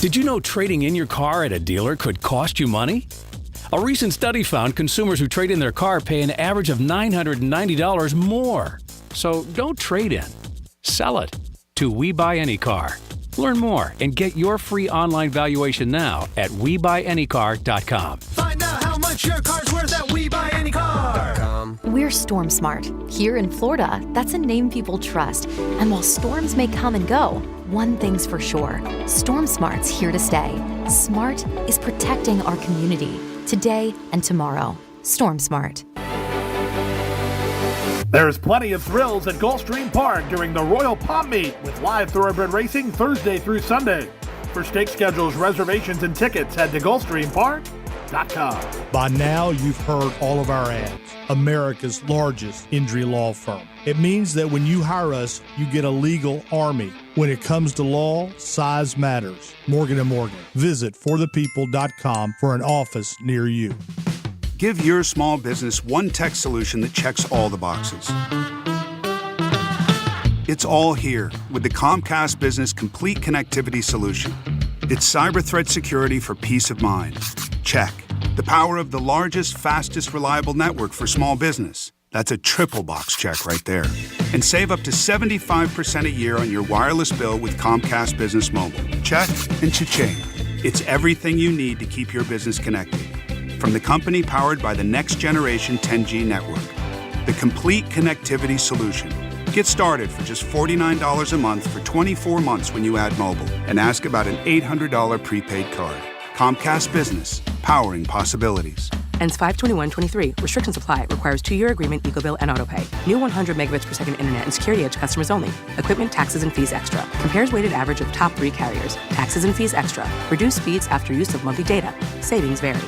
Did you know trading in your car at a dealer could cost you money? A recent study found consumers who trade in their car pay an average of $990 more. So don't trade in. Sell it to We Buy Any Car. Learn more and get your free online valuation now at WeBuyAnyCar.com. Find out how much your car's worth at WeBuyAnyCar.com. We're Storm Smart. Here in Florida, that's a name people trust. And while storms may come and go, one thing's for sure. Storm Smart's here to stay. Smart is protecting our community today and tomorrow. Storm Smart. There's plenty of thrills at Gulfstream Park during the Royal Palm Meet with live thoroughbred racing Thursday through Sunday. For stake schedules, reservations, and tickets, head to GulfstreamPark.com. By now, you've heard all of our ads. America's largest injury law firm. It means that when you hire us, you get a legal army. When it comes to law, size matters. Morgan & Morgan. Visit forthepeople.com for an office near you. Give your small business one tech solution that checks all the boxes. It's all here with the Comcast Business Complete Connectivity Solution. It's cyber threat security for peace of mind. Check. The power of the largest, fastest, reliable network for small business. That's a triple box check right there. And save up to 75% a year on your wireless bill with Comcast Business Mobile. Check and cha-ching. It's everything you need to keep your business connected. From the company powered by the next generation 10G network. The complete connectivity solution. Get started for just $49 a month for 24 months when you add mobile. And ask about an $800 prepaid card. Comcast Business. Powering possibilities. Ends 5/21/23. Restrictions apply. Requires 2-year agreement, EcoBill, and autopay. New 100 megabits per second internet and security edge customers only. Equipment, taxes, and fees extra. Compares weighted average of top 3 carriers. Taxes and fees extra. Reduced speeds after use of monthly data. Savings vary.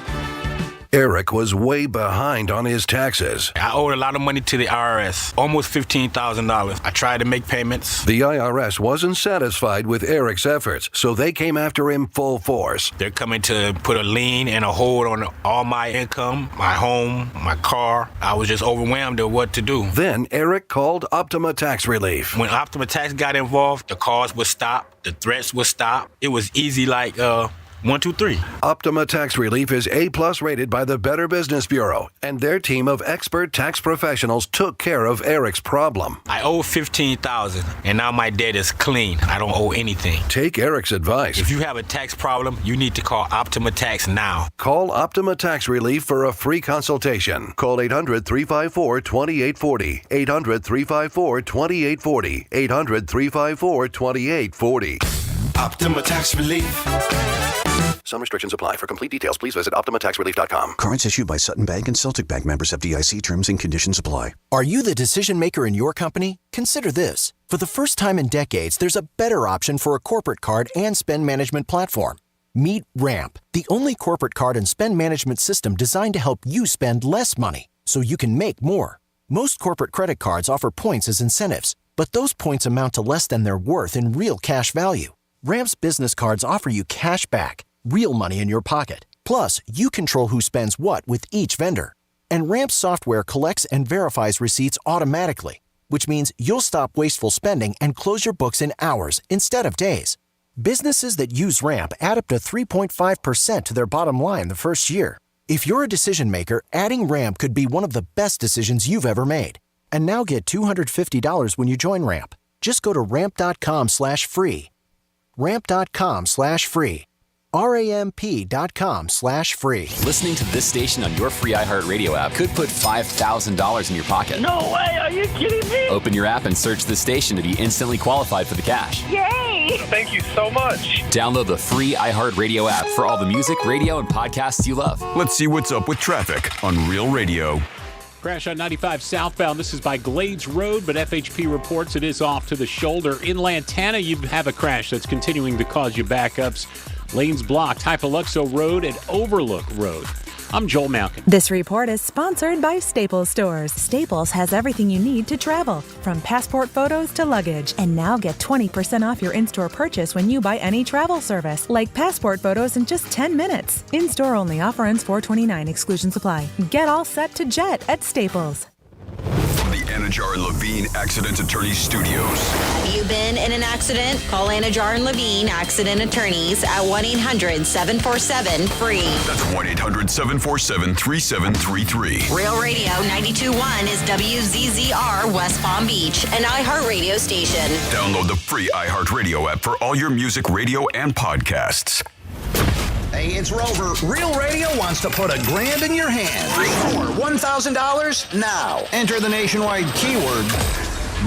Eric was way behind on his taxes. I owed a lot of money to the IRS, almost $15,000. I tried to make payments. The IRS wasn't satisfied with Eric's efforts, so they came after him full force. They're coming to put a lien and a hold on all my income, my home, my car. I was just overwhelmed at what to do. Then Eric called Optima Tax Relief. When Optima Tax got involved, the calls would stop, the threats would stop. It was easy like, 1, 2, 3. Optima Tax Relief is A+ rated by the Better Business Bureau, and their team of expert tax professionals took care of Eric's problem. I owe $15,000, and now my debt is clean. I don't owe anything. Take Eric's advice. If you have a tax problem, you need to call Optima Tax now. Call Optima Tax Relief for a free consultation. Call 800-354-2840. 800-354-2840. 800-354-2840. Optima Tax Relief. Some restrictions apply. For complete details, please visit OptimaTaxRelief.com. Cards issued by Sutton Bank and Celtic Bank, members FDIC. Terms and conditions apply. Are you the decision maker in your company? Consider this. For the first time in decades, there's a better option for a corporate card and spend management platform. Meet Ramp, the only corporate card and spend management system designed to help you spend less money so you can make more. Most corporate credit cards offer points as incentives, but those points amount to less than their worth in real cash value. Ramp's business cards offer you cash back, real money in your pocket. Plus, you control who spends what with each vendor. And Ramp's software collects and verifies receipts automatically, which means you'll stop wasteful spending and close your books in hours instead of days. Businesses that use Ramp add up to 3.5% to their bottom line the first year. If you're a decision maker, adding Ramp could be one of the best decisions you've ever made. And now get $250 when you join Ramp. Just go to ramp.com/free. Ramp.com/free. RAMP.com/free. Listening to this station on your free iHeartRadio app could put $5,000 in your pocket. No way, are you kidding me? Open your app and search this station to be instantly qualified for the cash. Yay! Thank you so much. Download the free iHeartRadio app for all the music, radio, and podcasts you love. Let's see what's up with traffic on Real Radio. Crash on 95 southbound. This is by Glades Road, but FHP reports it is off to the shoulder. In Lantana, you have a crash that's continuing to cause you backups. Lanes blocked. Hypoluxo Road and Overlook Road. I'm Joel Malkin. This report is sponsored by Staples Stores. Staples has everything you need to travel, from passport photos to luggage. And now get 20% off your in-store purchase when you buy any travel service, like passport photos in just 10 minutes. In-store only. Offer ends 4/29. Exclusions apply. Get all set to jet at Staples. From the Anajar and Levine Accident Attorney Studios. Have you been in an accident? Call Anajar and Levine Accident Attorneys at 1-800-747-FREE. That's 1-800-747-3733. Real Radio 92.1 is WZZR West Palm Beach, an iHeartRadio station. Download the free iHeartRadio app for all your music, radio, and podcasts. Hey, it's Rover. Real Radio wants to put $1,000 in your hand. For $1,000 now. Enter the nationwide keyword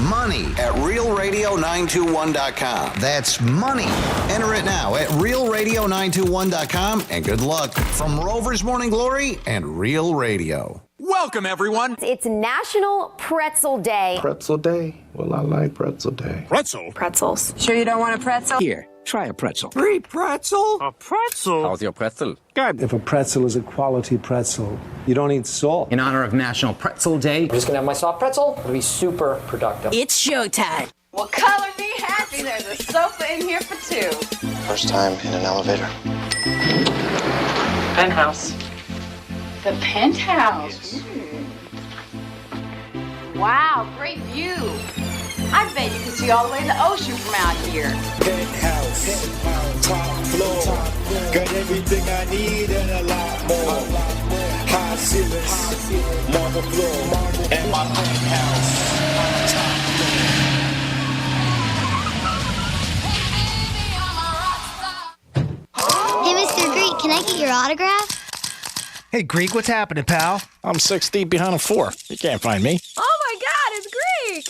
money at realradio921.com. That's money. Enter it now at realradio921.com, and good luck from Rover's Morning Glory and Real Radio. Welcome, everyone. It's National Pretzel Day. Pretzel Day? Well, I like Pretzel Day. Pretzel? Pretzels. Sure you don't want a pretzel? Here, try a pretzel. Free pretzel? A pretzel? How's your pretzel? Good. If a pretzel is a quality pretzel, you don't need salt. In honor of National Pretzel Day, I'm just gonna have my soft pretzel. It'll be super productive. It's showtime. Well, color me happy. There's a sofa in here for two. First time in an elevator. Penthouse. The Penthouse. Wow, great view. I bet you can see all the way to the ocean from out here. Penthouse, top floor, got everything I need and a lot more. High ceilings, marble floor, and my penthouse. Hey, Mr. Greek, can I get your autograph? Hey, Greek, what's happening, pal? I'm 6 deep behind a 4. You can't find me. Oh my God, it's Greek!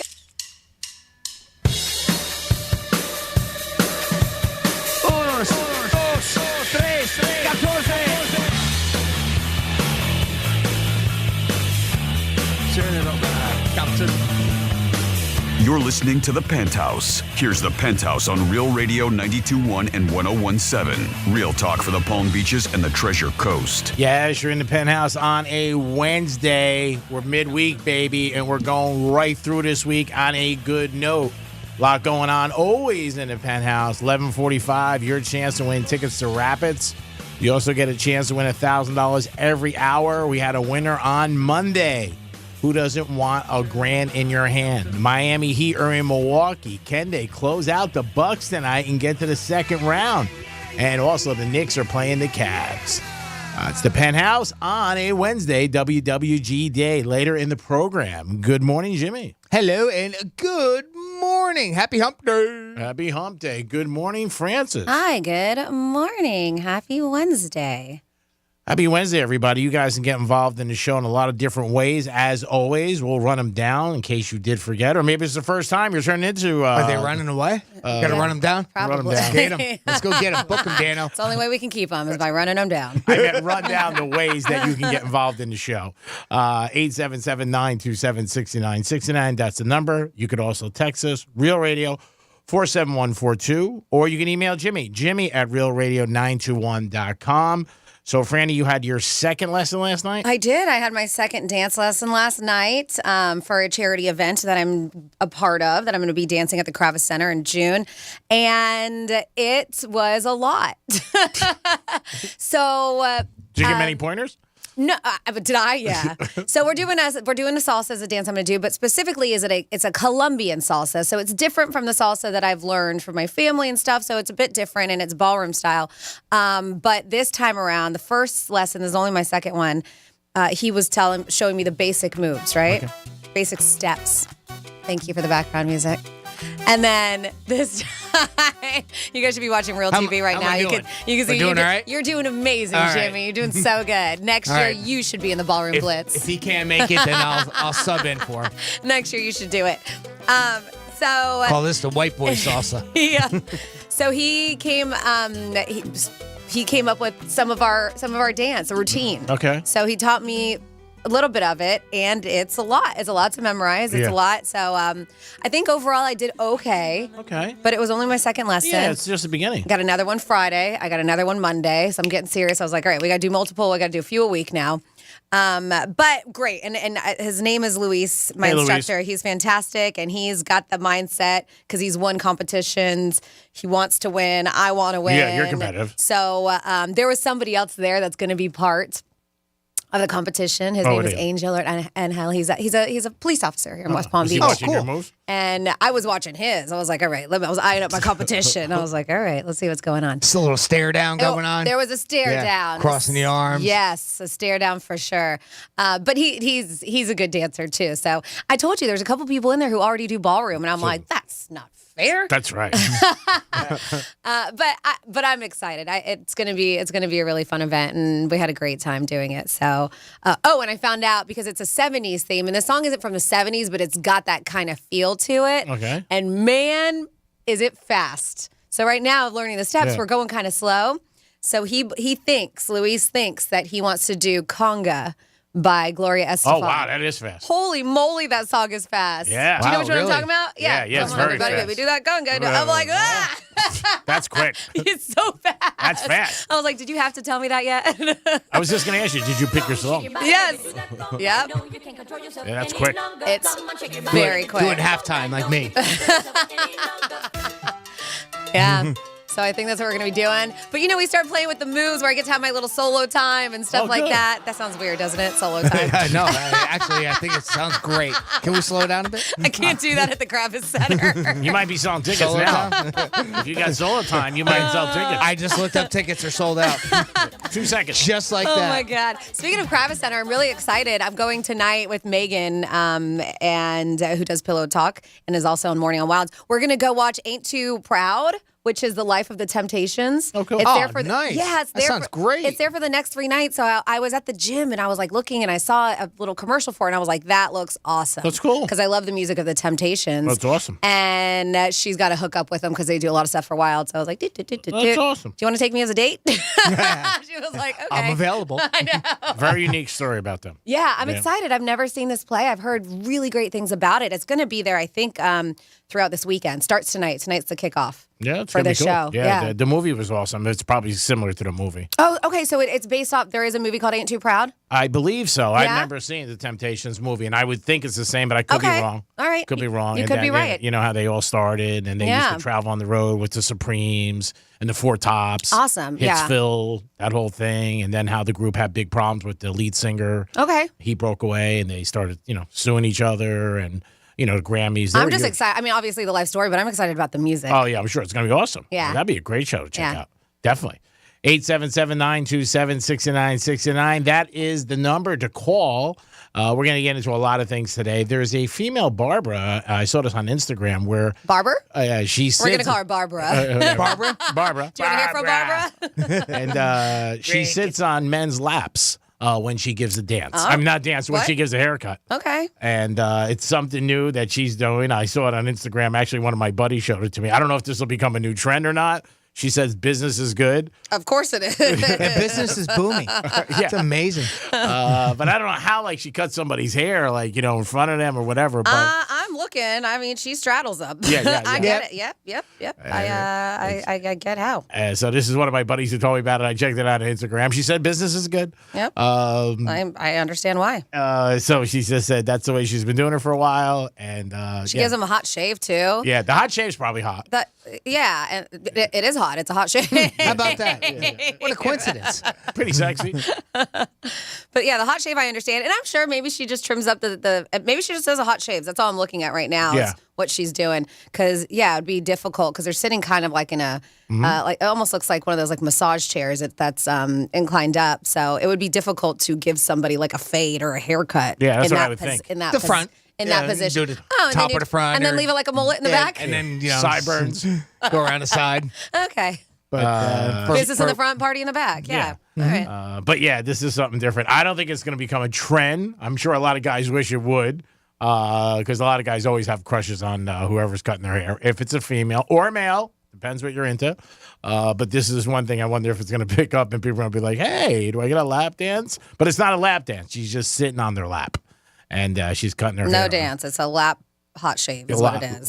You're listening to The Penthouse. Here's The Penthouse on Real Radio 92.1 and 101.7. Real talk for the Palm Beaches and the Treasure Coast. Yes, you're in The Penthouse on a Wednesday. We're midweek, baby, and we're going right through this week on a good note. A lot going on always in The Penthouse. 11:45, your chance to win tickets to Rapids. You also get a chance to win $1,000 every hour. We had a winner on Monday. Who doesn't want $1,000 in your hand? Miami Heat are in Milwaukee. Can they close out the Bucks tonight and get to the second round? And also the Knicks are playing the Cavs. It's The Penthouse on a Wednesday, WWG Day. Later in the program. Good morning, Jimmy. Hello and good morning. Happy Hump Day. Happy Hump Day. Good morning, Francis. Hi, good morning. Happy Wednesday. Happy Wednesday, everybody. You guys can get involved in the show in a lot of different ways. As always, we'll run them down in case you did forget, or maybe it's the first time you're turning into... Are they running away? Got to run them down? Probably. Run them down. Get them. Let's go get them. Book them, Dano. It's the only way we can keep them is by running them down. I meant run down the ways that you can get involved in the show. 877-927-6969. That's the number. You could also text us, Real Radio 47142, or you can email Jimmy at realradio921.com. So, Franny, you had your second lesson last night? I did. I had my second dance lesson last night for a charity event that I'm a part of, that I'm going to be dancing at the Kravis Center in June. And it was a lot. So... did you get many pointers? No, but did I? Yeah. So we're doing a salsa as a dance I'm going to do, but specifically it's a Colombian salsa. So it's different from the salsa that I've learned from my family and stuff. So it's a bit different and it's ballroom style. But this time around, the first lesson is only my second one. He was showing me the basic moves, right? Okay. Basic steps. Thank you for the background music. And then this time, you guys should be watching Real TV right now. You can see doing all right? You're doing amazing, all Jimmy. Right. You're doing so good. Next year, right. you should be in the Ballroom Blitz. If he can't make it, then I'll sub in for him. Next year, you should do it. Call this the white boy salsa. Yeah. So he came. He came up with some of our dance, a routine. Okay. So he taught me a little bit of it, and it's a lot. It's a lot to memorize. It's a lot. So I think overall I did okay. Okay. But it was only my second lesson. Yeah, it's just the beginning. Got another one Friday. I got another one Monday. So I'm getting serious. I was like, all right, we got to do multiple. We got to do a few a week now. But great. And his name is Luis, my instructor. Luis. He's fantastic. And he's got the mindset because he's won competitions. He wants to win. I want to win. Yeah, you're competitive. So there was somebody else there that's going to be part of the competition. His Oh, name it is is. Angel Angel. He's a police officer here in West Palm Is he Beach. watching your moves? And I was watching his. I was like, all right. I was eyeing up my competition. I was like, all right, let's see what's going on. Just a little stare down going on. There was a stare down. Crossing the arms. Yes, a stare down for sure. But he's a good dancer too. So I told you there's a couple people in there who already do ballroom, and I'm like, that's not fair. That's right. But I'm excited. It's gonna be a really fun event, and we had a great time doing it. So, and I found out because it's a '70s theme, and the song isn't from the '70s, but it's got that kind of feel to it. Okay. And man, is it fast! So right now, learning the steps, we're going kind of slow. So Luis thinks that he wants to do Conga by Gloria Estefan. Oh, wow, that is fast. Holy moly, that song is fast. Yeah. Do you know Wow, what I'm really? talking about? Yeah, it's Come on, very everybody, fast. we do that Conga. I'm like, That's quick. it's so fast. That's fast. I was like, did you have to tell me that yet? I was just going to ask you, did you pick your song? Yes. Yep. Yeah, that's quick. It's very quick. Do it halftime like me. Yeah. So I think that's what we're going to be doing. But, we start playing with the moves where I get to have my little solo time and stuff like good. that. That sounds weird, doesn't it? Solo time. No, actually, I think it sounds great. Can we slow down a bit? I can't do that at the Kravis Center. You might be selling tickets Solo now. time? If you got solo time, you might sell tickets. I just looked up tickets. They're sold out. 2 seconds. Just like Oh that. my God. Speaking of Kravis Center, I'm really excited. I'm going tonight with Megan, and who does Pillow Talk and is also on Morning on Wilds. We're going to go watch Ain't Too Proud, which is the Life of the Temptations. Oh, cool. It's Oh, there for nice. Yeah, it's That there. sounds great. It's there for the next 3 nights. So I was at the gym and I was like looking and I saw a little commercial for it and I was like, that looks awesome. That's cool. Because I love the music of the Temptations. That's awesome. And she's got to hook up with them because they do a lot of stuff for Wild. So I was like, That's awesome. Do you want to take me as a date? She was like, okay. I'm available. I know. Very unique story about them. Yeah, I'm excited. I've never seen this play. I've heard really great things about it. It's going to be there, I think, throughout this weekend. Starts tonight. Tonight's the kickoff. Yeah, it's for gonna the be cool. show. Yeah. The movie was awesome. It's probably similar to the movie. Oh, okay. So it's based off. There is a movie called Ain't Too Proud. I believe so. I Yeah? remember seeing the Temptations movie, and I would think it's the same, but I could be wrong. All right. Could be wrong. You And could then, be right. You know how they all started, and they used Yeah. to travel on the road with the Supremes and the Four Tops. Awesome. Yeah. Hitsville, that whole thing, and then how the group had big problems with the lead singer. Okay. He broke away, and they started, suing each other, and the Grammys. I'm just excited. I mean, obviously the life story, but I'm excited about the music. Oh, yeah, I'm sure it's going to be awesome. Yeah. That'd be a great show to check Yeah. out. Definitely. 877-927-6969. That is the number to call. We're going to get into a lot of things today. There's a female Barbara. I saw this on Instagram where Barber? she sits. We're going to call her Barbara. Barbara? Barbara. Do you want to hear from Barbara? And she sits on men's laps when she gives a dance. Oh. I'm not dance, when What? she gives a haircut. Okay. And it's something new that she's doing. I saw it on Instagram. Actually, one of my buddies showed it to me. I don't know if this will become a new trend or not. She says business is good. Of course it is. That business is booming. It's amazing. But I don't know how, she cuts somebody's hair, in front of them or whatever. But I'm looking. I mean, she straddles up. Yeah. I get it. Yep. I get how. So this is one of my buddies who told me about it. I checked it out on Instagram. She said business is good. Yep. I understand why. So she just said that's the way she's been doing it for a while. And She gives him a hot shave too. Yeah, the hot shave's probably hot. And it is hot. It's a hot shave. How about that? What a coincidence. Pretty sexy. But yeah, the hot shave I understand, and I'm sure maybe she just trims up maybe she just does a hot shave. That's all I'm looking at right now. Yeah. Is what she's doing, because it'd be difficult because they're sitting kind of like in a it almost looks like one of those massage chairs that's inclined up. So it would be difficult to give somebody a fade or a haircut. Yeah, that's in what that I would think. In that The front. in Yeah, that position. do the and top then or the front and then or- leave it like a mullet in the back. And then, Sideburns. go around the side. Okay. But Business in the front, party in the back. Yeah. All right. But yeah, this is something different. I don't think it's going to become a trend. I'm sure a lot of guys wish it would, because a lot of guys always have crushes on whoever's cutting their hair. If it's a female or a male, depends what you're into. But this is one thing I wonder if it's going to pick up and people are going to be like, hey, do I get a lap dance? But it's not a lap dance. She's just sitting on their lap, and she's cutting her hair. No dance. It's a lap hot shave is what it is.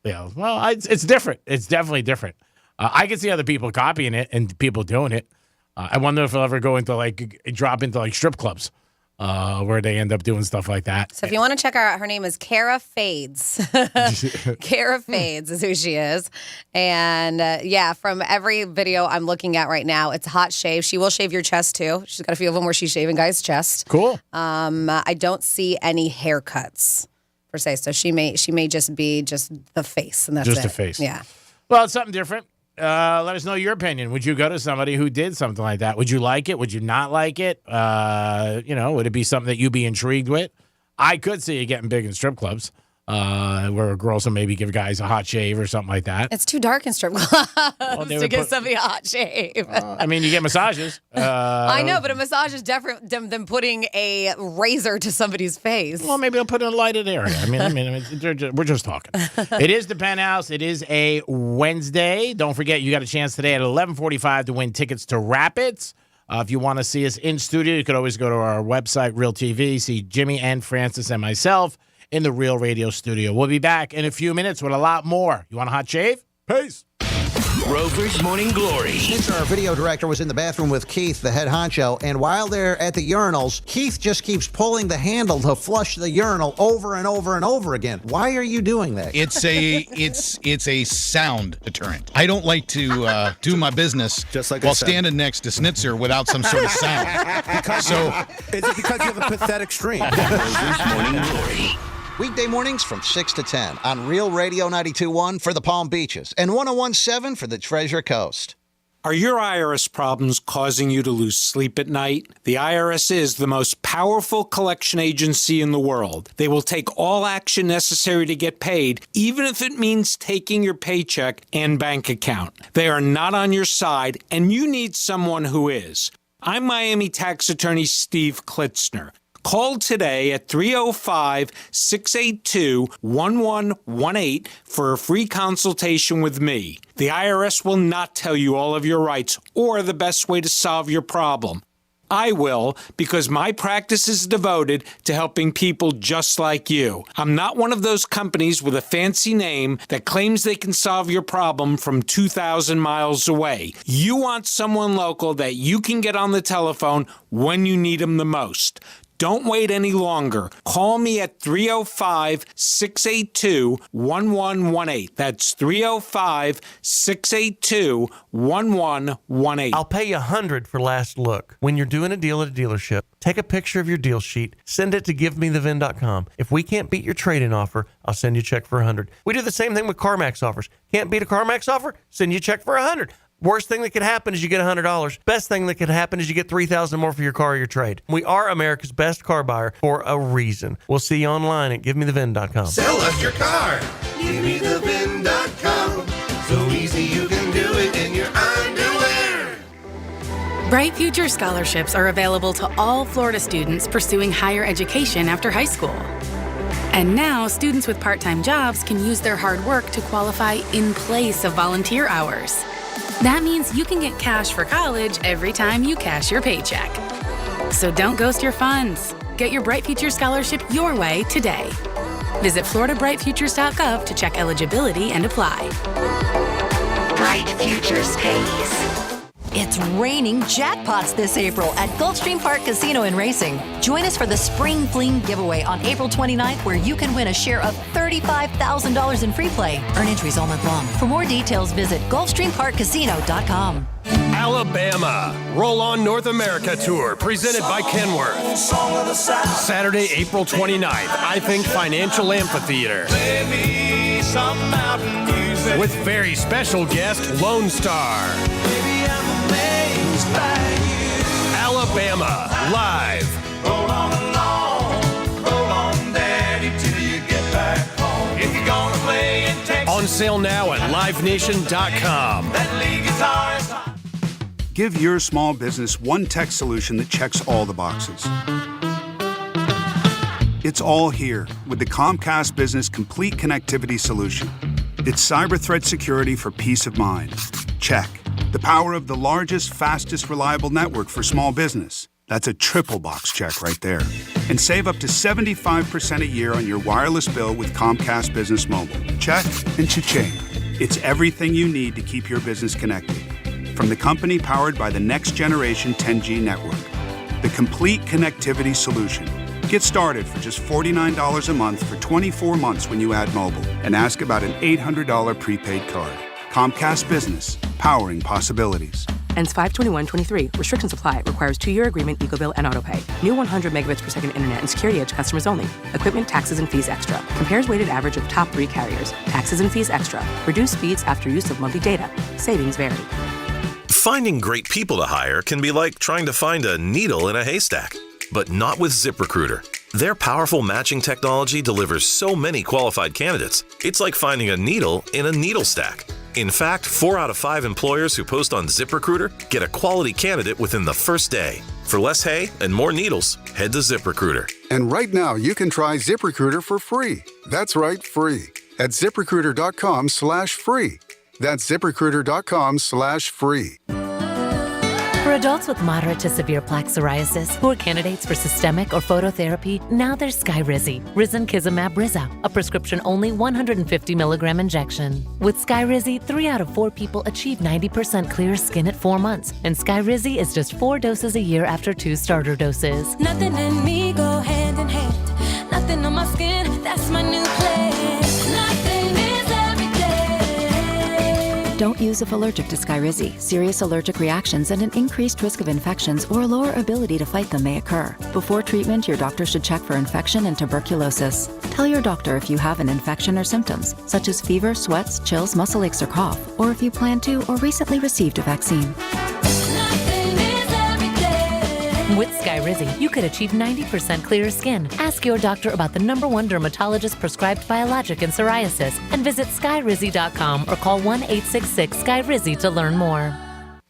Yeah, well, it's different. It's definitely different. I can see other people copying it and people doing it. I wonder if it'll ever go into drop into strip clubs. where they end up doing stuff like that. So if you want to check her out, her name is Kara Fades. Kara Fades is who she is. And from every video I'm looking at right now, it's a hot shave. She will shave your chest too. She's got a few of them where she's shaving guys' chest. Cool. I don't see any haircuts per se. So she may just be just the face, and that's just it. the face. Yeah. Well, it's something different. Let us know your opinion. Would you go to somebody who did something like that? Would you like it? Would you not like it? Would it be something that you'd be intrigued with? I could see it getting big in strip clubs, where girls will maybe give guys a hot shave or something like that. It's too dark in strip clubs to give put- somebody a hot shave. You get massages. I know, but a massage is different than putting a razor to somebody's face. Well, maybe I'll put it in a lighted area. We're just talking. It is the Penthouse. It is a Wednesday. Don't forget, you got a chance today at 11:45 to win tickets to Rapids. If you want to see us in studio, you could always go to our website, Real TV, see Jimmy and Francis and myself in the Real Radio studio. We'll be back in a few minutes with a lot more. You want a hot shave? Peace. Rover's Morning Glory. Our video director was in the bathroom with Keith, the head honcho, and while they're at the urinals, Keith just keeps pulling the handle to flush the urinal over and over and over again. Why are you doing that? It's a sound deterrent. I don't like to do my business just like while standing next to Schnitzer without some sort of sound. Is it because you have a pathetic stream? Rover's Morning Glory. Weekday mornings from 6 to 10 on Real Radio 92.1 for the Palm Beaches and 101.7 for the Treasure Coast. Are your IRS problems causing you to lose sleep at night? The IRS is the most powerful collection agency in the world. They will take all action necessary to get paid, even if it means taking your paycheck and bank account. They are not on your side, and you need someone who is. I'm Miami tax attorney Steve Klitzner. Call today at 305-682-1118 for a free consultation with me. The IRS will not tell you all of your rights or the best way to solve your problem. I will, because my practice is devoted to helping people just like you. I'm not one of those companies with a fancy name that claims they can solve your problem from 2,000 miles away. You want someone local that you can get on the telephone when you need them the most. Don't wait any longer. Call me at 305-682-1118. That's 305-682-1118. I'll pay you $100 for last look. When you're doing a deal at a dealership, take a picture of your deal sheet, send it to givemethevin.com. If we can't beat your trade-in offer, I'll send you a check for $100. We do the same thing with CarMax offers. Can't beat a CarMax offer? Send you a check for $100. Worst thing that could happen is you get $100. Best thing that could happen is you get $3,000 more for your car or your trade. We are America's best car buyer for a reason. We'll see you online at givemethevin.com. Sell us your car. Givemethevin.com. So easy you can do it in your underwear. Bright Future scholarships are available to all Florida students pursuing higher education after high school. And now, students with part-time jobs can use their hard work to qualify in place of volunteer hours. That means you can get cash for college every time you cash your paycheck. So don't ghost your funds. Get your Bright Future scholarship your way today. Visit floridabrightfutures.gov to check eligibility and apply. Bright Futures pays. It's raining jackpots this April at Gulfstream Park Casino and Racing. Join us for the Spring Fling giveaway on April 29th, where you can win a share of $35,000 in free play. Earn entries all month long. For more details, visit GulfstreamParkCasino.com. Alabama, Roll On North America Tour, presented by Kenworth. Saturday, April 29th, I Think Financial Amphitheater. With very special guest, Lone Star. Alabama, live. Roll on along, roll on, Daddy, till you get back home. If you're gonna play in Texas. On sale now at livenation.com. That lead guitar is hot. Give your small business one tech solution that checks all the boxes. It's all here with the Comcast Business Complete Connectivity Solution. It's cyber threat security for peace of mind. Check. The power of the largest, fastest, reliable network for small business. That's a triple box check right there. And save up to 75% a year on your wireless bill with Comcast Business Mobile. Check and cha-ching. It's everything you need to keep your business connected. From the company powered by the next generation 10G network. the complete connectivity solution. Get started for just $49 a month for 24 months when you add mobile, and ask about an $800 prepaid card. Comcast Business, powering possibilities. Ends 5/21/23. Restrictions apply. Requires 2-year agreement, EcoBill, and AutoPay. New 100 megabits per second internet and security edge customers only. Equipment, taxes, and fees extra. Compares weighted average of top 3 carriers. Taxes and fees extra. Reduced speeds after use of monthly data. Savings vary. Finding great people to hire can be like trying to find a needle in a haystack, but not with ZipRecruiter. Their powerful matching technology delivers so many qualified candidates, it's like finding a needle in a needle stack. In fact, 4 out of 5 employers who post on ZipRecruiter get a quality candidate within the first day. For less hay and more needles, head to ZipRecruiter. And right now, you can try ZipRecruiter for free. That's right, free. At ZipRecruiter.com/free. That's ZipRecruiter.com/free. For adults with moderate to severe plaque psoriasis who are candidates for systemic or phototherapy, now there's Skyrizi, Risankizumab Riza, a prescription-only 150 milligram injection. With Skyrizi, 3 out of 4 people achieve 90% clear skin at 4 months, and Skyrizi is just 4 doses a year after 2 starter doses. Nothing in me go hand in hand. Nothing on my skin, that's my new plan. Nothing is every day. Don't use if allergic to Skyrizi. Serious allergic reactions and an increased risk of infections or a lower ability to fight them may occur. Before treatment, your doctor should check for infection and tuberculosis. Tell your doctor if you have an infection or symptoms, such as fever, sweats, chills, muscle aches, or cough, or if you plan to or recently received a vaccine. With Skyrizi, you could achieve 90% clearer skin. Ask your doctor about the #1 dermatologist prescribed biologic in psoriasis and visit Skyrizi.com or call 1-866-SKYRIZI to learn more.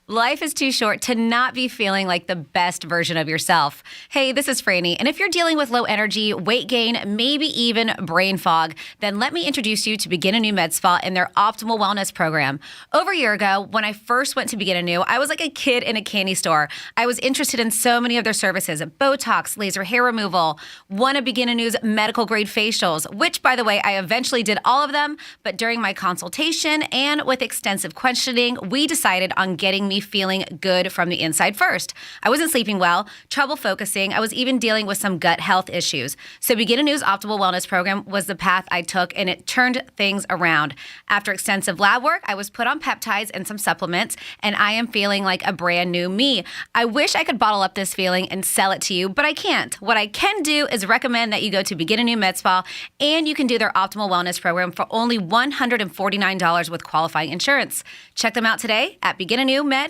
Life is too short to not be feeling like the best version of yourself. Hey, this is Franny, and if you're dealing with low energy, weight gain, maybe even brain fog, then let me introduce you to Begin Anew Med Spa and their Optimal Wellness Program. Over a year ago, when I first went to Begin Anew, I was like a kid in a candy store. I was interested in so many of their services: Botox, laser hair removal, one of Begin Anew's medical grade facials, which, by the way, I eventually did all of them, but during my consultation and with extensive questioning, we decided on getting me feeling good from the inside first. I wasn't sleeping well, trouble focusing. I was even dealing with some gut health issues. So Begin Anew's Optimal Wellness Program was the path I took, and it turned things around. After extensive lab work, I was put on peptides and some supplements, and I am feeling like a brand new me. I wish I could bottle up this feeling and sell it to you, but I can't. What I can do is recommend that you go to Begin Anew Med Spa, and you can do their Optimal Wellness Program for only $149 with qualifying insurance. Check them out today at beginanewmed.com.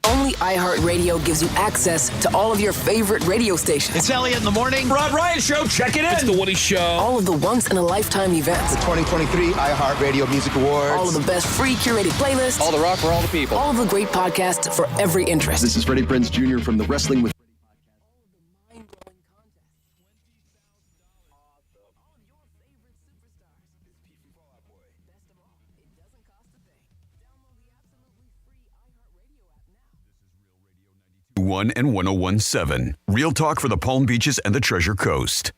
Only iHeartRadio gives you access to all of your favorite radio stations. It's Elliot in the morning. Rod Ryan Show. Check it in. It's The Woody Show. All of the once-in-a-lifetime events. The 2023 iHeartRadio Music Awards. All of the best free curated playlists. All the rock for all the people. All of the great podcasts for every interest. This is Freddie Prinze Jr. from the Wrestling with One and 101.7. Real talk for the Palm Beaches and the Treasure Coast.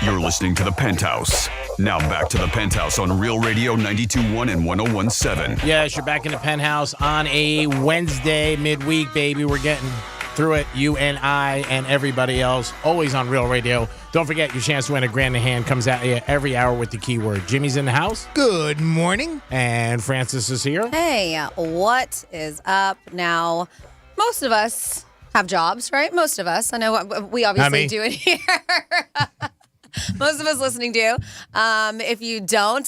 You're listening to the Penthouse. Now back to the Penthouse on Real Radio 92.1 and 101.7. Yes, you're back in the Penthouse on a Wednesday midweek, baby. We're getting through it, you and I and everybody else, always on Real Radio. Don't forget, your chance to win a grand in hand comes at you every hour with the keyword. Jimmy's in the house. Good morning. And Francis is here. Hey, what is up now? Most of us have jobs, right? Most of us. I know we obviously do it here. Most of us listening do. If you don't,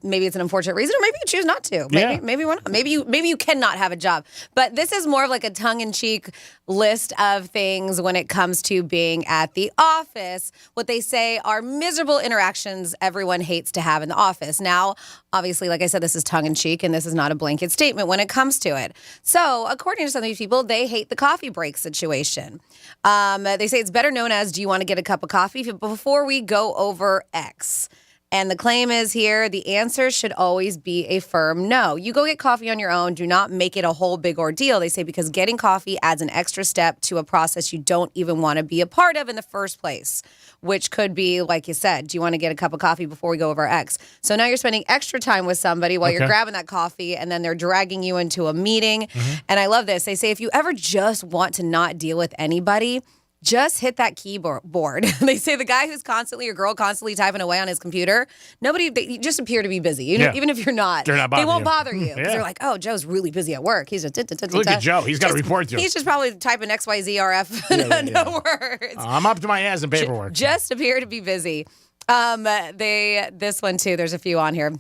maybe it's an unfortunate reason, or maybe you choose not to. Maybe why not? Maybe you cannot have a job. But this is more of like a tongue-in-cheek list of things when it comes to being at the office. What they say are miserable interactions everyone hates to have in the office. Now, obviously, like I said, this is tongue-in-cheek, and this is not a blanket statement when it comes to it. So, according to some of these people, they hate the coffee break situation. They say it's better known as, do you want to get a cup of coffee before we go over X? And the claim is here, the answer should always be a firm no. You go get coffee on your own. Do not make it a whole big ordeal. They say because getting coffee adds an extra step to a process you don't even want to be a part of in the first place, which could be, like you said, do you want to get a cup of coffee before we go over X? So now you're spending extra time with somebody while you're grabbing that coffee, and then they're dragging you into a meeting. And I love this. They say if you ever just want to not deal with anybody, just hit that keyboard. They say the guy who's constantly or girl constantly typing away on his computer, they just appear to be busy. Even if you're not, they won't bother you. Because they're like, oh, Joe's really busy at work. He's just look at Joe. He's got a report to him. He's just probably typing XYZRF. No words. I'm up to my ass in paperwork. Just appear to be busy. This one too. There's a few on here.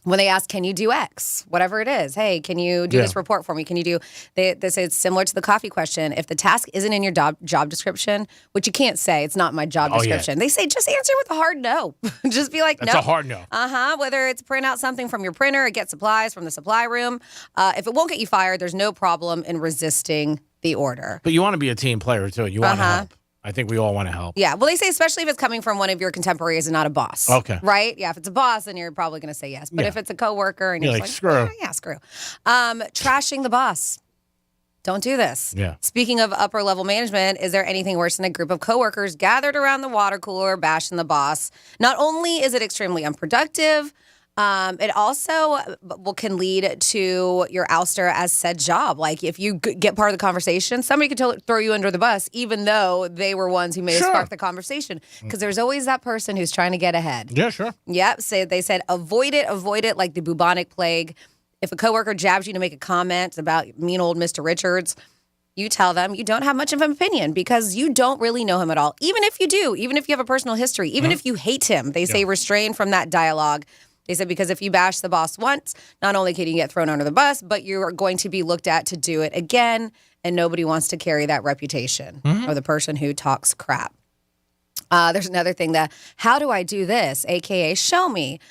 When they ask, can you do X? Whatever it is. Hey, can you do this report for me? Can you do... They say it's similar to the coffee question. If the task isn't in your job description, which you can't say, it's not my job description. They say just answer with a hard no. Just be like, no. That's a hard no. Whether it's print out something from your printer or get supplies from the supply room. If it won't get you fired, there's no problem in resisting the order. But you want to be a team player, too. You want to help. I think we all want to help. Yeah. Well, they say especially if it's coming from one of your contemporaries and not a boss. Okay. Right? Yeah. If it's a boss, then you're probably going to say yes. But if it's a coworker and you're like, just screw. Screw. Trashing the boss. Don't do this. Yeah. Speaking of upper level management, is there anything worse than a group of coworkers gathered around the water cooler bashing the boss? Not only is it extremely unproductive, it also can lead to your ouster as said job. Like if you get part of the conversation, somebody could throw you under the bus, even though they were ones who may have sparked the conversation. Because there's always that person who's trying to get ahead. Yeah, sure. Yep. So they said avoid it like the bubonic plague. If a coworker jabs you to make a comment about mean old Mr. Richards, you tell them you don't have much of an opinion because you don't really know him at all. Even if you do, even if you have a personal history, even if you hate him, they say restrain from that dialogue. They said because if you bash the boss once, not only can you get thrown under the bus, but you're going to be looked at to do it again, and nobody wants to carry that reputation of the person who talks crap. There's another thing that, how do I do this? AKA, show me.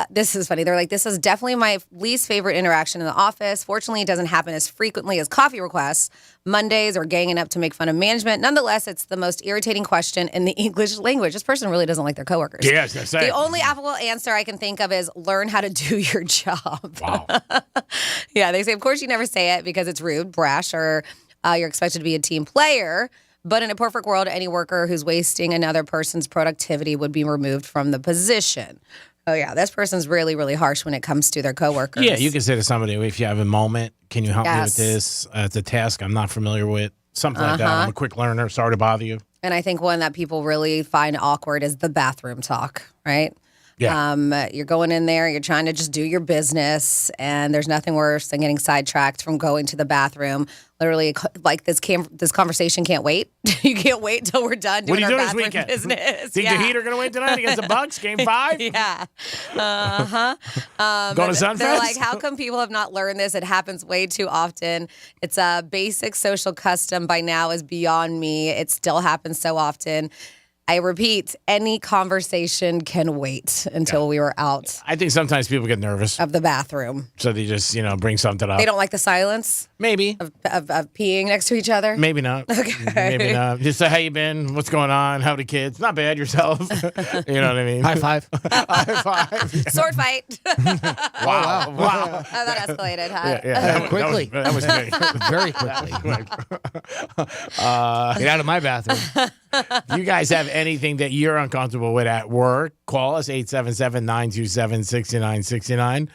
This is funny. They're like, this is definitely my least favorite interaction in the office. Fortunately, it doesn't happen as frequently as coffee requests, Mondays, or ganging up to make fun of management. Nonetheless, it's the most irritating question in the English language. This person really doesn't like their coworkers. Yeah, I was gonna say. The only affable answer I can think of is learn how to do your job. Wow. Yeah, they say, of course, you never say it because it's rude, brash, or you're expected to be a team player. But in a perfect world, any worker who's wasting another person's productivity would be removed from the position. Oh, yeah, this person's really, really harsh when it comes to their coworkers. Yeah, you can say to somebody, if you have a moment, can you help me with this? It's a task I'm not familiar with. Something like that. I'm a quick learner. Sorry to bother you. And I think one that people really find awkward is the bathroom talk, right? Yeah. You're going in there, you're trying to just do your business, and there's nothing worse than getting sidetracked from going to the bathroom. Literally, like this conversation can't wait. You can't wait till we're done doing our bathroom business. Think the Heat are going to win tonight against the Bucks, Game 5? Yeah. Going to Sunfest? They're like, how come people have not learned this? It happens way too often. It's a basic social custom by now is beyond me. It still happens so often. I repeat, any conversation can wait until we were out. I think sometimes people get nervous of the bathroom. So they just, bring something up. They don't like the silence? Maybe. Of peeing next to each other? Maybe not. Okay. Maybe not. Just say, how you been? What's going on? How are the kids? Not bad, yourself. You know what I mean? High five. High five. Yeah. Sword fight. Wow. Oh, that escalated, huh? Yeah. Quickly. That was quick. Very quickly. Get out of my bathroom. If you guys have anything that you're uncomfortable with at work, call us 877-927-6969.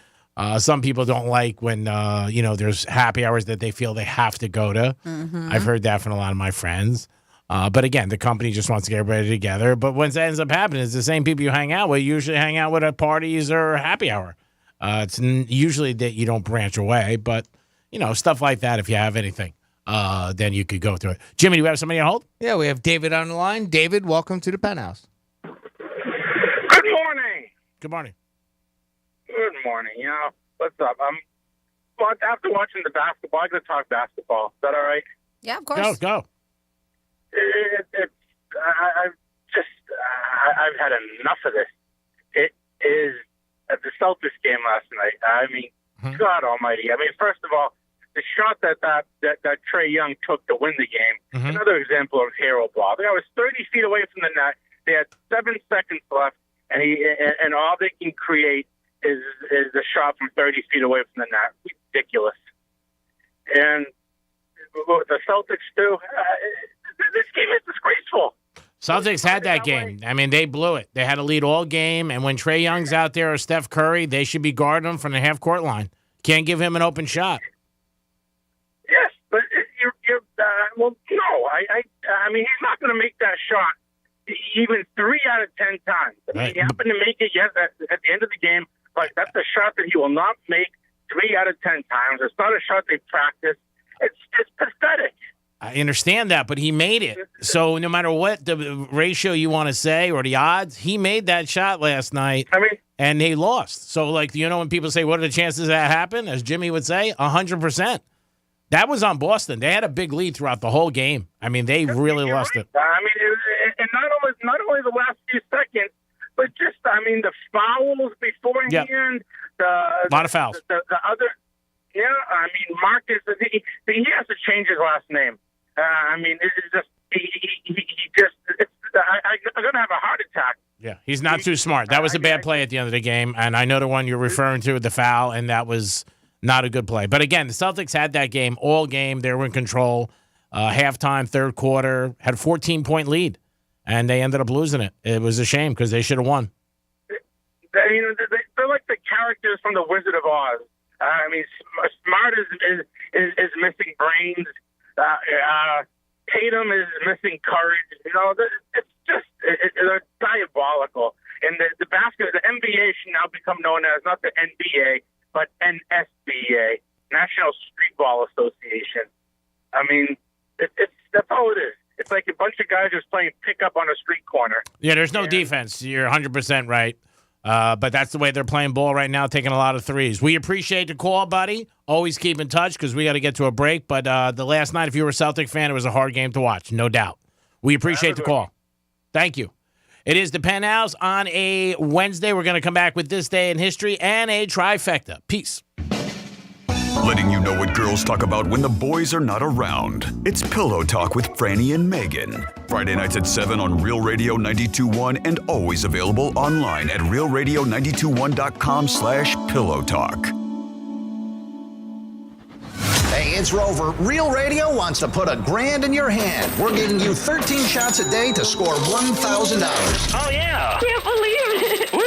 Some people don't like when there's happy hours that they feel they have to go to. I've heard that from a lot of my friends. But again, the company just wants to get everybody together. But what ends up happening is the same people you hang out with usually hang out with at parties or happy hour. It's usually that you don't branch away, but stuff like that. If you have anything. Then you could go through it. Jimmy, do we have somebody on hold? Yeah, we have David on the line. David, welcome to the Penthouse. Good morning. Good morning. Good morning. What's up? After watching the basketball, I'm going to talk basketball. Is that all right? Yeah, of course. Go. I've had enough of this. It is at the Celtics game last night. I mean, God almighty. I mean, first of all, the shot that Trae Young took to win the game, another example of hero ball. I was 30 feet away from the net. They had 7 seconds left. and all they can create is a shot from 30 feet away from the net. Ridiculous. And what the Celtics do, this game is disgraceful. Celtics had that game. I mean, they blew it. They had a lead all game, and when Trae Young's out there or Steph Curry, they should be guarding him from the half-court line. Can't give him an open shot. Yes, but well, no. I mean, he's not going to make that shot even 3 out of 10 times. I mean, he happened to make it at the end of the game, but that's a shot that he will not make 3 out of 10 times. It's not a shot they practice. It's pathetic. I understand that, but he made it. So no matter what the ratio you want to say or the odds, he made that shot last night, and they lost. So, when people say, what are the chances that happen? As Jimmy would say, 100%. That was on Boston. They had a big lead throughout the whole game. I mean, they really lost it. I mean, and not only the last few seconds, but just, the fouls beforehand. A lot of fouls. The other, Marcus, he has to change his last name. It's just, I'm going to have a heart attack. Yeah, he's not too smart. That was a bad play at the end of the game, and I know the one you're referring to, the foul, and that was not a good play. But again, the Celtics had that game all game. They were in control. Halftime, third quarter, had a 14-point lead, and they ended up losing it. It was a shame because they should have won. They're like the characters from The Wizard of Oz. Smart is missing brains. Tatum is missing courage. It's just they're diabolical. And the NBA should now become known as not the NBA but NSBA, National Streetball Association. That's all it is. It's like a bunch of guys just playing pickup on a street corner. Yeah, there's no defense. You're 100% right. But that's the way they're playing ball right now, taking a lot of threes. We appreciate the call, buddy. Always keep in touch because we got to get to a break. But the last night, if you were a Celtic fan, it was a hard game to watch, no doubt. We appreciate the call. Thank you. It is the Penthouse on a Wednesday. We're going to come back with This Day in History and a trifecta. Peace. Letting you know what girls talk about when the boys are not around. It's Pillow Talk with Franny and Megan. Friday nights at 7 on Real Radio 92.1 and always available online at realradio921.com/Pillow Talk. Hey, it's Rover. Real Radio wants to put $1,000 in your hand. We're giving you 13 shots a day to score $1,000. Oh, yeah. Can't believe it. Woo!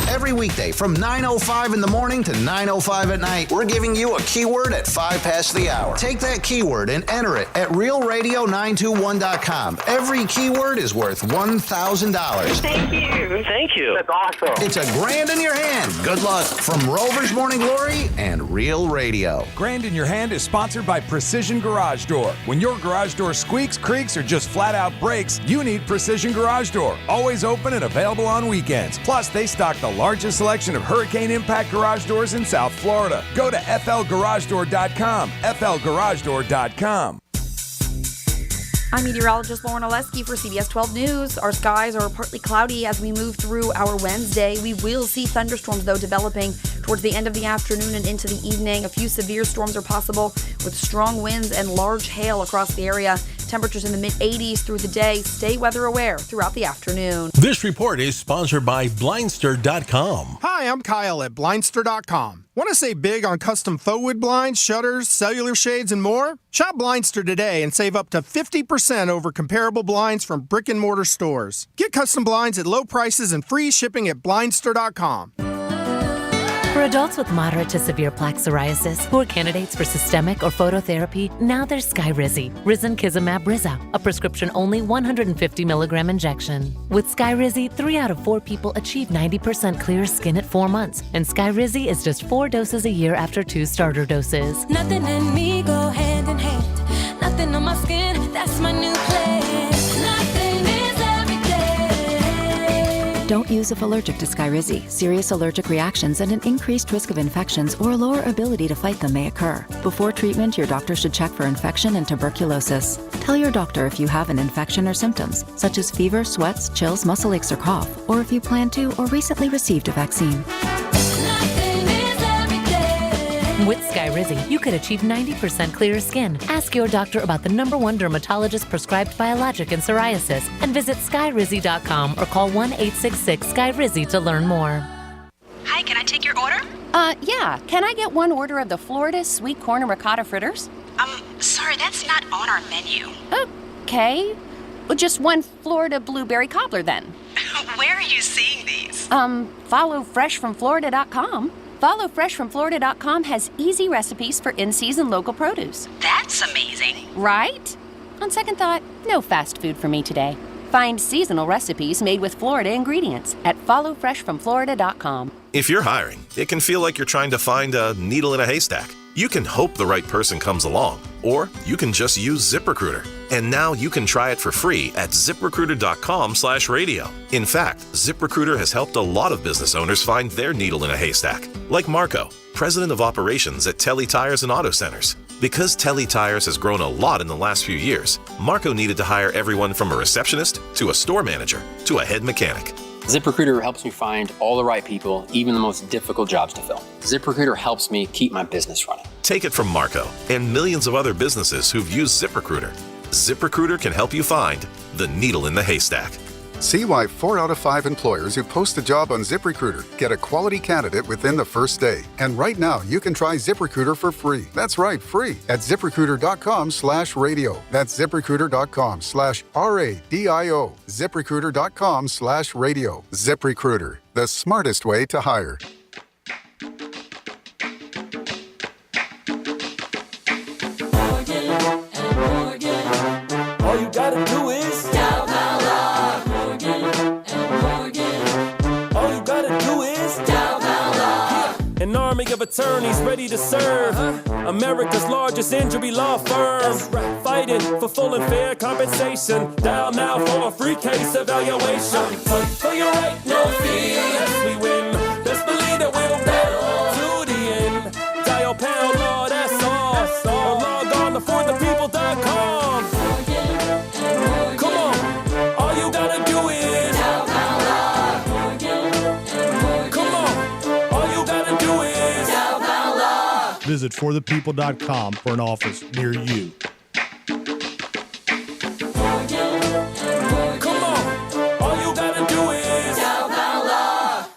Every weekday from 9:05 in the morning to 9:05 at night, we're giving you a keyword at 5 past the hour. Take that keyword and enter it at realradio921.com. Every keyword is worth $1,000. Thank you. Thank you. That's awesome. It's $1,000 in your hand. Good luck from Rover's Morning Glory and Real Radio. Grand in Your Hand is sponsored by Precision Garage Door. When your garage door squeaks, creaks, or just flat out breaks, you need Precision Garage Door. Always open and available on weekends. Plus, they stock the largest selection of hurricane impact garage doors in South Florida. Go to flgaragedoor.com. flgaragedoor.com. I'm meteorologist Lauren Oleski for CBS 12 News. Our skies are partly cloudy as we move through our Wednesday. We will see thunderstorms, though, developing towards the end of the afternoon and into the evening. A few severe storms are possible with strong winds and large hail across the area. Temperatures in the mid-80s through the day. Stay weather aware throughout the afternoon. This report is sponsored by Blindster.com. Hi, I'm Kyle at Blindster.com. Want to save big on custom faux wood blinds, shutters, cellular shades, and more? Shop Blindster today and save up to 50% over comparable blinds from brick and mortar stores. Get custom blinds at low prices and free shipping at Blindster.com. For adults with moderate to severe plaque psoriasis who are candidates for systemic or phototherapy, now there's Skyrizi, Risankizumab Brisa, a prescription-only 150 milligram injection. With Skyrizi, 3 out of 4 people achieve 90% clear skin at 4 months, and Skyrizi is just 4 doses a year after 2 starter doses. Nothing and me go hand in hand. Nothing on my skin, that's my new plan. Nothing is every day. Don't use if allergic to Skyrizi. Serious allergic reactions and an increased risk of infections or a lower ability to fight them may occur. Before treatment, your doctor should check for infection and tuberculosis. Tell your doctor if you have an infection or symptoms, such as fever, sweats, chills, muscle aches, or cough, or if you plan to or recently received a vaccine. With Skyrizi, you could achieve 90% clearer skin. Ask your doctor about the #1 dermatologist prescribed biologic in psoriasis and visit skyrizi.com or call 1-866-SKYRIZI to learn more. Hi, can I take your order? Yeah. Can I get one order of the Florida sweet corn and ricotta fritters? Sorry, that's not on our menu. Okay. Well, just one Florida blueberry cobbler then. Where are you seeing these? Follow freshfromflorida.com. Follow freshfromflorida.com has easy recipes for in-season local produce. That's amazing. Right? On second thought, no fast food for me today. Find seasonal recipes made with Florida ingredients at followfreshfromflorida.com. If you're hiring, it can feel like you're trying to find a needle in a haystack. You can hope the right person comes along, or you can just use ZipRecruiter. And now you can try it for free at ZipRecruiter.com/radio. In fact, ZipRecruiter has helped a lot of business owners find their needle in a haystack, like Marco, president of operations at Telly Tires and Auto Centers. Because Telly Tires has grown a lot in the last few years, Marco needed to hire everyone from a receptionist to a store manager to a head mechanic. ZipRecruiter helps me find all the right people, even the most difficult jobs to fill. ZipRecruiter helps me keep my business running. Take it from Marco and millions of other businesses who've used ZipRecruiter. ZipRecruiter can help you find the needle in the haystack. See why 4 out of 5 employers who post a job on ZipRecruiter get a quality candidate within the first day. And right now, you can try ZipRecruiter for free. That's right, free at ZipRecruiter.com/radio. That's ZipRecruiter.com/RADIO. ZipRecruiter.com/radio. ZipRecruiter, the smartest way to hire. All you gotta do is dial Love. All you gotta do is dial Love. An army of attorneys ready to serve. America's largest injury law firm. Fighting for full and fair compensation. Dial now for a free case evaluation. Fight for your right, no fear. Yes, we win. Best believe that we'll battle to the end. Dial pound law, that's all. Or log on to forthepeople.com. Come on, all you gotta do is dial Love. Come on, all you gotta do is dial Love. Visit forthepeople.com for an office near you.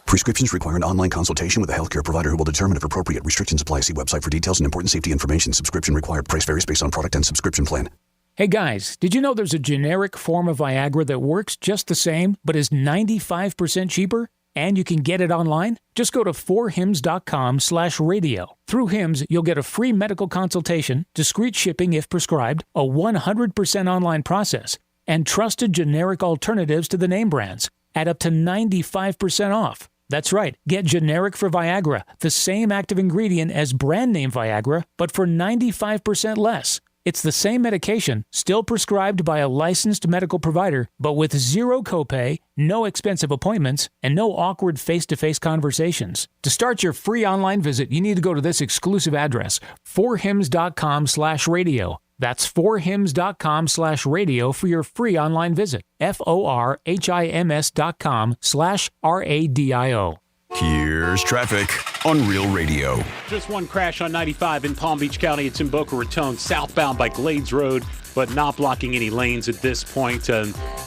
Prescriptions require an online consultation with a healthcare provider who will determine if appropriate. Restrictions apply. See website for details and important safety information. Subscription required. Price varies based on product and subscription plan. Hey guys, did you know there's a generic form of Viagra that works just the same, but is 95% cheaper? And you can get it online? Just go to 4hims.com/radio. Through Hims, you'll get a free medical consultation, discreet shipping if prescribed, a 100% online process, and trusted generic alternatives to the name brands at up to 95% off. That's right. Get generic for Viagra, the same active ingredient as brand name Viagra, but for 95% less. It's the same medication, still prescribed by a licensed medical provider, but with zero copay, no expensive appointments, and no awkward face-to-face conversations. To start your free online visit, you need to go to this exclusive address, 4hims.com/radio. That's 4hims.com/radio for your free online visit. FORHIMS.com/RADIO. Here's traffic on Real Radio. Just one crash on 95 in Palm Beach County. It's in Boca Raton, southbound by Glades Road, but not blocking any lanes at this point.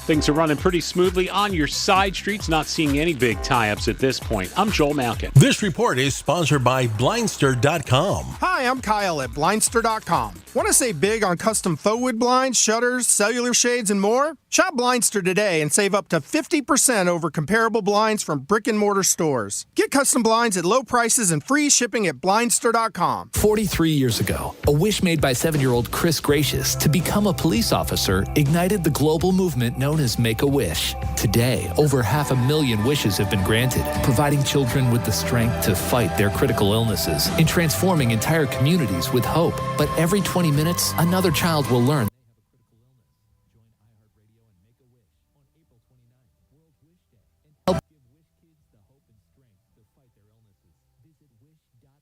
Things are running pretty smoothly on your side streets, not seeing any big tie-ups at this point. I'm Joel Malkin. This report is sponsored by Blindster.com. Hi, I'm Kyle at Blindster.com. Want to save big on custom faux wood blinds, shutters, cellular shades, and more? Shop Blindster today and save up to 50% over comparable blinds from brick-and-mortar stores. Get custom blinds at low prices and free shipping at Blindster.com. 43 years ago, a wish made by 7-year-old Chris Gracious to become a police officer ignited the global movement known as Make-A-Wish. Today, over 500,000 wishes have been granted, providing children with the strength to fight their critical illnesses and transforming entire communities with hope. But every 20 minutes, another child will learn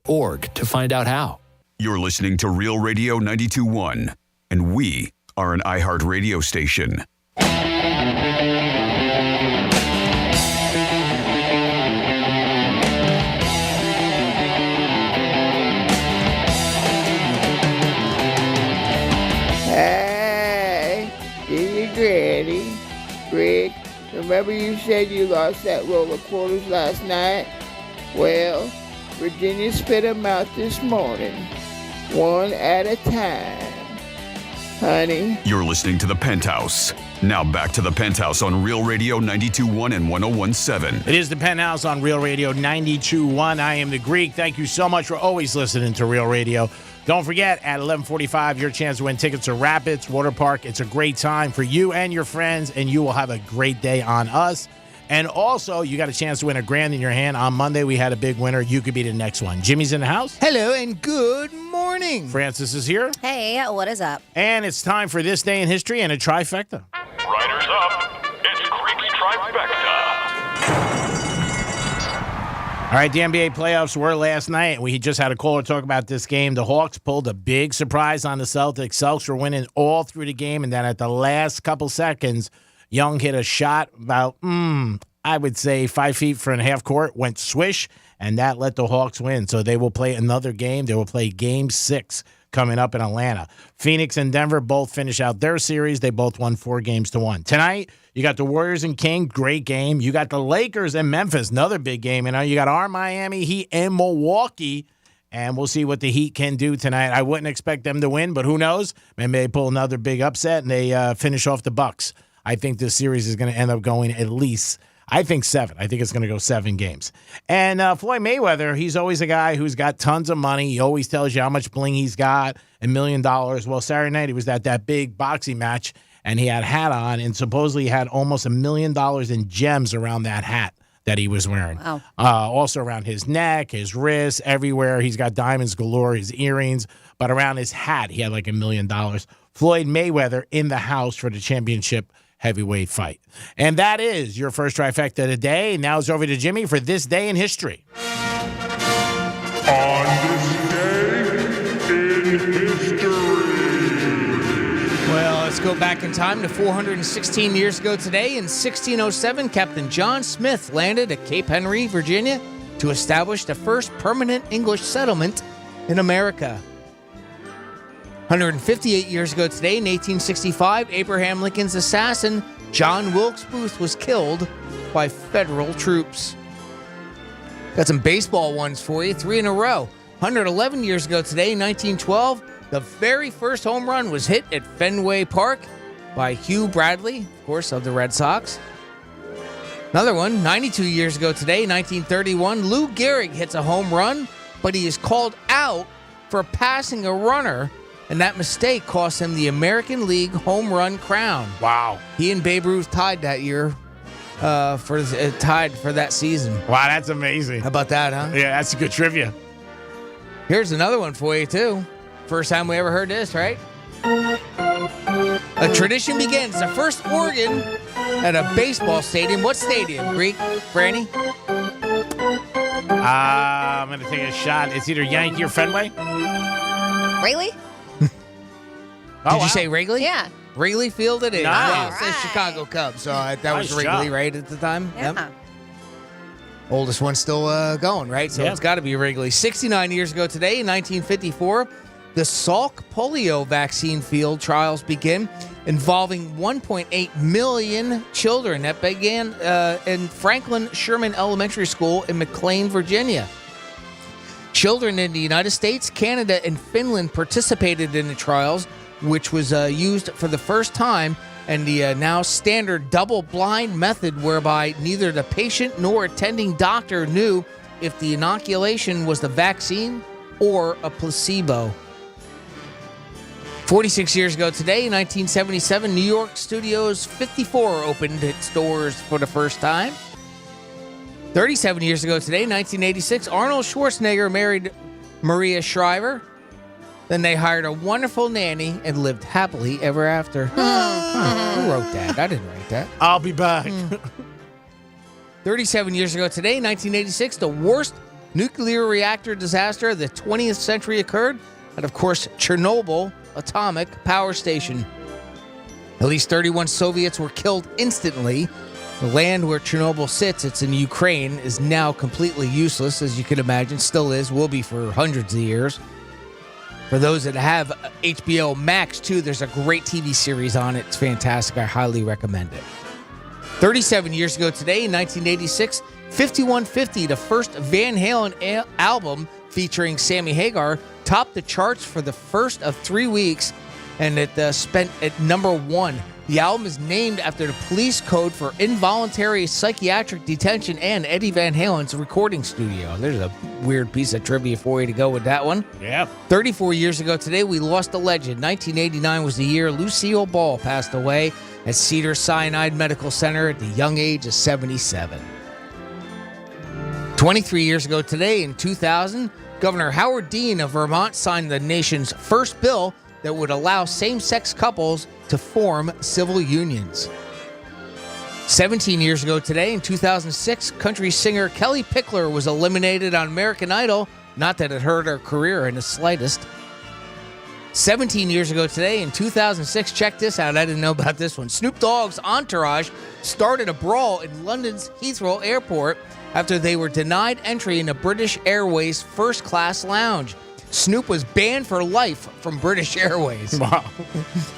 .org to find out how. You're listening to Real Radio 92.1, and we are an iHeart radio station. Greg, remember you said you lost that roll of quarters last night? Well, Virginia spit them out this morning, one at a time. Honey. You're listening to The Penthouse. Now back to The Penthouse on Real Radio 92.1 and 101.7. It is The Penthouse on Real Radio 92.1. I am the Greek. Thank you so much for always listening to Real Radio. Don't forget, at 11:45, your chance to win tickets to Rapids Water Park. It's a great time for you and your friends, and you will have a great day on us. And also, you got a chance to win $1,000 in your hand. On Monday, we had a big winner. You could be the next one. Jimmy's in the house. Hello and good morning. Francis is here. Hey, what is up? And it's time for This Day in History and a trifecta. Riders up. It's Creaky Trifecta. All right, the NBA playoffs were last night. We just had a caller talk about this game. The Hawks pulled a big surprise on the Celtics. Celtics were winning all through the game, and then at the last couple seconds, Young hit a shot about, I would say 5 feet from half court, went swish, and that let the Hawks win. So they will play another game. They will play Game 6 coming up in Atlanta. Phoenix and Denver both finish out their series. They both won 4-1. Tonight, you got the Warriors and Kings, great game. You got the Lakers and Memphis, another big game. You got our Miami Heat and Milwaukee, and we'll see what the Heat can do tonight. I wouldn't expect them to win, but who knows? Maybe they pull another big upset and they finish off the Bucks. I think this series is going to end up going at least, I think 7. I think it's going to go 7 games. And Floyd Mayweather, he's always a guy who's got tons of money. He always tells you how much bling he's got, $1 million. Well, Saturday night he was at that big boxing match, and he had a hat on, and supposedly he had almost $1 million in gems around that hat that he was wearing. Wow. Also around his neck, his wrists, everywhere. He's got diamonds galore, his earrings. But around his hat, he had like $1 million. Floyd Mayweather in the house for the championship heavyweight fight. And that is your first trifecta today. Now it's over to Jimmy for This Day in History. On this day in history. Well, let's go back in time to 416 years ago today. In 1607, Captain John Smith landed at Cape Henry, Virginia, to establish the first permanent English settlement in America. 158 years ago today, in 1865, Abraham Lincoln's assassin, John Wilkes Booth, was killed by federal troops. Got some baseball ones for you, 3 in a row. 111 years ago today, in 1912, the very first home run was hit at Fenway Park by Hugh Bradley, of course, of the Red Sox. Another one, 92 years ago today, 1931, Lou Gehrig hits a home run, but he is called out for passing a runner, and that mistake cost him the American League home run crown. Wow. He and Babe Ruth tied that year, tied for that season. Wow, that's amazing. How about that, huh? Yeah, that's a good trivia. Here's another one for you, too. First time we ever heard this, right? A tradition begins. The first organ at a baseball stadium. What stadium, Greek? Franny? I'm going to take a shot. It's either Yankee or Fenway. Really? Did you say Wrigley? Yeah. Wrigley Field it is. Nice. Well, it says Chicago Cubs, so that Nice was Wrigley, job. right, at the time? Yeah. Yep. Oldest one still going, right? So Yep. it's got to be Wrigley. 69 years ago today, in 1954, the Salk polio vaccine field trials begin, involving 1.8 million children. That began in Franklin Sherman Elementary School in McLean, Virginia. Children in the United States, Canada, and Finland participated in the trials, which was used for the first time, and the now standard double-blind method whereby neither the patient nor attending doctor knew if the inoculation was the vaccine or a placebo. 46 years ago today, in 1977, New York Studios 54 opened its doors for the first time. 37 years ago today, 1986, Arnold Schwarzenegger married Maria Shriver. Then they hired a wonderful nanny and lived happily ever after. Who wrote that? I didn't write that. I'll be back. 37 years ago today, 1986, the worst nuclear reactor disaster of the 20th century occurred at, of course, Chernobyl Atomic Power Station. At least 31 Soviets were killed instantly. The land where Chernobyl sits, it's in Ukraine, is now completely useless, as you can imagine. Still is, will be for hundreds of years. For those that have HBO Max, too, there's a great TV series on it. It's fantastic. I highly recommend it. 37 years ago today, in 1986, 5150, the first Van Halen album featuring Sammy Hagar, topped the charts for the first of 3 weeks, and it spent at number 1. The album is named after the police code for involuntary psychiatric detention and Eddie Van Halen's recording studio. There's a weird piece of trivia for you to go with that one. Yeah. 34 years ago today, we lost a legend. 1989 was the year Lucille Ball passed away at Cedars-Sinai Medical Center at the young age of 77. 23 years ago today, in 2000, Governor Howard Dean of Vermont signed the nation's first bill that would allow same-sex couples to form civil unions. 17 years ago today, in 2006, country singer Kelly Pickler was eliminated on American Idol. Not that it hurt her career in the slightest. 17 years ago today, in 2006, check this out, I didn't know about this one. Snoop Dogg's entourage started a brawl in London's Heathrow Airport after they were denied entry in a British Airways first-class lounge. Snoop was banned for life from British Airways. Wow.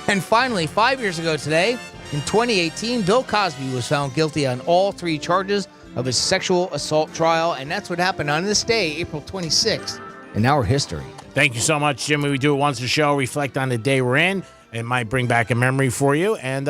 And finally, 5 years ago today, in 2018, Bill Cosby was found guilty on all 3 charges of his sexual assault trial, and that's what happened on this day, April 26th, in our history. Thank you so much, Jimmy. We do it once a show, reflect on the day we're in. It might bring back a memory for you, and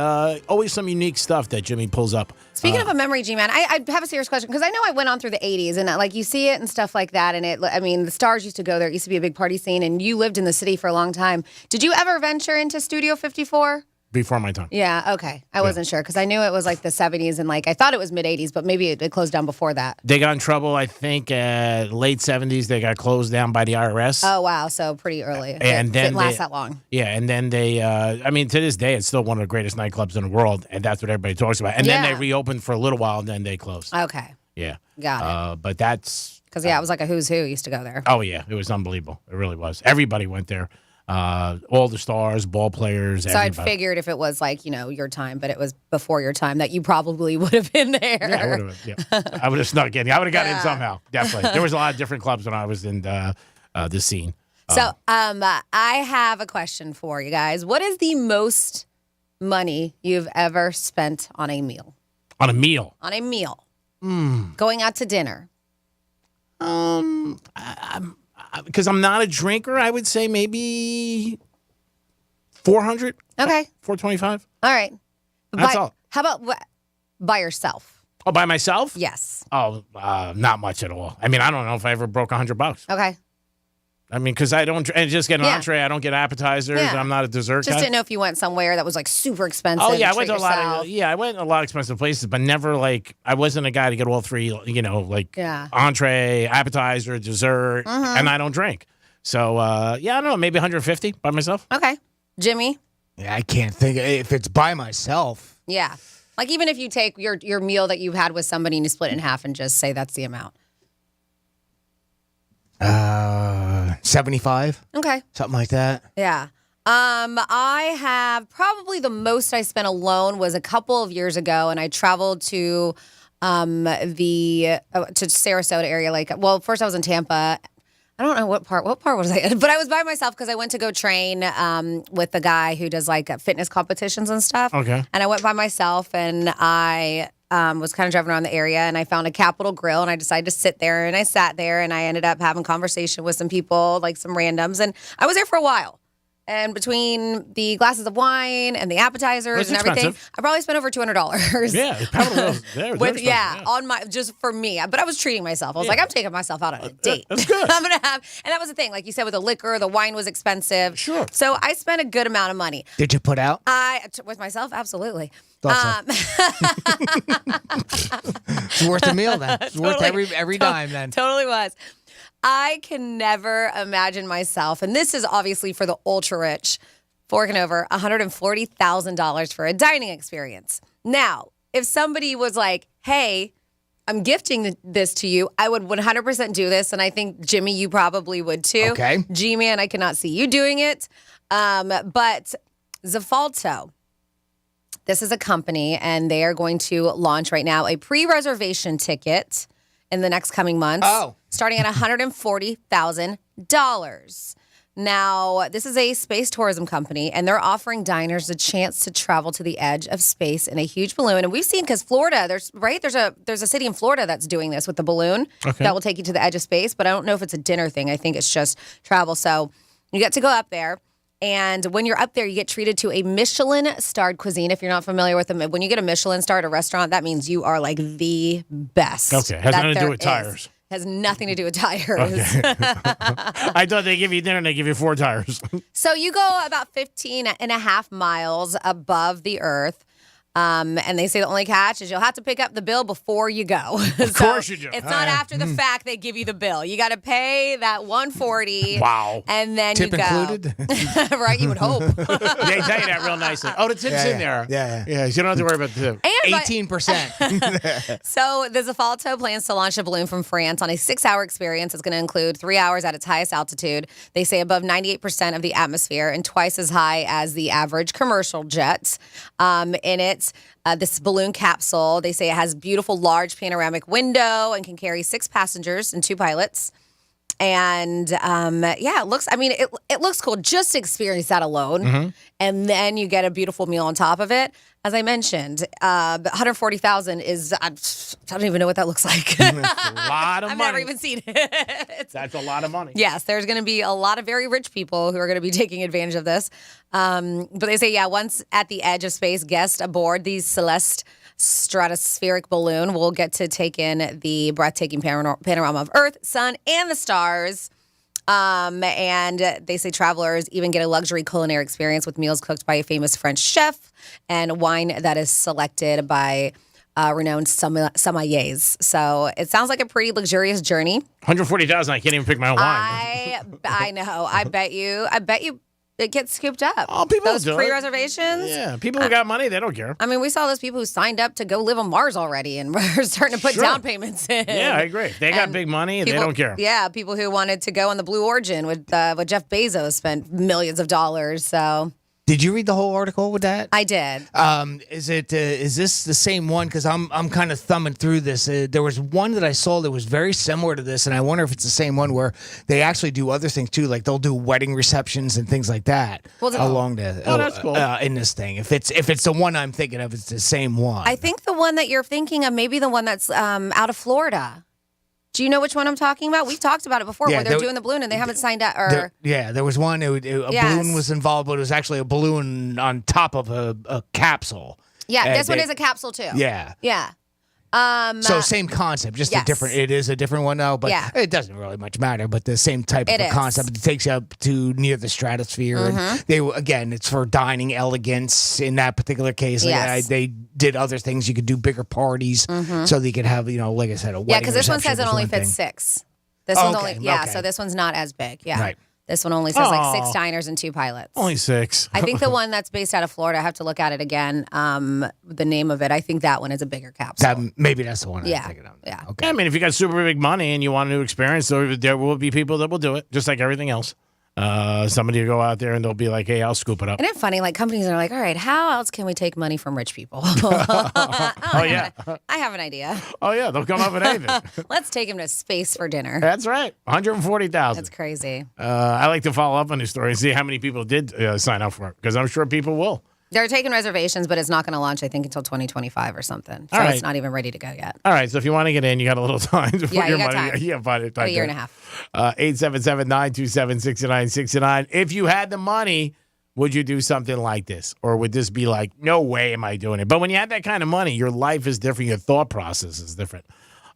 always some unique stuff that Jimmy pulls up. Speaking of a memory, G-Man, I have a serious question, because I know I went on through the 80s, and like you see it and stuff like that, and the stars used to go there. It used to be a big party scene, and you lived in the city for a long time. Did you ever venture into Studio 54? Before my time. Yeah, okay. I wasn't sure, because I knew it was like the 70s, and I thought it was mid-80s, but maybe it closed down before that. They got in trouble, I think, late 70s. They got closed down by the IRS. Oh, wow. So pretty early. And it then didn't last that long. Yeah, and then they, to this day, it's still one of the greatest nightclubs in the world, and that's what everybody talks about. And then they reopened for a little while, and then they closed. Okay. Yeah. Got it. But that's... Because, it was like a who's who used to go there. Oh, yeah. It was unbelievable. It really was. Everybody went there. All the stars, ball players, So everybody. I'd figured if it was your time, but it was before your time, that you probably would have been there. Yeah, I would have snuck in. I would have got in somehow. Definitely. There was a lot of different clubs when I was in the scene. So I have a question for you guys. What is the most money you've ever spent on a meal? On a meal? On a meal. Going out to dinner. Because I'm not a drinker, I would say maybe 400. Okay. 425. All right. That's all. How about by yourself? Oh, by myself? Yes. Oh, not much at all. I mean, I don't know if I ever broke $100. Okay. I mean, because I don't just get an entree. I don't get appetizers. Yeah. I'm not a dessert Just guy. didn't know if you went somewhere that was super expensive. Oh yeah, I to went to treat a lot yourself. of I went to a lot of expensive places, but never I wasn't a guy to get all 3. Entree, appetizer, dessert, and I don't drink. So I don't know, maybe 150 by myself. Okay, Jimmy. Yeah, I can't think if it's by myself. Yeah, even if you take your meal that you've had with somebody and you split it in half and just say that's the amount. 75. Okay. Something like that. Yeah. I have probably the most I spent alone was a couple of years ago, and I traveled to to Sarasota area. First I was in Tampa. I don't know what part was I in, but I was by myself because I went to go train with the guy who does fitness competitions and stuff. Okay. And I went by myself, and I was kind of driving around the area, and I found a Capitol Grill, and I decided to sit there, and I sat there, and I ended up having conversation with some people, some randoms, and I was there for a while. And between the glasses of wine and the appetizers and everything, I probably spent over $200. Yeah, just for me. But I was treating myself. I was I'm taking myself out on a date. That's good. I'm gonna have, and that was the thing. Like you said, with the liquor, the wine was expensive. Sure. So I spent a good amount of money. Did you put out? With myself, absolutely. It's worth a meal then. It's worth every dime then. Totally was. I can never imagine myself, and this is obviously for the ultra rich, forking over $140,000 for a dining experience. Now, if somebody was like, hey, I'm gifting this to you, I would 100% do this, and I think, Jimmy, you probably would too. Okay. G-Man, I cannot see you doing it. But Zafalto, this is a company, and they are going to launch right now a pre-reservation ticket in the next coming months, starting at $140,000. Now, this is a space tourism company, and they're offering diners a chance to travel to the edge of space in a huge balloon. And we've seen, because Florida, there's a city in Florida that's doing this with the balloon that will take you to the edge of space. But I don't know if it's a dinner thing. I think it's just travel. So you get to go up there. And when you're up there, you get treated to a Michelin-starred cuisine. If you're not familiar with them, when you get a Michelin-star at a restaurant, that means you are like the best. Okay, has nothing to do with tires. Has nothing to do with tires. Okay. I thought they give you dinner and they give you 4 tires. So you go about 15 and a half miles above the earth. And they say the only catch is you'll have to pick up the bill before you go. Of course you do. It's not after the fact they give you the bill. You got to pay that $140. Wow. And then Tip you go. included? Right? You would hope. They tell you that real nicely. Oh, the tip's in there. Yeah. Yeah, so you don't have to worry about the tip. 18%. So the Zafalto plans to launch a balloon from France on a 6-hour experience. It's going to include 3 hours at its highest altitude. They say above 98% of the atmosphere and twice as high as the average commercial jets. In it, this balloon capsule, they say it has beautiful large panoramic window and can carry 6 passengers and 2 pilots. And it looks cool just to experience that alone. Mm-hmm. And then you get a beautiful meal on top of it. As I mentioned, $140,000 is, I don't even know what that looks like. It's a lot of I've money. never even seen it. That's a lot of money. Yes, there's going to be a lot of very rich people who are going to be taking advantage of this. But they say, once at the edge of space, guests aboard the Celeste stratospheric balloon will get to take in the breathtaking panorama of Earth, Sun, and the stars. And they say travelers even get a luxury culinary experience with meals cooked by a famous French chef and wine that is selected by renowned sommeliers. So it sounds like a pretty luxurious journey. $140,000. I can't even pick my own wine. I know. I bet you it gets scooped up. Oh, people those do it. pre-reservations. Yeah, people who got money, they don't care. I mean, we saw those people who signed up to go live on Mars already, and we're starting to put down payments in. Yeah, I agree. They got big money, and they don't care. Yeah, people who wanted to go on the Blue Origin with Jeff Bezos spent millions of dollars. So. Did you read the whole article with that? I did. Is this the same one? Because I'm kind of thumbing through this. There was one that I saw that was very similar to this, and I wonder if it's the same one where they actually do other things too, like they'll do wedding receptions and things like that along the. That's cool. In this thing, if it's the one I'm thinking of, it's the same one. I think the one that you're thinking of, maybe the one that's out of Florida. Do you know which one I'm talking about? We've talked about it before, where they're doing the balloon and they haven't signed up. There was one. A balloon was involved, but it was actually a balloon on top of a capsule. Yeah, this one is a capsule too. Yeah. Yeah. So same concept, just a different. It is a different one though, but it doesn't really much matter. But the same type of concept. It takes you up to near the stratosphere, and it's for dining elegance in that particular case. They did other things. You could do bigger parties, so that you could have, like I said, a wedding. Yeah, because this one says it only fits 6. This one's only so this one's not as big. Yeah. Right. This one only says like 6 diners and 2 pilots. Only 6. I think the one that's based out of Florida, I have to look at it again, the name of it. I think that one is a bigger capsule. Maybe that's the one I'm thinking of. Yeah. Okay. Yeah, I mean, if you got super big money and you want a new experience, there will be people that will do it, just like everything else. Somebody will go out there and they'll be like, hey, I'll scoop it up. Isn't it funny? Like companies are like, all right, how else can we take money from rich people? I have an idea. Oh, yeah. They'll come up with anything. Let's take them to space for dinner. That's right. $140,000. That's crazy. I like to follow up on this story and see how many people did sign up for it, because I'm sure people will. They're taking reservations, but it's not going to launch, I think, until 2025 or something. So it's not even ready to go yet. All right. So if you want to get in, you got a little time to put your got money. time. Yeah, about a year and a half. 877-927-6969. If you had the money, would you do something like this? Or would this be like, no way am I doing it? But when you have that kind of money, your life is different. Your thought process is different.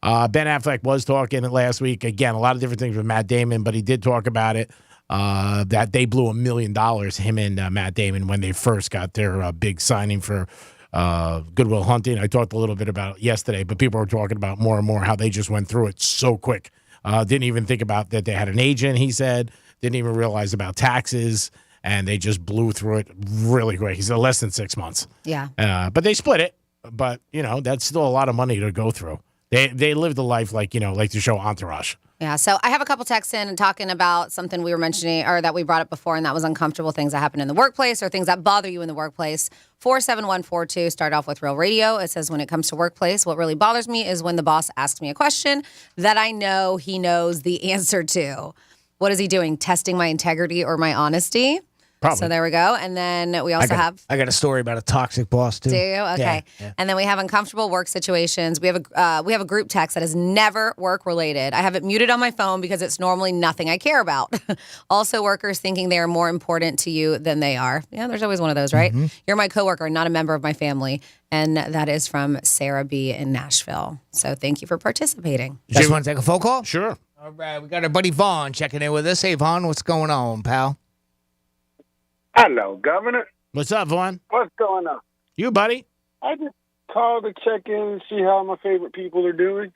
Ben Affleck was talking last week. Again, a lot of different things with Matt Damon, but he did talk about it. That they blew $1 million, him and Matt Damon, when they first got their big signing for Good Will Hunting. I talked a little bit about it yesterday, but people were talking about more and more how they just went through it so quick. Didn't even think about that they had an agent, he said. Didn't even realize about taxes, and they just blew through it really quick. He said less than 6 months. Yeah. But they split it. But, that's still a lot of money to go through. They lived a life like the show Entourage. Yeah, so I have a couple texts in and talking about something we were mentioning or that we brought up before, and that was uncomfortable things that happen in the workplace or things that bother you in the workplace. 47142, start off with Real Radio. It says, when it comes to workplace, what really bothers me is when the boss asks me a question that I know he knows the answer to. what is he doing? Testing my integrity or my honesty? Probably. So there we go. And then we also have. I got a story about a toxic boss too. Do you? Okay. Yeah. And then we have uncomfortable work situations. We have a group text that is never work related. I have it muted on my phone because it's normally nothing I care about. Also, workers thinking they are more important to you than they are. Yeah, there's always one of those, right? You're my coworker, not a member of my family. And that is from Sarah B. in Nashville. So thank you for participating. Just want to take a phone call? Sure. All right, we got our buddy Vaughn checking in with us. Hey, Vaughn, what's going on, pal? Hello, Governor. What's up, Vaughn? What's going on? You, buddy? I just called to check in and see how my favorite people are doing.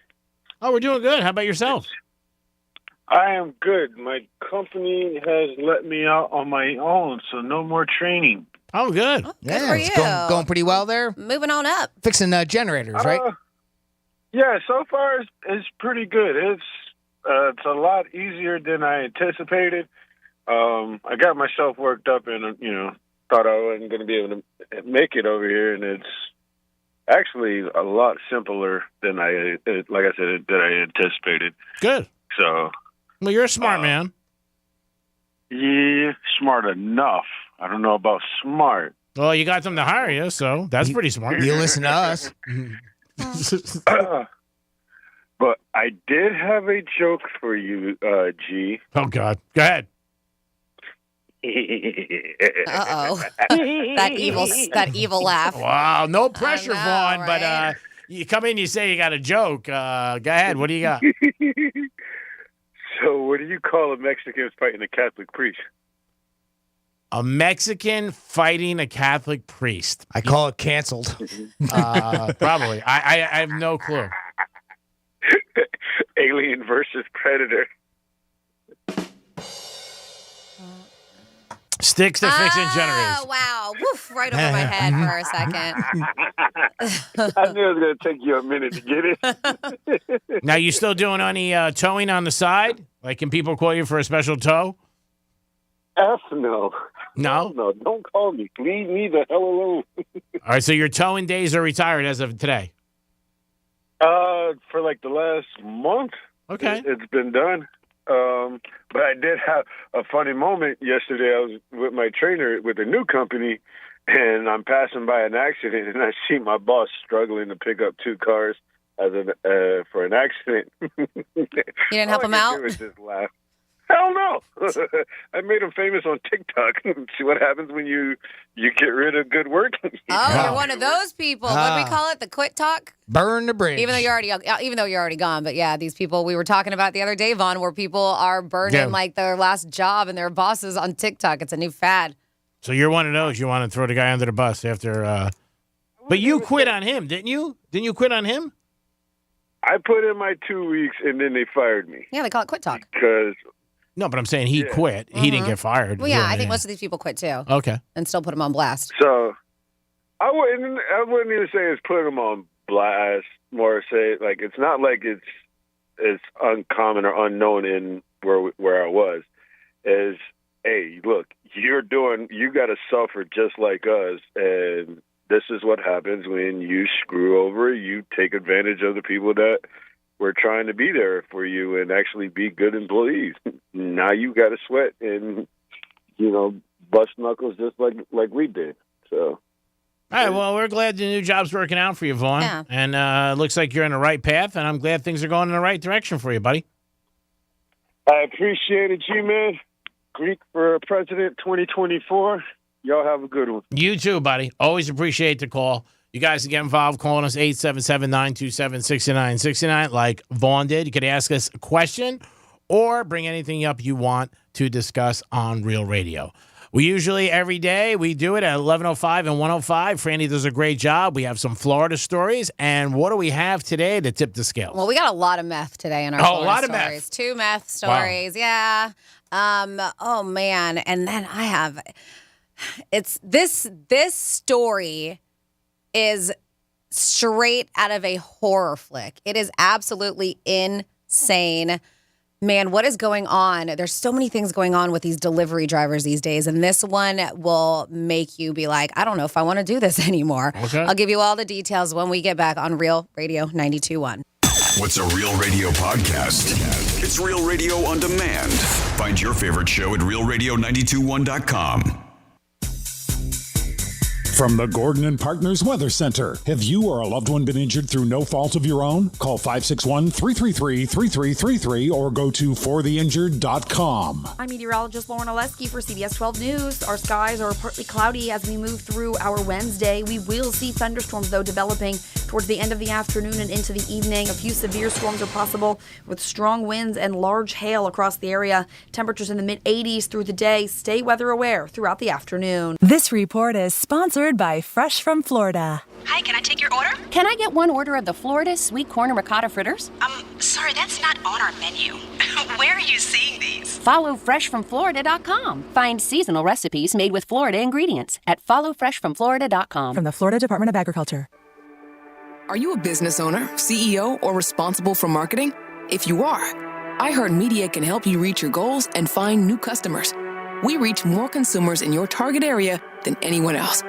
Oh, we're doing good. How about yourself? I am good. My company has let me out on my own, so no more training. Oh, good. Good for you. It's going pretty well there. Moving on up. Fixing generators, right? Yeah, so far it's pretty good. It's a lot easier than I anticipated. I got myself worked up and, thought I wasn't going to be able to make it over here, and it's actually a lot simpler than I anticipated. Good. So. Well, you're a smart man. Yeah, smart enough. I don't know about smart. Well, you got them to hire you, so that's pretty smart. You listen to us. But I did have a joke for you, G. Oh, God. Go ahead. Uh-oh. that evil laugh. Wow, no pressure, know, Vaughn, right? but you come in, you say you got a joke. Go ahead. What do you got? So what do you call a Mexican fighting a Catholic priest? A Mexican fighting a Catholic priest. I call it canceled. Probably. I have no clue. Alien versus Predator. Sticks to fixing generators. Oh, wow. Woof, right over my head for a second. I knew it was going to take you a minute to get it. Now, you still doing any towing on the side? Like, can people call you for a special tow? F no. No? No, don't call me. Leave me the hell alone. All right, so your towing days are retired as of today. For like the last month. Okay. It's been done. But I did have a funny moment yesterday. I was with my trainer with a new company, and I'm passing by an accident, and I see my boss struggling to pick up two cars for an accident. You didn't help him out? It was just laugh. Hell no! I made him famous on TikTok. See what happens when you get rid of good work. Oh, you're one of those people. What do we call it? The quit talk? Burn the bridge. Even though you're already gone, but yeah, these people we were talking about the other day, Vaughn, where people are burning like their last job and their bosses on TikTok. It's a new fad. So you're one of those. You want to throw the guy under the bus after. But you quit on him, didn't you? Didn't you quit on him? I put in my 2 weeks, and then they fired me. Yeah, they call it quit talk. Because. No, but I'm saying he quit. He didn't get fired. Well, yeah, I think most of these people quit too. Okay. And still put them on blast. So I wouldn't even say it's putting them on blast. More say like it's not like it's uncommon or unknown in where I was. Is hey, look, you got to suffer just like us, and this is what happens when you screw over. You take advantage of the people that. We're trying to be there for you and actually be good employees. Now you got to sweat and, bust knuckles just like we did. So, all right. Well, we're glad the new job's working out for you, Vaughn. Yeah. And it looks like you're in the right path, and I'm glad things are going in the right direction for you, buddy. I appreciate it, G-Man. Greek for President 2024. Y'all have a good one. You too, buddy. Always appreciate the call. You guys can get involved calling us 877-927-6969 like Vaughn did. You could ask us a question or bring anything up you want to discuss on Real Radio. We usually, every day, we do it at 11:05 and 1:05. Franny does a great job. We have some Florida stories. And what do we have today to tip the scales? Well, we got a lot of meth today in our Florida a lot stories. of meth. 2 meth stories, yeah. Oh, man. And then I have, it's this story is straight out of a horror flick. It is absolutely insane. Man, what is going on? There's so many things going on with these delivery drivers these days, and this one will make you be like, I don't know if I want to do this anymore. Okay. I'll give you all the details when we get back on Real Radio 92.1. What's a Real Radio podcast? It's Real Radio on Demand. Find your favorite show at realradio921.com. From the Gordon and Partners Weather Center. Have you or a loved one been injured through no fault of your own? Call 561-333-3333 or go to fortheinjured.com. I'm meteorologist Lauren Oleski for CBS 12 News. Our skies are partly cloudy as we move through our Wednesday. We will see thunderstorms, though, developing towards the end of the afternoon and into the evening. A few severe storms are possible with strong winds and large hail across the area. Temperatures in the mid-80s through the day. Stay weather aware throughout the afternoon. This report is sponsored by Fresh from Florida. Hi, can I take your order? Can I get one order of the Florida sweet corn and ricotta fritters? Sorry, that's not on our menu. Where are you seeing these? Follow freshfromflorida.com. Find seasonal recipes made with Florida ingredients at followfreshfromflorida.com. From the Florida Department of Agriculture. Are you a business owner, CEO, or responsible for marketing? If you are, iHeartMedia can help you reach your goals and find new customers. We reach more consumers in your target area than anyone else.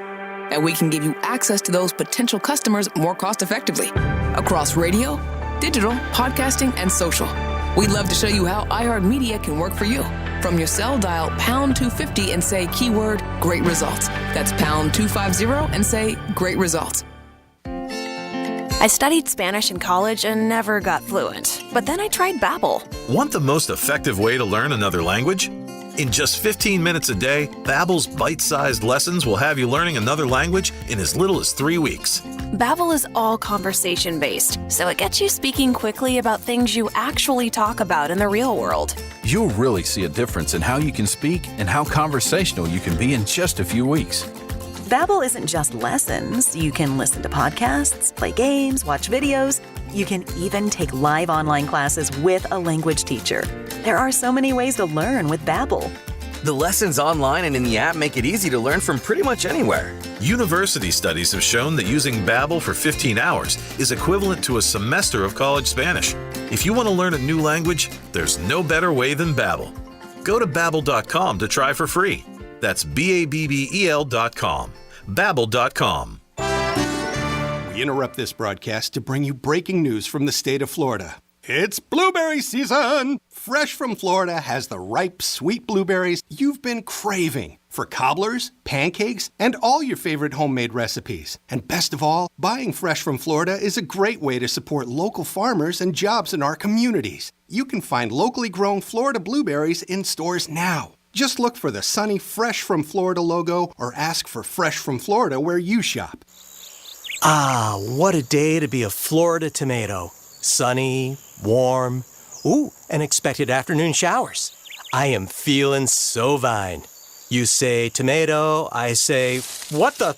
And we can give you access to those potential customers more cost-effectively across radio, digital, podcasting, and social. We'd love to show you how iHeartMedia can work for you. From your cell, dial pound 250 and say keyword great results. That's pound 250 and say great results. I studied Spanish in college and never got fluent. But then I tried Babbel. Want the most effective way to learn another language? In just 15 minutes a day, Babbel's bite-sized lessons will have you learning another language in as little as 3 weeks. Babbel is all conversation-based, so it gets you speaking quickly about things you actually talk about in the real world. You'll really see a difference in how you can speak and how conversational you can be in just a few weeks. Babbel isn't just lessons. You can listen to podcasts, play games, watch videos. You can even take live online classes with a language teacher. There are so many ways to learn with Babbel. The lessons online and in the app make it easy to learn from pretty much anywhere. University studies have shown that using Babbel for 15 hours is equivalent to a semester of college Spanish. If you want to learn a new language, there's no better way than Babbel. Go to Babbel.com to try for free. That's Babbel.com. Babbel.com. We interrupt this broadcast to bring you breaking news from the state of Florida. It's blueberry season! Fresh from Florida has the ripe, sweet blueberries you've been craving for cobblers, pancakes, and all your favorite homemade recipes. And best of all, buying fresh from Florida is a great way to support local farmers and jobs in our communities. You can find locally grown Florida blueberries in stores now. Just look for the sunny Fresh from Florida logo or ask for Fresh from Florida where you shop. Ah, what a day to be a Florida tomato. Sunny, warm, and expected afternoon showers. I am feeling so fine. You say tomato, I say, what the?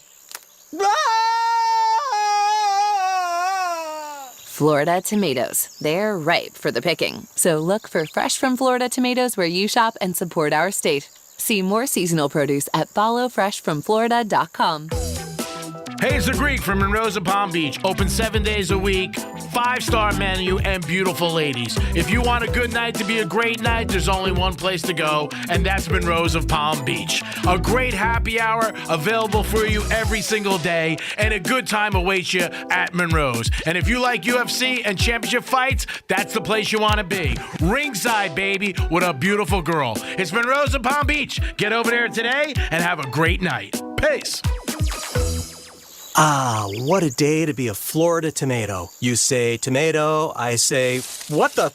Florida tomatoes. They're ripe for the picking. So look for Fresh from Florida tomatoes where you shop and support our state. See more seasonal produce at followfreshfromflorida.com. Hey, it's the Greek from Monroe's of Palm Beach. Open 7 days a week, 5-star menu, and beautiful ladies. If you want a good night to be a great night, there's only one place to go, and that's Monroe's of Palm Beach. A great happy hour available for you every single day, and a good time awaits you at Monroe's. And if you like UFC and championship fights, that's the place you want to be. Ringside, baby, with a beautiful girl. It's Monroe's of Palm Beach. Get over there today and have a great night. Peace. Ah, what a day to be a Florida tomato. You say tomato, I say, what the?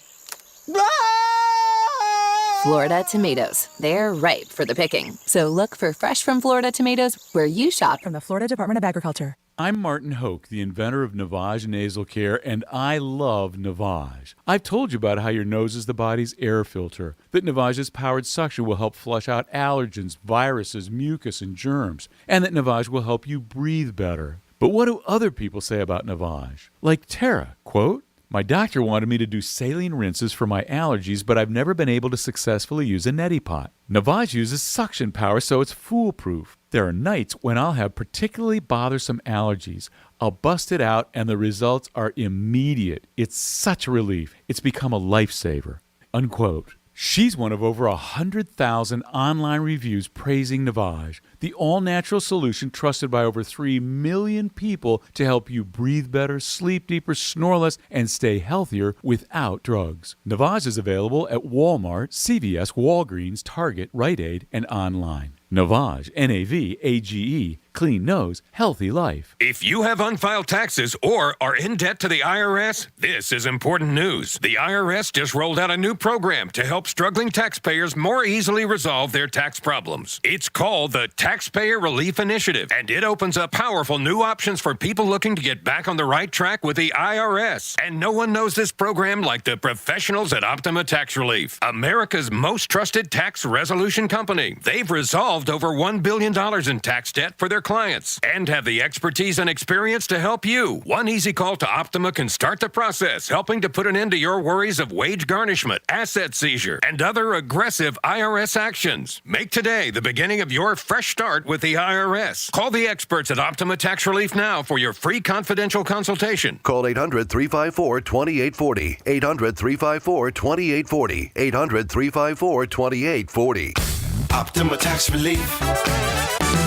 Florida tomatoes. They're ripe for the picking. So look for Fresh from Florida tomatoes where you shop. From the Florida Department of Agriculture. I'm Martin Hoke, the inventor of Navage Nasal Care, and I love Navage. I've told you about how your nose is the body's air filter, that Navage's powered suction will help flush out allergens, viruses, mucus, and germs, and that Navage will help you breathe better. But what do other people say about Navage? Like Tara, quote, "My doctor wanted me to do saline rinses for my allergies, but I've never been able to successfully use a neti pot. Navage uses suction power, so it's foolproof. There are nights when I'll have particularly bothersome allergies. I'll bust it out, and the results are immediate. It's such a relief. It's become a lifesaver." Unquote. She's one of over 100,000 online reviews praising Navage, the all-natural solution trusted by over 3 million people to help you breathe better, sleep deeper, snore less, and stay healthier without drugs. Navage is available at Walmart, CVS, Walgreens, Target, Rite Aid, and online. Navage, N-A-V-A-G-E, clean nose, healthy life. If you have unfiled taxes or are in debt to the IRS, this is important news. The IRS just rolled out a new program to help struggling taxpayers more easily resolve their tax problems. It's called the Taxpayer Relief Initiative, and it opens up powerful new options for people looking to get back on the right track with the IRS. And no one knows this program like the professionals at Optima Tax Relief, America's most trusted tax resolution company. They've resolved over $1 billion in tax debt for their clients and have the expertise and experience to help you. One easy call to Optima can start the process, helping to put an end to your worries of wage garnishment, asset seizure, and other aggressive IRS actions. Make today the beginning of your fresh start with the IRS. Call the experts at Optima Tax Relief now for your free confidential consultation. Call 800-354-2840. 800-354-2840. 800-354-2840. Optima Tax Relief.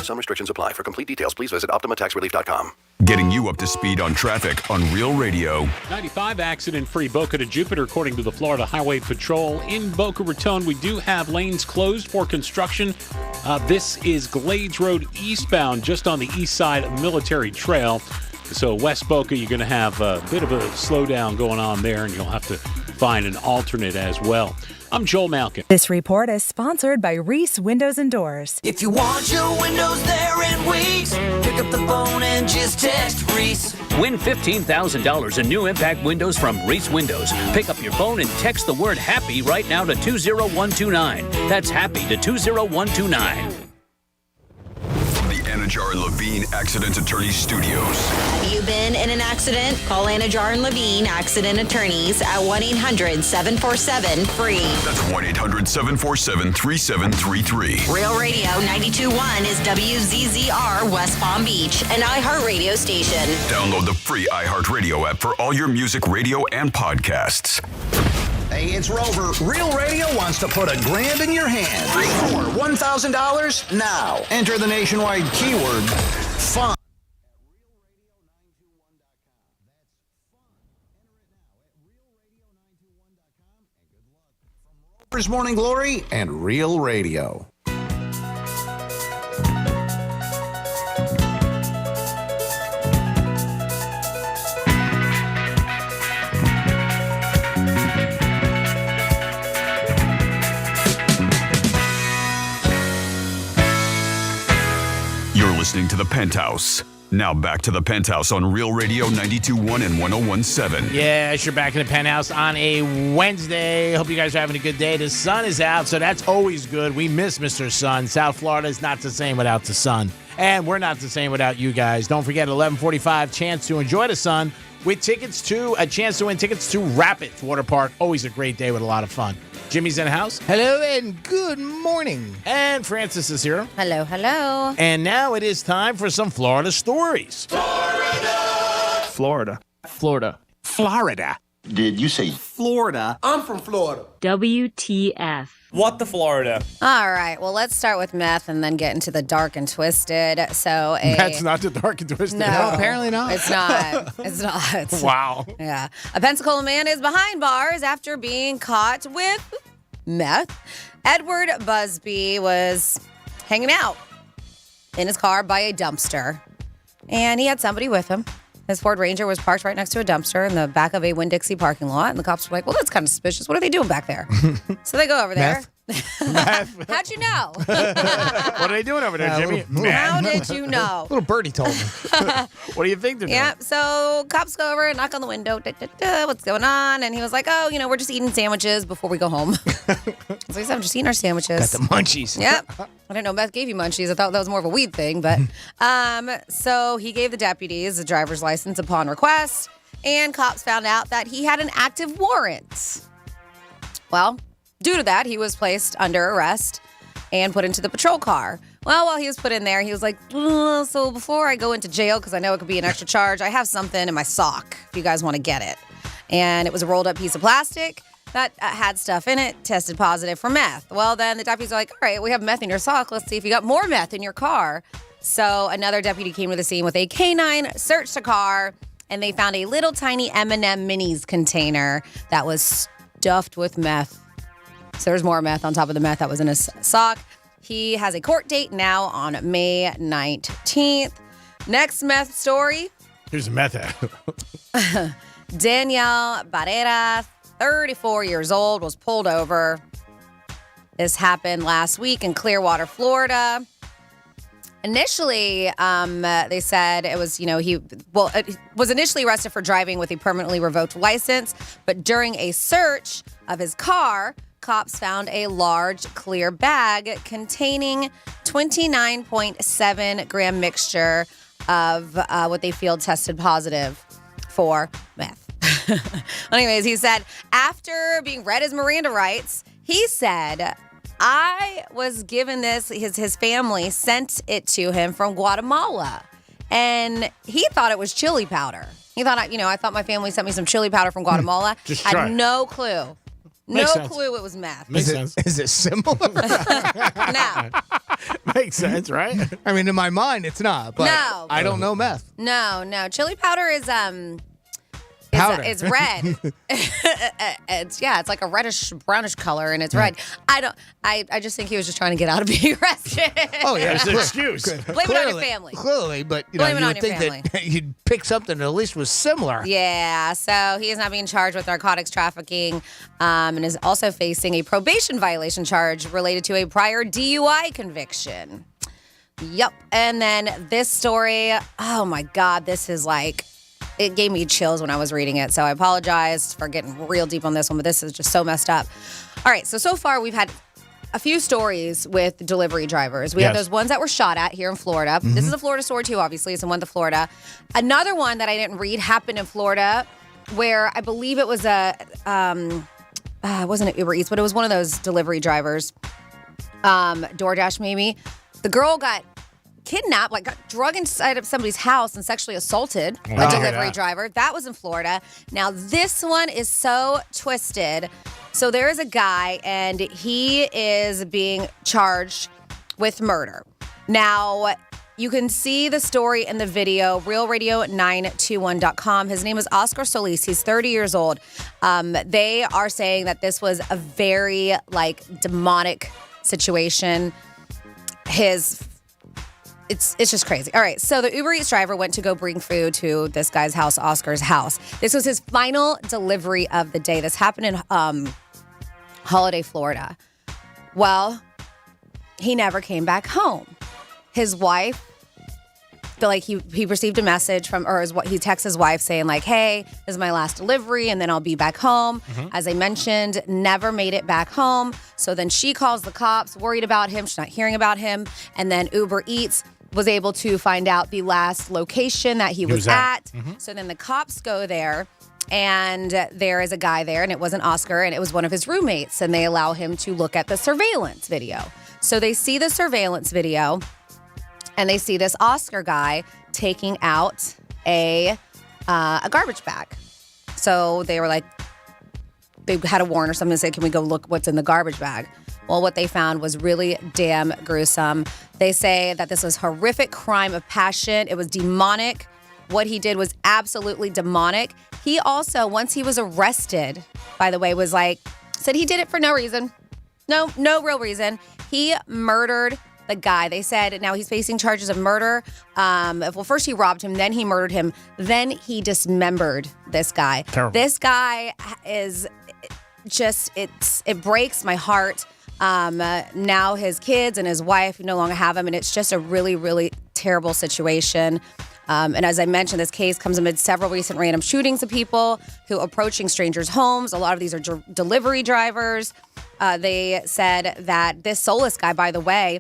Some restrictions apply. For complete details, please visit OptimaTaxRelief.com. Getting you up to speed on traffic on Real Radio. 95 accident-free Boca to Jupiter, according to the Florida Highway Patrol. In Boca Raton, we do have lanes closed for construction. This is Glades Road eastbound, just on the east side of Military Trail. So West Boca, you're going to have a bit of a slowdown going on there, and you'll have to find an alternate as well. I'm Joel Malkin. This report is sponsored by Reese Windows and Doors. If you want your windows there in weeks, pick up the phone and just text Reese. Win $15,000 in new impact windows from Reese Windows. Pick up your phone and text the word HAPPY right now to 20129. That's HAPPY to 20129. Anajar and Levine Accident Attorney Studios. Have you been in an accident? Call Anajar and Levine Accident Attorneys at 1-800-747-FREE. That's 1-800-747-3733. Real Radio 92.1 is WZZR West Palm Beach, an iHeartRadio station. Download the free iHeartRadio app for all your music, radio, and podcasts. Hey, it's Rover. Real Radio wants to put $1,000 in your hand. For $1,000 now. Enter the nationwide keyword FUN. Rover's Morning Glory and Real Radio. Listening to the Penthouse. Now back to the Penthouse on Real Radio 92.1 and 101.7. Yes, you're back in the Penthouse on a Wednesday. Hope you guys are having a good day. The sun is out, so that's always good. We miss Mr. Sun. South Florida is not the same without the sun. And we're not the same without you guys. Don't forget, 11:45, chance to enjoy the sun with tickets to a chance to win tickets to Rapids Water Park. Always a great day with a lot of fun. Jimmy's in the house. Hello and good morning. And Francis is here. Hello, hello. And now it is time for some Florida stories. Florida. Florida. Did you say Florida? I'm from Florida. WTF. What the Florida? All right. Well, let's start with meth and then get into the dark and twisted. So that's not the dark and twisted. No, apparently not. It's not. It's not. Wow. Yeah. A Pensacola man is behind bars after being caught with meth. Edward Busby was hanging out in his car by a dumpster, and he had somebody with him. His Ford Ranger was parked right next to a dumpster in the back of a Winn-Dixie parking lot. And the cops were like, well, that's kind of suspicious. What are they doing back there? So they go over there. Meth? How'd you know? What are they doing over there, Jimmy? How did you know? Little birdie told me. What do you think they're doing? Yeah, so cops go over and knock on the window. What's going on? And he was like, oh, we're just eating sandwiches before we go home. So he said, I'm just eating our sandwiches. Got the munchies. Yep. I didn't know meth gave you munchies. I thought that was more of a weed thing. But so he gave the deputies a driver's license upon request. And cops found out that he had an active warrant. Well, due to that, he was placed under arrest and put into the patrol car. Well, while he was put in there, he was like, so before I go into jail, because I know it could be an extra charge, I have something in my sock if you guys want to get it. And it was a rolled up piece of plastic that had stuff in it, tested positive for meth. Well, then the deputies are like, all right, we have meth in your sock. Let's see if you got more meth in your car. So another deputy came to the scene with a canine, searched the car, and they found a little tiny M&M Minis container that was stuffed with meth. So there's more meth on top of the meth that was in his sock. He has a court date now on May 19th. Next meth story. Here's a meth ad. Danielle Barrera, 34 years old, was pulled over. This happened last week in Clearwater, Florida. Initially, they said it was, he was initially arrested for driving with a permanently revoked license, but during a search of his car, cops found a large clear bag containing 29.7 gram mixture of what they feel tested positive for meth. Anyways, he said after being read his Miranda rights, he said, I was given this, his family sent it to him from Guatemala. And he thought it was chili powder. He thought, I thought my family sent me some chili powder from Guatemala. Just try had it. no clue. Makes No sense. clue it was meth. Makes sense. Is it similar? No. Makes sense, right? I mean, in my mind, it's not. But No. I don't know meth. No. Chili powder is Powder. It's red. It's like a reddish brownish color, and it's red. I just think he was just trying to get out of being arrested. Oh yeah, There's an excuse. Blame it on your family. Clearly, but Blame it you on would your think that you'd pick something that at least was similar. Yeah, so he is now being charged with narcotics trafficking and is also facing a probation violation charge related to a prior DUI conviction. Yep. And then this story, oh my God, this is it gave me chills when I was reading it. So I apologize for getting real deep on this one, but this is just so messed up. All right, so far we've had a few stories with delivery drivers. We have those ones that were shot at here in Florida. Mm-hmm. This is a Florida story too, obviously. It's in one to Florida. Another one that I didn't read happened in Florida where I believe it was wasn't it Uber Eats, but it was one of those delivery drivers, DoorDash maybe. The girl got kidnapped, got drug inside of somebody's house and sexually assaulted a delivery driver. That was in Florida. Now, this one is so twisted. So there is a guy, and he is being charged with murder. Now, you can see the story in the video, realradio921.com. His name is Oscar Solis. He's 30 years old. They are saying that this was a very, demonic situation. It's just crazy. All right, so the Uber Eats driver went to go bring food to this guy's house, Oscar's house. This was his final delivery of the day. This happened in Holiday, Florida. Well, he never came back home. His wife, he received a message he texts his wife saying hey, this is my last delivery and then I'll be back home. Mm-hmm. As I mentioned, never made it back home. So then she calls the cops, worried about him. She's not hearing about him. And then Uber Eats was able to find out the last location that he was at. Mm-hmm. So then the cops go there and there is a guy there, and it wasn't Oscar, and it was one of his roommates, and they allow him to look at the surveillance video. So they see the surveillance video and they see this Oscar guy taking out a garbage bag. So they were they had a warrant or something to say, can we go look what's in the garbage bag? Well, what they found was really damn gruesome. They say that this was horrific crime of passion. It was demonic. What he did was absolutely demonic. He also, once he was arrested, by the way, was said he did it for no reason. No real reason. He murdered the guy. They said now he's facing charges of murder. First he robbed him, then he murdered him, then he dismembered this guy. Terrible. This guy is just, it breaks my heart. Now his kids and his wife no longer have him, and it's just a really, really terrible situation. And as I mentioned, this case comes amid several recent random shootings of people who approaching strangers' homes. A lot of these are delivery drivers. They said that this Solis guy, by the way,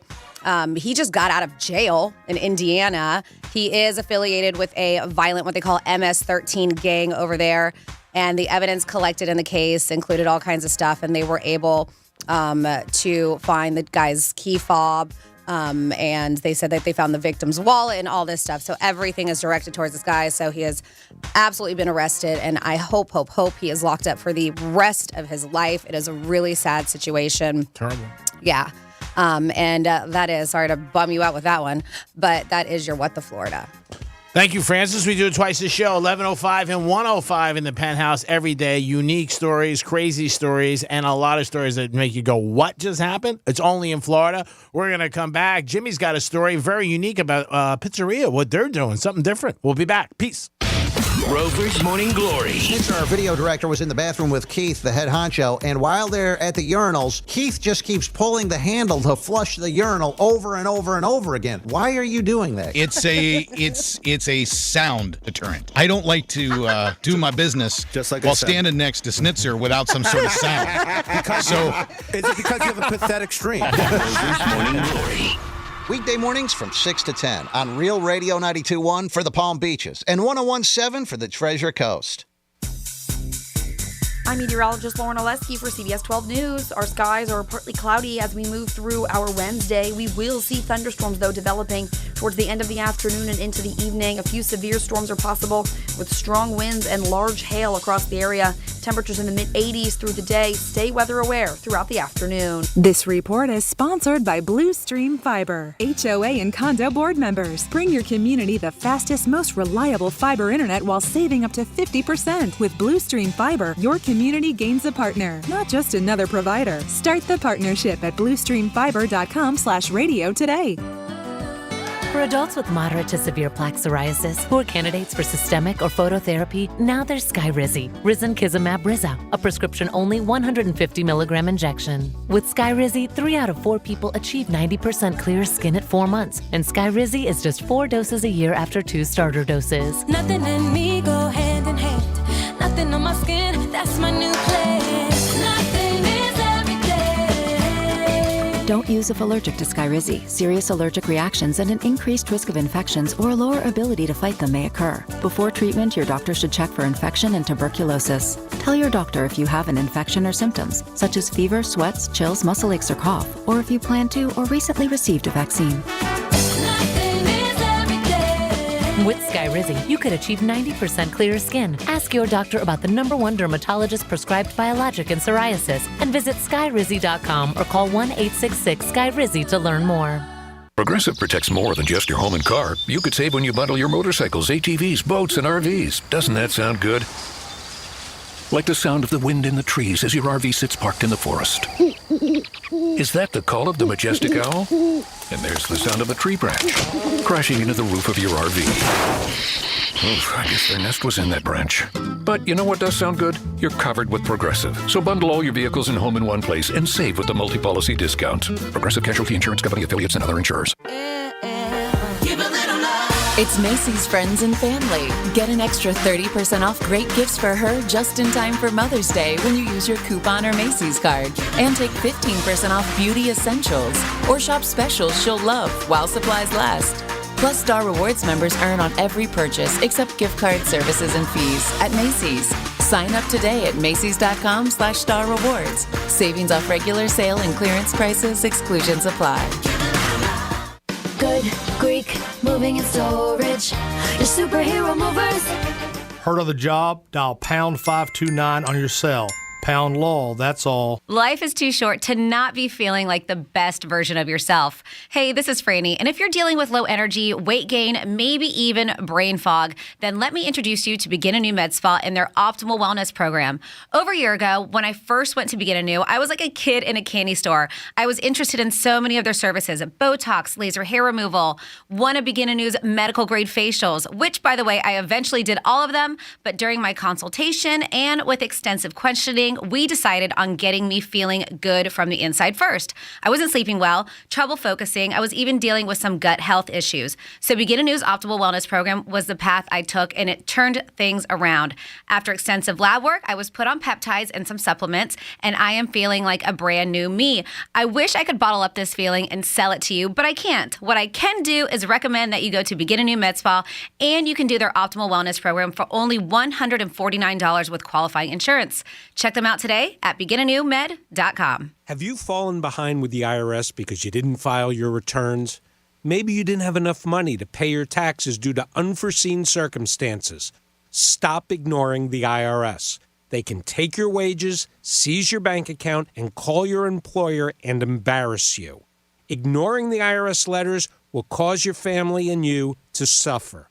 he just got out of jail in Indiana. He is affiliated with a violent, what they call MS-13 gang over there. And the evidence collected in the case included all kinds of stuff. And they were able to find the guy's key fob, And they said that they found the victim's wallet and all this stuff. So everything is directed towards this guy. So he has absolutely been arrested. And I hope he is locked up for the rest of his life. It is a really sad situation. Terrible. Yeah. And that is, sorry to bum you out with that one, but that is your What the Florida. Thank you, Francis. We do it twice a show, 11:05 and 1:05 in the Penthouse every day. Unique stories, crazy stories, and a lot of stories that make you go, what just happened? It's only in Florida. We're going to come back. Jimmy's got a story very unique about Pizzeria, what they're doing, something different. We'll be back. Peace. Rover's Morning Glory. Our video director was in the bathroom with Keith, the head honcho, and while they're at the urinals, Keith just keeps pulling the handle to flush the urinal over and over and over again. Why are you doing that? It's a sound deterrent. I don't like to do my business while standing next to Snitzer without some sort of sound. Is it because you have a pathetic stream? Rover's Morning Glory. Weekday mornings from 6 to 10 on Real Radio 92.1 for the Palm Beaches and 101.7 for the Treasure Coast. I'm meteorologist Lauren Oleski for CBS 12 News. Our skies are partly cloudy as we move through our Wednesday. We will see thunderstorms, though, developing towards the end of the afternoon and into the evening. A few severe storms are possible with strong winds and large hail across the area. Temperatures in the mid-80s through the day. Stay weather aware throughout the afternoon. This report is sponsored by Blue Stream Fiber. HOA and condo board members. Bring your community the fastest, most reliable fiber internet while saving up to 50%. With Blue Stream Fiber, your community gains a partner, not just another provider. Start the partnership at bluestreamfiber.com/radio today. For adults with moderate to severe plaque psoriasis who are candidates for systemic or phototherapy, now there's Skyrizi, Risankizumab Riza, a prescription-only 150 milligram injection. With Skyrizi, 3 out of 4 people achieve 90% clear skin at 4 months, and Skyrizi is just 4 doses a year after 2 starter doses. Nothing and me go hand in hand. Nothing on my skin, that's my new plan. Nothing is everyday. Don't use if allergic to Skyrizi. Serious allergic reactions and an increased risk of infections or a lower ability to fight them may occur. Before treatment, your doctor should check for infection and tuberculosis. Tell your doctor if you have an infection or symptoms, such as fever, sweats, chills, muscle aches, or cough, or if you plan to or recently received a vaccine. With Skyrizi, you could achieve 90% clearer skin. Ask your doctor about the #1 dermatologist-prescribed biologic in psoriasis and visit Skyrizi.com or call 1-866-SKYRIZI to learn more. Progressive protects more than just your home and car. You could save when you bundle your motorcycles, ATVs, boats, and RVs. Doesn't that sound good? Like the sound of the wind in the trees as your RV sits parked in the forest. Is that the call of the majestic owl? And there's the sound of a tree branch crashing into the roof of your RV. Oof, I guess their nest was in that branch. But you know what does sound good? You're covered with Progressive. So bundle all your vehicles and home in one place and save with the multi-policy discount. Progressive Casualty Insurance Company, affiliates, and other insurers. It's Macy's Friends and Family. Get an extra 30% off great gifts for her just in time for Mother's Day when you use your coupon or Macy's card. And take 15% off beauty essentials. Or shop specials she'll love while supplies last. Plus, Star Rewards members earn on every purchase except gift card services and fees at Macy's. Sign up today at Macy's.com/Star Rewards. Savings off regular sale and clearance prices. Exclusions apply. Good Greek moving and storage. Your superhero movers. Heard of the job? Dial pound 529 on your cell. Pound law, that's all. Life is too short to not be feeling like the best version of yourself. Hey, this is Franny, and if you're dealing with low energy, weight gain, maybe even brain fog, then let me introduce you to Begin Anew Med Spa and their Optimal Wellness Program. Over a year ago, when I first went to Begin Anew, I was like a kid in a candy store. I was interested in so many of their services: Botox, laser hair removal, one of Begin Anew's medical grade facials, which, by the way, I eventually did all of them, but during my consultation and with extensive questioning, we decided on getting me feeling good from the inside first. I wasn't sleeping well, trouble focusing. I was even dealing with some gut health issues. So Begin Anew's Optimal Wellness Program was the path I took, and it turned things around. After extensive lab work, I was put on peptides and some supplements, and I am feeling like a brand new me. I wish I could bottle up this feeling and sell it to you, but I can't. What I can do is recommend that you go to Begin Anew Med Spa, and you can do their Optimal Wellness Program for only $149 with qualifying insurance. Check them out today at beginanewmed.com. Have you fallen behind with the IRS because you didn't file your returns? Maybe you didn't have enough money to pay your taxes due to unforeseen circumstances. Stop ignoring the IRS. They can take your wages, seize your bank account, and call your employer and embarrass you. Ignoring the IRS letters will cause your family and you to suffer.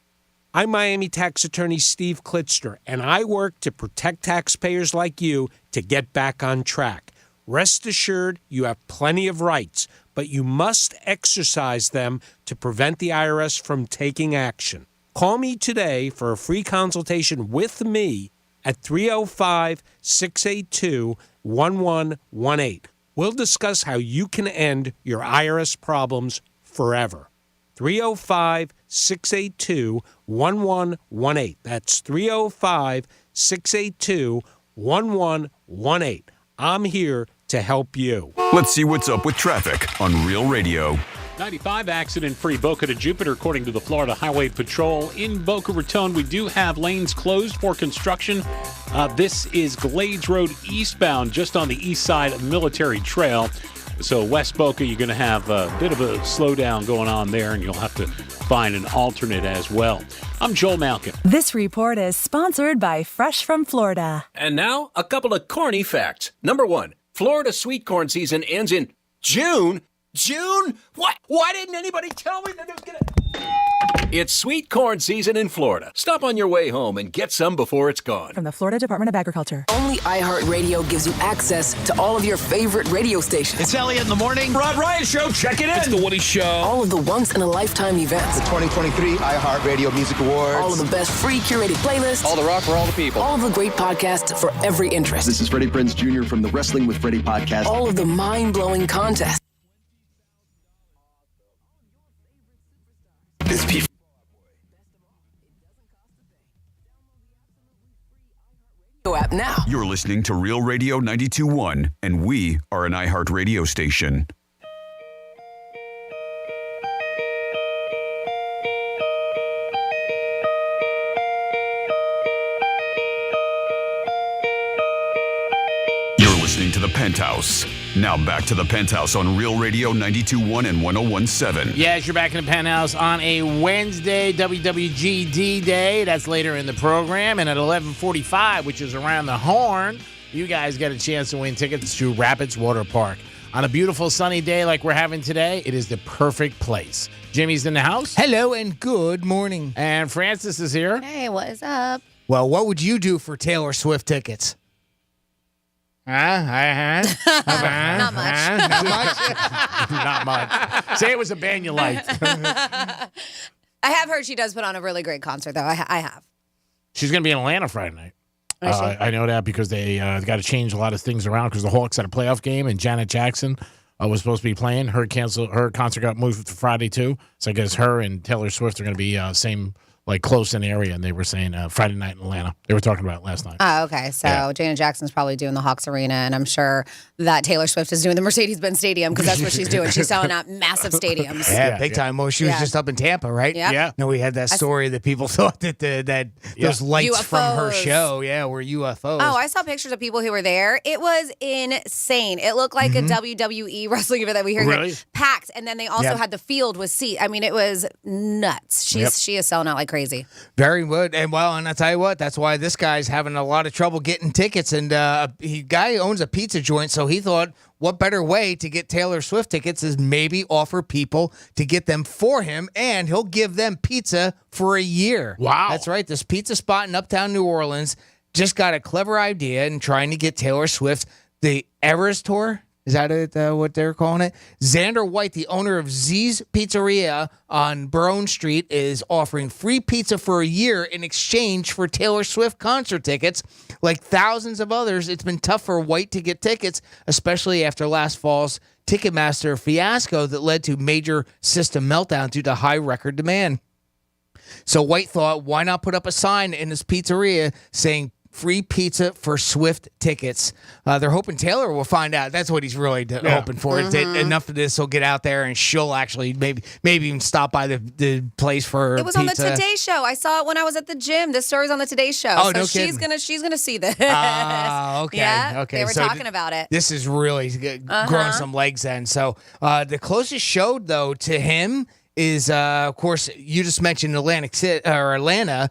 I'm Miami tax attorney Steve Klitzner, and I work to protect taxpayers like you to get back on track. Rest assured, you have plenty of rights, but you must exercise them to prevent the IRS from taking action. Call me today for a free consultation with me at 305-682-1118. We'll discuss how you can end your IRS problems forever. 305-682-1118. That's 305-682-1118. I'm here to help you. Let's see what's up with traffic on Real Radio. 95 accident-free Boca to Jupiter, according to the Florida Highway Patrol. In Boca Raton, we do have lanes closed for construction. This is Glades Road eastbound, just on the east side of Military Trail. So West Boca, you're going to have a bit of a slowdown going on there, and you'll have to find an alternate as well. I'm Joel Malkin. This report is sponsored by Fresh from Florida. And now, a couple of corny facts. Number one, Florida sweet corn season ends in June. June? What? Why didn't anybody tell me that it was going to... It's sweet corn season in Florida. Stop on your way home and get some before it's gone. From the Florida Department of Agriculture. Only iHeartRadio gives you access to all of your favorite radio stations. It's Elliot in the morning. Rod Ryan Show, check it in. It's The Woody Show. All of the once-in-a-lifetime events. The 2023 iHeartRadio Music Awards. All of the best free curated playlists. All the rock for all the people. All of the great podcasts for every interest. This is Freddie Prinze Jr. from the Wrestling with Freddie podcast. All of the mind-blowing contests. It's P. App now. You're listening to Real Radio 92.1, and we are an iHeart radio station. You're listening to the Penthouse. Now back to the Penthouse on Real Radio 92.1 and 101.7. Yes, you're back in the Penthouse on a Wednesday, WWGD Day. That's later in the program. And at 11:45, which is around the horn, you guys get a chance to win tickets to Rapids Water Park. On a beautiful sunny day like we're having today, it is the perfect place. Jimmy's in the house. Hello and good morning. And Francis is here. Hey, what is up? Well, what would you do for Taylor Swift tickets? Not much. Not much? Not much. Say it was a band you liked. I have heard she does put on a really great concert, though. I have. She's going to be in Atlanta Friday night. Is she? I know that because they got to change a lot of things around because the Hawks had a playoff game and Janet Jackson was supposed to be playing. Her concert got moved to Friday, too. So I guess her and Taylor Swift are going to be close in area, and they were saying Friday night in Atlanta. They were talking about it last night. Oh, okay. So Janet Jackson's probably doing the Hawks Arena, and I'm sure that Taylor Swift is doing the Mercedes-Benz Stadium because that's what she's doing. She's selling out massive stadiums. Yeah, big time. Well, she was just up in Tampa, right? Yeah. Yeah. No, we had that story that people thought that those lights from her UFOs. show, were UFOs. Oh, I saw pictures of people who were there. It was insane. It looked like a WWE wrestling event that we hear Really? here, packed, and then they also had the field with seats. I mean, it was nuts. She is selling out like crazy. Very good. And I'll tell you what, that's why this guy's having a lot of trouble getting tickets. And guy owns a pizza joint, so he thought, what better way to get Taylor Swift tickets is maybe offer people to get them for him, and he'll give them pizza for a year. Wow. That's right. This pizza spot in Uptown New Orleans just got a clever idea in trying to get Taylor Swift the Eras Tour. Is that what they're calling it? Xander White, the owner of Z's Pizzeria on Brown Street, is offering free pizza for a year in exchange for Taylor Swift concert tickets. Like thousands of others, it's been tough for White to get tickets, especially after last fall's Ticketmaster fiasco that led to major system meltdown due to high record demand. So White thought, why not put up a sign in his pizzeria saying, free pizza for Swift tickets. They're hoping Taylor will find out. That's what he's really hoping for. Is that enough of this will get out there and she'll actually maybe even stop by the place for It was pizza. on the Today Show. I saw it when I was at the gym. This story's on the Today Show. Oh, so no she's kidding. gonna see this. Okay. Yeah, Okay. they were So talking about it. This is really growing some legs then. So the closest show though to him is of course you just mentioned Atlanta.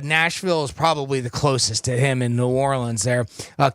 Nashville is probably the closest to him in New Orleans there.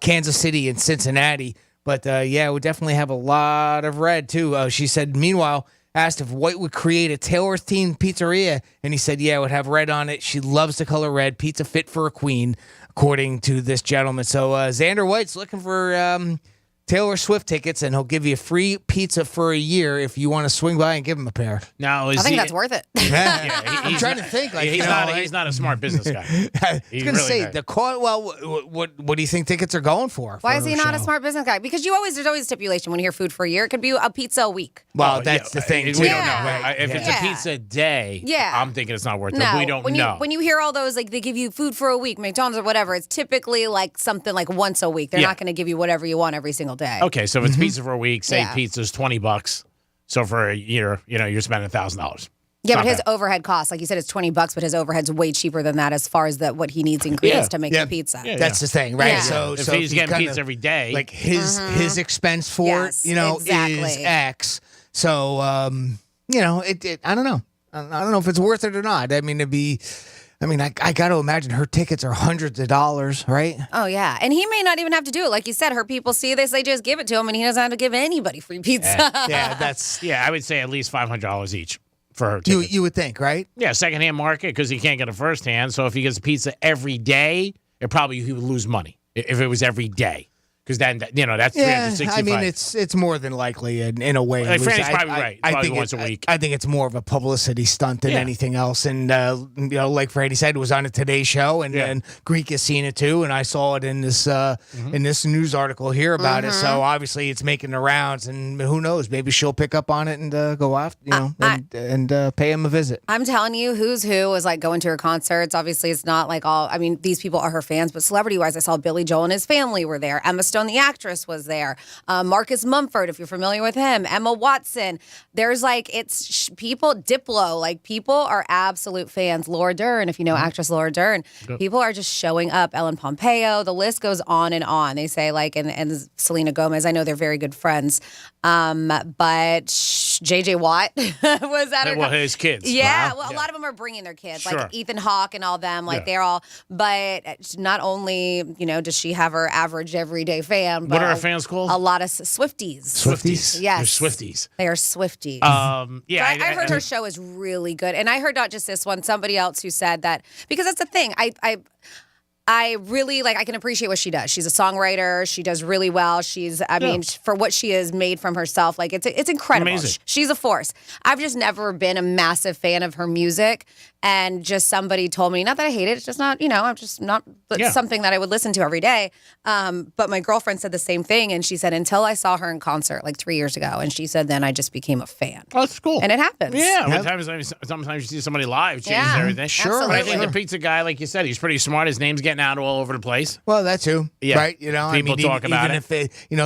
Kansas City and Cincinnati. But we definitely have a lot of red too. She said meanwhile asked if White would create a Taylor-themed pizzeria, and he said, yeah, it would have red on it. She loves the color red. Pizza fit for a queen, according to this gentleman. So Xander White's looking for Taylor Swift tickets, and he'll give you free pizza for a year if you want to swing by and give him a pair. Now, I think that's worth it. I'm trying to think. Like, he's not a smart business guy. I was going to say, what do you think tickets are going for? Why is her he not a show? smart business guy? Because there's always stipulation when you hear food for a year. It could be a pizza a week. Well, that's the thing. We too. don't know. If it's a pizza a day, I'm thinking it's not worth it. We don't know. When you hear all those, like they give you food for a week, McDonald's or whatever, it's typically like something like once a week. They're not going to give you whatever you want every single day. Okay, so if it's pizza for a week, say pizza's $20. So for a year, you're spending $1,000. Yeah, but his overhead costs, like you said, it's $20, but his overhead's way cheaper than that as far as what he needs ingredients to make the pizza. That's the thing, right? Yeah. So if he's getting pizza every day, like his expense for it, is X. So I don't know. I don't know if it's worth it or not. I mean, I got to imagine her tickets are hundreds of dollars, right? Oh, yeah. And he may not even have to do it. Like you said, her people see this, they just give it to him, and he doesn't have to give anybody free pizza. I would say at least $500 each for her tickets. You would think, right? Yeah, secondhand market because he can't get a firsthand. So if he gets pizza every day, he would lose money if it was every day. Because then, that's 365. I mean, it's more than likely in a way. Like, Franny's probably right. I Probably think once a week. I think it's more of a publicity stunt than anything else. And, like Franny said, it was on a Today Show, and Greek has seen it too. And I saw it in this news article here about it. So obviously it's making the rounds. And who knows? Maybe she'll pick up on it and go after, and pay him a visit. I'm telling you, who's who is like going to her concerts. Obviously, it's not like these people are her fans, but celebrity-wise, I saw Billy Joel and his family were there. Emma Stone, the actress, was there. Marcus Mumford, if you're familiar with him. Emma Watson. There's people, Diplo, people are absolute fans. Laura Dern, if you know actress Laura Dern. People are just showing up. Ellen Pompeo, the list goes on and on. They say and Selena Gomez, I know they're very good friends. But JJ Watt was at her. Well, his kids. Yeah, a lot of them are bringing their kids, Sure. like Ethan Hawke and all them. They're all. But not only does she have her average everyday fan, but What are her fans called? A lot of Swifties. Swifties? Yes, They're Swifties. They are Swifties. Yeah, I heard her show is really good, and I heard not just this one, somebody else who said that because that's the thing. I really I can appreciate what she does. She's a songwriter. She does really well. For what she has made from herself, it's incredible. Amazing. She's a force. I've just never been a massive fan of her music. And just somebody told me, not that I hate it, it's just not, I'm just not something that I would listen to every day. But my girlfriend said the same thing. And she said, until I saw her in concert 3 years ago. And she said, then I just became a fan. Oh, that's cool. And it happens. Yeah. Sometimes you see somebody live, it changes everything. Sure. But I think the pizza guy, like you said, he's pretty smart. His name's getting out all over the place. Well, that too. Yeah. Right? People talk about even if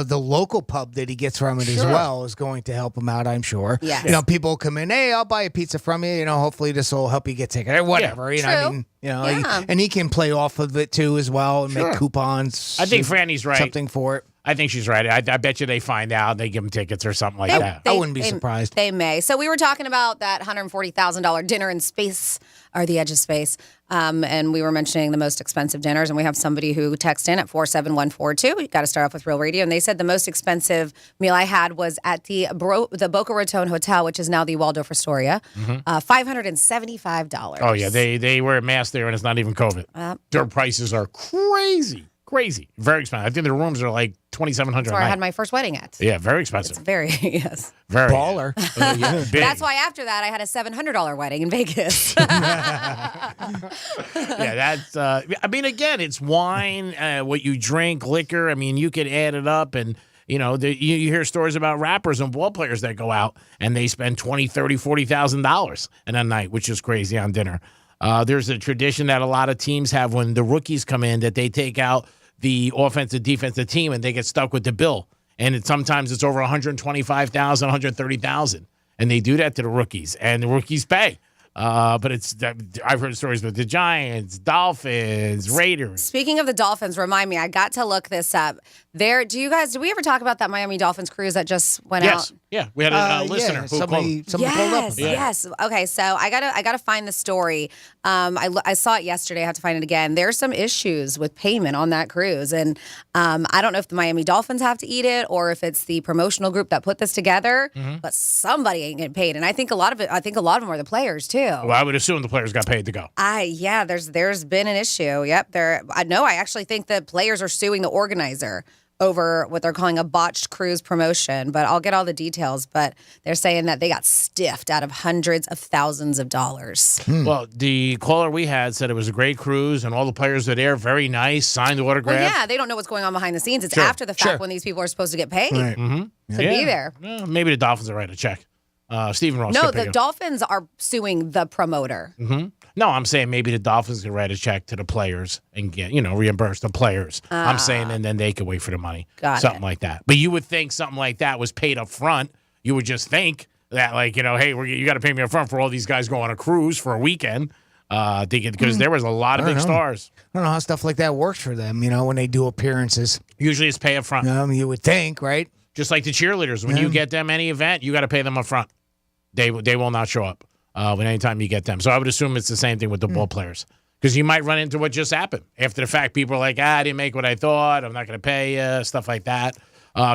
the local pub that he gets from it as well is going to help him out, I'm sure. Yes. People come in, hey, I'll buy a pizza from you. Hopefully this will help you get tickets or whatever. True. And he can play off of it too as well and make coupons. I think Franny's right. Something for it. I think she's right. I bet you they find out, they give them tickets or something like that. I wouldn't be surprised. They may. So we were talking about that $140,000 dinner in space, or the edge of space. And we were mentioning the most expensive dinners. And we have somebody who texted in at 47142. We got to start off with Real Radio. And they said the most expensive meal I had was at the Boca Raton Hotel, which is now the Waldorf Astoria. $575. Oh, yeah. They wear a mask there, and it's not even COVID. Their prices are crazy. Crazy. Very expensive. I think the rooms are like $2,700 That's where I had my first wedding at. Yeah, very expensive. It's very, yes. Very. Baller. Big. That's why after that I had a $700 wedding in Vegas. Yeah, that's, again, it's wine, what you drink, liquor. You could add it up and, you hear stories about rappers and ball players that go out and they spend $20,000, $30,000, $40,000 in a night, which is crazy on dinner. There's a tradition that a lot of teams have when the rookies come in that they take out the offensive defensive team and they get stuck with the bill. And sometimes it's over $125,000, $130,000. And they do that to the rookies, and the rookies pay. But I've heard stories with the Giants, Dolphins, Raiders. Speaking of the Dolphins, remind me, I got to look this up. Did we ever talk about that Miami Dolphins cruise that just went out? Yeah, we had a listener who somebody called. pulled up. Yes. Okay, so I gotta find the story. I saw it yesterday. I have to find it again. There's some issues with payment on that cruise, and I don't know if the Miami Dolphins have to eat it or if it's the promotional group that put this together. But somebody ain't getting paid, and I think a lot of them are the players too. Well, I would assume the players got paid to go. There's been an issue. Yep, I actually think the players are suing the organizer over what they're calling a botched cruise promotion, but I'll get all the details. But they're saying that they got stiffed out of hundreds of thousands of dollars. Well, the caller we had said it was a great cruise, and all the players are there, very nice, signed autograph. Well, yeah, they don't know what's going on behind the scenes. It's after the fact when these people are supposed to get paid. Right. To be there. Well, maybe the Dolphins will write a check. Stephen Ross. No, the Dolphins are suing the promoter. No, I'm saying maybe the Dolphins can write a check to the players and get, reimburse the players. I'm saying, and then they could wait for the money. Something like that. But you would think something like that was paid up front. You would just think that, hey, you got to pay me up front for all these guys go on a cruise for a weekend. Because there was a lot of big stars. I don't know how stuff like that works for them, when they do appearances. Usually it's pay up front. You would think, right? Just like the cheerleaders. When you get them any event, you got to pay them up front. They will not show up when anytime you get them. So I would assume it's the same thing with the ball players. Because you might run into what just happened. After the fact, people are like, I didn't make what I thought. I'm not going to pay you, stuff like that.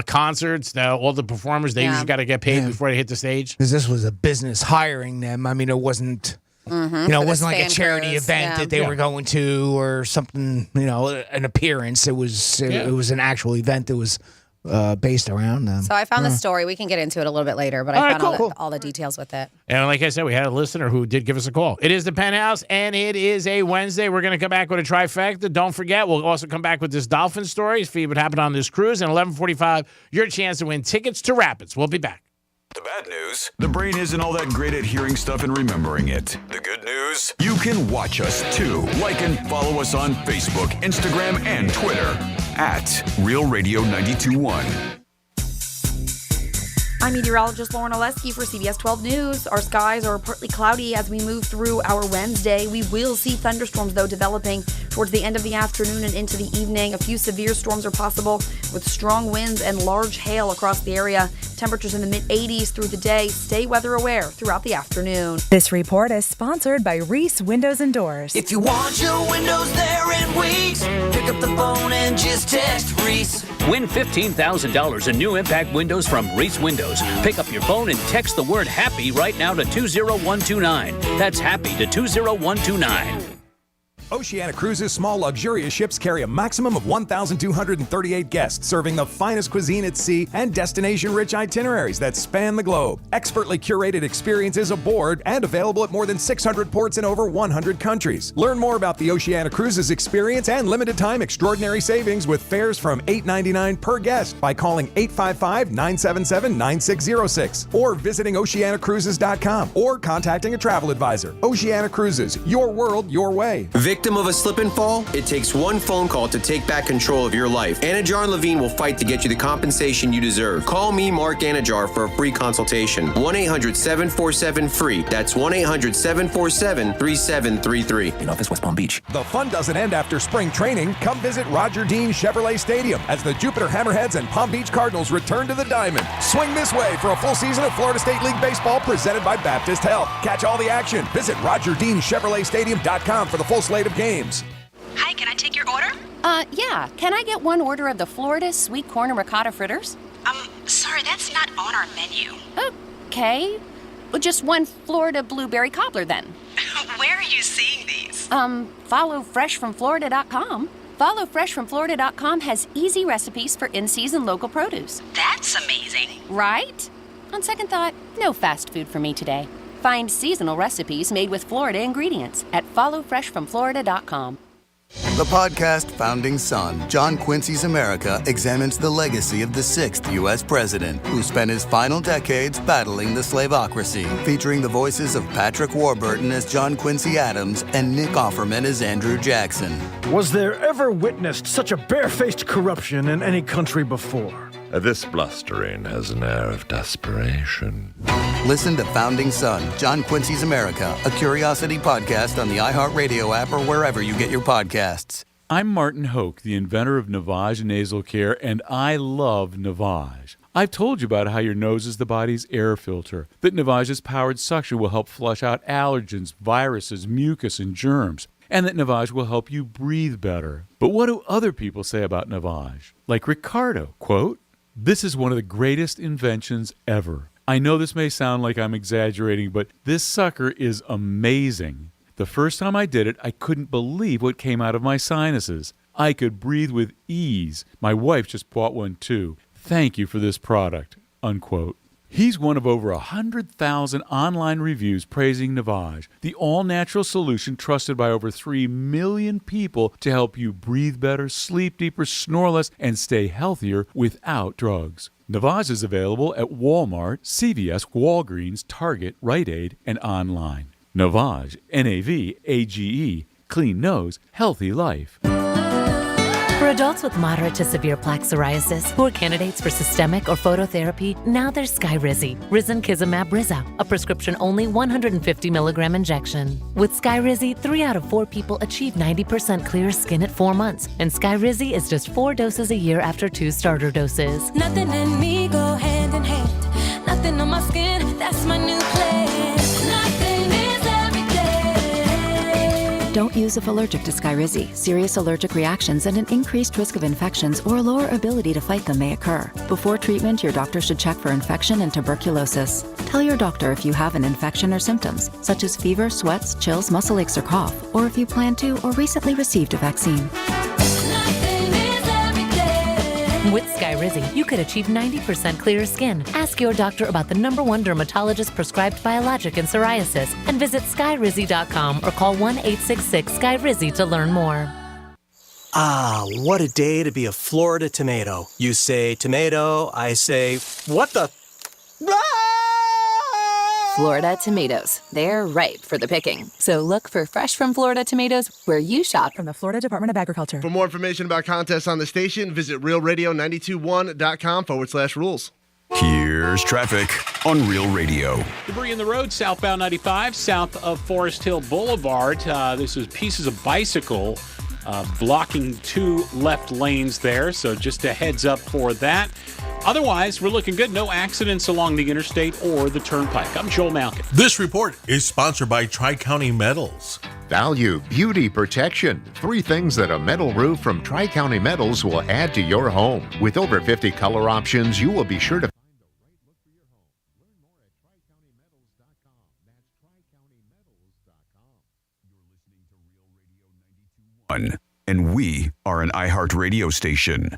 Concerts, all the performers, they usually got to get paid before they hit the stage. Because this was a business hiring them. I mean, it wasn't... it wasn't like a charity event that they were going to or something, an appearance. It was an actual event that was based around them. So I found the story. We can get into it a little bit later, but I found all the details with it. And like I said, we had a listener who did give us a call. It is the Penthouse, and it is a Wednesday. We're going to come back with a trifecta. Don't forget, we'll also come back with this Dolphin story, see what happened on this cruise. And 11:45, your chance to win tickets to Rapids. We'll be back. The bad news, the brain isn't all that great at hearing stuff and remembering it. The good news, you can watch us too. Like and follow us on Facebook, Instagram, and Twitter at Real Radio 92.1. I'm meteorologist Lauren Oleski for CBS 12 News. Our skies are partly cloudy as we move through our Wednesday. We will see thunderstorms, though, developing towards the end of the afternoon and into the evening. A few severe storms are possible with strong winds and large hail across the area. Temperatures in the mid-80s through the day. Stay weather aware throughout the afternoon. This report is sponsored by Reese Windows and Doors. If you want your windows there in weeks, pick up the phone and just text Reese. Win $15,000 in new impact windows from Reese Windows. Pick up your phone and text the word HAPPY right now to 20129. That's HAPPY to 20129. Oceania Cruises' small luxurious ships carry a maximum of 1,238 guests, serving the finest cuisine at sea and destination-rich itineraries that span the globe. Expertly curated experiences aboard and available at more than 600 ports in over 100 countries. Learn more about the Oceania Cruises experience and limited-time extraordinary savings with fares from $8.99 per guest by calling 855-977-9606 or visiting oceanacruises.com or contacting a travel advisor. Oceania Cruises, your world, your way. Victim of a slip and fall? It takes one phone call to take back control of your life. Anajar and Levine will fight to get you the compensation you deserve. Call me, Mark Anajar, for a free consultation. 1-800-747-FREE. That's 1-800-747-3733. In office, West Palm Beach. The fun doesn't end after spring training. Come visit Roger Dean Chevrolet Stadium as the Jupiter Hammerheads and Palm Beach Cardinals return to the Diamond. Swing this way for a full season of Florida State League baseball presented by Baptist Health. Catch all the action. Visit RogerDeanChevroletStadium.com for the full slate of games. Hi, can I take your order? Yeah. Can I get one order of the Florida sweet corn and ricotta fritters? Sorry, that's not on our menu. Okay. Well, just one Florida blueberry cobbler then. Where are you seeing these? Follow freshfromflorida.com. FollowFreshFromFlorida.com has easy recipes for in-season local produce. That's amazing. Right? On second thought, no fast food for me today. Find seasonal recipes made with Florida ingredients at FollowFreshFromFlorida.com. The podcast Founding Son, John Quincy's America, examines the legacy of the 6th U.S. president, who spent his final decades battling the slaveocracy, featuring the voices of Patrick Warburton as John Quincy Adams and Nick Offerman as Andrew Jackson. Was there ever witnessed such a barefaced corruption in any country before? This blustering has an air of desperation. Listen to Founding Son, John Quincy's America, a Curiosity podcast on the iHeartRadio app or wherever you get your podcasts. I'm Martin Hoke, the inventor of Navage Nasal Care, and I love Navage. I've told you about how your nose is the body's air filter, that Navage's powered suction will help flush out allergens, viruses, mucus, and germs, and that Navage will help you breathe better. But what do other people say about Navage? Like Ricardo, quote, "This is one of the greatest inventions ever. I know this may sound like I'm exaggerating, but this sucker is amazing. The first time I did it, I couldn't believe what came out of my sinuses. I could breathe with ease. My wife just bought one too. Thank you for this product," unquote. He's one of over 100,000 online reviews praising Navage, the all-natural solution trusted by over 3 million people to help you breathe better, sleep deeper, snore less, and stay healthier without drugs. Navage is available at Walmart, CVS, Walgreens, Target, Rite Aid, and online. Navage, N-A-V-A-G-E, clean nose, healthy life. For adults with moderate to severe plaque psoriasis who are candidates for systemic or phototherapy, now there's Skyrizi, Risankizumab Riza, a prescription-only 150 milligram injection. With Skyrizi, 3 out of 4 people achieve 90% clear skin at 4 months, and Skyrizi is just 4 doses a year after 2 starter doses. Nothing and me go hand in hand. Nothing on my skin, that's my new plan. Nothing is everyday. Don't use if allergic to Skyrizi. Serious allergic reactions and an increased risk of infections or a lower ability to fight them may occur. Before treatment, your doctor should check for infection and tuberculosis. Tell your doctor if you have an infection or symptoms, such as fever, sweats, chills, muscle aches, or cough, or if you plan to or recently received a vaccine. With Skyrizi, you could achieve 90% clearer skin. Ask your doctor about the #1 dermatologist prescribed biologic in psoriasis and visit skyrizi.com or call 1-866-SKYRIZI to learn more. Ah, what a day to be a Florida tomato. You say tomato, I say, what the? Florida tomatoes. They're ripe for the picking. So look for fresh from Florida tomatoes where you shop. From the Florida Department of Agriculture. For more information about contests on the station, visit realradio921.com/rules. Here's traffic on Real Radio. Debris in the road, southbound 95, south of Forest Hill Boulevard. This is pieces of bicycle blocking 2 left lanes there, so just a heads up for that. Otherwise, we're looking good. No accidents along the interstate or the turnpike. I'm Joel Malkin. This report is sponsored by Tri-County Metals. Value, beauty, protection. 3 things that a metal roof from Tri-County Metals will add to your home. With over 50 color options, you will be sure to and we are an iHeart radio station.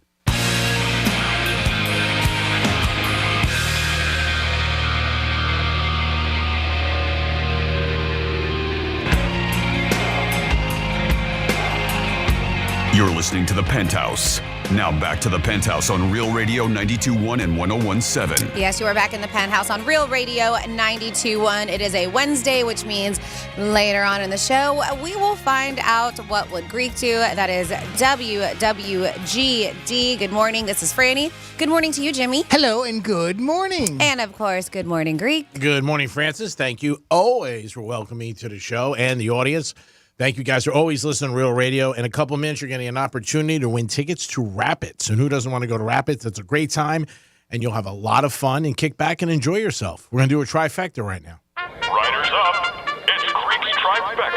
You're listening to The Penthouse. Now back to The Penthouse on Real Radio 92.1 and 101.7. Yes, you are back in the Penthouse on Real Radio 92.1. It is a Wednesday, which means later on in the show, we will find out what would Greek do. That is WWGD. Good morning. This is Franny. Good morning to you, Jimmy. Hello and good morning. And of course, good morning, Greek. Good morning, Francis. Thank you always for welcoming me to the show and the audience. Thank you guys for always listening to Real Radio. In a couple minutes, you're getting an opportunity to win tickets to Rapids. And who doesn't want to go to Rapids? It's a great time, and you'll have a lot of fun and kick back and enjoy yourself. We're going to do a trifecta right now. Riders up. It's Greek's Trifecta.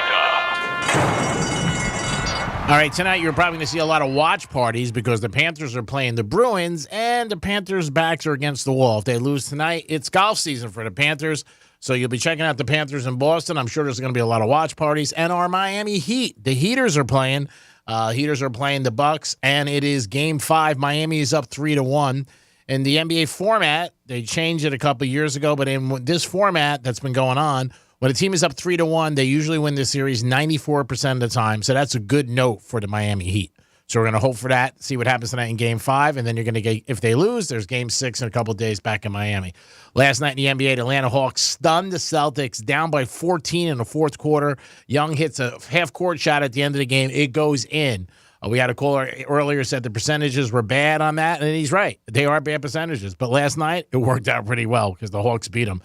All right, tonight you're probably going to see a lot of watch parties because the Panthers are playing the Bruins, and the Panthers' backs are against the wall. If they lose tonight, it's golf season for the Panthers. So you'll be checking out the Panthers in Boston. I'm sure there's going to be a lot of watch parties. And our Miami Heat, the Heaters are playing. Heaters are playing the Bucks, and it is Game 5. Miami is up 3-1. In the NBA format, they changed it a couple years ago, but in this format that's been going on, When a team is up 3-1, they usually win the series 94% of the time. So that's a good note for the Miami Heat. So we're going to hope for that, see what happens tonight in Game 5, and then you're going to get, if they lose, there's Game 6 in a couple of days back in Miami. Last night in the NBA, the Atlanta Hawks stunned the Celtics down by 14 in the fourth quarter. Young hits a half-court shot at the end of the game. It goes in. We had a caller earlier said the percentages were bad on that, and he's right. They are bad percentages. But last night, it worked out pretty well because the Hawks beat them.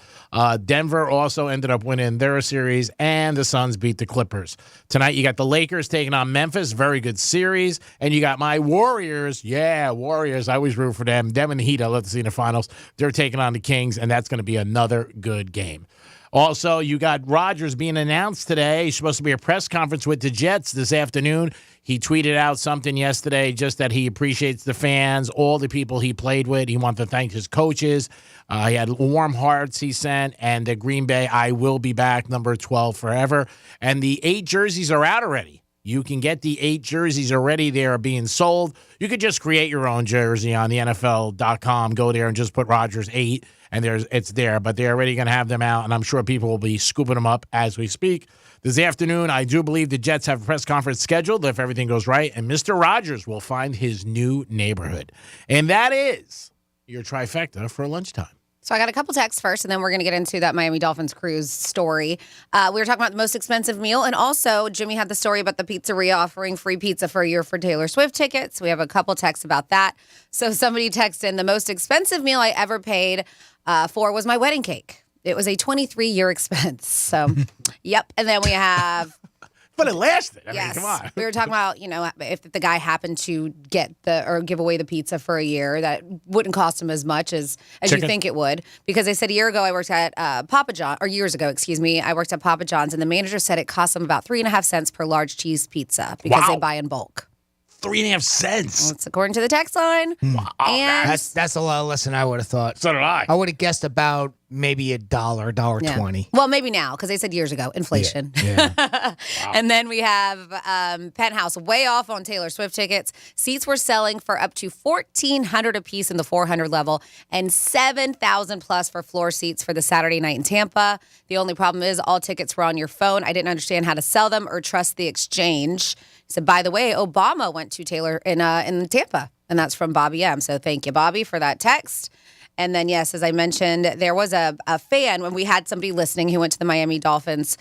Denver also ended up winning their series, and the Suns beat the Clippers. Tonight, you got the Lakers taking on Memphis. Very good series. And you got my Warriors. Yeah, Warriors. I always root for them. Them and the Heat, I love to see in the finals. They're taking on the Kings, and that's going to be another good game. Also, you got Rodgers being announced today. He's supposed to be a press conference with the Jets this afternoon. He tweeted out something yesterday just that he appreciates the fans, all the people he played with. He wanted to thank his coaches. He had warm hearts he sent, and the Green Bay, I will be back, number 12 forever. And the 8 jerseys are out already. You can get the 8 jerseys already. They are being sold. You could just create your own jersey on the NFL.com. Go there and just put Rodgers 8, and it's there. But they're already going to have them out, and I'm sure people will be scooping them up as we speak. This afternoon, I do believe the Jets have a press conference scheduled if everything goes right, and Mr. Rodgers will find his new neighborhood. And that is your trifecta for lunchtime. So I got a couple texts first, and then we're going to get into that Miami Dolphins cruise story. We were talking about the most expensive meal, and also Jimmy had the story about the pizzeria offering free pizza for a year for Taylor Swift tickets. We have a couple texts about that. So somebody texted in, the most expensive meal I ever paid for was my wedding cake. It was a 23-year expense. So, yep. And then we have... But it lasted. I yes. mean, come on. We were talking about, if the guy happened to get or give away the pizza for a year, that wouldn't cost him as much as you think it would. Because they said a year ago I worked at Papa John, or years ago, excuse me, I worked at Papa John's, and the manager said it cost them about 3.5 cents per large cheese pizza because they buy in bulk. 3.5 cents. That's according to the text line. Wow, and That's a lot less than I would have thought. So did I. I would have guessed about maybe $1.20. Well, maybe now, because they said years ago, inflation. Yeah. Wow. And then we have Penthouse way off on Taylor Swift tickets. Seats were selling for up to $1,400 a piece in the 400 level and $7,000 plus for floor seats for the Saturday night in Tampa. The only problem is all tickets were on your phone. I didn't understand how to sell them or trust the exchange. He said, by the way, Obama went to Taylor in Tampa, and that's from Bobby M. So thank you, Bobby, for that text. And then, yes, as I mentioned, there was a fan when we had somebody listening who went to the Miami Dolphins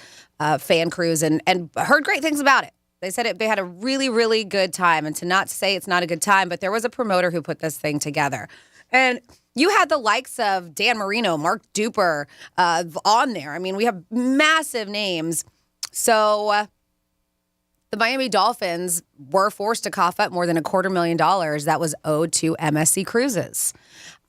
fan cruise and heard great things about it. They said they had a really, really good time. And to not say it's not a good time, but there was a promoter who put this thing together. And you had the likes of Dan Marino, Mark Duper on there. I mean, we have massive names. So the Miami Dolphins were forced to cough up more than $250,000 that was owed to MSC Cruises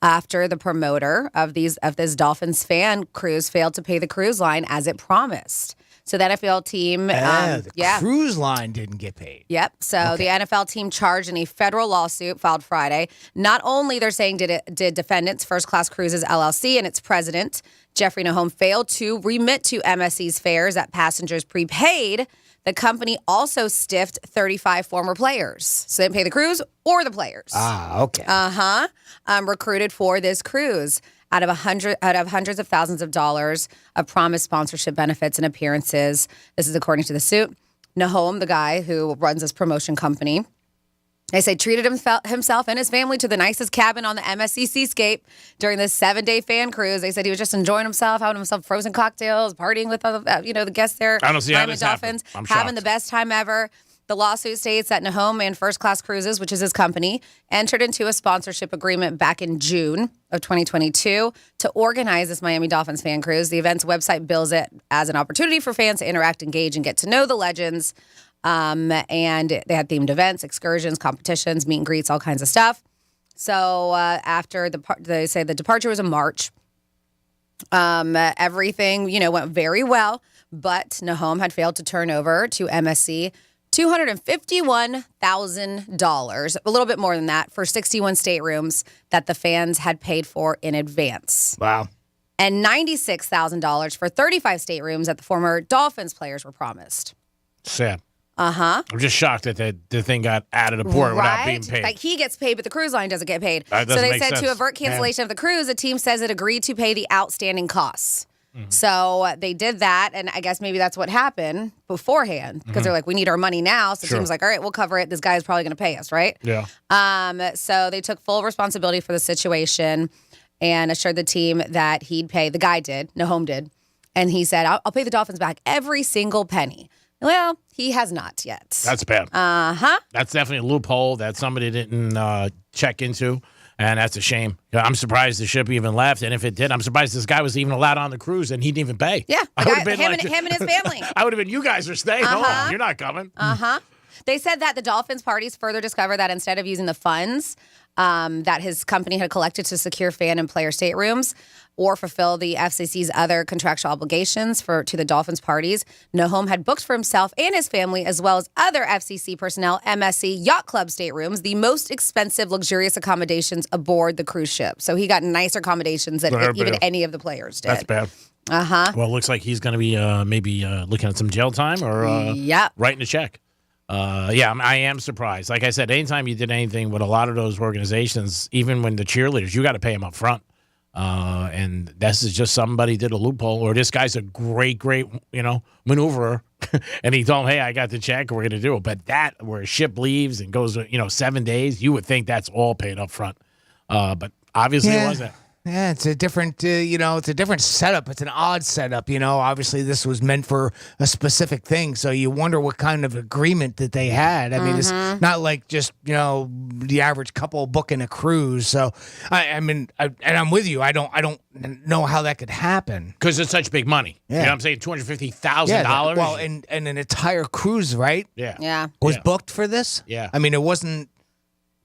after the promoter of this Dolphins fan cruise failed to pay the cruise line as it promised. So the NFL team, the cruise line didn't get paid. Yep. So the NFL team charged in a federal lawsuit filed Friday. Not only they're saying did defendants First Class Cruises LLC and its president Jeffrey Nahom failed to remit to MSC's fares that passengers prepaid. The company also stiffed 35 former players. So they didn't pay the cruise or the players. Ah, okay. Recruited for this cruise out of hundreds of thousands of dollars of promised sponsorship benefits and appearances. This is according to the suit. Nahom, the guy who runs this promotion company, they say treated himself and his family to the nicest cabin on the MSC Seascape during this 7-day fan cruise. They said he was just enjoying himself, having himself frozen cocktails, partying with the guests there. I don't see how this Dolphins, happened. I'm having shocked. the best time ever. The lawsuit states that Nahom and First Class Cruises, which is his company, entered into a sponsorship agreement back in June of 2022 to organize this Miami Dolphins fan cruise. The event's website bills it as an opportunity for fans to interact, engage, and get to know the legends. And they had themed events, excursions, competitions, meet and greets, all kinds of stuff. So after they say the departure was in March. Everything, went very well, but Nahom had failed to turn over to MSC $251,000, a little bit more than that, for 61 staterooms that the fans had paid for in advance. Wow. And $96,000 for 35 staterooms that the former Dolphins players were promised. Sad. Uh-huh. I'm just shocked that the thing got added to port without being paid. Like he gets paid, but the cruise line doesn't get paid. That so doesn't they make said sense. to avert cancellation of the cruise, the team says it agreed to pay the outstanding costs. So they did that, and I guess maybe that's what happened beforehand because they're like, we need our money now. So the team's like, all right, we'll cover it. This guy's probably going to pay us, right? Yeah. So they took full responsibility for the situation and assured the team that he'd pay. The guy did. Nahom did. And he said, I'll pay the Dolphins back every single penny. Well, he has not yet. That's bad. Uh-huh. That's definitely a loophole that somebody didn't check into. And that's a shame. I'm surprised the ship even left. And if it did, I'm surprised this guy was even allowed on the cruise and he didn't even pay. Yeah. Him and his family. I would have been, you guys are staying home. You're not coming. Uh-huh. They said that the Dolphins parties further discovered that instead of using the funds that his company had collected to secure fan and player staterooms or fulfill the FCC's other contractual obligations to the Dolphins parties, Nahom had booked for himself and his family, as well as other FCC personnel, MSC Yacht Club staterooms, the most expensive, luxurious accommodations aboard the cruise ship. So he got nicer accommodations than even any of the players did. That's bad. Uh-huh. Well, it looks like he's going to be maybe looking at some jail time or writing a check. I am surprised. Like I said, anytime you did anything with a lot of those organizations, even when the cheerleaders, you got to pay them up front. And this is just somebody did a loophole, or this guy's a great, maneuverer. And he told him, hey, I got the check, we're going to do it. But that, where a ship leaves and goes, 7 days, you would think that's all paid up front. But obviously it wasn't. Yeah, it's a different, it's a different setup. It's an odd setup, Obviously, this was meant for a specific thing, so you wonder what kind of agreement that they had. I mean, it's not like just, the average couple booking a cruise. So, and I'm with you. I don't know how that could happen because it's such big money. Yeah. You know what I'm saying? $250,000. Well, and an entire cruise, right? Yeah. Was booked for this. Yeah. I mean, it wasn't.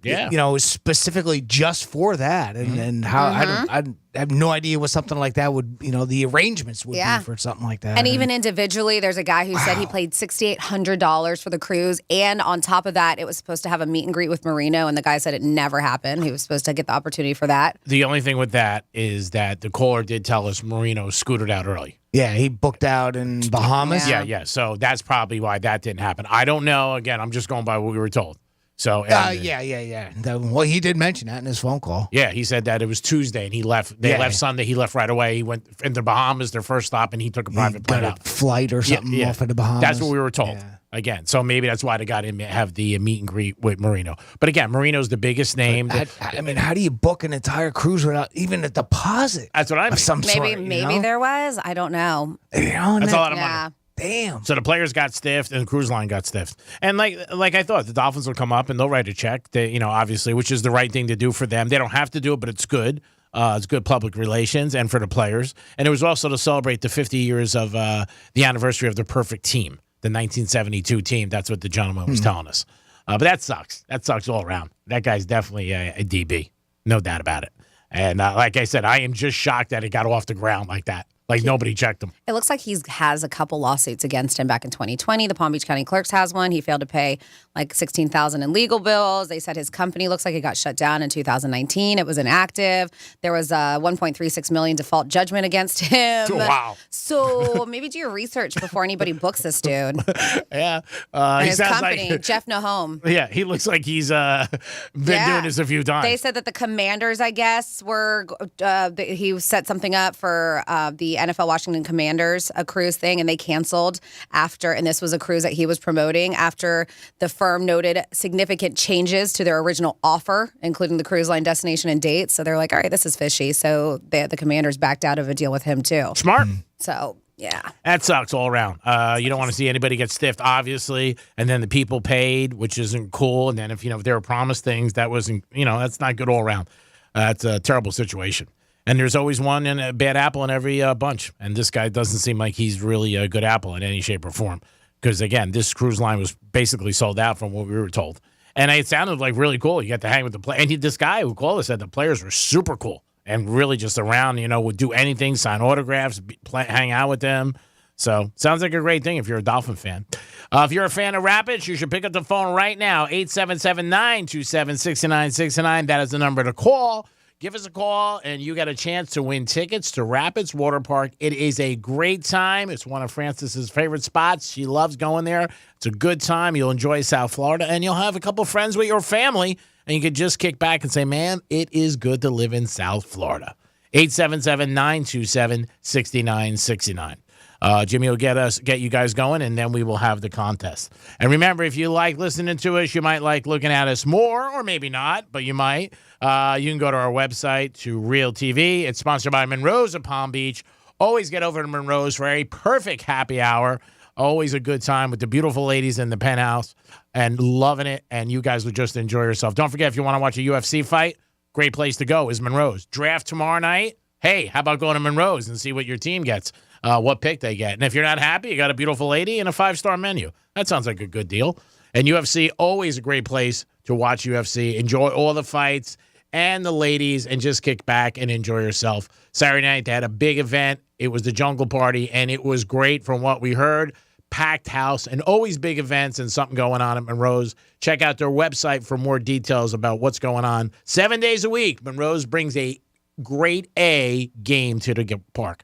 Yeah. It was specifically just for that. And how I have no idea what something like that would, the arrangements would be for something like that. And even individually, there's a guy who said he paid $6,800 for the cruise. And on top of that, it was supposed to have a meet and greet with Marino. And the guy said it never happened. He was supposed to get the opportunity for that. The only thing with that is that the caller did tell us Marino scooted out early. Yeah, he booked out in Bahamas. Yeah. So that's probably why that didn't happen. I don't know. Again, I'm just going by what we were told. So yeah. Well, he did mention that in his phone call. Yeah, he said that it was Tuesday and he left. They left Sunday. He left right away. He went into Bahamas, their first stop, and he took a private plane out. Flight or something off of the Bahamas. That's what we were told. Yeah. Again, so maybe that's why they got him to have the meet and greet with Marino. But again, Marino's the biggest name. How do you book an entire cruise without even a deposit? That's what I mean. Maybe there was. I don't know. That's a lot of money. Damn. So the players got stiffed and the cruise line got stiffed. And like I thought, the Dolphins will come up and they'll write a check. They, obviously, which is the right thing to do for them. They don't have to do it, but it's good. It's good public relations and for the players. And it was also to celebrate the 50 years of the anniversary of the perfect team, the 1972 team. That's what the gentleman was telling us. But that sucks. That sucks all around. That guy's definitely a DB. No doubt about it. And like I said, I am just shocked that it got off the ground like that. Like nobody checked him. It looks like he has a couple lawsuits against him back in 2020. The Palm Beach County Clerks has one. He failed to pay like $16,000 in legal bills. They said his company looks like it got shut down in 2019. It was inactive. There was a $1.36 million default judgment against him. Wow. So maybe do your research before anybody books this dude. Yeah. And his company, Jeff Nahom. Yeah, he looks like he's been doing this a few times. They said that the Commanders, I guess, were he set something up for the NFL Washington Commanders, a cruise thing, and they canceled after, and this was a cruise that he was promoting, after the firm noted significant changes to their original offer, including the cruise line destination and dates. So they're like, all right, this is fishy. So the Commanders backed out of a deal with him too. Smart. So, yeah. That sucks all around. You don't want to see anybody get stiffed, obviously, and then the people paid, which isn't cool. And then if they were promised things, that wasn't, that's not good all around. It's a terrible situation. And there's always one and a bad apple in every bunch. And this guy doesn't seem like he's really a good apple in any shape or form. Because, again, this cruise line was basically sold out from what we were told. And it sounded like really cool. You got to hang with the players. And this guy who called us said the players were super cool and really just around, would do anything, sign autographs, hang out with them. So sounds like a great thing if you're a Dolphin fan. If you're a fan of Rapids, you should pick up the phone right now, 877-927-6969. That is the number to call. Give us a call, and you got a chance to win tickets to Rapids Water Park. It is a great time. It's one of Frances's favorite spots. She loves going there. It's a good time. You'll enjoy South Florida, and you'll have a couple friends with your family, and you could just kick back and say, man, it is good to live in South Florida. 877-927-6969. Jimmy will get you guys going, and then we will have the contest. And remember, if you like listening to us, you might like looking at us more, or maybe not, but you might. You can go to our website, to Real TV. It's sponsored by Monroe's of Palm Beach. Always get over to Monroe's for a perfect happy hour. Always a good time with the beautiful ladies in the penthouse, and loving it, and you guys will just enjoy yourself. Don't forget, if you want to watch a UFC fight, great place to go is Monroe's. Draft tomorrow night. Hey, how about going to Monroe's and see what your team gets, what pick they get. And if you're not happy, you got a beautiful lady and a 5-star menu. That sounds like a good deal. And UFC, always a great place to watch UFC. Enjoy all the fights and the ladies, and just kick back and enjoy yourself. Saturday night, they had a big event. It was the Jungle Party, and it was great from what we heard. Packed house, and always big events and something going on at Monroe's. Check out their website for more details about what's going on. 7 days a week, Monroe's brings a grade A game to the park.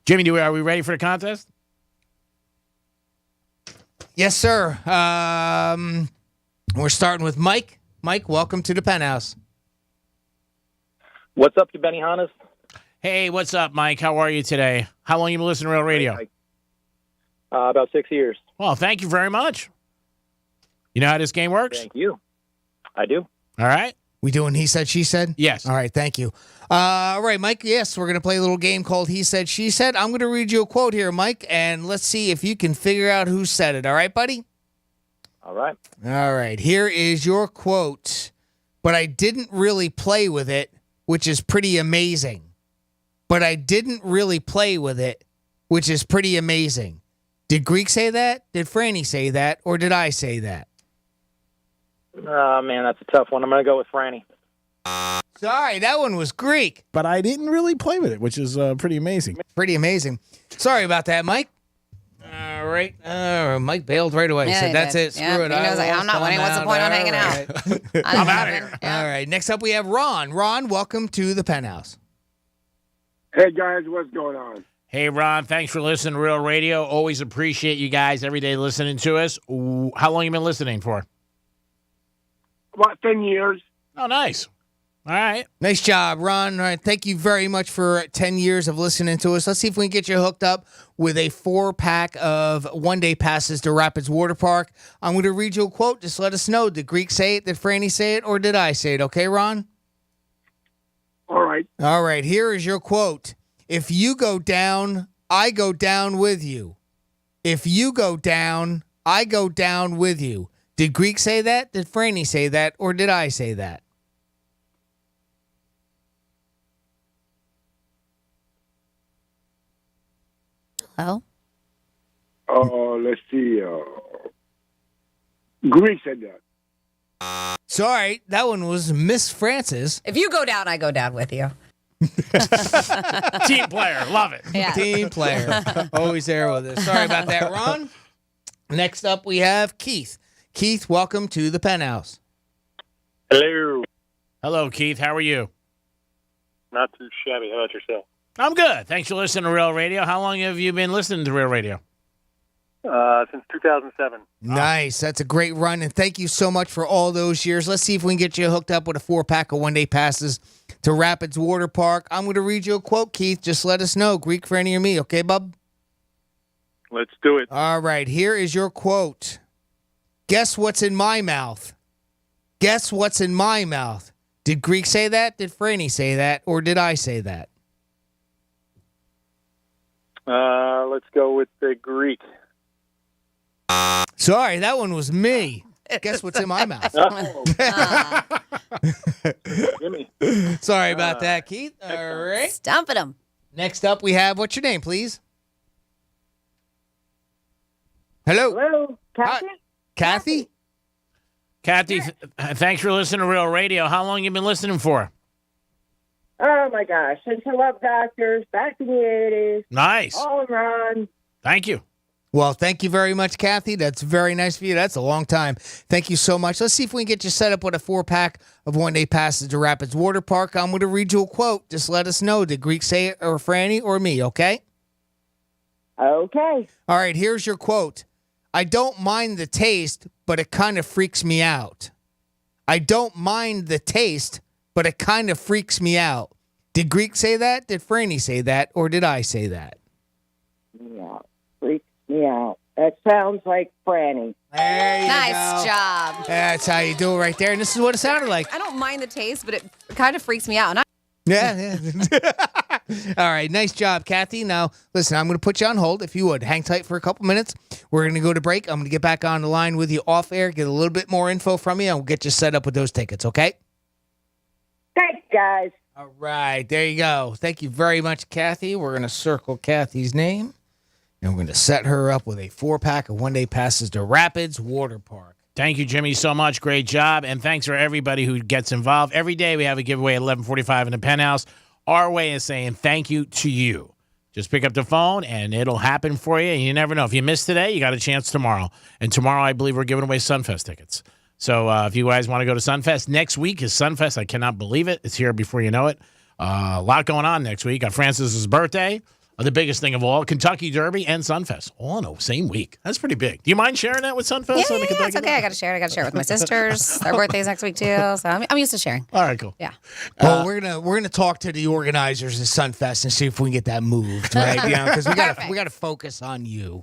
Jimmy, are we ready for the contest? Yes, sir. We're starting with Mike. Mike, welcome to the Penthouse. What's up, you Benihana's? Hey, what's up, Mike? How are you today? How long you been listening to Real Radio? About 6 years. Well, thank you very much. You know how this game works? Thank you. I do. All right. We doing He Said, She Said? Yes. All right, thank you. All right, Mike, yes, we're going to play a little game called He Said, She Said. I'm going to read you a quote here, Mike, and let's see if you can figure out who said it. All right, buddy? All right. All right, here is your quote. But I didn't really play with it, which is pretty amazing. But I didn't really play with it, which is pretty amazing. Did Greek say that? Did Franny say that? Or did I say that? Oh, man, that's a tough one. I'm going to go with Franny. Sorry, that one was Greek. But I didn't really play with it, which is pretty amazing. Pretty amazing. Sorry about that, Mike. All right. Mike bailed right away. Yeah, Said, he that's did. it. Screw Yeah, it. he knows, like, I'm not winning. What's the point on hanging out? I'm out of here. All right. Next up, we have Ron. Ron, welcome to the Penthouse. Hey, guys, what's going on? Hey, Ron, thanks for listening to Real Radio. Always appreciate you guys every day listening to us. How long you been listening for? About 10 years. Oh, nice. All right. Nice job, Ron. All right. Thank you very much for 10 years of listening to us. Let's see if we can get you hooked up with a 4-pack of one-day passes to Rapids Water Park. I'm going to read you a quote. Just let us know. Did Greek say it? Did Franny say it? Or did I say it? Okay, Ron? All right. All right. Here is your quote. If you go down, I go down with you. If you go down, I go down with you. Did Greek say that? Did Franny say that? Or did I say that? Hello? Let's see. Greek said that. Sorry, that one was Miss Francis. If you go down, I go down with you. Team player. Love it. Yeah. Team player. Always there with us. Sorry about that, Ron. Next up, we have Keith. Keith, welcome to the Penthouse. Hello. Hello, Keith. How are you? Not too shabby. How about yourself? I'm good. Thanks for listening to Real Radio. How long have you been listening to Real Radio? Since 2007. Nice. That's a great run, and thank you so much for all those years. Let's see if we can get you hooked up with a 4-pack of one-day passes to Rapids Water Park. I'm going to read you a quote, Keith. Just let us know, Greek, Franny, or me. Okay, bub? Let's do it. All right. Here is your quote. Guess what's in my mouth? Guess what's in my mouth? Did Greek say that? Did Franny say that? Or did I say that? Let's go with the Greek. Sorry, that one was me. Guess what's in my mouth? Jimmy. Sorry about that, Keith. All right. Stumping him. Next up, we have, what's your name, please? Hello. Hello, Kathy? Kathy? Kathy, thanks for listening to Real Radio. How long you been listening for? Oh, my gosh. Since I love doctors, back in the 80s. Nice. All around. Thank you. Well, thank you very much, Kathy. That's very nice for you. That's a long time. Thank you so much. Let's see if we can get you set up with a 4-pack of one-day passes to Rapids Water Park. I'm going to read you a quote. Just let us know. Did Greek say it, or Franny, or me, okay? Okay. All right, here's your quote. I don't mind the taste, but it kind of freaks me out. I don't mind the taste, but it kind of freaks me out. Did Greek say that? Did Franny say that? Or did I say that? Yeah, freaks me out. That sounds like Franny. There you Nice go. job. That's how you do it right there. And this is what it sounded like. I don't mind the taste, but it kind of freaks me out. And Yeah. All right. Nice job, Kathy. Now, listen, I'm going to put you on hold. If you would, hang tight for a couple minutes. We're going to go to break. I'm going to get back on the line with you off air, get a little bit more info from you, and we'll get you set up with those tickets, okay? Thanks, guys. All right. There you go. Thank you very much, Kathy. We're going to circle Kathy's name, and we're going to set her up with a 4-pack of one-day passes to Rapids Water Park. Thank you, Jimmy, so much. Great job. And thanks for everybody who gets involved. Every day we have a giveaway at 11:45 in the Penthouse. Our way is saying thank you to you. Just pick up the phone, and it'll happen for you. And you never know. If you miss today, you got a chance tomorrow. And tomorrow, I believe, we're giving away Sunfest tickets. So if you guys want to go to Sunfest, next week is Sunfest. I cannot believe it. It's here before you know it. A lot going on next week. Got Francis's birthday. The biggest thing of all, Kentucky Derby and Sunfest, all in the same week. That's pretty big. Do you mind sharing that with Sunfest? yeah, it's okay. I got to share it. I got to share it with my sisters. Their birthday's next week too, so I'm used to sharing. All right, cool. Yeah. Well, we're gonna talk to the organizers of Sunfest and see if we can get that moved, right? Because we gotta focus on you.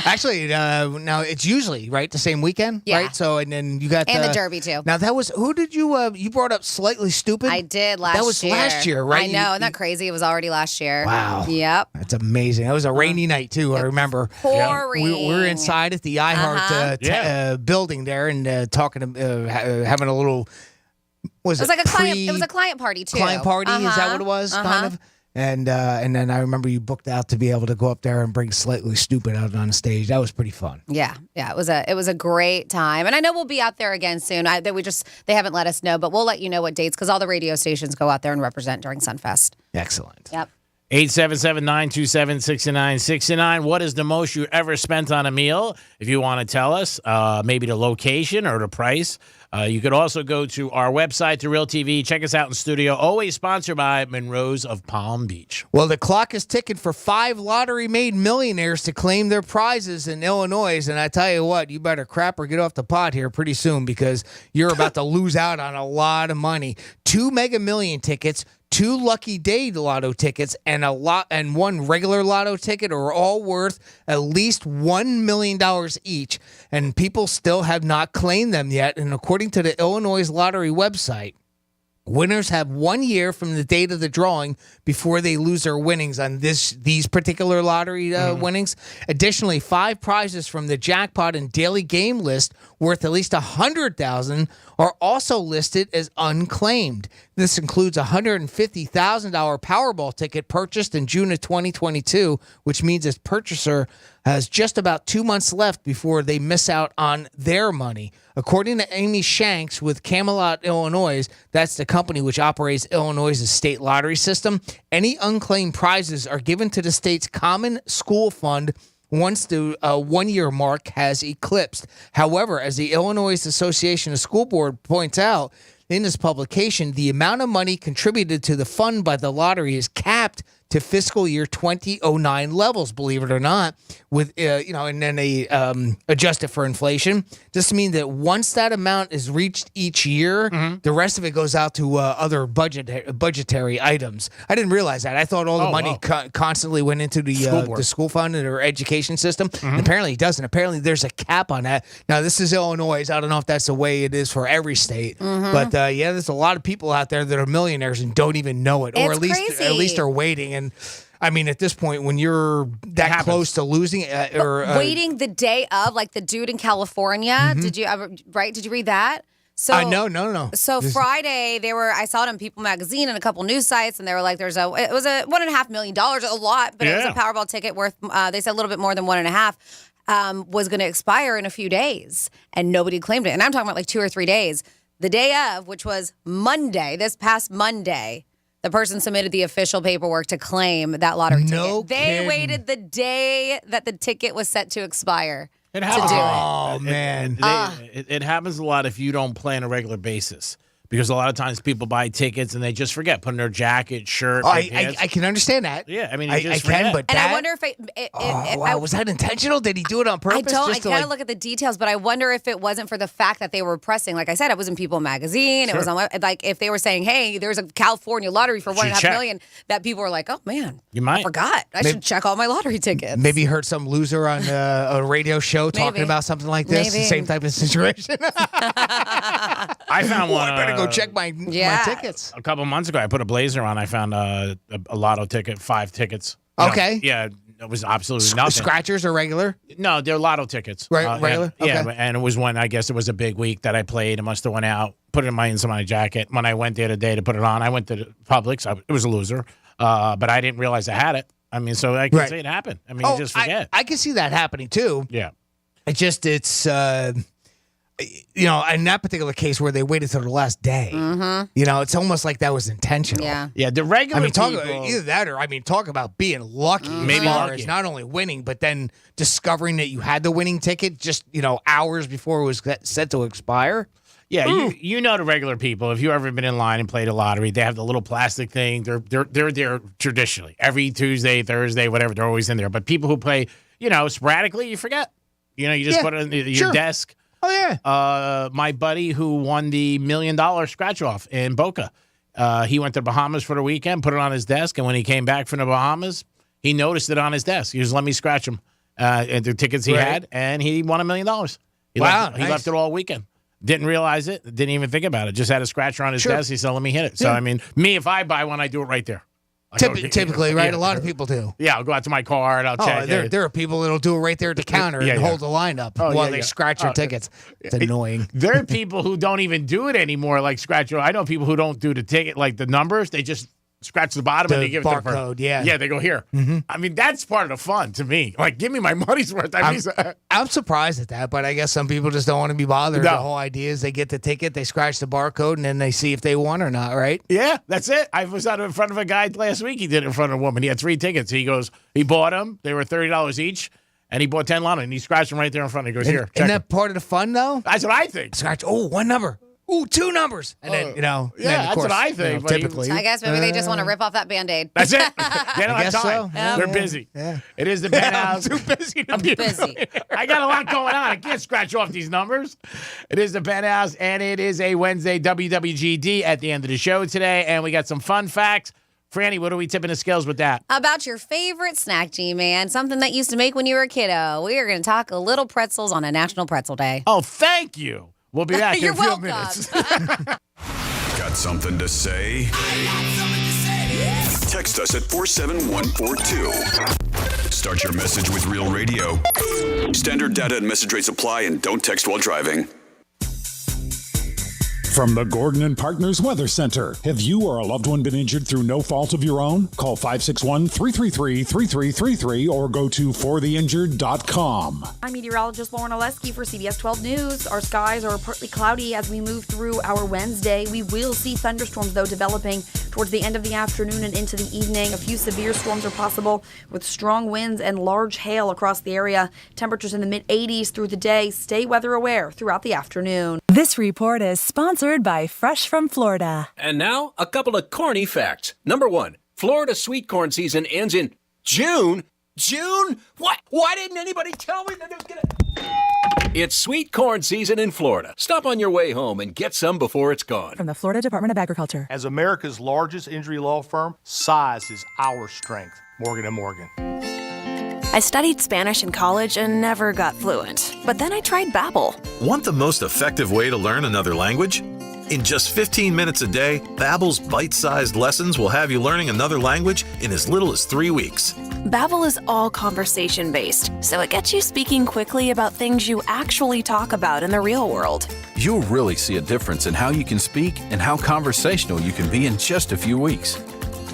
Actually, now it's usually right the same weekend, Yeah. right? So and then you got And the Derby too. Now that was who did you you brought up Slightly Stupid? I did last year. That was last year, right? I know, isn't that crazy? It was already last year. Wow. Yep. That's amazing. That was a rainy night too. I remember. pouring. We were inside at the iHeart building there and talking, having a little. It was like a client. It was a client party too. Client party, is that what it was? Kind of. And then I remember you booked out to be able to go up there and bring Slightly Stupid out on stage. That was pretty fun. Yeah. It was a great time, and I know we'll be out there again soon. They haven't let us know, but we'll let you know what dates because all the radio stations go out there and represent during Sunfest. Excellent. Yep. 877-927-6969. What is the most you ever spent on a meal? If you want to tell us, maybe the location or the price. You could also go to our website, The Real TV. Check us out in studio. Always sponsored by Monroe's of Palm Beach. Well, the clock is ticking for 5 lottery-made millionaires to claim their prizes in Illinois. And I tell you what, you better crap or get off the pot here pretty soon because you're about to lose out on a lot of money. 2 Mega Million tickets, 2 Lucky Day Lotto tickets, and 1 regular Lotto ticket are all worth at least $1 million each. And people still have not claimed them yet. And according to the Illinois Lottery website, winners have 1 year from the date of the drawing before they lose their winnings on these particular lottery winnings. Additionally, 5 prizes from the jackpot and daily game list worth at least $100,000 are also listed as unclaimed. This includes a $150,000 Powerball ticket purchased in June of 2022, which means its purchaser has just about 2 months left before they miss out on their money. According to Amy Shanks with Camelot, Illinois, that's the company which operates Illinois' state lottery system, any unclaimed prizes are given to the state's Common School Fund once the 1-year mark has eclipsed. However, as the Illinois Association of School Board points out in this publication, the amount of money contributed to the fund by the lottery is capped to fiscal year 2009 levels, believe it or not, with and then they adjust it for inflation. Just to mean that once that amount is reached each year, the rest of it goes out to other budgetary items. I didn't realize that. I thought all the money constantly went into the school fund or education system. And apparently it doesn't. Apparently there's a cap on that. Now this is Illinois. I don't know if that's the way it is for every state, but there's a lot of people out there that are millionaires and don't even know it, or at least are waiting. And I mean, at this point, when you're that close to losing, waiting the day of, like the dude in California. Did you read that? So no. So Friday, I saw it on People Magazine and a couple news sites, and they were like, it was a $1.5 million, a lot, but it was a Powerball ticket worth, they said a little bit more than 1.5, was going to expire in a few days, and nobody claimed it. And I'm talking about like 2 or 3 days. The day of, which was Monday, this past Monday, the person submitted the official paperwork to claim that lottery ticket. They waited the day that the ticket was set to expire to do it. Oh, man. It happens a lot if you don't play on a regular basis. Because a lot of times people buy tickets and they just forget, put in their jacket, shirt. I can understand that. Yeah, I mean, I can, but I wonder if was that intentional? Did he do it on purpose? I gotta look at the details, but I wonder if it wasn't for the fact that they were pressing. Like I said, it was in People magazine. It was on like if they were saying, "Hey, there's a California lottery for $1.5 million," that people were like, "Oh man, I forgot. I should check all my lottery tickets." Maybe you heard some loser on a radio show talking about something like this. Maybe. Same type of situation. I found one. I better go check my tickets. A couple months ago, I put a blazer on. I found a lotto ticket, 5 tickets. Okay. Yeah, it was absolutely nothing. Scratchers or regular? No, they're lotto tickets. Right, regular? Yeah, Okay. and it was when, I guess it was a big week that I played. It must have went out, put it inside my jacket. When I went there today to put it on, I went to Publix. It was a loser, but I didn't realize I had it. I mean, so I can say it happened. I mean, you just forget. I can see that happening too. Yeah. It's in that particular case where they waited till the last day, it's almost like that was intentional. Yeah, the regular talk people. either that or, talk about being lucky. Maybe as far lucky. as not only winning, but then discovering that you had the winning ticket just, hours before it was set to expire. Yeah, you know the regular people. If you ever been in line and played a lottery, they have the little plastic thing. They're there traditionally every Tuesday, Thursday, whatever. They're always in there. But people who play, sporadically, you forget. You just put it in your desk. Oh yeah. My buddy who won the $1 million scratch off in Boca, he went to the Bahamas for the weekend, put it on his desk, and when he came back from the Bahamas, he noticed it on his desk. He just let me scratch him, and the tickets he had, and he won $1 million. He left it all weekend. Didn't realize it. Didn't even think about it. Just had a scratcher on his desk. He said, "Let me hit it." So I mean, if I buy one, I do it right there. Typically, right? A lot of people do. Yeah, I'll go out to my car and I'll check. There are people that'll do it right there at the counter and hold the line up while they scratch their tickets. It's annoying. There are people who don't even do it anymore, like scratch. I know people who don't do the ticket, like the numbers. They just scratch the bottom and they give it to the barcode. Yeah, yeah. They go here. I mean, that's part of the fun to me. Like, give me my money's worth. I'm surprised at that, but I guess some people just don't want to be bothered. No. The whole idea is they get the ticket, they scratch the barcode, and then they see if they won or not. Right? Yeah, that's it. I was out in front of a guy last week. He did it in front of a woman. He had 3 tickets. He bought them. They were $30 each. And he bought 10 lotto, and he scratched them right there in front. He goes, here, check Isn't that part of the fun, though? That's what I think. Scratch, 1 number. 2 numbers. And then, yeah, that's what I think. Typically. I guess maybe they just want to rip off that Band-Aid. That's it. They don't have time. So. They're busy. Yeah. It is the Penthouse. I'm too busy to I'm be busy. I got a lot going on. I can't scratch off these numbers. It is the Penthouse, and it is a Wednesday WWGD at the end of the show today, and we got some fun facts. Franny, what are we tipping the scales with that? About your favorite snack, G-Man, something that you used to make when you were a kiddo. We are going to talk a little pretzels on a National Pretzel Day. Oh, thank you. We'll be back in a few minutes. Got something to say? Text us at 47142. Start your message with Real Radio. Standard data and message rates apply, and don't text while driving. From the Gordon and Partners Weather Center. Have you or a loved one been injured through no fault of your own? Call 561-333-3333 or go to fortheinjured.com. I'm meteorologist Lauren Oleski for CBS 12 News. Our skies are partly cloudy as we move through our Wednesday. We will see thunderstorms, though, developing towards the end of the afternoon and into the evening. A few severe storms are possible with strong winds and large hail across the area. Temperatures in the mid-80s through the day. Stay weather aware throughout the afternoon. This report is sponsored by Fresh from Florida. And now, a couple of corny facts. Number 1, Florida sweet corn season ends in June. June? What? Why didn't anybody tell me that it was gonna... It's sweet corn season in Florida. Stop on your way home and get some before it's gone. From the Florida Department of Agriculture. As America's largest injury law firm, size is our strength. Morgan & Morgan. I studied Spanish in college and never got fluent. But then I tried Babbel. Want the most effective way to learn another language? In just 15 minutes a day, Babbel's bite-sized lessons will have you learning another language in as little as 3 weeks. Babbel is all conversation-based, so it gets you speaking quickly about things you actually talk about in the real world. You'll really see a difference in how you can speak and how conversational you can be in just a few weeks.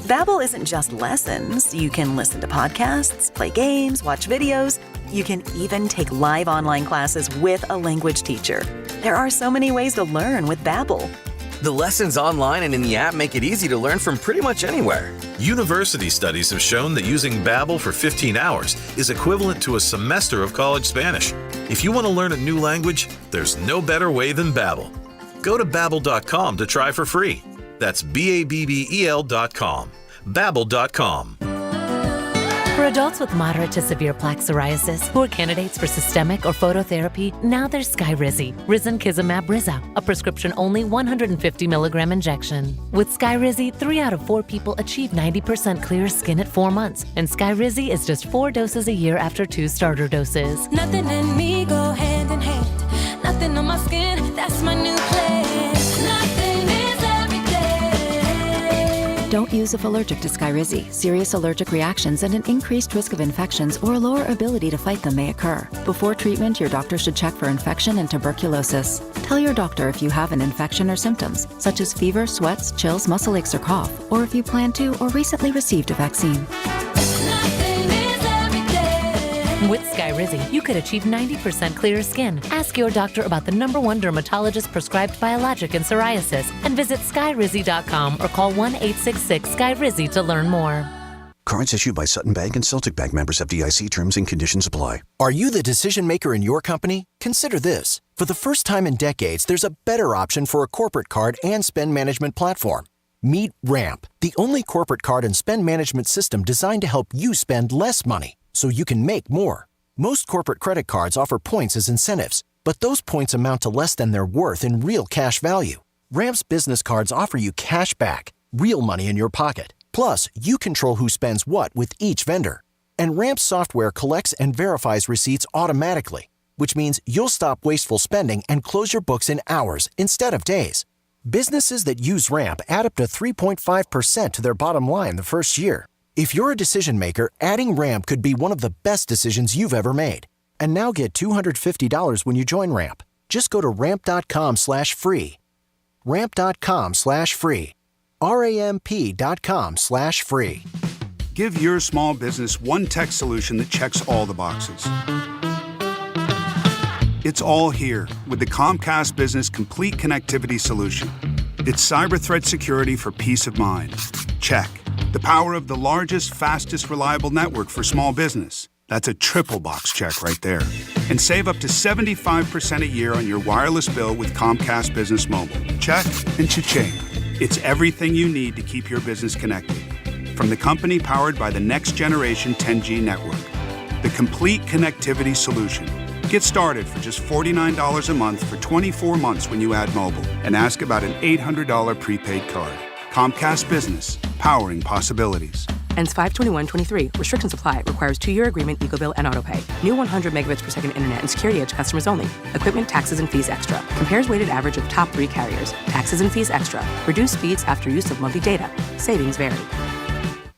Babbel isn't just lessons. You can listen to podcasts, play games, watch videos. You can even take live online classes with a language teacher. There are so many ways to learn with Babbel. The lessons online and in the app make it easy to learn from pretty much anywhere. University studies have shown that using Babbel for 15 hours is equivalent to a semester of college Spanish. If you want to learn a new language, there's no better way than Babbel. Go to Babbel.com to try for free. That's BABBEL.com. Babbel.com. For adults with moderate to severe plaque psoriasis who are candidates for systemic or phototherapy, now there's Skyrizi, risankizumab Riza, a prescription-only 150 milligram injection. With Skyrizi, 3 out of 4 people achieve 90% clear skin at 4 months, and Skyrizi is just 4 doses a year after 2 starter doses. Nothing and me go hand in hand. Nothing on my skin, that's my new plan. Nothing is everything. Don't use if allergic to Skyrizi. Serious allergic reactions and an increased risk of infections or a lower ability to fight them may occur. Before treatment, your doctor should check for infection and tuberculosis. Tell your doctor if you have an infection or symptoms, such as fever, sweats, chills, muscle aches, or cough, or if you plan to or recently received a vaccine. With Skyrizi, you could achieve 90% clearer skin. Ask your doctor about the #1 dermatologist prescribed biologic in psoriasis and visit skyrizi.com or call 1-866-SKYRIZI to learn more. Cards issued by Sutton Bank and Celtic Bank, members of FDIC. Terms and conditions apply. Are you the decision maker in your company? Consider this. For the first time in decades, there's a better option for a corporate card and spend management platform. Meet Ramp, the only corporate card and spend management system designed to help you spend less money so you can make more. Most corporate credit cards offer points as incentives, but those points amount to less than their worth in real cash value. Ramp's business cards offer you cash back, real money in your pocket. Plus, you control who spends what with each vendor. And Ramp's software collects and verifies receipts automatically, which means you'll stop wasteful spending and close your books in hours instead of days. Businesses that use Ramp add up to 3.5% to their bottom line the first year. If you're a decision maker, adding Ramp could be one of the best decisions you've ever made. And now get $250 when you join Ramp. Just go to ramp.com/free. Ramp.com/free. RAMP.com/free. Give your small business one tech solution that checks all the boxes. It's all here with the Comcast Business Complete Connectivity Solution. It's cyber threat security for peace of mind. Check. The power of the largest, fastest, reliable network for small business. That's a triple box check right there. And save up to 75% a year on your wireless bill with Comcast Business Mobile. Check and cha-ching. It's everything you need to keep your business connected. From the company powered by the next generation 10G network. The Complete Connectivity Solution. Get started for just $49 a month for 24 months when you add mobile. And ask about an $800 prepaid card. Comcast Business. Powering possibilities. Ends 5/21/23. Restrictions apply. Requires 2-year agreement, EcoBill, and autopay. New 100 megabits per second internet and security edge customers only. Equipment, taxes, and fees extra. Compares weighted average of top 3 carriers. Taxes and fees extra. Reduced speeds after use of monthly data. Savings vary.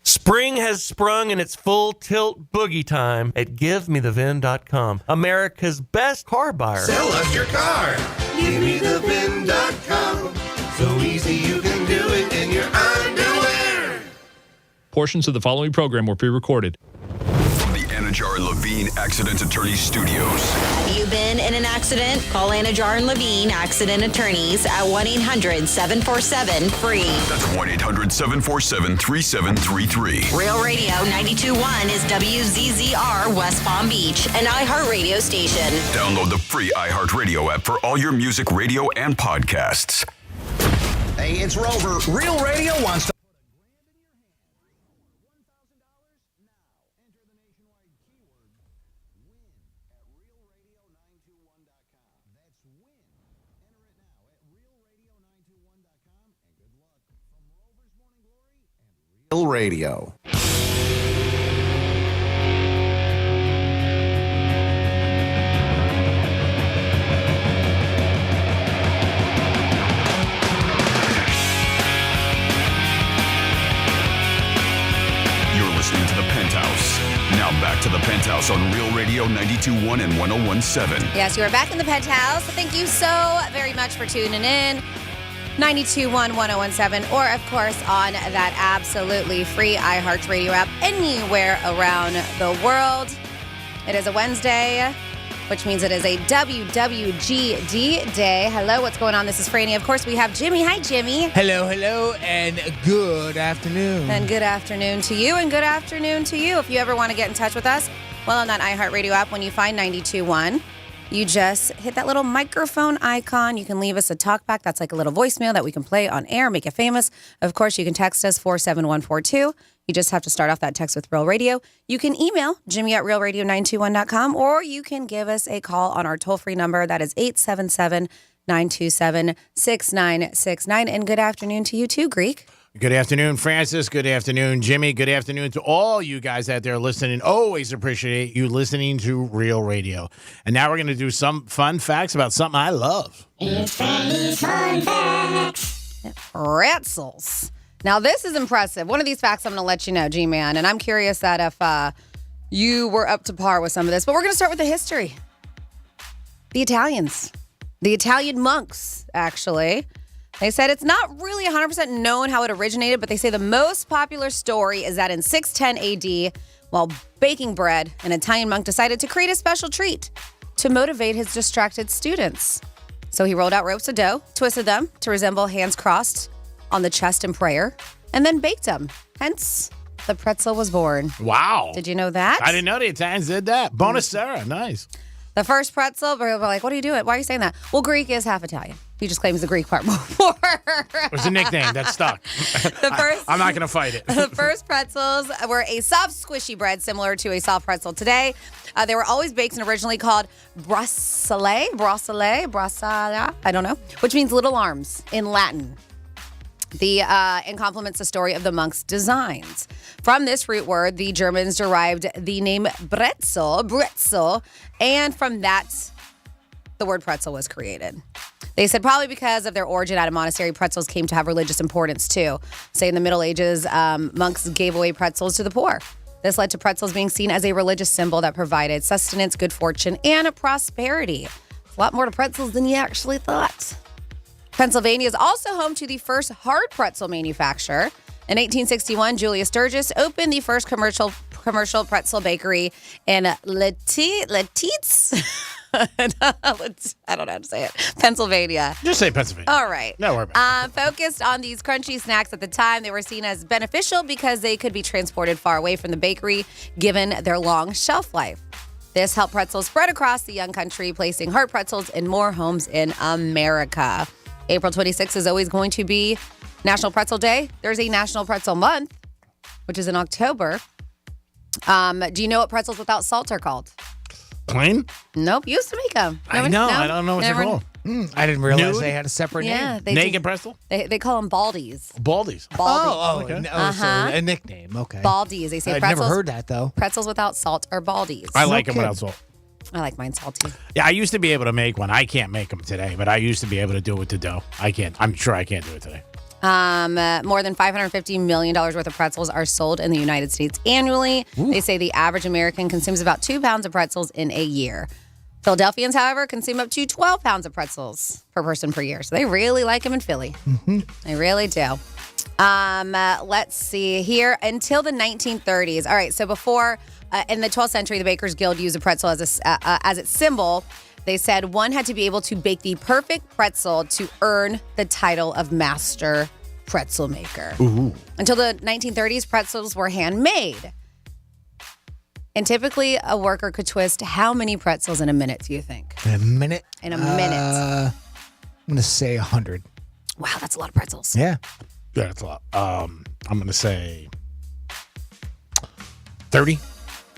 Spring has sprung and it's full tilt boogie time at GiveMeTheVin.com, America's best car buyer. Sell us your car. GiveMeTheVin.com. So easy you can do it in your underwear. Portions of the following program were pre-recorded. From the Anajar and Levine Accident Attorney Studios. You've been in an accident? Call Anajar and Levine Accident Attorneys at 1-800-747-FREE. That's 1-800-747-3733. Real Radio 92.1 is WZZR West Palm Beach, an iHeartRadio station. Download the free iHeartRadio app for all your music, radio, and podcasts. Hey, it's Rover. Real Radio wants to. Real Radio. Listening to the Penthouse. Now back to the Penthouse on Real Radio 92.1 and 101.7. Yes, you are back in the Penthouse. Thank you so very much for tuning in. 92.1, 101.7, or of course on that absolutely free iHeartRadio app anywhere around the world. It is a Wednesday, which means it is a WWGD day. Hello, what's going on? This is Franny. Of course, we have Jimmy. Hi, Jimmy. Hello, and good afternoon. And good afternoon to you, and good afternoon to you. If you ever want to get in touch with us, well, on that iHeartRadio app, when you find 92.1, You just hit that little microphone icon. You can leave us a talkback. That's like a little voicemail that we can play on air, make it famous. Of course, you can text us 47142. You just have to start off that text with Real Radio. You can email Jimmy at realradio921.com, or you can give us a call on our toll-free number. That is 877-927-6969. And good afternoon to you too, Greek. Good afternoon, Francis. Good afternoon, Jimmy. Good afternoon to all you guys out there listening. Always appreciate you listening to Real Radio. And now we're going to do some fun facts about something I love. It's Fanny's Fun Facts. Pretzels. Now, this is impressive. One of these facts I'm going to let you know, G-Man, and I'm curious that if you were up to par with some of this. But we're going to start with the history. The Italians. The Italian monks, actually. They said it's not really 100% known how it originated, but they say the most popular story is that in 610 AD, while baking bread, an Italian monk decided to create a special treat to motivate his distracted students. So he rolled out ropes of dough, twisted them to resemble hands crossed on the chest in prayer, and then baked them. Hence, the pretzel was born. Wow. Did you know that? I didn't know the Italians did that. Bonacera. Nice. The first pretzel, we're like, what are you doing? Why are you saying that? Well, Greek is half Italian. He just claims the Greek part more. It was a nickname that stuck. I'm not going to fight it. The first pretzels were a soft, squishy bread similar to a soft pretzel today. They were always baked and originally called bracelet, I don't know, which means little arms in Latin. And complements the story of the monks' designs. From this root word, the Germans derived the name bretzel, and from that, the word pretzel was created. They said probably because of their origin at a monastery, pretzels came to have religious importance too. Say in the Middle Ages, monks gave away pretzels to the poor. This led to pretzels being seen as a religious symbol that provided sustenance, good fortune, and prosperity. A lot more to pretzels than you actually thought. Pennsylvania is also home to the first hard pretzel manufacturer. In 1861, Julius Sturgis opened the first commercial pretzel bakery in Letitz. I don't know how to say it. Pennsylvania. Just say Pennsylvania. All right. No worry about it. Focused on these crunchy snacks at the time, they were seen as beneficial because they could be transported far away from the bakery, given their long shelf life. This helped pretzels spread across the young country, placing hard pretzels in more homes in America. April 26th is always going to be National Pretzel Day. There's a National Pretzel Month, which is in October. Do you know what pretzels without salt are called? Plain? Nope. You used to make them. I know. I don't know what they're called. I didn't realize Nude? they had a separate name. They Naked pretzel? They call them baldies. Baldies. So a nickname. Okay. Baldies. They say I'd pretzels. never heard that, though. Pretzels without salt are baldies. I like them without salt. I like mine salty. Yeah, I used to be able to make one. I can't make them today, but I used to be able to do it with the dough. I can't. I'm sure I can't do it today. More than $550 million worth of pretzels are sold in the United States annually. Ooh. They say the average American consumes about 2 pounds of pretzels in a year. Philadelphians, however, consume up to 12 pounds of pretzels per person per year. So they really like them in Philly. Mm-hmm. They really do. Let's see here. Until the 1930s. All right, so before, in the 12th century, the Bakers Guild used a pretzel as its symbol. They said one had to be able to bake the perfect pretzel to earn the title of master pretzel maker. Ooh. Until the 1930s, pretzels were handmade. And typically, a worker could twist how many pretzels in a minute, do you think? In a minute? In a minute. I'm going to say 100. Wow, that's a lot of pretzels. Yeah. Yeah, that's a lot. I'm going to say 30.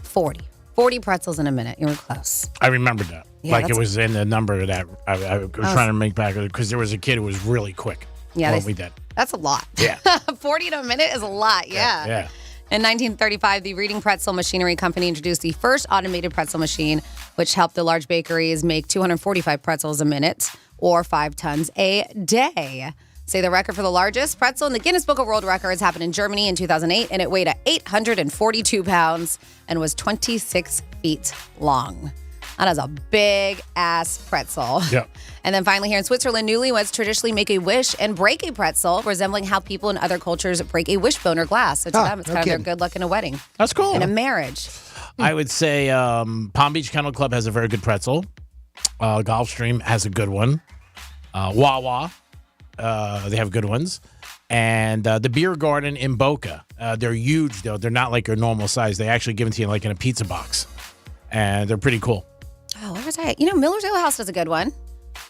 40. 40 pretzels in a minute. You were close. I remembered that. Yeah, like it was in the number that I was trying to make back because there was a kid who was really quick. Yeah, when we did. That's a lot. Yeah. 40 in a minute is a lot. Yeah. Yeah. In 1935, the Reading Pretzel Machinery Company introduced the first automated pretzel machine, which helped the large bakeries make 245 pretzels a minute or 5 tons a day. Say the record for the largest pretzel in the Guinness Book of World Records happened in Germany in 2008, and it weighed 842 pounds and was 26 feet long. That is a big-ass pretzel. Yeah. And then finally here in Switzerland, newlyweds traditionally make a wish and break a pretzel, resembling how people in other cultures break a wishbone or glass. So to them, it's kind of their good luck in a wedding. That's cool. In a marriage. I would say Palm Beach Kennel Club has a very good pretzel. Gulfstream has a good one. Wawa, they have good ones. And the Beer Garden in Boca, they're huge, though. They're not like your normal size. They actually give it to you like in a pizza box. And they're pretty cool. what was I? Miller's Ale House does a good one.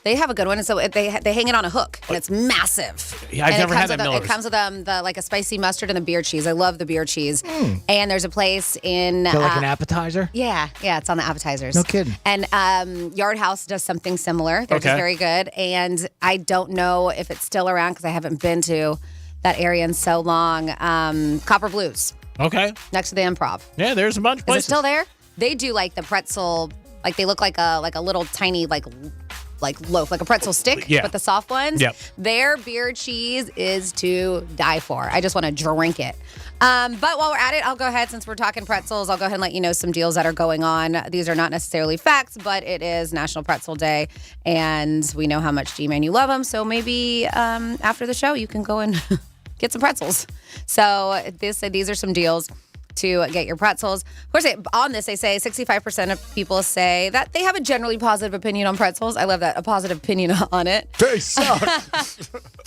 They have a good one, and so they hang it on a hook, and it's massive. Yeah, I've never had that Miller's. It comes with a spicy mustard and the beer cheese. I love the beer cheese. And there's a place in Like an appetizer? Yeah, it's on the appetizers. No kidding. And Yard House does something similar. They're just very good. And I don't know if it's still around because I haven't been to that area in so long. Copper Blues. Okay. Next to the Improv. Yeah, there's a bunch of places. Is it still there? They do like the pretzel, like they look like a little tiny like loaf, like a pretzel stick, but the soft ones. Yep. Their beer cheese is to die for. I just want to drink it. But while we're at it, I'll go ahead, since we're talking pretzels, I'll go ahead and let you know some deals that are going on. These are not necessarily facts, but it is National Pretzel Day, and we know how much G-Man you love them, so maybe after the show you can go and get some pretzels. So these are some deals to get your pretzels. Of course, on this, they say 65% of people say that they have a generally positive opinion on pretzels. I love that, a positive opinion on it. They suck.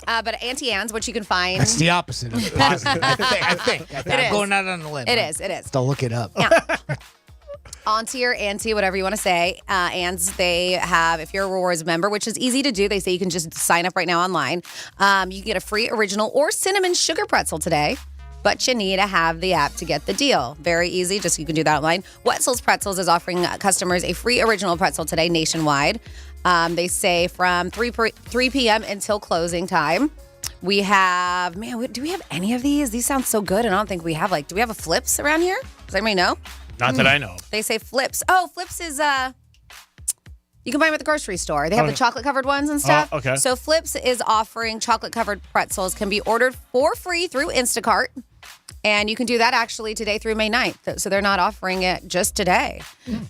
But Auntie Anne's, which you can find. That's the opposite of positive. I think. I'm going out on a limb. It is. Don't look it up. Auntie or Auntie, whatever you want to say. Anne's, they have, if you're a rewards member, which is easy to do, they say you can just sign up right now online. You can get a free original or cinnamon sugar pretzel today. But you need to have the app to get the deal. Very easy, just you can do that online. Wetzel's Pretzels is offering customers a free original pretzel today nationwide. They say from 3 p.m. until closing time. We have, do we have any of these? These sound so good, and I don't think we have, do we have a Flips around here? Does anybody know? Not that I know. They say Flips. Oh, Flips is, you can buy them at the grocery store. They have the chocolate-covered ones and stuff. Oh, okay. So Flips is offering chocolate-covered pretzels, can be ordered for free through Instacart. And you can do that actually today through May 9th. So they're not offering it just today.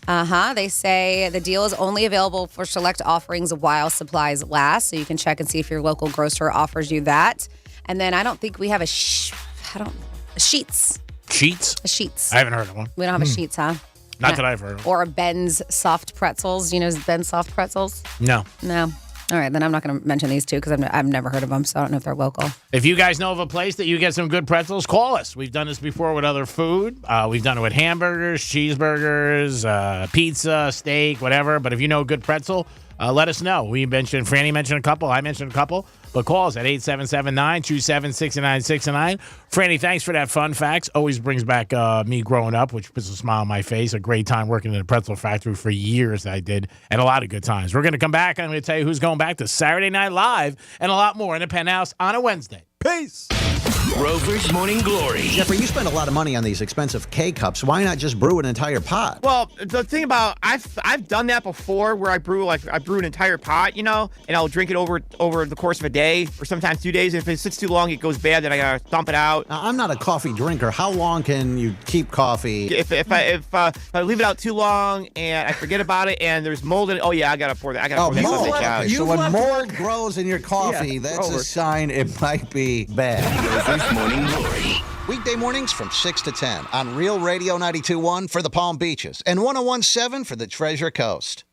They say the deal is only available for select offerings while supplies last. So you can check and see if your local grocer offers you that. And then I don't think we have a Sheets. Sheets? A Sheets. I haven't heard of one. We don't have a Sheets, huh? Not that I've heard of. Or a Ben's Soft Pretzels. You know Ben's Soft Pretzels? No. All right, then I'm not going to mention these two because I've never heard of them, so I don't know if they're local. If you guys know of a place that you get some good pretzels, call us. We've done this before with other food. We've done it with hamburgers, cheeseburgers, pizza, steak, whatever. But if you know a good pretzel, let us know. Franny mentioned a couple. I mentioned a couple. But call us at 877-927-6969. Franny, thanks for that fun facts. Always brings back me growing up, which puts a smile on my face. A great time working in a pretzel factory for years I did, and a lot of good times. We're going to come back. I'm going to tell you who's going back to Saturday Night Live and a lot more in the Penthouse on a Wednesday. Peace. Rover's Morning Glory. Jeffrey, you spend a lot of money on these expensive K-Cups. Why not just brew an entire pot? Well, the thing about I've done that before, where I brew an entire pot, and I'll drink it over the course of a day or sometimes 2 days. And if it sits too long, it goes bad. Then I gotta dump it out. Now, I'm not a coffee drinker. How long can you keep coffee? If I leave it out too long and I forget about it and there's mold in it, I gotta pour that. I gotta pour that mold. out. So when mold grows in your coffee, that's a sign it might be bad. Rover's Morning Glory. Weekday mornings from 6 to 10 on Real Radio 92.1 for the Palm Beaches and 101.7 for the Treasure Coast.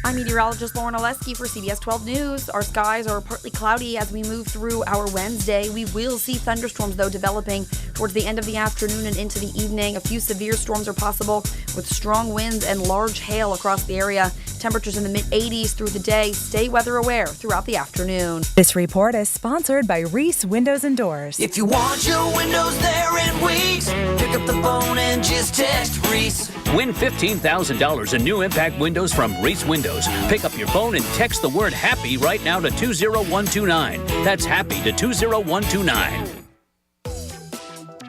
I'm meteorologist Lauren Oleski for CBS 12 News. Our skies are partly cloudy as we move through our Wednesday. We will see thunderstorms, though, developing towards the end of the afternoon and into the evening. A few severe storms are possible with strong winds and large hail across the area. Temperatures in the mid-80s through the day. Stay weather aware throughout the afternoon. This report is sponsored by Reese Windows and Doors. If you want your windows there in weeks, pick up the phone and just text Reese. Win $15,000 in new impact windows from Reese Windows. Pick up your phone and text the word HAPPY right now to 20129. That's HAPPY to 20129.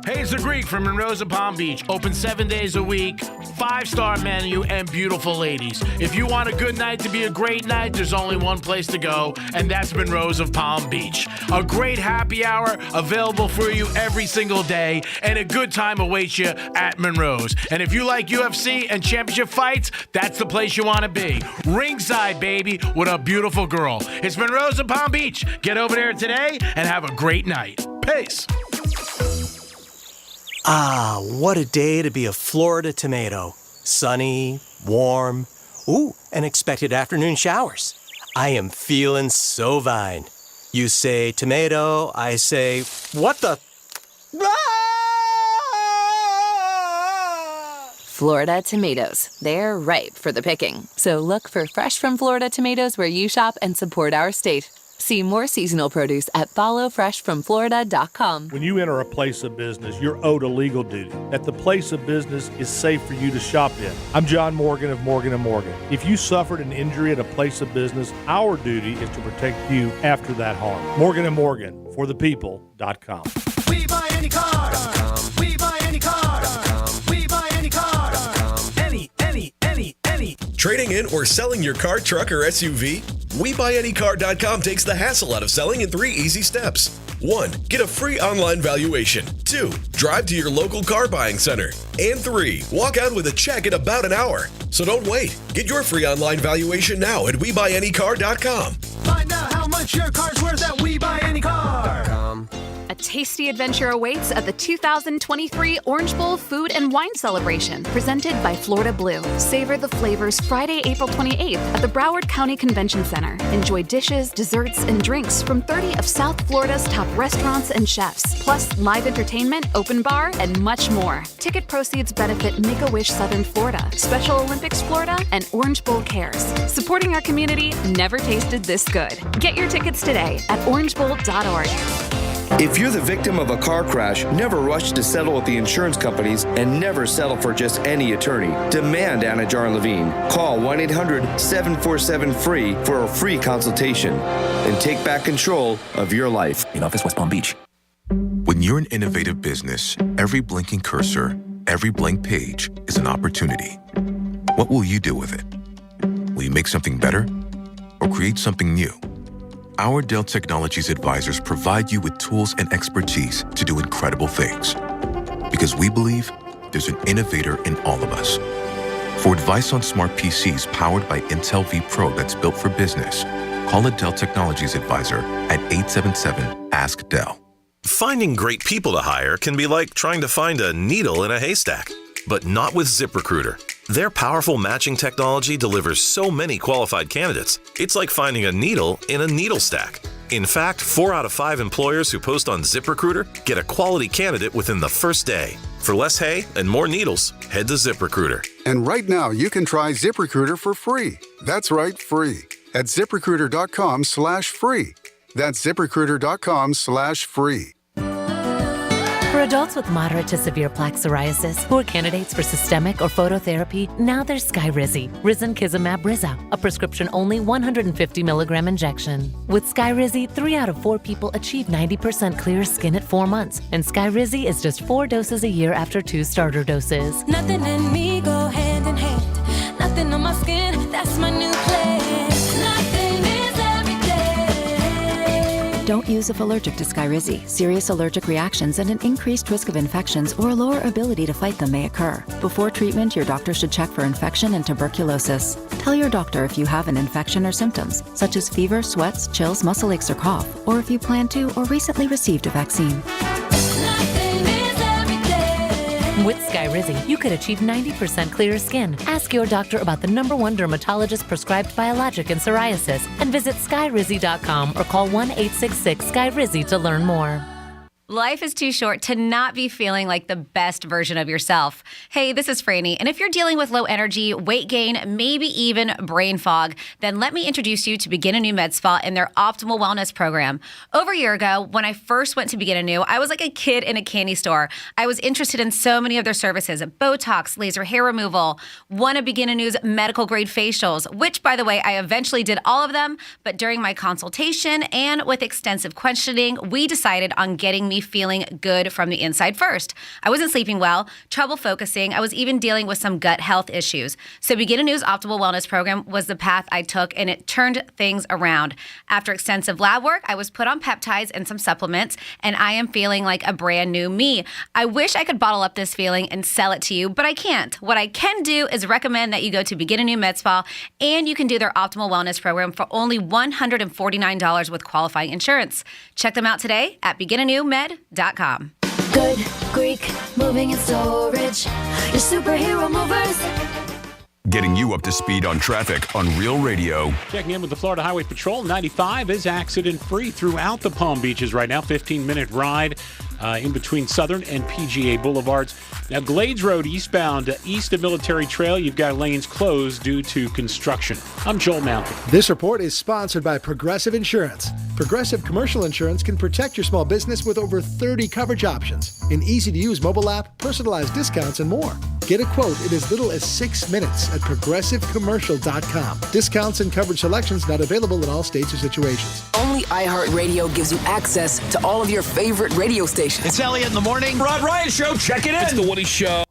Hey, it's the Greek from Monroe's of Palm Beach. Open 7 days a week, 5-star menu, and beautiful ladies. If you want a good night to be a great night, there's only one place to go, and that's Monroe's of Palm Beach. A great happy hour available for you every single day, and a good time awaits you at Monroe's. And if you like UFC and championship fights, that's the place you want to be. Ringside, baby, with a beautiful girl. It's Monroe's of Palm Beach. Get over there today and have a great night. Peace. Ah, what a day to be a Florida tomato. Sunny, warm, and expected afternoon showers. I am feeling so fine. You say tomato, I say, what the? Florida tomatoes. They're ripe for the picking. So look for fresh from Florida tomatoes where you shop and support our state. See more seasonal produce at followfreshfromflorida.com. When you enter a place of business, you're owed a legal duty that the place of business is safe for you to shop in. I'm John Morgan of Morgan & Morgan. If you suffered an injury at a place of business, our duty is to protect you after that harm. Morgan & Morgan, for the people.com. We buy any car. We buy any car. We buy any car. Any. Trading in or selling your car, truck, or SUV? WeBuyAnyCar.com takes the hassle out of selling in 3 easy steps. 1. Get a free online valuation. 2. Drive to your local car buying center. And 3. Walk out with a check in about an hour. So don't wait. Get your free online valuation now at WeBuyAnyCar.com. Find out how much your car's worth at WeBuyAnyCar.com. A tasty adventure awaits at the 2023 Orange Bowl Food and Wine Celebration, presented by Florida Blue. Savor the flavors Friday, April 28th at the Broward County Convention Center. Enjoy dishes, desserts, and drinks from 30 of South Florida's top restaurants and chefs, plus live entertainment, open bar, and much more. Ticket proceeds benefit Make-A-Wish Southern Florida, Special Olympics Florida, and Orange Bowl Cares. Supporting our community never tasted this good. Get your tickets today at orangebowl.org. If you're the victim of a car crash, never rush to settle with the insurance companies and never settle for just any attorney. Demand Anajar and Levine. Call 1-800-747-FREE for a free consultation and take back control of your life. In office, West Palm Beach. When you're an innovative business, every blinking cursor, every blank page is an opportunity. What will you do with it? Will you make something better or create something new? Our Dell Technologies advisors provide you with tools and expertise to do incredible things. Because we believe there's an innovator in all of us. For advice on smart PCs powered by Intel V Pro that's built for business, call a Dell Technologies advisor at 877-ASK-DELL. Finding great people to hire can be like trying to find a needle in a haystack, but not with ZipRecruiter. Their powerful matching technology delivers so many qualified candidates, it's like finding a needle in a needle stack. In fact, 4 out of 5 employers who post on ZipRecruiter get a quality candidate within the first day. For less hay and more needles, head to ZipRecruiter. And right now, you can try ZipRecruiter for free. That's right, free. At ZipRecruiter.com/free. That's ZipRecruiter.com/free. For adults with moderate to severe plaque psoriasis who are candidates for systemic or phototherapy, now there's Skyrizi, Risankizumab Riza, a prescription-only 150 milligram injection. With Skyrizi, 3 out of 4 people achieve 90% clear skin at 4 months, and Skyrizi is just 4 doses a year after 2 starter doses. Nothing and me go hand in hand. Nothing on my skin, that's my new plan. Nothing is everything. Don't use if allergic to Skyrizi. Serious allergic reactions and an increased risk of infections or a lower ability to fight them may occur. Before treatment, your doctor should check for infection and tuberculosis. Tell your doctor if you have an infection or symptoms, such as fever, sweats, chills, muscle aches, or cough, or if you plan to or recently received a vaccine. With Skyrizi, you could achieve 90% clearer skin. Ask your doctor about the #1 dermatologist prescribed biologic in psoriasis and visit Skyrizi.com or call 1-866-SKYRIZI to learn more. Life is too short to not be feeling like the best version of yourself. Hey, this is Franny, and if you're dealing with low energy, weight gain, maybe even brain fog, then let me introduce you to Begin Anew Med Spa and their Optimal Wellness Program. Over a year ago, when I first went to Begin Anew, I was like a kid in a candy store. I was interested in so many of their services: Botox, laser hair removal, one of Begin Anew's medical grade facials, which, by the way, I eventually did all of them, but during my consultation and with extensive questioning, we decided on getting me feeling good from the inside first. I wasn't sleeping well, trouble focusing. I was even dealing with some gut health issues. So Begin Anew's Optimal Wellness Program was the path I took, and it turned things around. After extensive lab work, I was put on peptides and some supplements, and I am feeling like a brand new me. I wish I could bottle up this feeling and sell it to you, but I can't. What I can do is recommend that you go to Begin Anew Med Spa, and you can do their Optimal Wellness Program for only $149 with qualifying insurance. Check them out today at beginanewmed.com. Good Greek, moving and storage. Your superhero movers. Getting you up to speed on traffic on Real Radio. Checking in with the Florida Highway Patrol. 95 is accident-free throughout the Palm Beaches right now. 15-minute ride in between Southern and PGA Boulevards. Now, Glades Road eastbound, east of Military Trail, you've got lanes closed due to construction. I'm Joel Mountain. This report is sponsored by Progressive Insurance. Progressive Commercial Insurance can protect your small business with over 30 coverage options, an easy-to-use mobile app, personalized discounts, and more. Get a quote in as little as 6 minutes at progressivecommercial.com. Discounts and coverage selections not available in all states or situations. Only iHeartRadio gives you access to all of your favorite radio stations. It's Elliot in the morning. Rod Ryan Show, check it in. It's the Woody Show.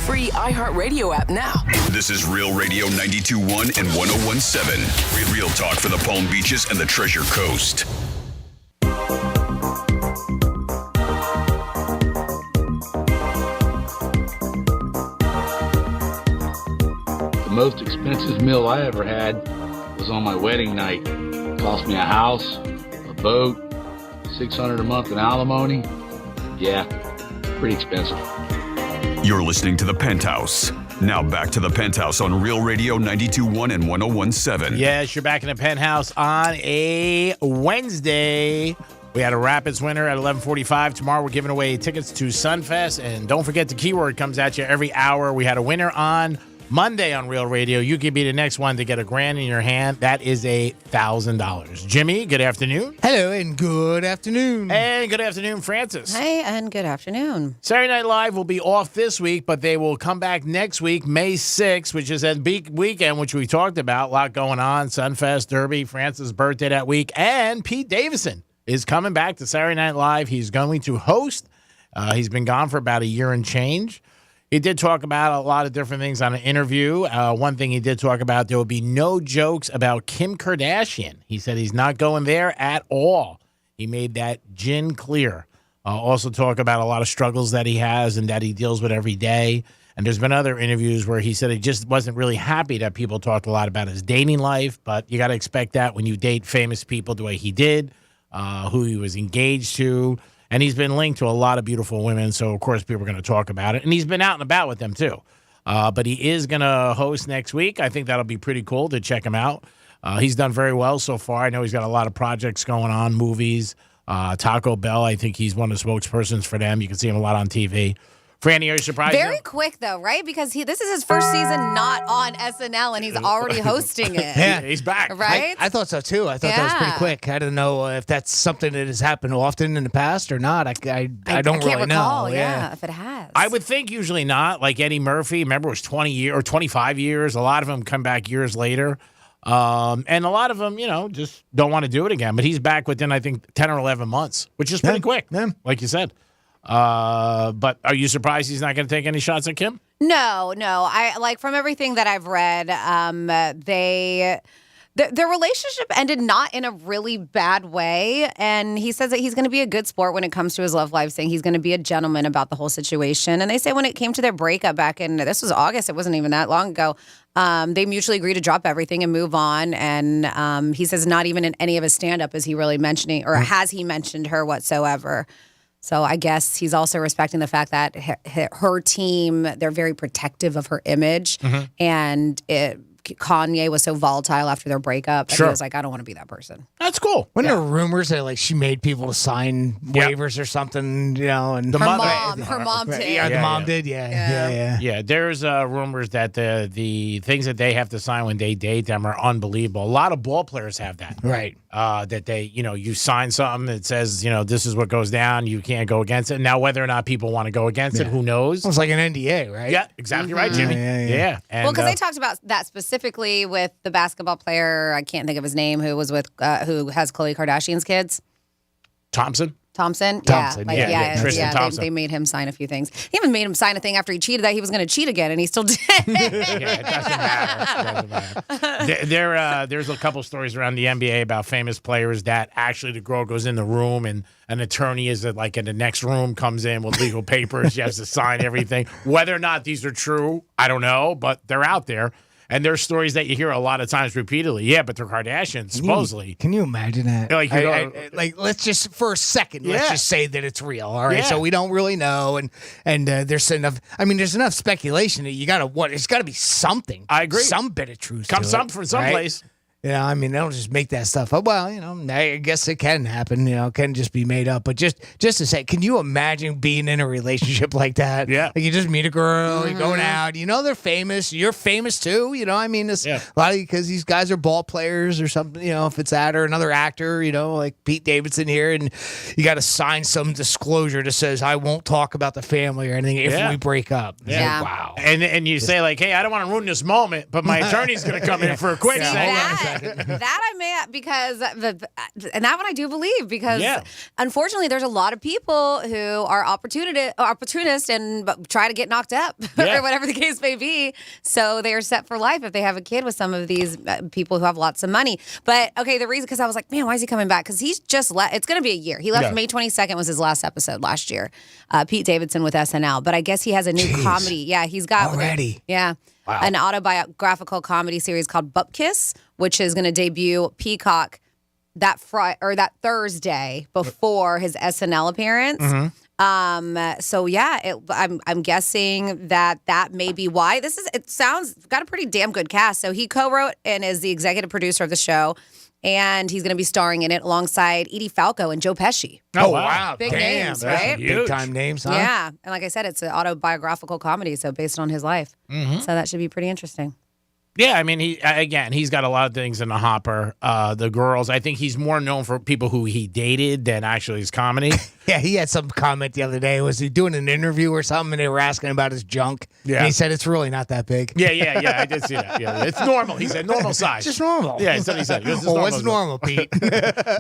Free iHeartRadio app now. This is Real Radio 92.1 and 101.7. Real talk for the Palm Beaches and the Treasure Coast. The most expensive meal I ever had was on my wedding night. It cost me a house, a boat, $600 a month in alimony. Yeah, pretty expensive. You're listening to The Penthouse. Now back to The Penthouse on Real Radio 92.1 and 101.7. Yes, you're back in The Penthouse on a Wednesday. We had a Rapids winner at 11:45. Tomorrow we're giving away tickets to Sunfest. And don't forget the keyword comes at you every hour. We had a winner on Monday on Real Radio. You could be the next one to get $1,000 in your hand. That is $1,000. Jimmy, good afternoon. Hello, and good afternoon. And good afternoon, Francis. Hey, and good afternoon. Saturday Night Live will be off this week, but they will come back next week, May 6th, which is that big weekend, which we talked about. A lot going on. Sunfest, Derby, Francis' birthday that week. And Pete Davidson is coming back to Saturday Night Live. He's going to host. He's been gone for about a year and change. He did talk about a lot of different things on an interview. One thing he did talk about, there will be no jokes about Kim Kardashian. He said he's not going there at all. He made that gin clear. Also talk about a lot of struggles that he has and that he deals with every day. And there's been other interviews where he said he just wasn't really happy that people talked a lot about his dating life, but you got to expect that when you date famous people the way he did, who he was engaged to. And he's been linked to a lot of beautiful women, so of course people are going to talk about it. And he's been out and about with them too. But he is going to host next week. I think that'll be pretty cool to check him out. He's done very well so far. I know he's got a lot of projects going on, movies. Taco Bell, I think he's one of the spokespersons for them. You can see him a lot on TV. Franny, are you surprised? Very quick, though, right? Because this is his first season not on SNL, and he's already hosting it. Yeah, he's back. Right? I thought so, too. I thought that was pretty quick. I don't know if that's something that has happened often in the past or not. I don't really recall, know. Yeah, if it has. I would think usually not. Like Eddie Murphy, remember, it was 20 years or 25 years. A lot of them come back years later. And a lot of them, just don't want to do it again. But he's back within, I think, 10 or 11 months, which is pretty quick, like you said. But are you surprised he's not going to take any shots at Kim? No. I from everything that I've read, their relationship ended not in a really bad way. And he says that he's going to be a good sport when it comes to his love life, saying he's going to be a gentleman about the whole situation. And they say when it came to their breakup back in, this was August, it wasn't even that long ago, they mutually agreed to drop everything and move on. And he says not even in any of his stand-up is he really mentioning, or has he mentioned her whatsoever. So I guess he's also respecting the fact that her team, they're very protective of her image. And Kanye was so volatile after their breakup that he was like, I don't want to be that person. That's cool. When there were rumors that she made people sign waivers or something, and her mom did. Yeah, the mom did. Yeah. There's rumors that the things that they have to sign when they date them are unbelievable. A lot of ball players have that. Right. That they, you sign something that says, this is what goes down. You can't go against it. Now, whether or not people want to go against it, who knows? It's like an NDA, right? Yeah, exactly right, Jimmy. Yeah. And, well, because they talked about that specifically with the basketball player, I can't think of his name, who was with, who has Khloe Kardashian's kids. Thompson. Tristan Thompson. They made him sign a few things. He even made him sign a thing after he cheated that he was going to cheat again, and he still did. It doesn't matter. There's a couple stories around the NBA about famous players that actually the girl goes in the room and an attorney is in the next room, comes in with legal papers. She has to sign everything. Whether or not these are true, I don't know, but they're out there. And there's stories that you hear a lot of times repeatedly. Yeah, but they're Kardashians, supposedly. Can you imagine that? Like, let's just for a second, let's just say that it's real. All right, Yeah. so we don't really know, and there's enough. I mean, there's enough speculation that you gotta It's got to be something. I agree. Some bit of truth. Come to some it, from someplace. Right? You know, I mean, they don't just make that stuff up. Well, you know, I guess it can happen. You know, it can just be made up. But just to say, can you imagine being in a relationship like that? Yeah. Like you just meet a girl, you're going out. You know, they're famous. You're famous too. You know, I mean, it's a lot of because these guys are ball players or something. You know, if it's that or another actor. You know, like Pete Davidson here, and you got to sign some disclosure that says I won't talk about the family or anything if we break up. Yeah. Wow. And you say like, hey, I don't want to ruin this moment, but my attorney's going to come in for a quick second. That I may because and that one I do believe because unfortunately there's a lot of people who are opportunist and try to get knocked up or whatever the case may be. So they are set for life if they have a kid with some of these people who have lots of money. But okay, the reason because I was like, man, why is he coming back? Because he's just left. It's going to be a year. He left May 22nd was his last episode last year. Pete Davidson with SNL, but I guess he has a new comedy. Yeah, he's got already. An autobiographical comedy series called Bupkis, which is going to debut Peacock that Thursday before his SNL appearance. So yeah, I'm guessing that may be why it sounds got a pretty damn good cast. So he co-wrote and is the executive producer of the show. And he's going to be starring in it alongside Edie Falco and Joe Pesci. Oh, wow. Big Damn, names, right? Big time names, huh? Yeah. And like I said, it's an autobiographical comedy, so based on his life. So that should be pretty interesting. Yeah, I mean, he's got a lot of things in the hopper. The girls, I think he's more known for people who he dated than actually his comedy. Yeah, he had some comment the other day. Was he doing an interview or something, and they were asking about his junk? Yeah. And he said it's really not that big. Yeah, I did see that. Yeah, it's normal. He said normal size. Just normal. Yeah, that's what he said. What's normal, Pete?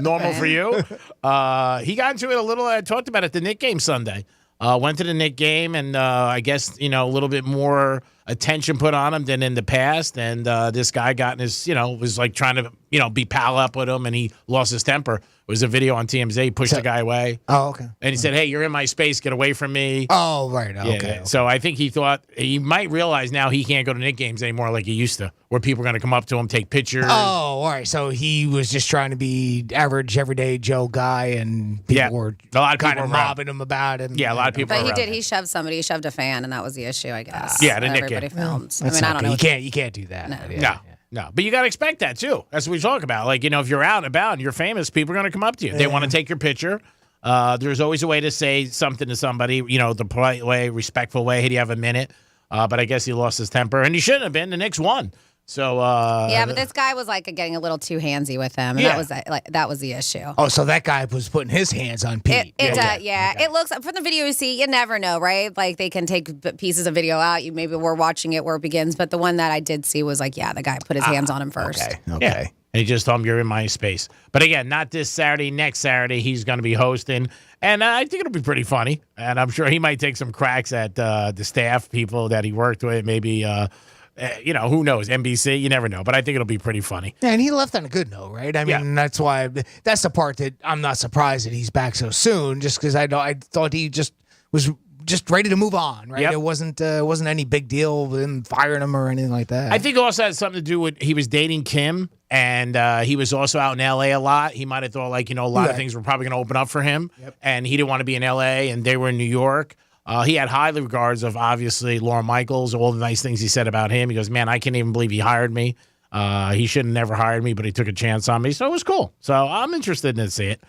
Normal for you? He got into it a little. I talked about it at the Knick game Sunday. Went to the Knick game, and I guess, a little bit more attention put on him than in the past. And this guy got in his, was like trying to, be pal up with him, and he lost his temper. It was a video on TMZ. He pushed the guy away. Oh, okay. And he said, hey, you're in my space. Get away from me. Oh, right. Okay. Yeah. So I think he thought he might realize now he can't go to Knick games anymore like he used to, where people are going to come up to him, take pictures. Oh, all right. So he was just trying to be average, everyday Joe guy, and people were a lot of kind people of were mobbing him about him. Yeah, a lot of people. But he shoved somebody. He shoved a fan, and that was the issue, I guess. Yeah, the that Knick everybody game. filmed. That's I don't know. You can't do that. No, but you got to expect that too. That's what we talk about. Like, if you're out and about and you're famous, people are going to come up to you. They want to take your picture. There's always a way to say something to somebody, the polite way, respectful way. Hey, do you have a minute? But I guess he lost his temper, and he shouldn't have been. The Knicks won. So but this guy was like getting a little too handsy with him, and that was the issue. Oh, so that guy was putting his hands on Pete. It looks from the video you see, you never know, right? Like they can take pieces of video out. You maybe we're watching it where it begins, but the one that I did see was the guy put his hands on him first. Okay. Yeah. And he just told him you're in my space. But again, not this Saturday. Next Saturday, he's going to be hosting. And I think it'll be pretty funny. And I'm sure he might take some cracks at the staff, people that he worked with. Maybe, who knows? NBC, you never know. But I think it'll be pretty funny. Yeah, and he left on a good note, right? I mean, that's the part that I'm not surprised that he's back so soon, just because I thought he just was just ready to move on, right? Yep. It wasn't any big deal with him firing him or anything like that. I think it also had something to do with he was dating Kim, and he was also out in L.A. a lot. He might have thought, a lot of things were probably going to open up for him, and he didn't want to be in L.A., and they were in New York. He had high regards of, obviously, Lorne Michaels, all the nice things he said about him. He goes, man, I can't even believe he hired me. He should have never hired me, but he took a chance on me, so it was cool. So I'm interested in see it.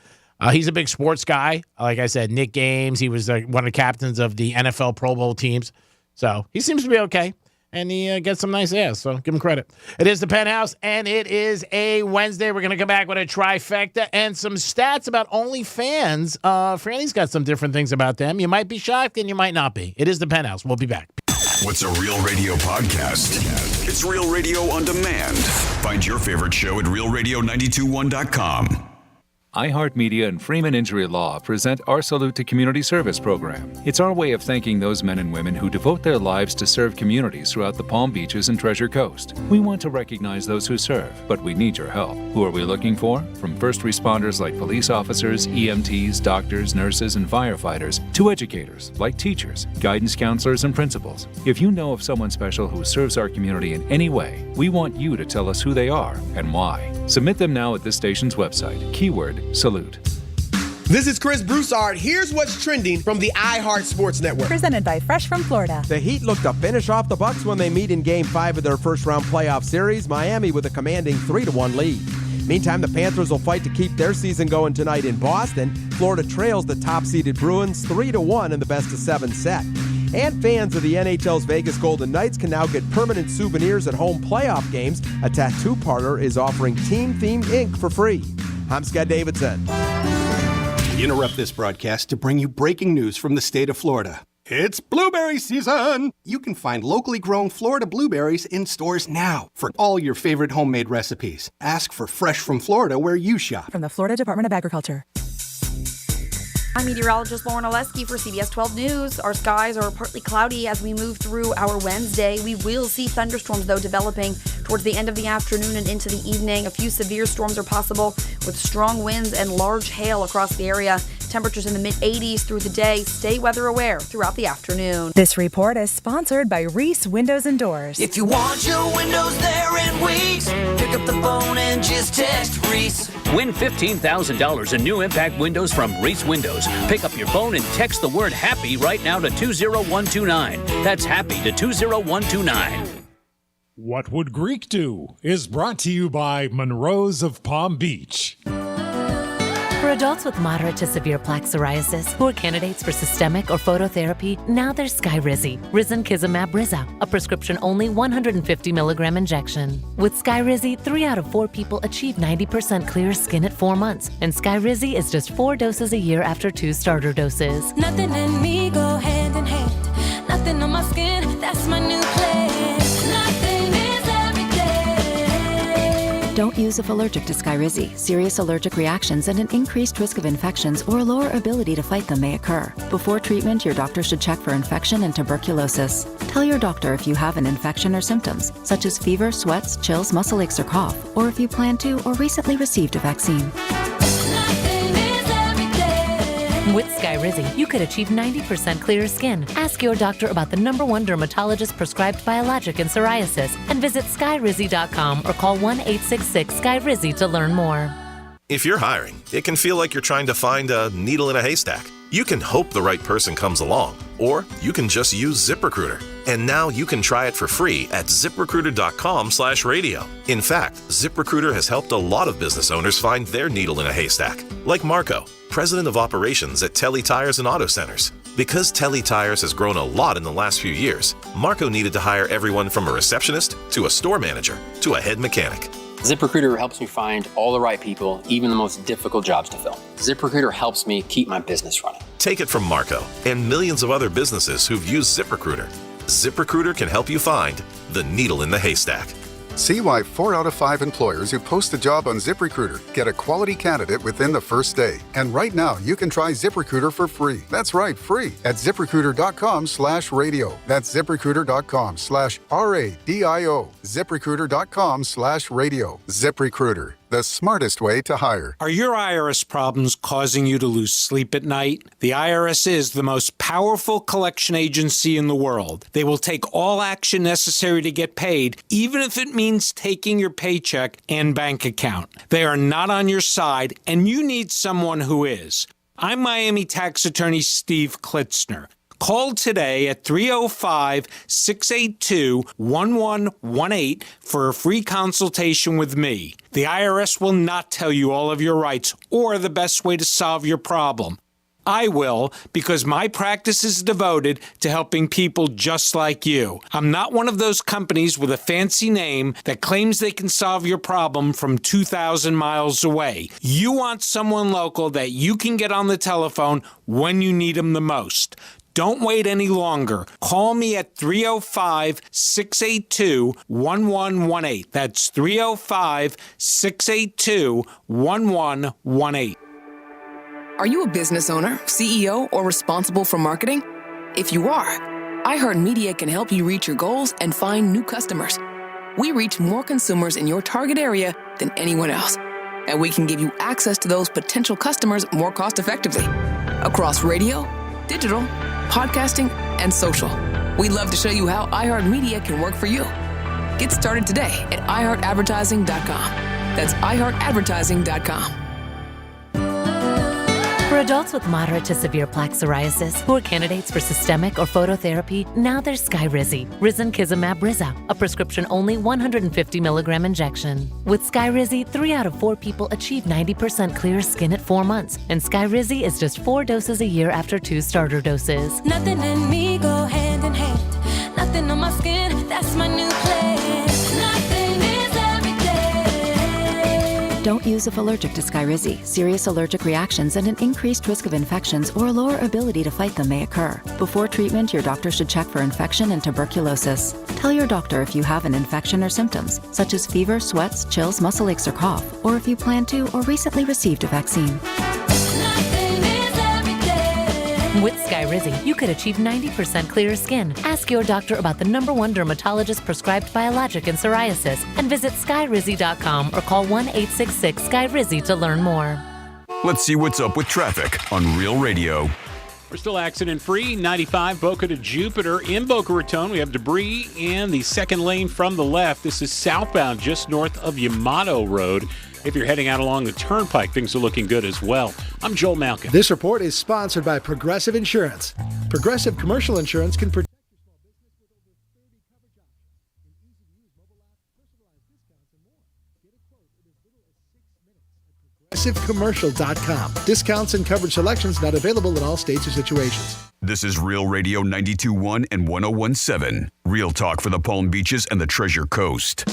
He's a big sports guy. Like I said, Knick games. He was one of the captains of the NFL Pro Bowl teams. So he seems to be okay. And he gets some nice ass, so give him credit. It is the Penthouse, and it is a Wednesday. We're going to come back with a trifecta and some stats about OnlyFans. Franny's got some different things about them. You might be shocked, and you might not be. It is the Penthouse. We'll be back. What's a Real Radio podcast? It's Real Radio on demand. Find your favorite show at realradio921.com. iHeartMedia and Freeman Injury Law present our Salute to Community Service program. It's our way of thanking those men and women who devote their lives to serve communities throughout the Palm Beaches and Treasure Coast. We want to recognize those who serve, but we need your help. Who are we looking for? From first responders like police officers, EMTs, doctors, nurses, and firefighters, to educators like teachers, guidance counselors, and principals. If you know of someone special who serves our community in any way, we want you to tell us who they are and why. Submit them now at this station's website. Keyword Salute. This is Chris Broussard. Here's what's trending from the iHeart Sports Network. Presented by Fresh from Florida. The Heat look to finish off the Bucks when they meet in Game 5 of their first-round playoff series. Miami with a commanding 3-1 lead. Meantime, the Panthers will fight to keep their season going tonight in Boston. Florida trails the top-seeded Bruins 3-1 in the best-of-7 set. And fans of the NHL's Vegas Golden Knights can now get permanent souvenirs at home playoff games. A tattoo parlor is offering team-themed ink for free. I'm Scott Davidson. We interrupt this broadcast to bring you breaking news from the state of Florida. It's blueberry season! You can find locally grown Florida blueberries in stores now for all your favorite homemade recipes. Ask for Fresh from Florida where you shop. From the Florida Department of Agriculture. I'm meteorologist Lauren Oleski for CBS 12 News. Our skies are partly cloudy as we move through our Wednesday. We will see thunderstorms, though, developing towards the end of the afternoon and into the evening. A few severe storms are possible with strong winds and large hail across the area. Temperatures in the mid-80s through the day. Stay weather aware throughout the afternoon. This report is sponsored by Reese Windows and Doors. If you want your windows there in weeks, pick up the phone and just text Reese. Win $15,000 in new impact windows from Reese Windows. Pick up your phone and text the word HAPPY right now to 20129. That's HAPPY to 20129. What Would Greek Do is brought to you by Monroe's of Palm Beach. For adults with moderate to severe plaque psoriasis who are candidates for systemic or phototherapy, now there's Skyrizi, Risankizumab Brisa, a prescription-only 150 milligram injection. With Skyrizi, 3 out of 4 people achieve 90% clear skin at 4 months, and Skyrizi is just 4 doses a year after 2 starter doses. Nothing and me go hand in hand. Nothing on my skin, that's my new plan. Nothing is every day. Don't use if allergic to Skyrizi. Serious allergic reactions and an increased risk of infections or a lower ability to fight them may occur. Before treatment, your doctor should check for infection and tuberculosis. Tell your doctor if you have an infection or symptoms, such as fever, sweats, chills, muscle aches, or cough, or if you plan to or recently received a vaccine. With Skyrizi, you could achieve 90% clearer skin. Ask your doctor about the #1 dermatologist-prescribed biologic in psoriasis and visit skyrizi.com or call 1-866-SKYRIZI to learn more. If you're hiring, it can feel like you're trying to find a needle in a haystack. You can hope the right person comes along, or you can just use ZipRecruiter. And now you can try it for free at ZipRecruiter.com/radio. In fact, ZipRecruiter has helped a lot of business owners find their needle in a haystack, like Marco, president of operations at Telly Tires and Auto Centers. Because Telly Tires has grown a lot in the last few years, Marco needed to hire everyone from a receptionist to a store manager to a head mechanic. ZipRecruiter helps me find all the right people, even the most difficult jobs to fill. ZipRecruiter helps me keep my business running. Take it from Marco and millions of other businesses who've used ZipRecruiter. ZipRecruiter can help you find the needle in the haystack. See why 4 out of 5 employers who post a job on ZipRecruiter get a quality candidate within the first day. And right now, you can try ZipRecruiter for free. That's right, free at ZipRecruiter.com/radio. That's ZipRecruiter.com/RADIO. ZipRecruiter.com/radio. ZipRecruiter, the smartest way to hire. Are your IRS problems causing you to lose sleep at night? The IRS is the most powerful collection agency in the world. They will take all action necessary to get paid, even if it means taking your paycheck and bank account. They are not on your side, and you need someone who is. I'm Miami tax attorney Steve Klitzner. Call today at 305-682-1118 for a free consultation with me. The IRS will not tell you all of your rights or the best way to solve your problem. I will, because my practice is devoted to helping people just like you. I'm not one of those companies with a fancy name that claims they can solve your problem from 2,000 miles away. You want someone local that you can get on the telephone when you need them the most. Don't wait any longer. Call me at 305-682-1118. That's 305-682-1118. Are you a business owner, CEO, or responsible for marketing? If you are, iHeartMedia can help you reach your goals and find new customers. We reach more consumers in your target area than anyone else, and we can give you access to those potential customers more cost-effectively across radio, digital, podcasting, and social. We'd love to show you how iHeartMedia can work for you. Get started today at iHeartAdvertising.com. That's iHeartAdvertising.com. For adults with moderate to severe plaque psoriasis who are candidates for systemic or phototherapy, now there's Skyrizi, risankizumab Riza, a prescription-only 150 milligram injection. With Skyrizi, 3 out of 4 people achieve 90% clear skin at 4 months, and Skyrizi is just 4 doses a year after 2 starter doses. Nothing and me go hand in hand. Nothing on my skin, that's my new plan. Nothing is everything. Don't use if allergic to Skyrizi. Serious allergic reactions and an increased risk of infections or a lower ability to fight them may occur. Before treatment, your doctor should check for infection and tuberculosis. Tell your doctor if you have an infection or symptoms, such as fever, sweats, chills, muscle aches, or cough, or if you plan to or recently received a vaccine. With Skyrizi, you could achieve 90% clearer skin. Ask your doctor about the #1 dermatologist prescribed biologic in psoriasis and visit skyrizi.com or call 1-866-SKYRIZI to learn more. Let's see what's up with traffic on Real Radio. We're still accident-free. 95 Boca to Jupiter. In Boca Raton, we have debris in the second lane from the left. This is southbound just north of Yamato Road. If you're heading out along the turnpike, things are looking good as well. I'm Joel Malkin. This report is sponsored by Progressive Insurance. Progressive Commercial Insurance can protect your small business with over 30 coverage options and easy-to-use mobile app, personalized discounts, and more. Get a quote in as little as 6 minutes at ProgressiveCommercial.com. Discounts and coverage selections not available in all states or situations. This is Real Radio 92.1 and 101.7. Real talk for the Palm Beaches and the Treasure Coast.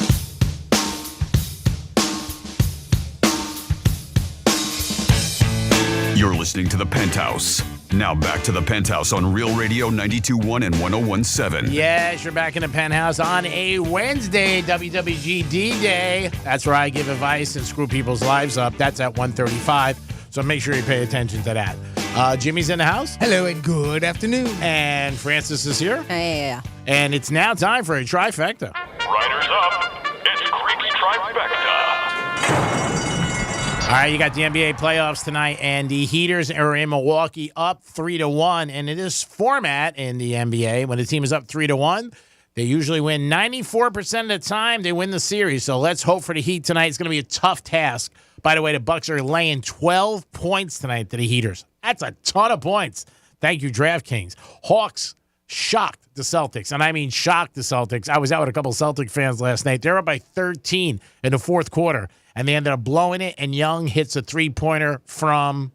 You're listening to The Penthouse. Now back to The Penthouse on Real Radio 92.1 and 101.7. Yes, you're back in The Penthouse on a Wednesday, WWGD Day. That's where I give advice and screw people's lives up. That's at 1:35, so make sure you pay attention to that. Jimmy's in the house. Hello and good afternoon. And Francis is here. Yeah. And it's now time for a trifecta. Riders up. It's Creepy Trifecta. All right, you got the NBA playoffs tonight, and the Heaters are in Milwaukee up 3-1. And in this format in the NBA, when the team is up 3-1, they usually win 94% of the time. They win the series. So let's hope for the Heat tonight. It's going to be a tough task. By the way, the Bucks are laying 12 points tonight to the Heaters. That's a ton of points. Thank you, DraftKings. Hawks shocked the Celtics, and I mean shocked the Celtics. I was out with a couple of Celtic fans last night. They're up by 13 in the fourth quarter, and they ended up blowing it, and Young hits a three-pointer from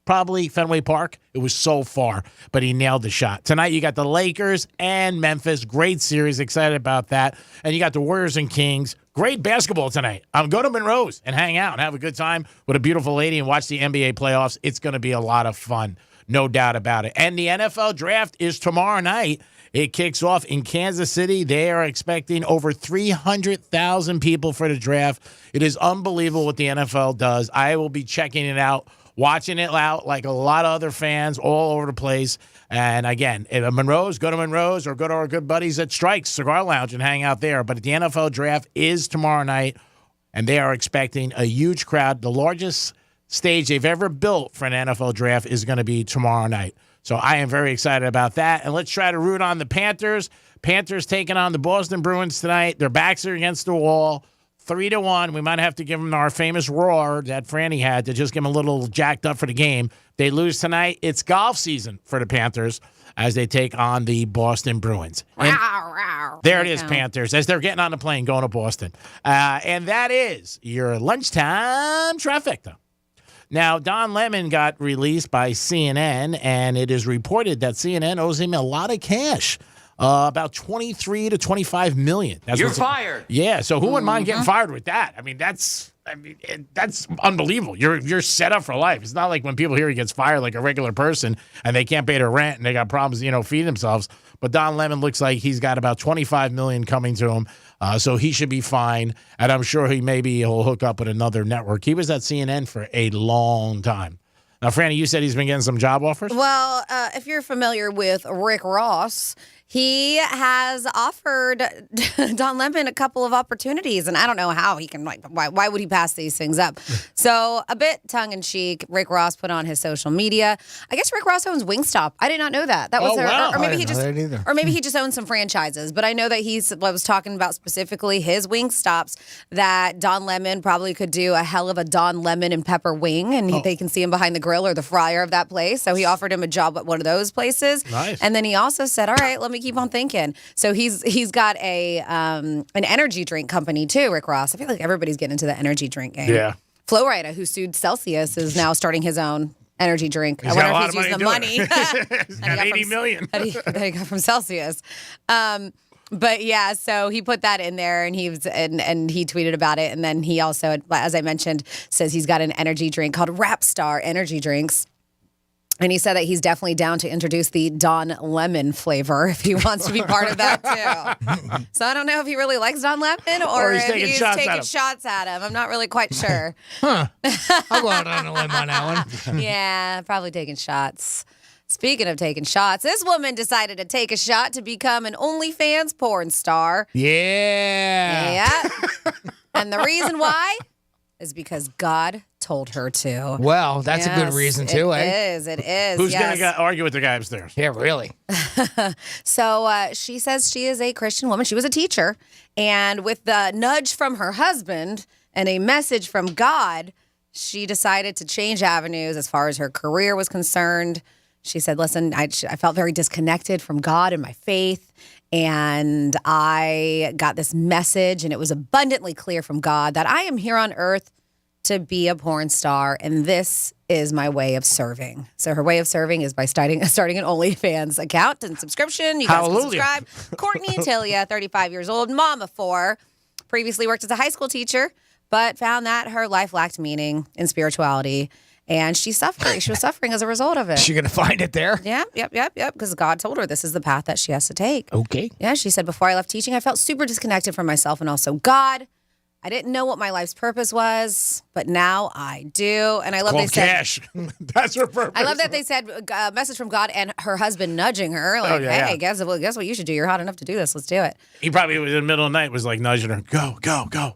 probably Fenway Park. It was so far, but he nailed the shot. Tonight, you got the Lakers and Memphis. Great series. Excited about that. And you got the Warriors and Kings. Great basketball tonight. Go to Monroe's and hang out and have a good time with a beautiful lady and watch the NBA playoffs. It's going to be a lot of fun. No doubt about it. And the NFL draft is tomorrow night. It kicks off in Kansas City. They are expecting over 300,000 people for the draft. It is unbelievable what the NFL does. I will be checking it out, watching it out like a lot of other fans all over the place. And again, at Monroe's, go to Monroe's or go to our good buddies at Strikes Cigar Lounge and hang out there. But the NFL draft is tomorrow night, and they are expecting a huge crowd. The largest stage they've ever built for an NFL draft is going to be tomorrow night. So I am very excited about that. And let's try to root on the Panthers. Panthers taking on the Boston Bruins tonight. Their backs are against the wall. 3-1. We might have to give them our famous roar that Franny had to just give them a little jacked up for the game. They lose tonight. It's golf season for the Panthers as they take on the Boston Bruins. And there it is, Panthers, as they're getting on the plane going to Boston. And that is your lunchtime trifecta. Now, Don Lemon got released by CNN, and it is reported that CNN owes him a lot of cash, about $23 to $25 million. You're fired. Yeah, so who wouldn't mind getting fired with that? I mean, that's I mean, that's unbelievable. You're set up for life. It's not like when people hear he gets fired like a regular person and they can't pay their rent and they got problems, feeding themselves. But Don Lemon looks like he's got about $25 million coming to him, so he should be fine. And I'm sure he'll hook up with another network. He was at CNN for a long time. Now, Franny, you said he's been getting some job offers? Well, if you're familiar with Rick Ross, he has offered Don Lemon a couple of opportunities, and I don't know how he can, why would he pass these things up? So, a bit tongue-in-cheek, Rick Ross put on his social media. I guess Rick Ross owns Wingstop. I did not know that. That was wow. or maybe he just owns some franchises. But I know that I was talking about specifically his Wingstops, that Don Lemon probably could do a hell of a Don Lemon and pepper wing, and they can see him behind the grill or the fryer of that place. So he offered him a job at one of those places. Nice. And then he also said, all right, let me keep on thinking. So he's got an energy drink company too, Rick Ross. I feel like everybody's getting into the energy drink game. Yeah. Flo Rida, who sued Celsius, is now starting his own energy drink. He's I got wonder a if lot he's of using the money money. He's got $80 million. that he got from Celsius. But yeah, so he put that in there, and he tweeted about it, and then he also, as I mentioned, says he's got an energy drink called Rap Star Energy Drinks. And he said that he's definitely down to introduce the Don Lemon flavor if he wants to be part of that too. So I don't know if he really likes Don Lemon or he's if taking he's taking shots at him. I'm not really quite sure. I'll go out on a limb on that one. Yeah, probably taking shots. Speaking of taking shots, this woman decided to take a shot to become an OnlyFans porn star. Yeah. Yeah. And the reason why is because God told her to. Well, that's a good reason too, It is. Who's going to argue with the guy upstairs? Yeah, really. So she says she is a Christian woman. She was a teacher. And with the nudge from her husband and a message from God, she decided to change avenues as far as her career was concerned. She said, listen, I felt very disconnected from God and my faith. And I got this message, and it was abundantly clear from God that I am here on earth to be a porn star, and this is my way of serving. So her way of serving is by starting an OnlyFans account and subscription. You guys can subscribe. Courtney Tilia, 35 years old, mom of 4, previously worked as a high school teacher, but found that her life lacked meaning and spirituality. And she suffered. She was suffering as a result of it. She gonna find it there? Yep. Because God told her this is the path that she has to take. Okay. Yeah, she said, before I left teaching, I felt super disconnected from myself and also God. I didn't know what my life's purpose was, but now I do. And I love they said cash. That's her purpose. I love that they said a message from God and her husband nudging her, like, hey, guess what you should do? You're hot enough to do this. Let's do it. He probably was in the middle of the night, was like nudging her, go.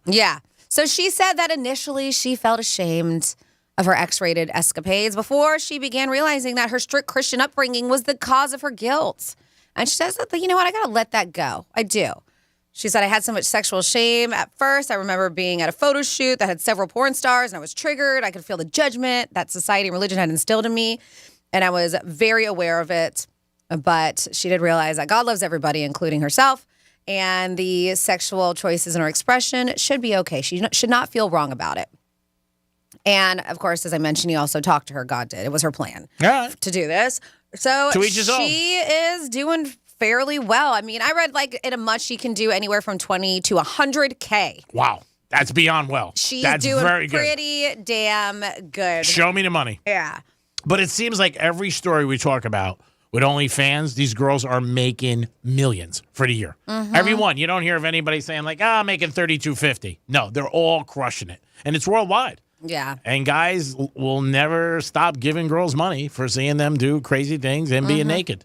Yeah. So she said that initially she felt ashamed of her X-rated escapades before she began realizing that her strict Christian upbringing was the cause of her guilt. And she says that, you know what, I got to let that go. I do. She said, I had so much sexual shame at first. I remember being at a photo shoot that had several porn stars, and I was triggered. I could feel the judgment that society and religion had instilled in me, and I was very aware of it. But she did realize that God loves everybody, including herself, and the sexual choices in her expression should be okay. She should not feel wrong about it. And, of course, as I mentioned, he also talked to her. God did. It was her plan to do this. So she is doing fairly well. I mean, I read in a month she can do anywhere from 20 to 100K. Wow. That's beyond well. That's doing very pretty damn good. Show me the money. Yeah. But it seems like every story we talk about with OnlyFans, these girls are making millions for the year. Mm-hmm. Everyone. You don't hear of anybody saying I'm making $32.50. No, they're all crushing it. And it's worldwide. Yeah. And guys will never stop giving girls money for seeing them do crazy things and being naked.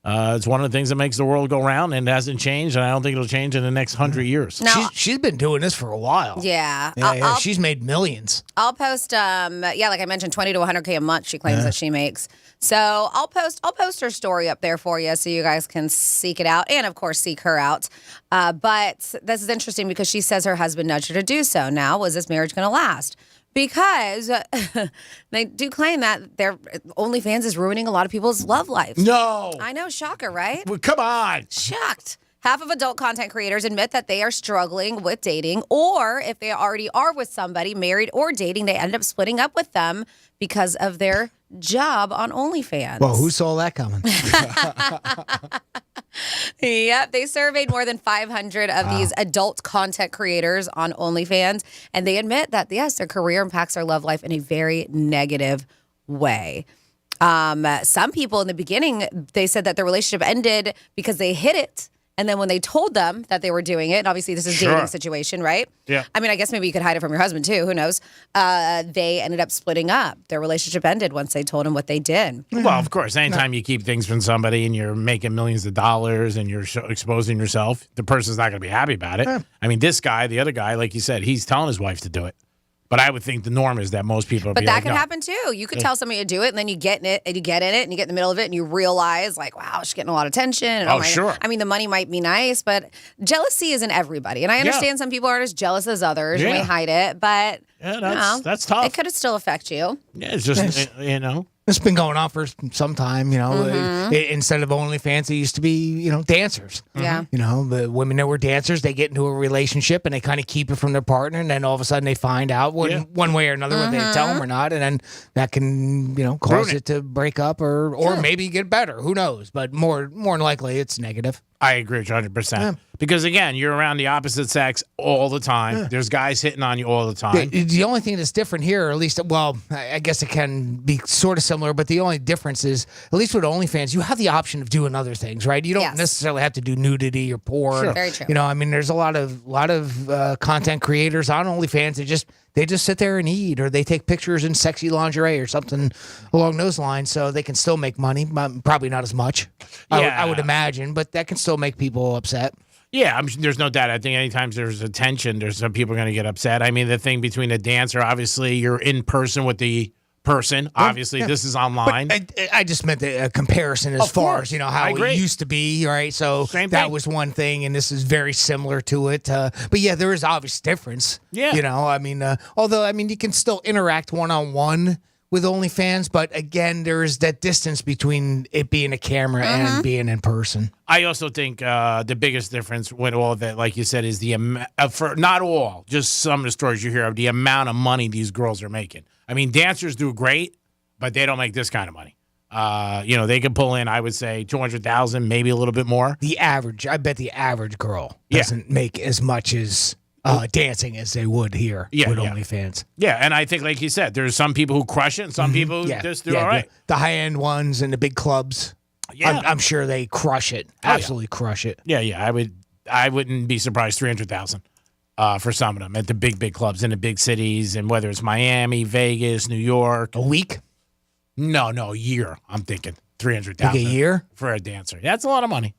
It's one of the things that makes the world go round, and it hasn't changed, and I don't think it'll change in the next 100 years. No. She's been doing this for a while. Yeah. She's made millions. I'll post, like I mentioned, 20 to 100K a month she claims that she makes. So I'll post her story up there for you so you guys can seek it out and, of course, seek her out. But this is interesting because she says her husband nudged her to do so. Now, was this marriage going to last? Because they do claim that their OnlyFans is ruining a lot of people's love lives. No. I know, shocker, right? Well, come on. Shocked. half of adult content creators admit that they are struggling with dating, or if they already are with somebody, married or dating, they end up splitting up with them because of their job on OnlyFans. Well, who saw that coming? Yep, they surveyed more than 500 of these adult content creators on OnlyFans, and they admit that, yes, their career impacts their love life in a very negative way. Some people in the beginning, they said that their relationship ended because they hid it. And then when they told them that they were doing it, and obviously this is a dating situation, right? Yeah. I mean, I guess maybe you could hide it from your husband too. Who knows? They ended up splitting up. Their relationship ended once they told him what they did. Well, of course, anytime you keep things from somebody and you're making millions of dollars and you're exposing yourself, the person's not going to be happy about it. I mean, this guy, the other guy, like you said, he's telling his wife to do it. But I would think the norm is that most people. But be that like, could happen too. You could tell somebody to do it, and then you get in it, and you get in it, and you get in the middle of it, and you realize, like, wow, she's getting a lot of attention. And sure. I mean, the money might be nice, but jealousy is in everybody, and I understand some people aren't as jealous as others, and they hide it. But that's tough. It could still affect you. Yeah, it's just It's been going on for some time, instead of OnlyFans, it used to be, dancers. Yeah. The women that were dancers, they get into a relationship and they kind of keep it from their partner. And then all of a sudden they find out one way or another whether they tell them or not. And then that can, cause it to break up or maybe get better. Who knows? But more than likely it's negative. I agree with you 100%. Because, again, you're around the opposite sex all the time. There's guys hitting on you all the time. The only thing that's different here, or at least, well, I guess it can be sort of similar, but the only difference is, at least with OnlyFans, you have the option of doing other things, right? You don't necessarily have to do nudity or porn. Sure. Very true. There's a lot of content creators on OnlyFans that they just sit there and eat, or they take pictures in sexy lingerie or something along those lines, so they can still make money. Probably not as much, I would imagine, but that can still make people upset. Yeah, there's no doubt. I think anytime there's attention, there's some people are going to get upset. I mean, the thing between a dancer, obviously, you're in person with the person. Obviously, this is online. But I just meant a comparison as far as, how it used to be, right? So that was one thing, and this is very similar to it. But yeah, there is obvious difference. Yeah. Although, you can still interact one-on-one with OnlyFans, but again, there's that distance between it being a camera and being in person. I also think the biggest difference with all of that, like you said, is the amount, for not all, just some of the stories you hear of, the amount of money these girls are making. I mean, dancers do great, but they don't make this kind of money. They can pull in, I would say, $200,000, maybe a little bit more. I bet the average girl doesn't make as much as dancing as they would here with OnlyFans. Yeah, and I think, like you said, there's some people who crush it and some people who just do all right. The high-end ones and the big clubs, I'm sure they crush it. Absolutely crush it. Yeah, I wouldn't be surprised $300,000 for some of them at the big clubs in the big cities, and whether it's Miami, Vegas, New York. A week? No, a year. I'm thinking $300,000 a year for a dancer. That's a lot of money.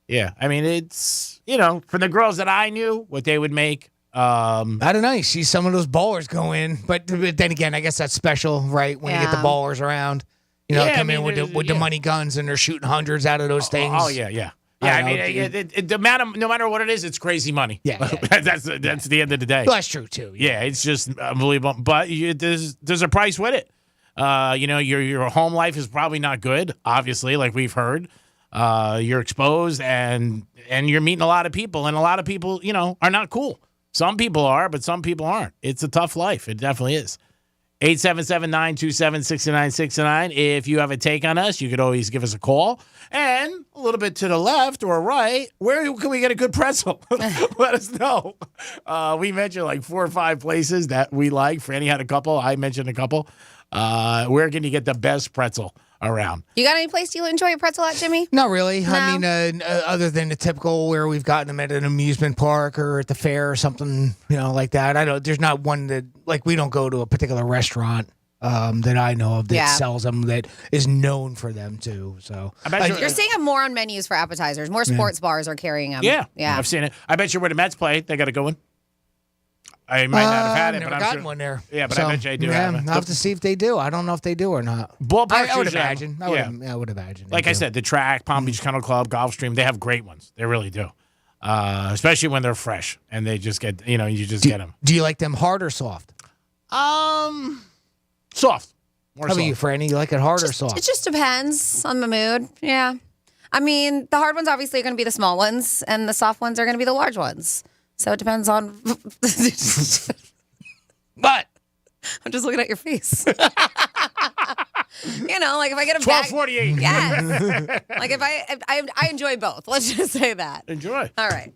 Yeah, I mean, it's, for the girls that I knew, what they would make. I don't know. You see some of those ballers go in, but then again, I guess that's special, right? When you get the ballers around, come in with the money guns and they're shooting hundreds out of those things. Oh, yeah. Yeah, the amount of, no matter what it is, it's crazy money. Yeah. That's the end of the day. Well, that's true, too. Yeah, it's just unbelievable. But there's a price with it. Your home life is probably not good, obviously, like we've heard. You're exposed and you're meeting a lot of people, and a lot of people, are not cool. Some people are, but some people aren't. It's a tough life. It definitely is. 877-927-6969. If you have a take on us, you could always give us a call. And a little bit to the left or right, where can we get a good pretzel? Let us know. We mentioned like 4 or 5 places that we like. Franny had a couple. I mentioned a couple. Where can you get the best pretzel around? You got any place you enjoy your pretzel at, Jimmy? Not really. No? I mean, other than the typical where we've gotten them at an amusement park or at the fair or something, like that. I don't. There's not one that, like, we don't go to a particular restaurant that I know of that sells them, that is known for them too. So you're seeing them more on menus for appetizers. More sports bars are carrying them. Yeah, I've seen it. I bet you where the Mets play, they got a good one. I might not have had it, never but I'm gotten sure. one there. Yeah, but I bet you I do have it. I'll have to see if they do. I don't know if they do or not. Ballparks I would imagine. I would imagine. Like I said, the track, Palm Beach Kennel Club, Gulfstream, they have great ones. They really do. Especially when they're fresh and they just get, you just get them. Do you like them hard or soft? Soft. How about you, Franny? You like it hard or soft? It just depends on the mood. Yeah. I mean, the hard ones obviously are going to be the small ones, and the soft ones are going to be the large ones. So it depends on. But I'm just looking at your face. You know, like if I get a 12:48. Yes. Like if I enjoy both. Let's just say that. Enjoy. All right.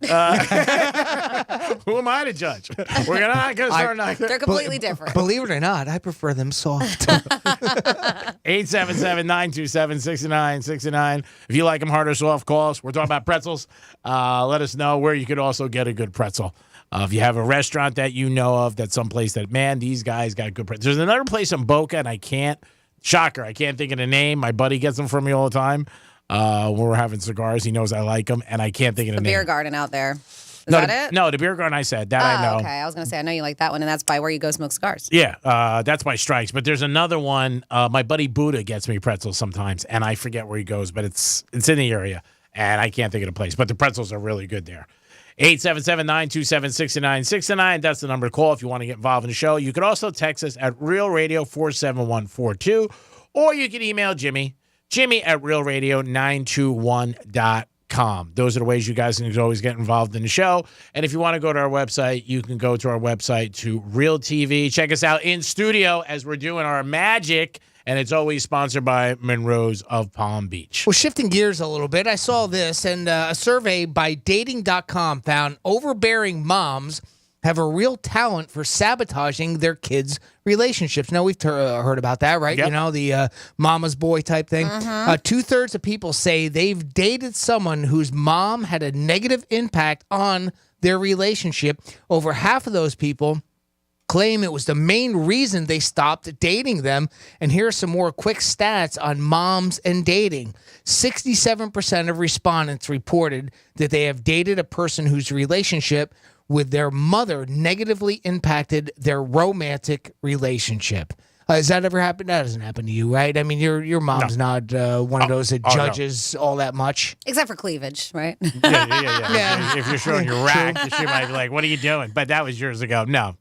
Who am I to judge? We're not going to start neither. They're completely different. Believe it or not, I prefer them soft. 877-927-6969. If you like them hard or soft, call us. We're talking about pretzels. Let us know where you could also get a good pretzel. If you have a restaurant that you know of, that's someplace that, man, these guys got good pretzels. There's another place in Boca, and I can't think of the name. My buddy gets them for me all the time. When we're having cigars, he knows I like them, and I can't think of the name. The beer garden out there. Is that it? No, the beer garden I said. That I know. Okay. I was going to say, I know you like that one, and that's by where you go smoke cigars. Yeah, that's by Strikes. But there's another one. My buddy Buddha gets me pretzels sometimes, and I forget where he goes, but it's in the area, and I can't think of the place. But the pretzels are really good there. 877-927-6969. That's the number to call if you want to get involved in the show. You can also text us at Real Radio 47142, or you can email Jimmy at realradio921.com. Those are the ways you guys can always get involved in the show. And if you want to go to our website, you can go to our website to Real TV. Check us out in studio as we're doing our magic. And it's always sponsored by Monroe's of Palm Beach. Well, shifting gears a little bit, I saw this, and a survey by Dating.com found overbearing moms have a real talent for sabotaging their kids' relationships. Now, we've heard about that, right? Yep. You know, the mama's boy type thing. 2/3 of people say they've dated someone whose mom had a negative impact on their relationship. Over half of those people claim it was the main reason they stopped dating them. And here are some more quick stats on moms and dating. 67% of respondents reported that they have dated a person whose relationship with their mother negatively impacted their romantic relationship. Has that ever happened? That doesn't happen to you, right? I mean, your mom's not one of those that judges all that much. Except for cleavage, right? Yeah. If you're showing your rack, she might be like, what are you doing? But that was years ago. No.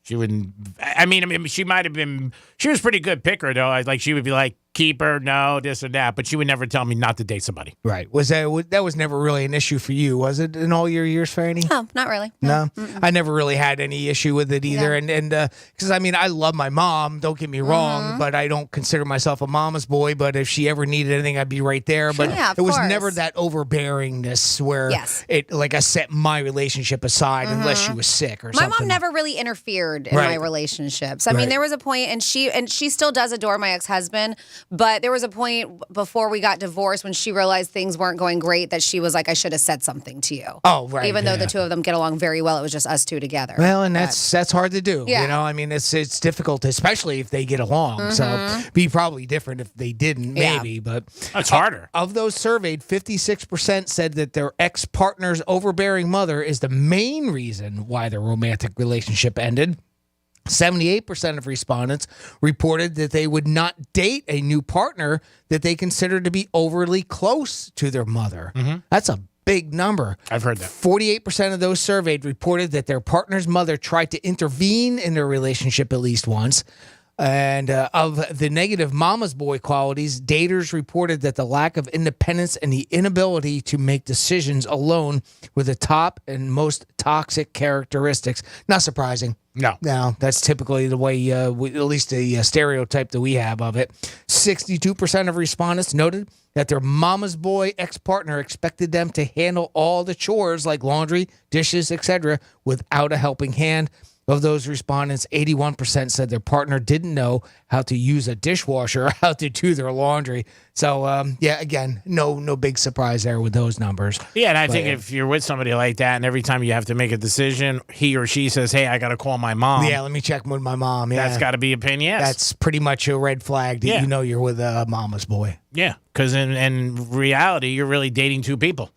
She wouldn't. I mean, she might have been. She was a pretty good picker, though. Like she would be like, keep her, no, this or that. But she would never tell me not to date somebody. Right? That was never really an issue for you, was it? In all your years, Franny? No, not really. No, I never really had any issue with it either. Yeah. And because I mean, I love my mom. Don't get me wrong, but I don't consider myself a mama's boy. But if she ever needed anything, I'd be right there. But it was never that overbearingness where it like I set my relationship aside unless she was sick or something. My mom never really interfered in my relationships. I mean, there was a point, and she still does adore my ex-husband, but there was a point before we got divorced when she realized things weren't going great that she was like, I should have said something to you. Oh, right. Even though the two of them get along very well, it was just us two together. Well, and that's hard to do. Yeah. You know, I mean, it's difficult, especially if they get along. So be probably different if they didn't, maybe. But that's harder. Of those surveyed, 56% said that their ex-partner's overbearing mother is the main reason why their romantic relationship ended. 78% of respondents reported that they would not date a new partner that they considered to be overly close to their mother. That's a big number. I've heard that. 48% of those surveyed reported that their partner's mother tried to intervene in their relationship at least once. And of the negative mama's boy qualities, daters reported that the lack of independence and the inability to make decisions alone were the top and most toxic characteristics. Not surprising. No, that's typically the way, at least the stereotype that we have of it. 62% of respondents noted that their mama's boy ex-partner expected them to handle all the chores like laundry, dishes, etc. without a helping hand. Of those respondents, 81% said their partner didn't know how to use a dishwasher or how to do their laundry. So, again, no big surprise there with those numbers. Yeah, and I think if you're with somebody like that and every time you have to make a decision, he or she says, hey, I got to call my mom. Yeah, let me check with my mom. Yeah. That's got to be a pain, yes. That's pretty much a red flag that you know you're with a mama's boy. Yeah, because in reality, you're really dating two people.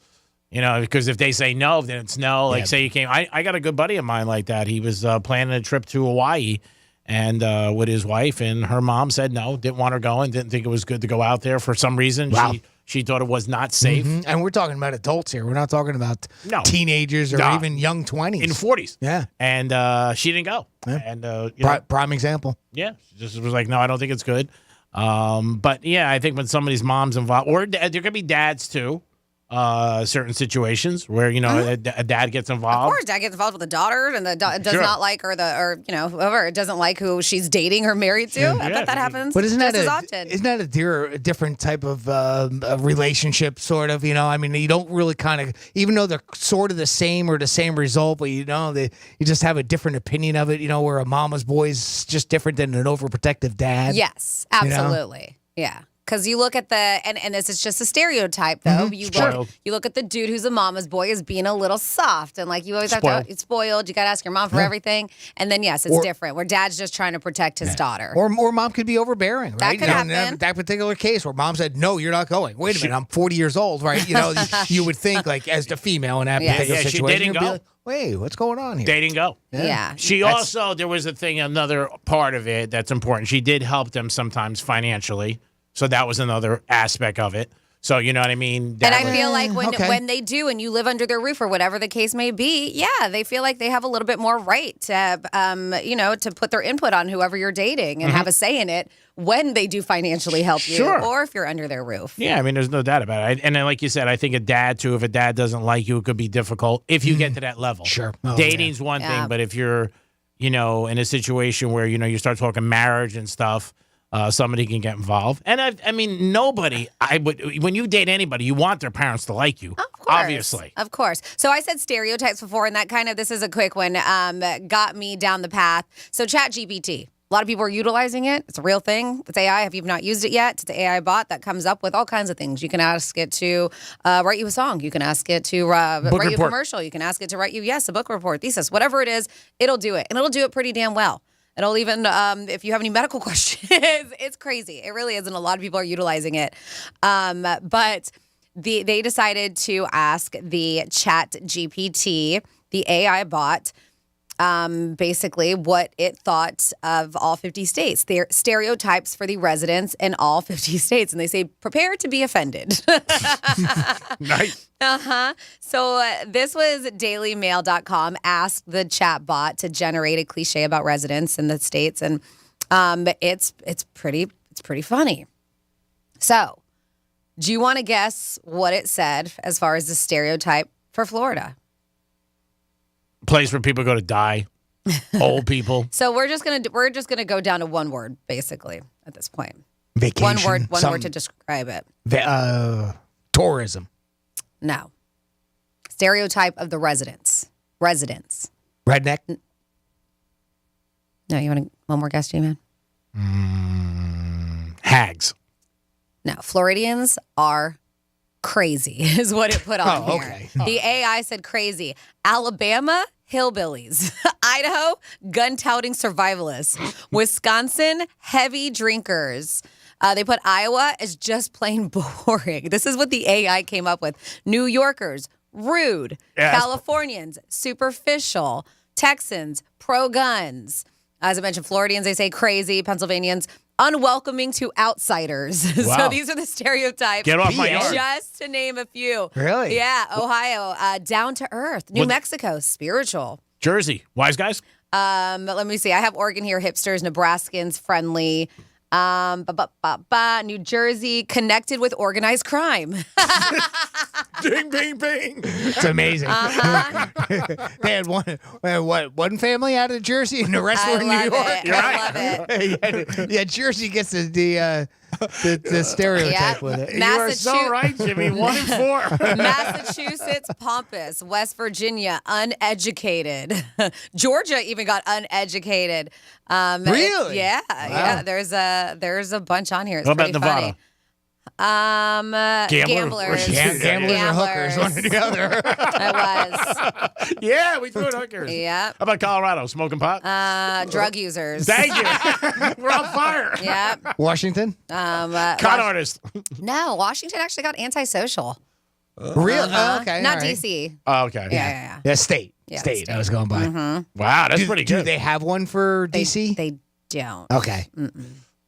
You know, because if they say no, then it's no. Like, say you came. I got a good buddy of mine like that. He was planning a trip to Hawaii and with his wife, and her mom said no, didn't want her going, didn't think it was good to go out there for some reason. Wow. She thought it was not safe. And we're talking about adults here. We're not talking about teenagers or even young 20s. In 40s. Yeah. And she didn't go. Yeah. And prime example. Yeah. She just was like, no, I don't think it's good. But yeah, I think when somebody's mom's involved, or there could be dads too. Certain situations where a dad gets involved. Of course, dad gets involved with the daughter, and the does Sure. not like her, whoever doesn't like who she's dating or married to. I bet that happens. But isn't just that as often? Isn't that a different type of relationship, sort of? I mean, you don't really kind of, even though they're sort of the same or the same result, but you just have a different opinion of it. Where a mama's boy is just different than an overprotective dad. Yes, absolutely. Yeah. Because you look at and this is just a stereotype, though. Mm-hmm. You look at the dude who's a mama's boy as being a little soft. And you always have to, it's spoiled. You got to ask your mom for everything. And then, yes, it's different, where dad's just trying to protect his daughter. Or mom could be overbearing, right? That could happen. In that particular case where mom said, no, you're not going. Wait a minute, I'm 40 years old, right? You would think, as the female in that particular situation. She didn't go. Like, wait, what's going on here? They didn't go. Yeah. She also, there was another part of it that's important. She did help them sometimes financially. So that was another aspect of it. So you know what I mean? And I feel like when they do, and you live under their roof or whatever the case may be, they feel like they have a little bit more right to, to put their input on whoever you're dating and have a say in it when they do financially help you, or if you're under their roof. Yeah, I mean, there's no doubt about it. And then, like you said, I think a dad too. If a dad doesn't like you, it could be difficult if you get to that level. Sure, dating's one thing, but if you're, in a situation where you start talking marriage and stuff. Somebody can get involved. And I mean, when you date anybody, you want their parents to like you. Of course. Obviously. Of course. So I said stereotypes before, and this is a quick one, got me down the path. So ChatGPT. A lot of people are utilizing it. It's a real thing. It's AI. If you've not used it yet, it's an AI bot that comes up with all kinds of things. You can ask it to write you a song. You can ask it to write you a commercial. You can ask it to write you, a book report, thesis, whatever it is, it'll do it. And it'll do it pretty damn well. It'll even, if you have any medical questions, it's crazy. It really is, and a lot of people are utilizing it. But they decided to ask the ChatGPT, the AI bot, basically what it thought of all 50 states. They're stereotypes for the residents in all 50 states. And they say, prepare to be offended. Nice. So this was dailymail.com asked the chat bot to generate a cliche about residents in the states. And it's pretty funny. So do you want to guess what it said as far as the stereotype for Florida? Place where people go to die, old people. So we're just gonna go down to one word basically at this point. Vacation. One word to describe it. Tourism. No. Stereotype of the residents. Redneck. No, you want one more guess, G-Man? Hags. No, Floridians are crazy is what it put on here. Okay. The AI said crazy. Alabama, hillbillies. Idaho, gun-touting survivalists. Wisconsin, heavy drinkers. They put Iowa as just plain boring. This is what the AI came up with. New Yorkers, rude. Yeah, Californians, superficial. Texans, pro-guns. As I mentioned, Floridians, they say crazy. Pennsylvanians, unwelcoming to outsiders. Wow. So these are the stereotypes. Get off my yard. Just to name a few. Really? Yeah. Ohio, down to earth. New Mexico, spiritual. Jersey, wise guys. Let me see. I have Oregon here, hipsters, Nebraskans, friendly. New Jersey, connected with organized crime. Ding, bing, bing. It's amazing. They had one family out of Jersey and the rest were in New York. I love it. Yeah, Jersey gets the stereotype with it. You are so right, Jimmy. 1 and 4. Massachusetts, pompous. West Virginia, uneducated. Georgia even got uneducated. Really? Yeah. Wow. There's a bunch on here. It's What about pretty Nevada? funny. Gamblers. Gamblers or hookers, one or the other. It was. Yeah, we threw it hookers. Yeah. How about Colorado? Smoking pot? Drug users. Thank you. We're on fire. Yep. Washington? Con artist. No, Washington actually got antisocial. Really? Oh, okay. Not all right. DC. Oh, okay. Yeah. Yeah, state. Yeah, State. state. I was going by. Wow, that's pretty good. Do they have one for DC? They don't. Okay.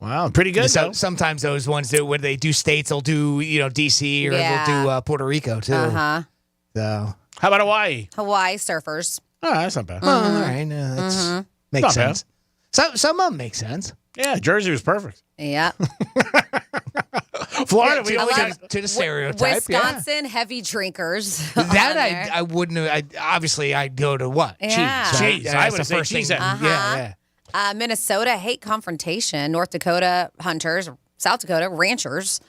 Wow, pretty good. So sometimes those ones do when they do states, they'll do DC or they'll do Puerto Rico too. So how about Hawaii? Hawaii surfers. Oh, that's not bad. Oh, all right, no, that's makes Not sense. Some of them make sense. Yeah, Jersey was perfect. Yeah. Florida, we only love got to the stereotype. Wisconsin, heavy drinkers. That I wouldn't. Obviously, I'd go to what? Yeah. Cheese. I That's would the say first thing. cheese. Yeah. Minnesota, hate confrontation. North Dakota, hunters. South Dakota, ranchers.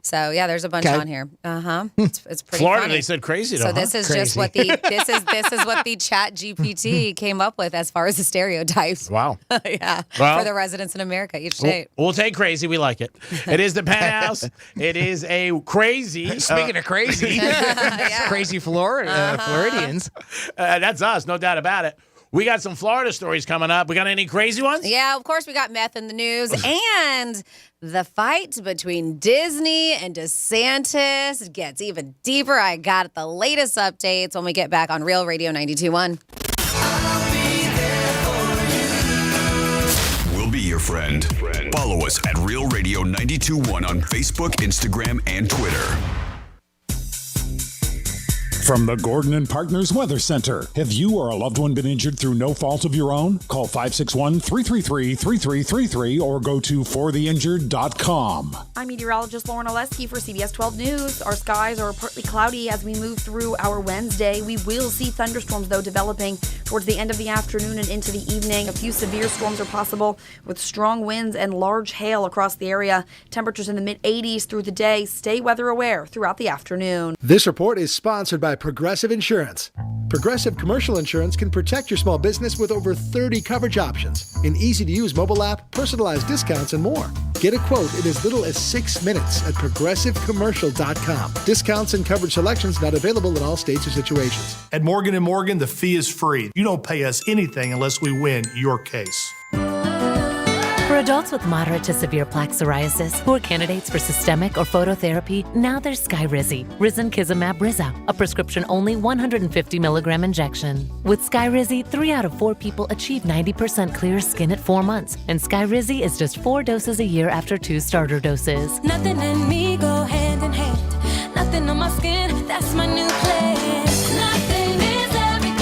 So yeah, there's a bunch on here. It's pretty Florida, funny. they said crazy. So this is just what the this is what the Chat GPT came up with as far as the stereotypes. Wow. Yeah. Well, for the residents in America, each state. We'll take crazy. We like it. It is the Penthouse. It is a crazy. Speaking of crazy, crazy Floridians. That's us, no doubt about it. We got some Florida stories coming up. We got any crazy ones? Yeah, of course we got meth in the news and the fight between Disney and DeSantis gets even deeper. I got the latest updates when we get back on Real Radio 92.1. We'll be your friend. Follow us at Real Radio 92.1 on Facebook, Instagram, and Twitter. From the Gordon and Partners Weather Center. Have you or a loved one been injured through no fault of your own? Call 561-333-3333 or go to fortheinjured.com. I'm meteorologist Lauren Oleski for CBS 12 News. Our skies are partly cloudy as we move through our Wednesday. We will see thunderstorms, though, developing towards the end of the afternoon and into the evening. A few severe storms are possible with strong winds and large hail across the area. Temperatures in the mid-80s through the day. Stay weather aware throughout the afternoon. This report is sponsored by Progressive Insurance. Progressive Commercial Insurance can protect your small business with over 30 coverage options, an easy-to-use mobile app, personalized discounts, and more. Get a quote in as little as 6 minutes at progressivecommercial.com. Discounts and coverage selections not available in all states or situations. At Morgan & Morgan, the fee is free. You don't pay us anything unless we win your case. For adults with moderate to severe plaque psoriasis who are candidates for systemic or phototherapy, now there's Skyrizi, risankizumab Riza, a prescription-only 150 milligram injection. With Skyrizi, 3 out of 4 people achieve 90% clear skin at 4 months, and Skyrizi is just 4 doses a year after 2 starter doses. Nothing and me go hand in hand. Nothing on my skin, that's my new plan. Nothing is everything.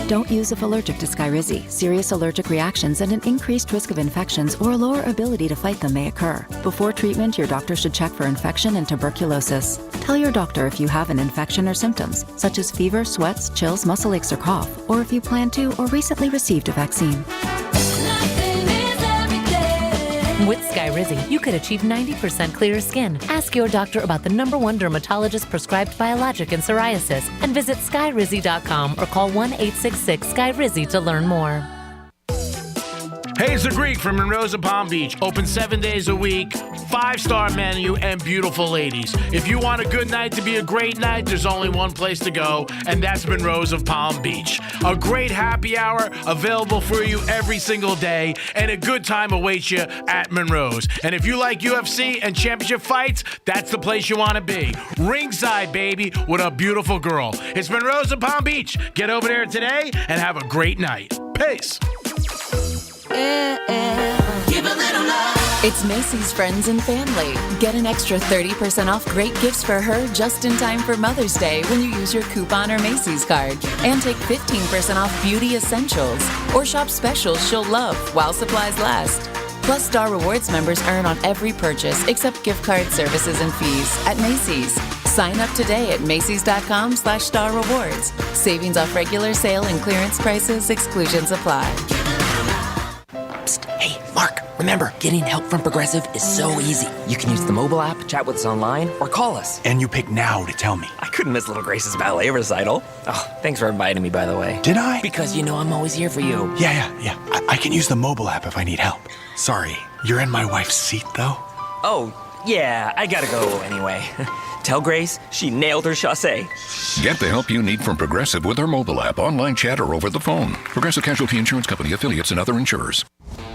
Don't use if allergic to Skyrizi. Serious allergic reactions and an increased risk of infections or a lower ability to fight them may occur. Before treatment, your doctor should check for infection and tuberculosis. Tell your doctor if you have an infection or symptoms, such as fever, sweats, chills, muscle aches, or cough, or if you plan to or recently received a vaccine. With Skyrizi, you could achieve 90% clearer skin. Ask your doctor about the #1 dermatologist prescribed biologic in psoriasis and visit skyrizi.com or call 1-866-SKYRIZI to learn more. Hey, it's the Greek from Monroe's of Palm Beach. Open 7 days a week, 5-star menu, and beautiful ladies. If you want a good night to be a great night, there's only one place to go, and that's Monroe's of Palm Beach. A great happy hour available for you every single day, and a good time awaits you at Monroe's. And if you like UFC and championship fights, that's the place you want to be. Ringside, baby, with a beautiful girl. It's Monroe's of Palm Beach. Get over there today and have a great night. Peace. Give a little love. It's Macy's Friends and Family. Get an extra 30% off great gifts for her just in time for Mother's Day when you use your coupon or Macy's card. And take 15% off beauty essentials. Or shop specials she'll love while supplies last. Plus, Star Rewards members earn on every purchase except gift card services and fees at Macy's. Sign up today at Macy's.com/Star Rewards. Savings off regular sale and clearance prices. Exclusions apply. Psst. Hey, Mark, remember, getting help from Progressive is so easy. You can use the mobile app, chat with us online, or call us. And you pick now to tell me. I couldn't miss Little Grace's ballet recital. Oh, thanks for inviting me, by the way. Did I? Because you know I'm always here for you. Yeah. I can use the mobile app if I need help. Sorry, you're in my wife's seat, though? Oh, yeah, I gotta go anyway. Tell Grace she nailed her chassé. Get the help you need from Progressive with our mobile app, online chat, or over the phone. Progressive Casualty Insurance Company, affiliates, and other insurers.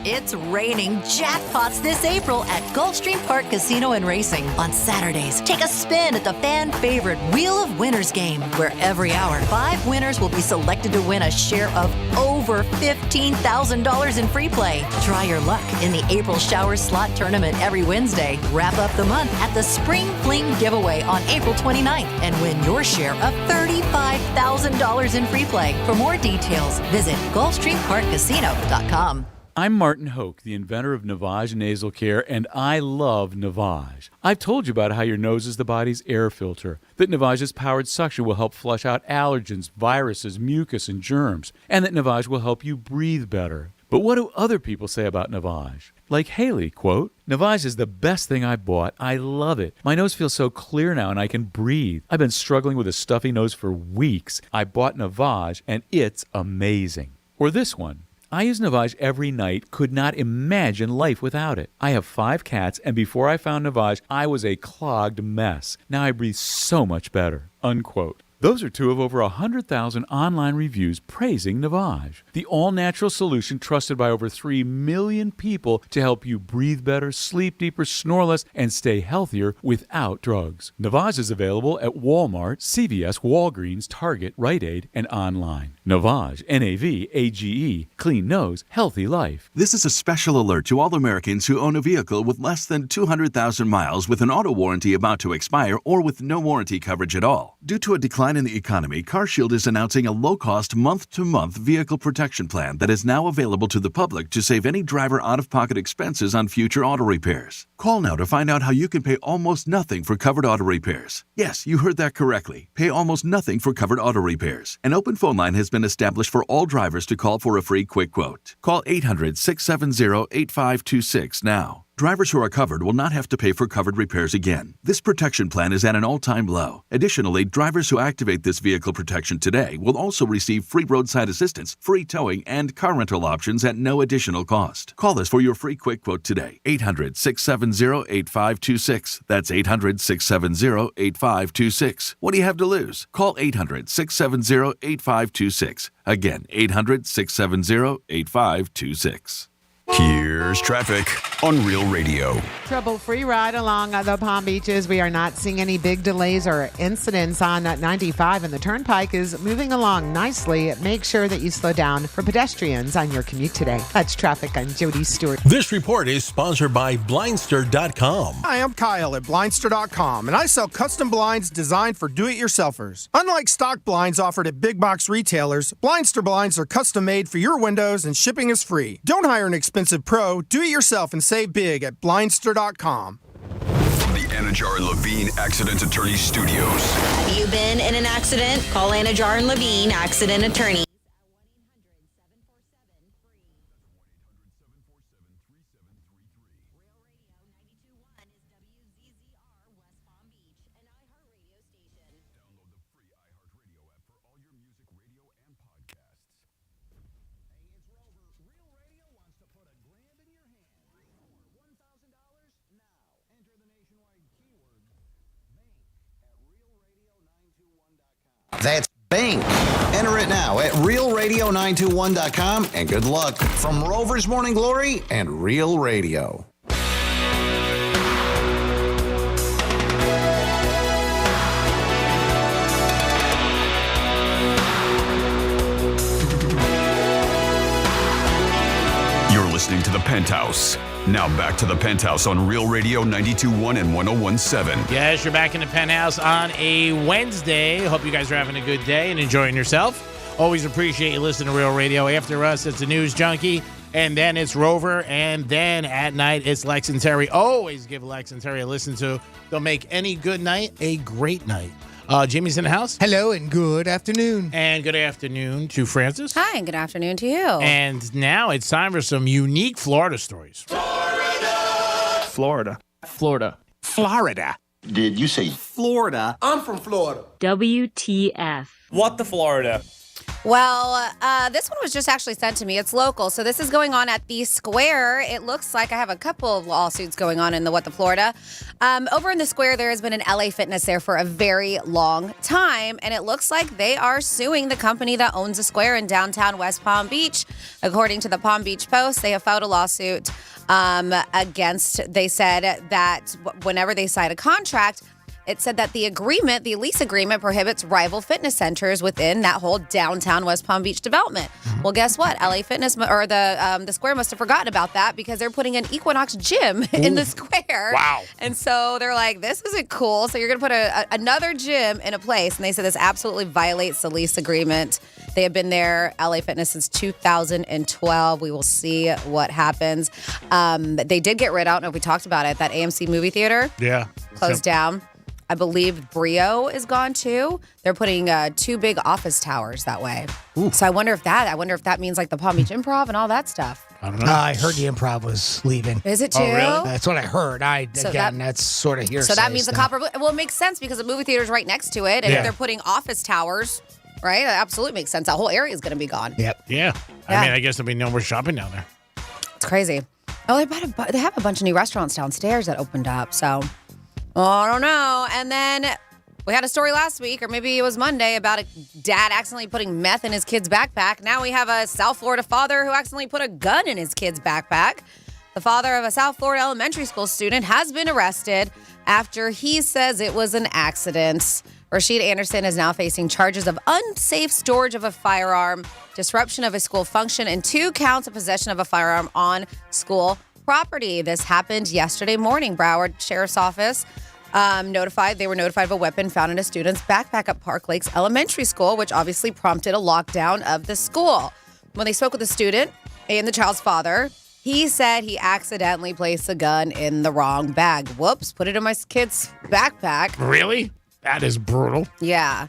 It's raining jackpots this April at Gulfstream Park Casino and Racing. On Saturdays, take a spin at the fan favorite Wheel of Winners game, where every hour, 5 winners will be selected to win a share of over $15,000 in free play. Try your luck in the April Shower Slot Tournament every Wednesday. Wrap up the month at the Spring Fling Giveaway on April 29th and win your share of $35,000 in free play. For more details, visit GulfstreamParkCasino.com. I'm Martin Hoke, the inventor of Navage Nasal Care, and I love Navage. I've told you about how your nose is the body's air filter, that Navage's powered suction will help flush out allergens, viruses, mucus, and germs, and that Navage will help you breathe better. But what do other people say about Navage? Like Haley, quote, Navage is the best thing I bought. I love it. My nose feels so clear now and I can breathe. I've been struggling with a stuffy nose for weeks. I bought Navage and it's amazing. Or this one. I use Navage every night, could not imagine life without it. I have 5 cats, and before I found Navage, I was a clogged mess. Now I breathe so much better, unquote. Those are 2 of over 100,000 online reviews praising Navage, the all-natural solution trusted by over 3 million people to help you breathe better, sleep deeper, snore less, and stay healthier without drugs. Navage is available at Walmart, CVS, Walgreens, Target, Rite Aid, and online. Navage, N-A-V-A-G-E, clean nose, healthy life. This is a special alert to all Americans who own a vehicle with less than 200,000 miles with an auto warranty about to expire or with no warranty coverage at all. Due to a decline in the economy, CarShield is announcing a low-cost month-to-month vehicle protection plan that is now available to the public to save any driver out-of-pocket expenses on future auto repairs. Call now to find out how you can pay almost nothing for covered auto repairs. Yes, you heard that correctly. Pay almost nothing for covered auto repairs. An open phone line has been established for all drivers to call for a free quick quote. Call 800-670-8526 now. Drivers who are covered will not have to pay for covered repairs again. This protection plan is at an all-time low. Additionally, drivers who activate this vehicle protection today will also receive free roadside assistance, free towing, and car rental options at no additional cost. Call us for your free quick quote today. 800-670-8526. That's 800-670-8526. What do you have to lose? Call 800-670-8526. Again, 800-670-8526. Here's traffic on Real Radio. Trouble-free ride along the Palm Beaches. We are not seeing any big delays or incidents on 95, and the Turnpike is moving along nicely. Make sure that you slow down for pedestrians on your commute today. That's traffic. I'm Jody Stewart. This report is sponsored by Blindster.com. Hi, I'm Kyle at Blindster.com, and I sell custom blinds designed for do-it-yourselfers. Unlike stock blinds offered at big box retailers, Blindster blinds are custom made for your windows and shipping is free. Don't hire an expensive pro, do it yourself and save big at Blindster.com. From the Anajar and Levine Accident Attorney Studios. Have you been in an accident? Call Anajar and Levine Accident Attorney. That's bank. Enter it now at realradio921.com and good luck from Rover's Morning Glory and Real Radio. You're listening to The Penthouse. Now back to The Penthouse on Real Radio 92.1 and 101.7. Yes, you're back in the Penthouse on a Wednesday. Hope you guys are having a good day and enjoying yourself. Always appreciate you listening to Real Radio. After us, it's the News Junkie, and then it's Rover, and then at night, it's Lex and Terry. Always give Lex and Terry a listen to. They'll make any good night a great night. Jimmy's in the house. Hello and good afternoon. And good afternoon to Francis. Hi, and good afternoon to you. And now it's time for some unique Florida stories. Florida. Florida. Did you say Florida? I'm from Florida. WTF. What the Florida? Well, this one was just actually sent to me. It's local. So this is going on at the Square. It looks like I have a couple of lawsuits going on in the What the Florida. Over in the Square, there has been an LA Fitness there for a very long time. And it looks like they are suing the company that owns the Square in downtown West Palm Beach. According to the Palm Beach Post, they have filed a lawsuit they said that whenever they sign a contract, it said that the lease agreement prohibits rival fitness centers within that whole downtown West Palm Beach development. Well, guess what? LA Fitness or the Square must have forgotten about that because they're putting an Equinox gym in the Square. Wow. And so they're like, this isn't cool. So you're going to put another gym in a place. And they said this absolutely violates the lease agreement. They have been there, LA Fitness, since 2012. We will see what happens. They did get rid, I don't know if we talked about it, that AMC movie theater. Yeah. Closed down. I believe Brio is gone too. They're putting 2 big office towers that way. Ooh. So I wonder if that means like the Palm Beach Improv and all that stuff. I don't know. I heard the Improv was leaving. Is it too? Oh, really? That's what I heard. That's sort of hearsay. So that means stuff. the Copper. Well, it makes sense because the movie theater's right next to it, and if they're putting office towers, right? That absolutely makes sense. That whole area is going to be gone. Yep. Yeah. I mean, I guess there'll be no more shopping down there. It's crazy. Oh, they have a bunch of new restaurants downstairs that opened up. So I don't know. And then we had a story last week, or maybe it was Monday, about a dad accidentally putting meth in his kid's backpack. Now we have a South Florida father who accidentally put a gun in his kid's backpack. The father of a South Florida elementary school student has been arrested after he says it was an accident. Rashid Anderson is now facing charges of unsafe storage of a firearm, disruption of a school function, and 2 counts of possession of a firearm on school property. This happened yesterday morning. Broward Sheriff's Office they were notified of a weapon found in a student's backpack at Park Lakes Elementary School, which obviously prompted a lockdown of the school. When they spoke with the student and the child's father, he said he accidentally placed the gun in the wrong bag. Whoops, put it in my kid's backpack. Really? That is brutal. Yeah.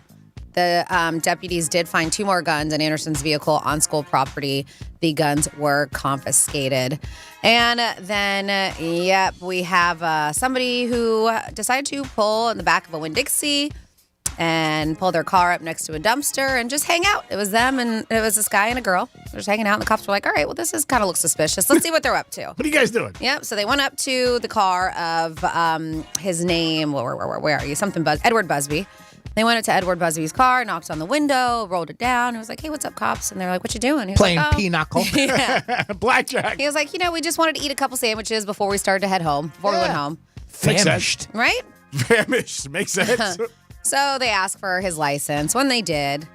The deputies did find 2 more guns in Anderson's vehicle on school property. The guns were confiscated. And then, we have somebody who decided to pull in the back of a Winn-Dixie and pull their car up next to a dumpster and just hang out. It was them, and it was this guy and a girl. They're just hanging out, and the cops were like, all right, well, this is kind of looks suspicious. Let's see what they're up to. What are you guys doing? Yep. So they went up to the car of his name. Where are you? Edward Busby. They went up to Edward Busby's car, knocked on the window, rolled it down. He was like, hey, what's up, cops? And they're like, what you doing? He was Playing like, pinochle. Yeah. Blackjack. He was like, we just wanted to eat a couple sandwiches before we started to head home, before we went home. Famished. Right? Famished. Makes sense. So they asked for his license. When they did,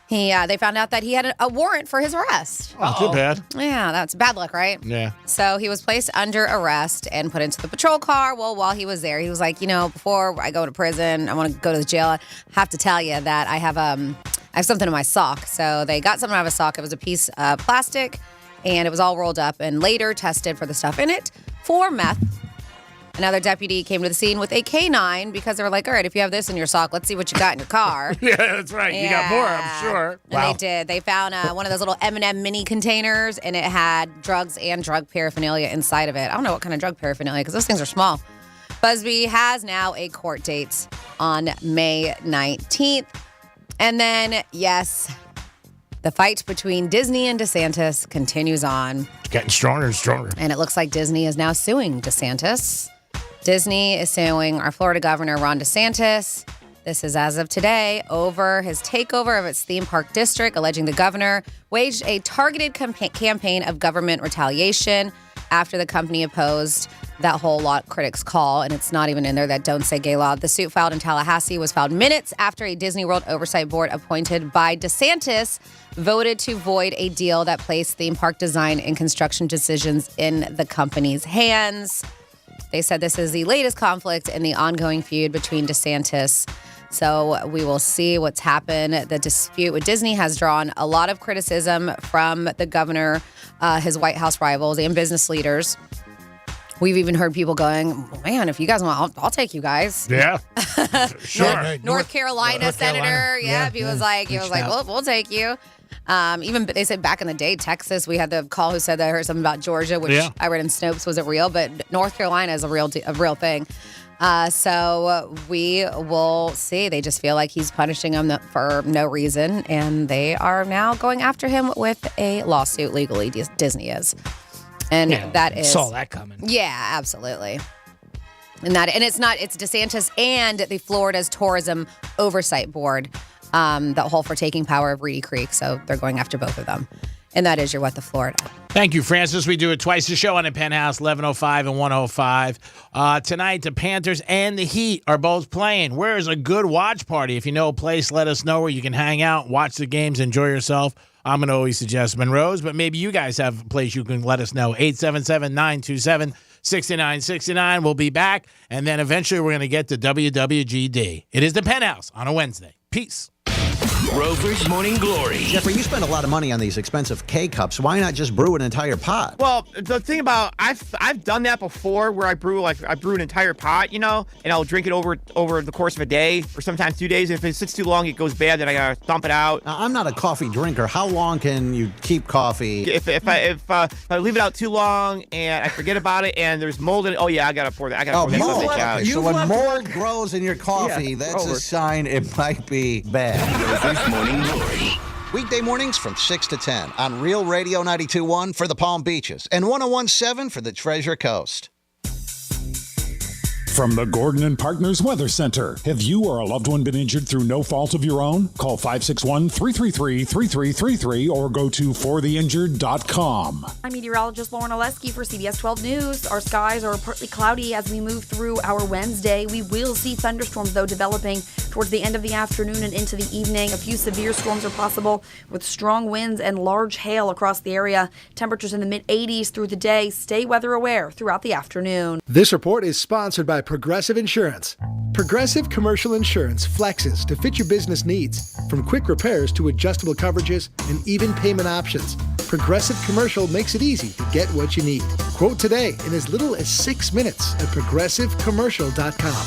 they found out that he had a warrant for his arrest. Oh, too bad. Yeah, that's bad luck, right? Yeah. So he was placed under arrest and put into the patrol car. Well, while he was there, he was like, before I go to prison, I want to go to the jail. I have to tell you that I have something in my sock. So they got something out of a sock. It was a piece of plastic, and it was all rolled up and later tested for the stuff in it for meth. Another deputy came to the scene with a K9 because they were like, all right, if you have this in your sock, let's see what you got in your car. Yeah, that's right. You got more, I'm sure. And they did. They found one of those little M&M mini containers, and it had drugs and drug paraphernalia inside of it. I don't know what kind of drug paraphernalia because those things are small. Busby has now a court date on May 19th. And then, yes, the fight between Disney and DeSantis continues on. It's getting stronger and stronger. And it looks like Disney is now suing DeSantis. Disney is suing our Florida governor, Ron DeSantis. This is as of today over his takeover of its theme park district, alleging the governor waged a targeted campaign of government retaliation after the company opposed that whole lot critics call, and it's not even in there, that Don't Say Gay law. The suit filed in Tallahassee was filed minutes after a Disney World Oversight Board appointed by DeSantis voted to void a deal that placed theme park design and construction decisions in the company's hands. They said this is the latest conflict in the ongoing feud between DeSantis. So we will see what's happened. The dispute with Disney has drawn a lot of criticism from the governor, his White House rivals, and business leaders. We've even heard people going, man, if you guys want, I'll take you guys. Yeah. Sure. North Carolina senator. Yeah. He was like, well, we'll take you. Even they said back in the day, Texas, we had the call who said that I heard something about Georgia, which I read in Snopes wasn't real, but North Carolina is a real thing. So we will see. They just feel like he's punishing them for no reason, and they are now going after him with a lawsuit legally. Disney is, and that is saw that coming. Yeah, absolutely. And it's DeSantis and the Florida's Tourism Oversight Board. That whole for taking power of Reedy Creek. So they're going after both of them. And that is your What the Florida. Thank you, Francis. We do it twice a show on the Penthouse, 11:05 and 1:05. Tonight, the Panthers and the Heat are both playing. Where is a good watch party? If you know a place, let us know where you can hang out, watch the games, enjoy yourself. I'm going to always suggest Monroe's, but maybe you guys have a place you can let us know. 877-927-6969. We'll be back, and then eventually we're going to get to WWGD. It is the Penthouse on a Wednesday. Peace. Rover's Morning Glory. Jeffrey, you spend a lot of money on these expensive K-Cups. Why not just brew an entire pot? Well, the thing about I've done that before, where I brew an entire pot, and I'll drink it over the course of a day or sometimes 2 days. If it sits too long, it goes bad. Then I gotta dump it out. Now, I'm not a coffee drinker. How long can you keep coffee? If I leave it out too long and I forget about it and there's mold in it, I gotta pour that. I gotta pour mold. that out. So when mold grows in your coffee, that's a sign it might be bad. Rover's Morning Glory. Weekday mornings from 6 to 10 on Real Radio 92.1 for the Palm Beaches and 101.7 for the Treasure Coast. From the Gordon and Partners Weather Center. Have you or a loved one been injured through no fault of your own? Call 561-333-3333 or go to fortheinjured.com. I'm meteorologist Lauren Oleski for CBS 12 News. Our skies are partly cloudy as we move through our Wednesday. We will see thunderstorms, though, developing towards the end of the afternoon and into the evening. A few severe storms are possible with strong winds and large hail across the area. Temperatures in the mid-80s through the day. Stay weather aware throughout the afternoon. This report is sponsored by Progressive Insurance. Progressive Commercial Insurance flexes to fit your business needs, from quick repairs to adjustable coverages and even payment options. Progressive Commercial makes it easy to get what you need. Quote today in as little as 6 minutes at progressivecommercial.com.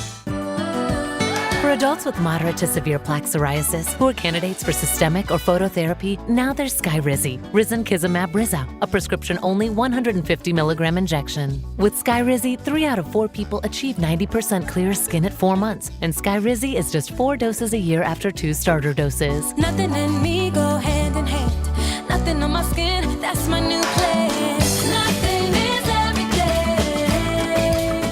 For adults with moderate to severe plaque psoriasis who are candidates for systemic or phototherapy, now there's Skyrizi, risankizumab Rizza, a prescription-only 150 milligram injection. With Skyrizi, 3 out of 4 people achieve 90% clear skin at 4 months, and Skyrizi is just 4 doses a year after 2 starter doses. Nothing and me go hand in hand. Nothing on my skin, that's my new plan. Nothing is every day.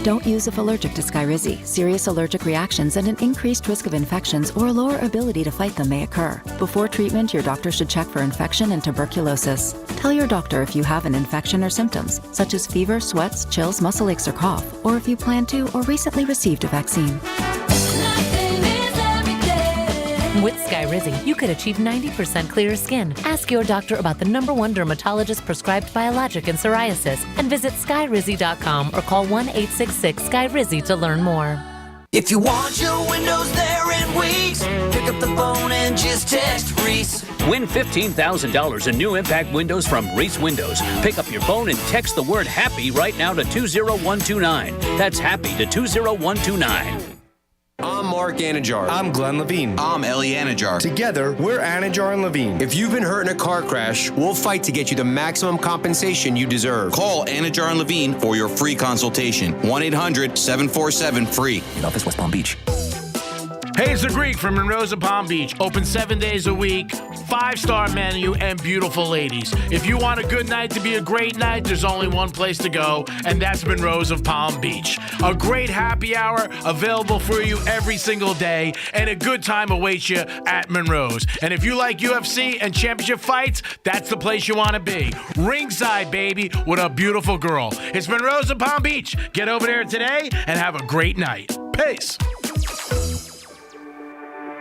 Don't use if allergic to Skyrizi. Serious allergic reactions and an increased risk of infections or a lower ability to fight them may occur. Before treatment, your doctor should check for infection and tuberculosis. Tell your doctor if you have an infection or symptoms, such as fever, sweats, chills, muscle aches, or cough, or if you plan to or recently received a vaccine. With Skyrizi, you could achieve 90% clearer skin. Ask your doctor about the #1 dermatologist prescribed biologic in psoriasis and visit skyrizi.com or call 1-866-SKYRIZI to learn more. If you want your windows there in weeks, pick up the phone and just text Reese. Win $15,000 in new impact windows from Reese Windows. Pick up your phone and text the word HAPPY right now to 20129. That's HAPPY to 20129. I'm Mark Anajar. I'm Glenn Levine. I'm Ellie Anajar. Together, we're Anajar and Levine. If you've been hurt in a car crash, we'll fight to get you the maximum compensation you deserve. Call Anajar and Levine for your free consultation. 1-800-747-FREE. In office, West Palm Beach. Hey, it's the Greek from Monroe's of Palm Beach. Open 7 days a week, 5-star menu, and beautiful ladies. If you want a good night to be a great night, there's only one place to go, and that's Monroe's of Palm Beach. A great happy hour available for you every single day, and a good time awaits you at Monroe's. And if you like UFC and championship fights, that's the place you want to be. Ringside, baby, with a beautiful girl. It's Monroe's of Palm Beach. Get over there today and have a great night. Peace.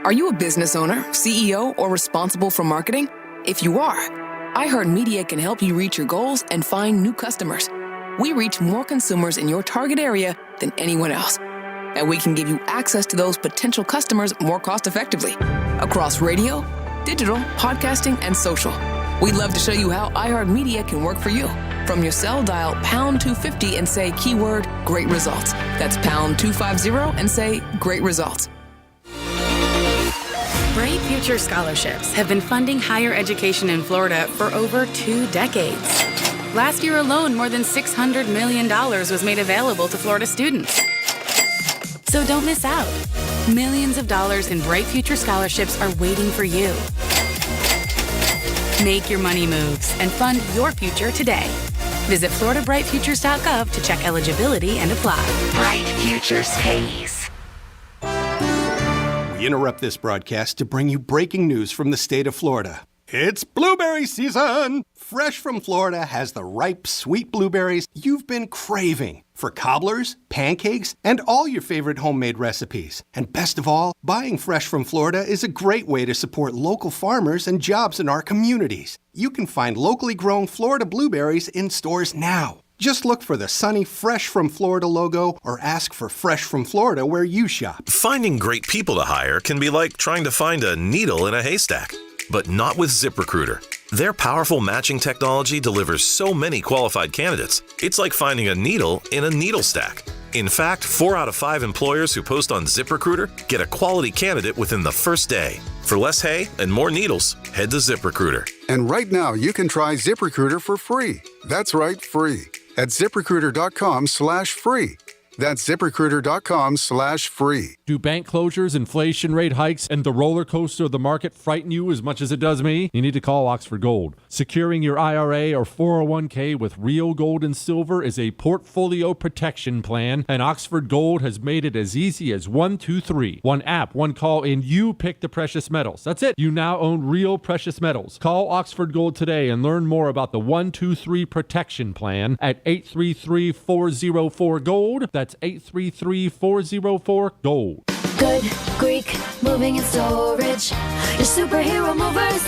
Are you a business owner, CEO, or responsible for marketing? If you are, iHeartMedia can help you reach your goals and find new customers. We reach more consumers in your target area than anyone else. And we can give you access to those potential customers more cost-effectively across radio, digital, podcasting, and social. We'd love to show you how iHeartMedia can work for you. From your cell, dial pound 250 and say keyword great results. That's pound 250 and say great results. Bright Future Scholarships have been funding higher education in Florida for over 2 decades. Last year alone, more than $600 million was made available to Florida students. So don't miss out. Millions of dollars in Bright Future Scholarships are waiting for you. Make your money moves and fund your future today. Visit FloridaBrightFutures.gov to check eligibility and apply. Bright Futures pays. We interrupt this broadcast to bring you breaking news from the state of Florida. It's blueberry season! Fresh from Florida has the ripe, sweet blueberries you've been craving for cobblers, pancakes, and all your favorite homemade recipes. And best of all, buying fresh from Florida is a great way to support local farmers and jobs in our communities. You can find locally grown Florida blueberries in stores now. Just look for the sunny Fresh from Florida logo or ask for Fresh from Florida where you shop. Finding great people to hire can be like trying to find a needle in a haystack. But not with ZipRecruiter. Their powerful matching technology delivers so many qualified candidates, it's like finding a needle in a needle stack. In fact, 4 out of 5 employers who post on ZipRecruiter get a quality candidate within the first day. For less hay and more needles, head to ZipRecruiter. And right now, you can try ZipRecruiter for free. That's right, free. At ZipRecruiter.com/free. That's ZipRecruiter.com/free. Do bank closures, inflation rate hikes, and the roller coaster of the market frighten you as much as it does me? You need to call Oxford Gold. Securing your IRA or 401k with real gold and silver is a portfolio protection plan, and Oxford Gold has made it as easy as 1, 2, 3. One app, one call, and you pick the precious metals. That's it. You now own real precious metals. Call Oxford Gold today and learn more about the 1, 2, 3 protection plan at 833-404-GOLD. That's 833-404-GOLD. Good Greek moving and storage. Your superhero movers.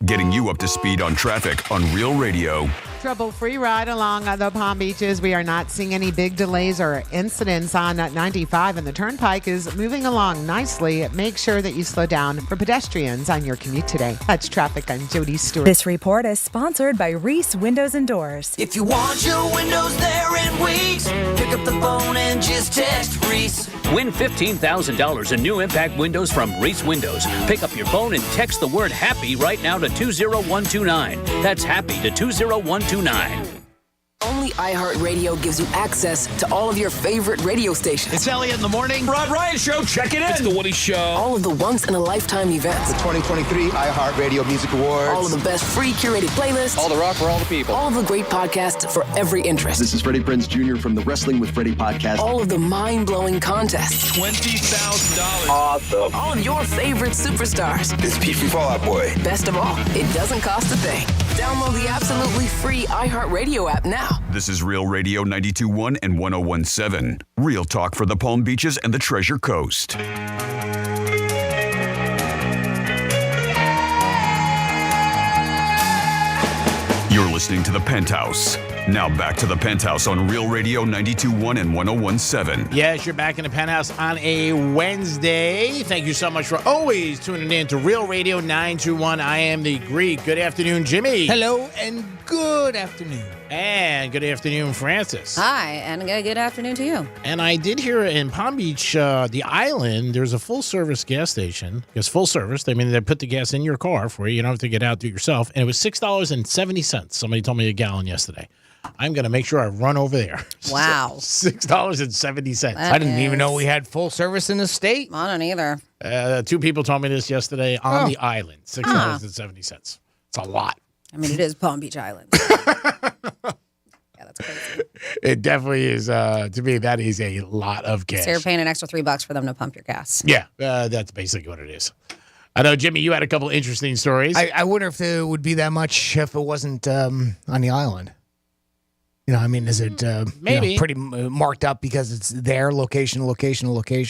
Getting you up to speed on traffic on Real Radio. Trouble-free ride along the Palm Beaches. We are not seeing any big delays or incidents on 95, and the Turnpike is moving along nicely. Make sure that you slow down for pedestrians on your commute today. That's traffic. I'm Jody Stewart. This report is sponsored by Reese Windows and Doors. If you want your windows there in weeks, pick up the phone and just text Reese. Win $15,000 in new impact windows from Reese Windows. Pick up your phone and text the word HAPPY right now to 20129. That's HAPPY to 20129. Only iHeartRadio gives you access to all of your favorite radio stations. It's Elliot in the morning. Rod Ryan Show. Check it in. It's The Woody Show. All of the once-in-a-lifetime events. The 2023 iHeartRadio Music Awards. All of the best free curated playlists. All the rock for all the people. All of the great podcasts for every interest. This is Freddie Prinze Jr. from the Wrestling with Freddie podcast. All of the mind-blowing contests. $20,000. Awesome. All of your favorite superstars. It's Pete from Fall Out Boy. Best of all, it doesn't cost a thing. Download the absolutely free iHeartRadio app now. This is Real Radio 92.1 and 101.7. Real talk for the Palm Beaches and the Treasure Coast. You're listening to The Penthouse. Now back to The Penthouse on Real Radio 92.1 and 101.7. Yes, you're back in The Penthouse on a Wednesday. Thank you so much for always tuning in to Real Radio 921. I am the Greek. Good afternoon, Jimmy. Hello, and good afternoon. And good afternoon, Francis. Hi, and good afternoon to you. And I did hear in Palm Beach, the island, there's a full-service gas station. It's full service. I mean, they put the gas in your car for you. You don't have to get out, do it yourself. And it was $6.70. Somebody told me a gallon yesterday. I'm going to make sure I run over there. Wow. $6.70. I didn't even know we had full service in the state. I don't either. 2 people told me this yesterday on the island. $6.70. It's a lot. I mean, it is Palm Beach Island. Yeah, that's crazy. It definitely is. To me, that is a lot of gas. So you're paying an extra $3 for them to pump your gas. Yeah, that's basically what it is. I know, Jimmy, you had a couple interesting stories. I wonder if it would be that much if it wasn't on the island. You know, I mean, is it maybe pretty marked up because it's their location?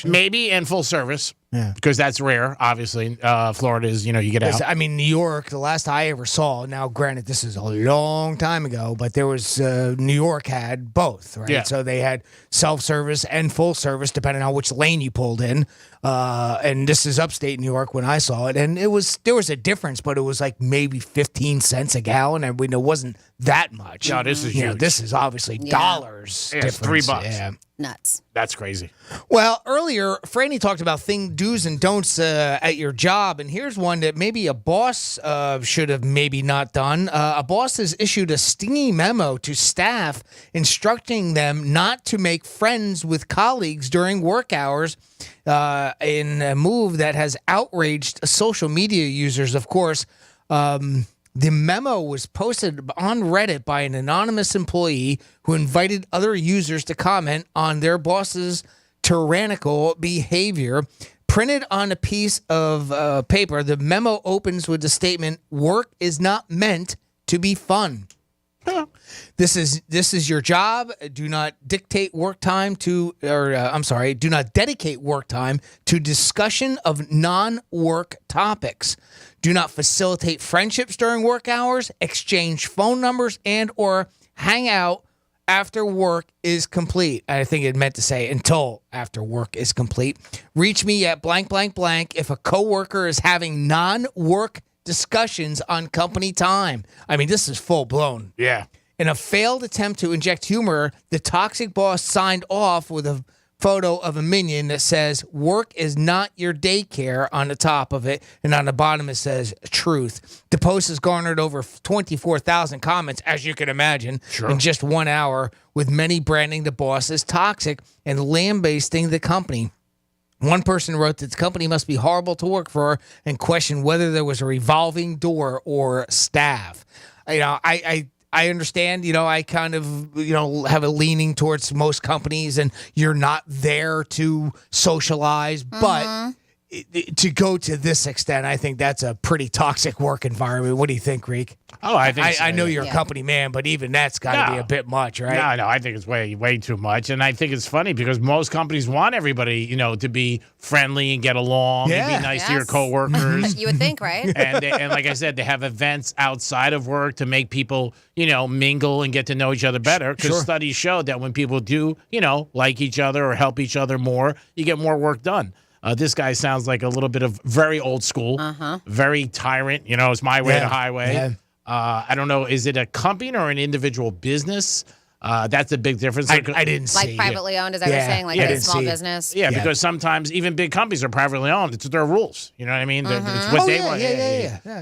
Maybe, and full service. Yeah. Because that's rare, obviously. Florida is, you get out. I mean, New York, the last I ever saw, now granted, this is a long time ago, but there was, New York had both, right? Yeah. So they had self-service and full service, depending on which lane you pulled in. And this is upstate New York when I saw it. And there was a difference, but it was like maybe 15 cents a gallon. And it wasn't that much. No, this is huge. This is obviously dollars. Yeah, it's difference. $3. Yeah. Nuts. That's crazy. Well, earlier, Franny talked about do's and don'ts at your job, and here's one that maybe a boss should have maybe not done. A boss has issued a stingy memo to staff instructing them not to make friends with colleagues during work hours in a move that has outraged social media users, of course. The memo was posted on Reddit by an anonymous employee who invited other users to comment on their boss's tyrannical behavior. printed on a piece of paper. The memo opens with the statement, "Work is not meant to be fun." This is your job. Do not dictate work time do not dedicate work time to discussion of non-work topics. Do not facilitate friendships during work hours, exchange phone numbers, and or hang out after work is complete. I think it meant to say until after work is complete. Reach me at blank, blank, blank if a coworker is having non-work discussions on company time. I mean, this is full blown. Yeah. In a failed attempt to inject humor, the toxic boss signed off with a photo of a minion that says, "Work is not your daycare" on the top of it, and on the bottom it says, "Truth." The post has garnered over 24,000 comments, as you can imagine, in just 1 hour, with many branding the boss as toxic and lambasting the company. One person wrote that the company must be horrible to work for and questioned whether there was a revolving door or staff. You know, I understand, you know, I kind of, you know, have a leaning towards most companies and you're not there to socialize, but to go to this extent, I think that's a pretty toxic work environment. What do you think, Reek? Oh, I think so. I know you're a company man, but even that's got to be a bit much, right? No, I think it's way too much. And I think it's funny because most companies want everybody, you know, to be friendly and get along and be nice to your coworkers. You would think, right? And like I said, they have events outside of work to make people, you know, mingle and get to know each other better. Because studies show that when people do, you know, like each other or help each other more, you get more work done. This guy sounds like a little bit of very old school, very tyrant. You know, it's my way to highway. Yeah. I don't know. Is it a company or an individual business? That's a big difference. I didn't see like privately owned, is that what you're saying? Like a small business? Yeah, because sometimes even big companies are privately owned. It's their rules. You know what I mean? It's what they want.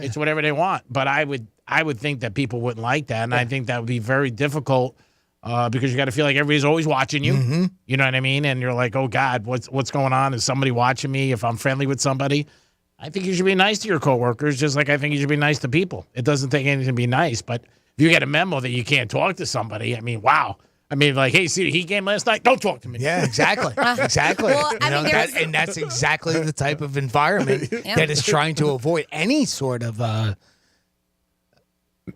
It's whatever they want. But I would think that people wouldn't like that, and I think that would be very difficult. Because you got to feel like everybody's always watching you. You know what I mean? And you're like, oh, God, what's going on? Is somebody watching me if I'm friendly with somebody? I think you should be nice to your coworkers, just like I think you should be nice to people. It doesn't take anything to be nice. But if you get a memo that you can't talk to somebody, I mean, wow. I mean, like, hey, see the Heat game last night? Don't talk to me. Yeah, exactly. Exactly. Well, I mean, and that's exactly the type of environment that is trying to avoid any sort of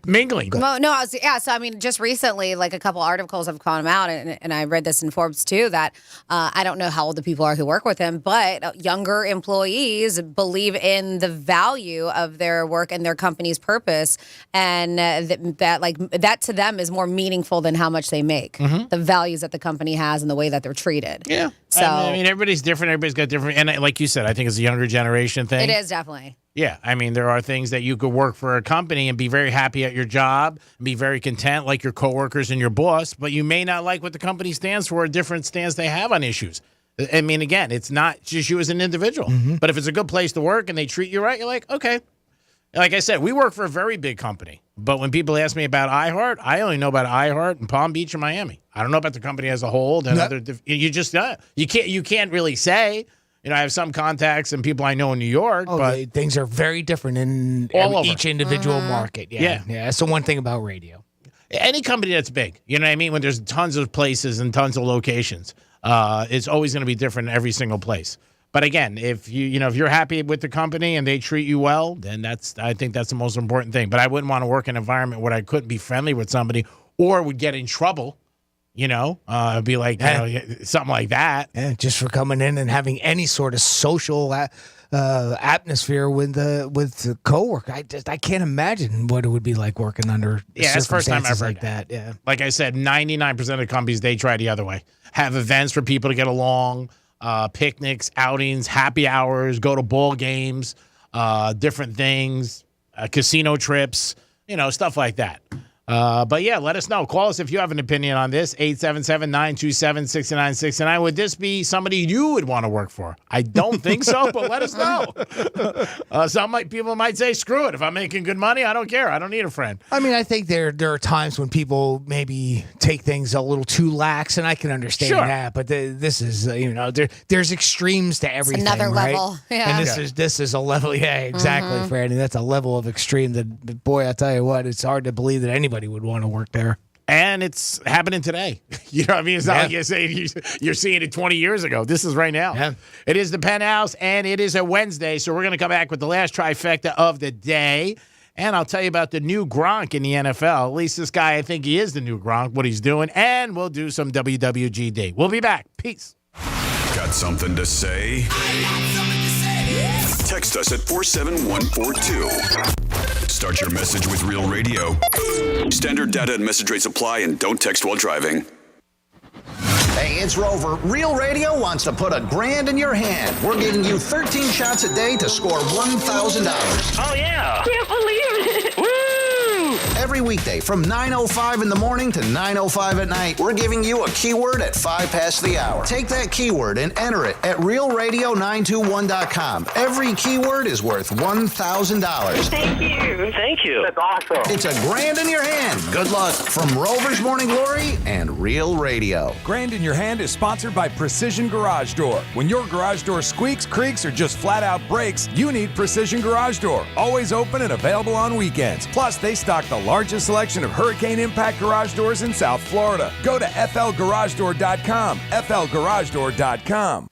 mingling. Well, no, so I mean, just recently, like a couple articles have come out, and I read this in Forbes too, that I don't know how old the people are who work with him, but younger employees believe in the value of their work and their company's purpose, and that to them is more meaningful than how much they make. The values that the company has and the way that they're treated. Yeah. So I mean, everybody's different. Everybody's got different, and like you said, I think it's a younger generation thing. It is definitely. Yeah, I mean, there are things that you could work for a company and be very happy at your job, and be very content like your coworkers and your boss, but you may not like what the company stands for, a different stance they have on issues. I mean, again, it's not just you as an individual, but if it's a good place to work and they treat you right, you're like, okay. Like I said, we work for a very big company, but when people ask me about iHeart, I only know about iHeart in Palm Beach and Miami. I don't know about the company as a whole. And you just you can't really say. You know, I have some contacts and people I know in New York, but things are very different in each individual market. Yeah. That's the one thing about radio. Any company that's big, you know what I mean? When there's tons of places and tons of locations, it's always going to be different in every single place. But again, if if you're happy with the company and they treat you well, then I think that's the most important thing. But I wouldn't want to work in an environment where I couldn't be friendly with somebody or would get in trouble. You know, be like, something like that. Yeah, just for coming in and having any sort of social atmosphere with the coworker. I can't imagine what it would be like working under that's the first time I've heard like that. Yeah, like I said, 99% of companies, they try the other way. Have events for people to get along, picnics, outings, happy hours, go to ball games, different things, casino trips, stuff like that. But yeah, let us know. Call us if you have an opinion on this. 877-927-6969. Would this be somebody you would want to work for? I don't think so, but let us know. People might say, screw it. If I'm making good money, I don't care. I don't need a friend. I mean, I think there are times when people maybe take things a little too lax, and I can understand that. But this is, there's extremes to everything. It's another right? level. Yeah. And this is a level. Yeah, exactly, Franny. That's a level of extreme that, boy, I tell you what, it's hard to believe that anybody would want to work there. And it's happening today. You know what I mean? It's not like you're saying you're seeing it 20 years ago. This is right now. Yeah. It is the Penthouse, and it is a Wednesday, so we're going to come back with the last trifecta of the day. And I'll tell you about the new Gronk in the NFL. At least this guy, I think he is the new Gronk, what he's doing. And we'll do some WWGD. We'll be back. Peace. Got something to say? Text us at 47142. Start your message with Real Radio. Standard data and message rates apply, and don't text while driving. Hey, it's Rover. Real Radio wants to put $1,000 in your hand. We're giving you 13 shots a day to score $1,000. Oh, yeah. Can't believe it. Woo! Every weekday from 9:05 in the morning to 9:05 at night, we're giving you a keyword at 5 past the hour. Take that keyword and enter it at realradio921.com. Every keyword is worth $1,000. Thank you. Thank you. That's awesome. It's $1,000 in your hand. Good luck from Rover's Morning Glory and Real Radio. Grand in Your Hand is sponsored by Precision Garage Door. When your garage door squeaks, creaks, or just flat out breaks, you need Precision Garage Door. Always open and available on weekends. Plus, they stock the largest selection of hurricane impact garage doors in South Florida. Go to flgaragedoor.com. flgaragedoor.com.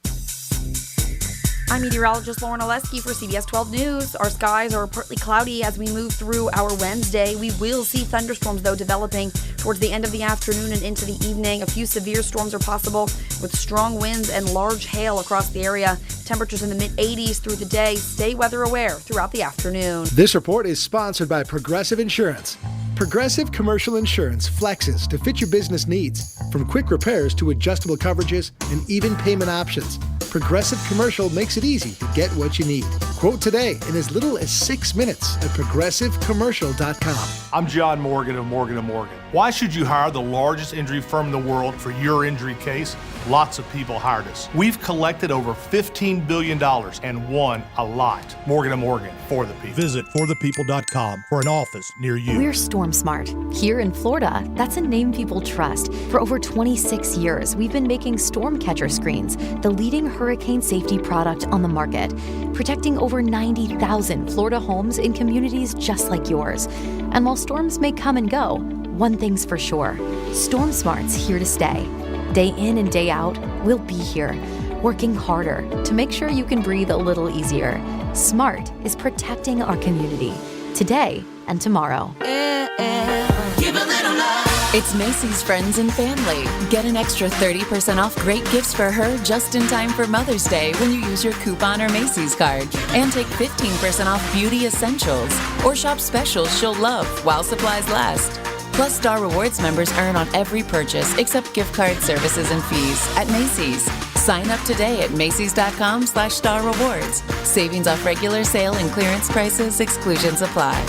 I'm meteorologist Lauren Oleski for CBS 12 News. Our skies are partly cloudy as we move through our Wednesday. We will see thunderstorms, though, developing towards the end of the afternoon and into the evening. A few severe storms are possible with strong winds and large hail across the area. Temperatures in the mid-80s through the day. Stay weather aware throughout the afternoon. This report is sponsored by Progressive Insurance. Progressive Commercial Insurance flexes to fit your business needs, from quick repairs to adjustable coverages and even payment options. Progressive Commercial makes it easy to get what you need. Quote today in as little as 6 minutes at progressivecommercial.com. I'm John Morgan of Morgan & Morgan. Why should you hire the largest injury firm in the world for your injury case? Lots of people hired us. We've collected over $15 billion and won a lot. Morgan & Morgan, for the people. Visit forthepeople.com for an office near you. We're Storm Smart. Here in Florida, that's a name people trust. For over 26 years, we've been making storm catcher screens, the leading hurricane safety product on the market, protecting over 90,000 Florida homes in communities just like yours. And while storms may come and go, one thing's for sure, Storm Smart's here to stay. Day in and day out, we'll be here, working harder to make sure you can breathe a little easier. SMART is protecting our community, today and tomorrow. Give a little love. It's Macy's Friends and Family. Get an extra 30% off great gifts for her just in time for Mother's Day when you use your coupon or Macy's card. And take 15% off beauty essentials. Or shop specials she'll love while supplies last. Plus, Star Rewards members earn on every purchase except gift card services and fees at Macy's. Sign up today at Macy's.com/Star Rewards. Savings off regular sale and clearance prices. Exclusions apply.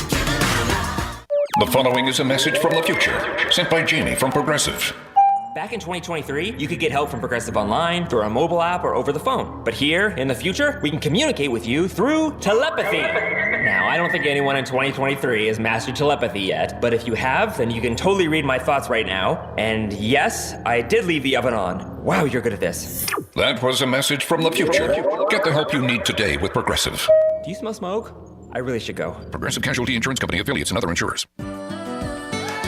The following is a message from the future, sent by Jamie from Progressive. Back in 2023, you could get help from Progressive online, through our mobile app, or over the phone. But here, in the future, we can communicate with you through telepathy. Now, I don't think anyone in 2023 has mastered telepathy yet, but if you have, then you can totally read my thoughts right now. And yes, I did leave the oven on. Wow, you're good at this. That was a message from the future. Get the help you need today with Progressive. Do you smell smoke? I really should go. Progressive Casualty Insurance Company, affiliates, and other insurers.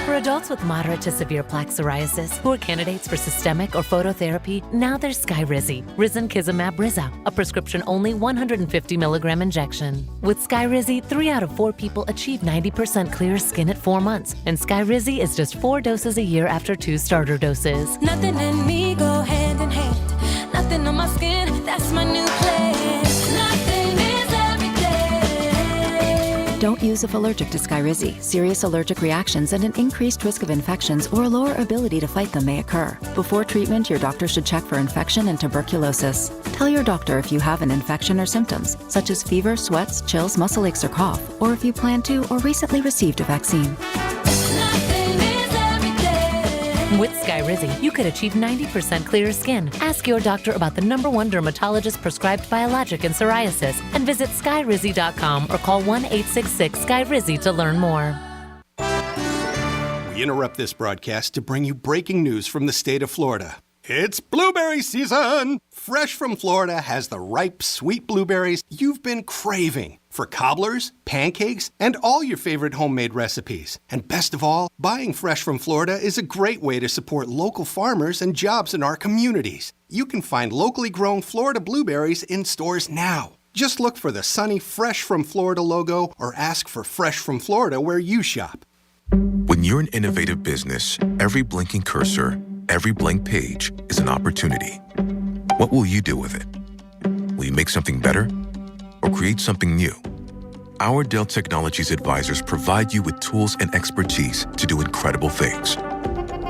For adults with moderate to severe plaque psoriasis who are candidates for systemic or phototherapy, now there's Skyrizi, Risankizumab Riza, a prescription-only 150 milligram injection. With Skyrizi, 3 out of 4 people achieve 90% clear skin at 4 months, and Skyrizi is just 4 doses a year after 2 starter doses. Nothing in me go hand in hand. Nothing on my skin, that's my new plan. Nothing is everyday. Don't use if allergic to Skyrizi. Serious allergic reactions and an increased risk of infections or a lower ability to fight them may occur. Before treatment, your doctor should check for infection and tuberculosis. Tell your doctor if you have an infection or symptoms, such as fever, sweats, chills, muscle aches, or cough, or if you plan to or recently received a vaccine. With Skyrizi, you could achieve 90% clearer skin. Ask your doctor about the #1 dermatologist prescribed biologic in psoriasis and visit skyrizi.com or call 1-866-SKYRIZI to learn more. We interrupt this broadcast to bring you breaking news from the state of Florida. It's blueberry season! Fresh from Florida has the ripe, sweet blueberries you've been craving. for cobblers, pancakes, and all your favorite homemade recipes. And best of all, buying fresh from Florida is a great way to support local farmers and jobs in our communities. You can find locally grown Florida blueberries in stores now. Just look for the sunny Fresh from Florida logo or ask for Fresh from Florida where you shop. When you're an innovative business, every blinking cursor, every blank page is an opportunity. What will you do with it? Will you make something better or create something new? Our Dell Technologies advisors provide you with tools and expertise to do incredible things.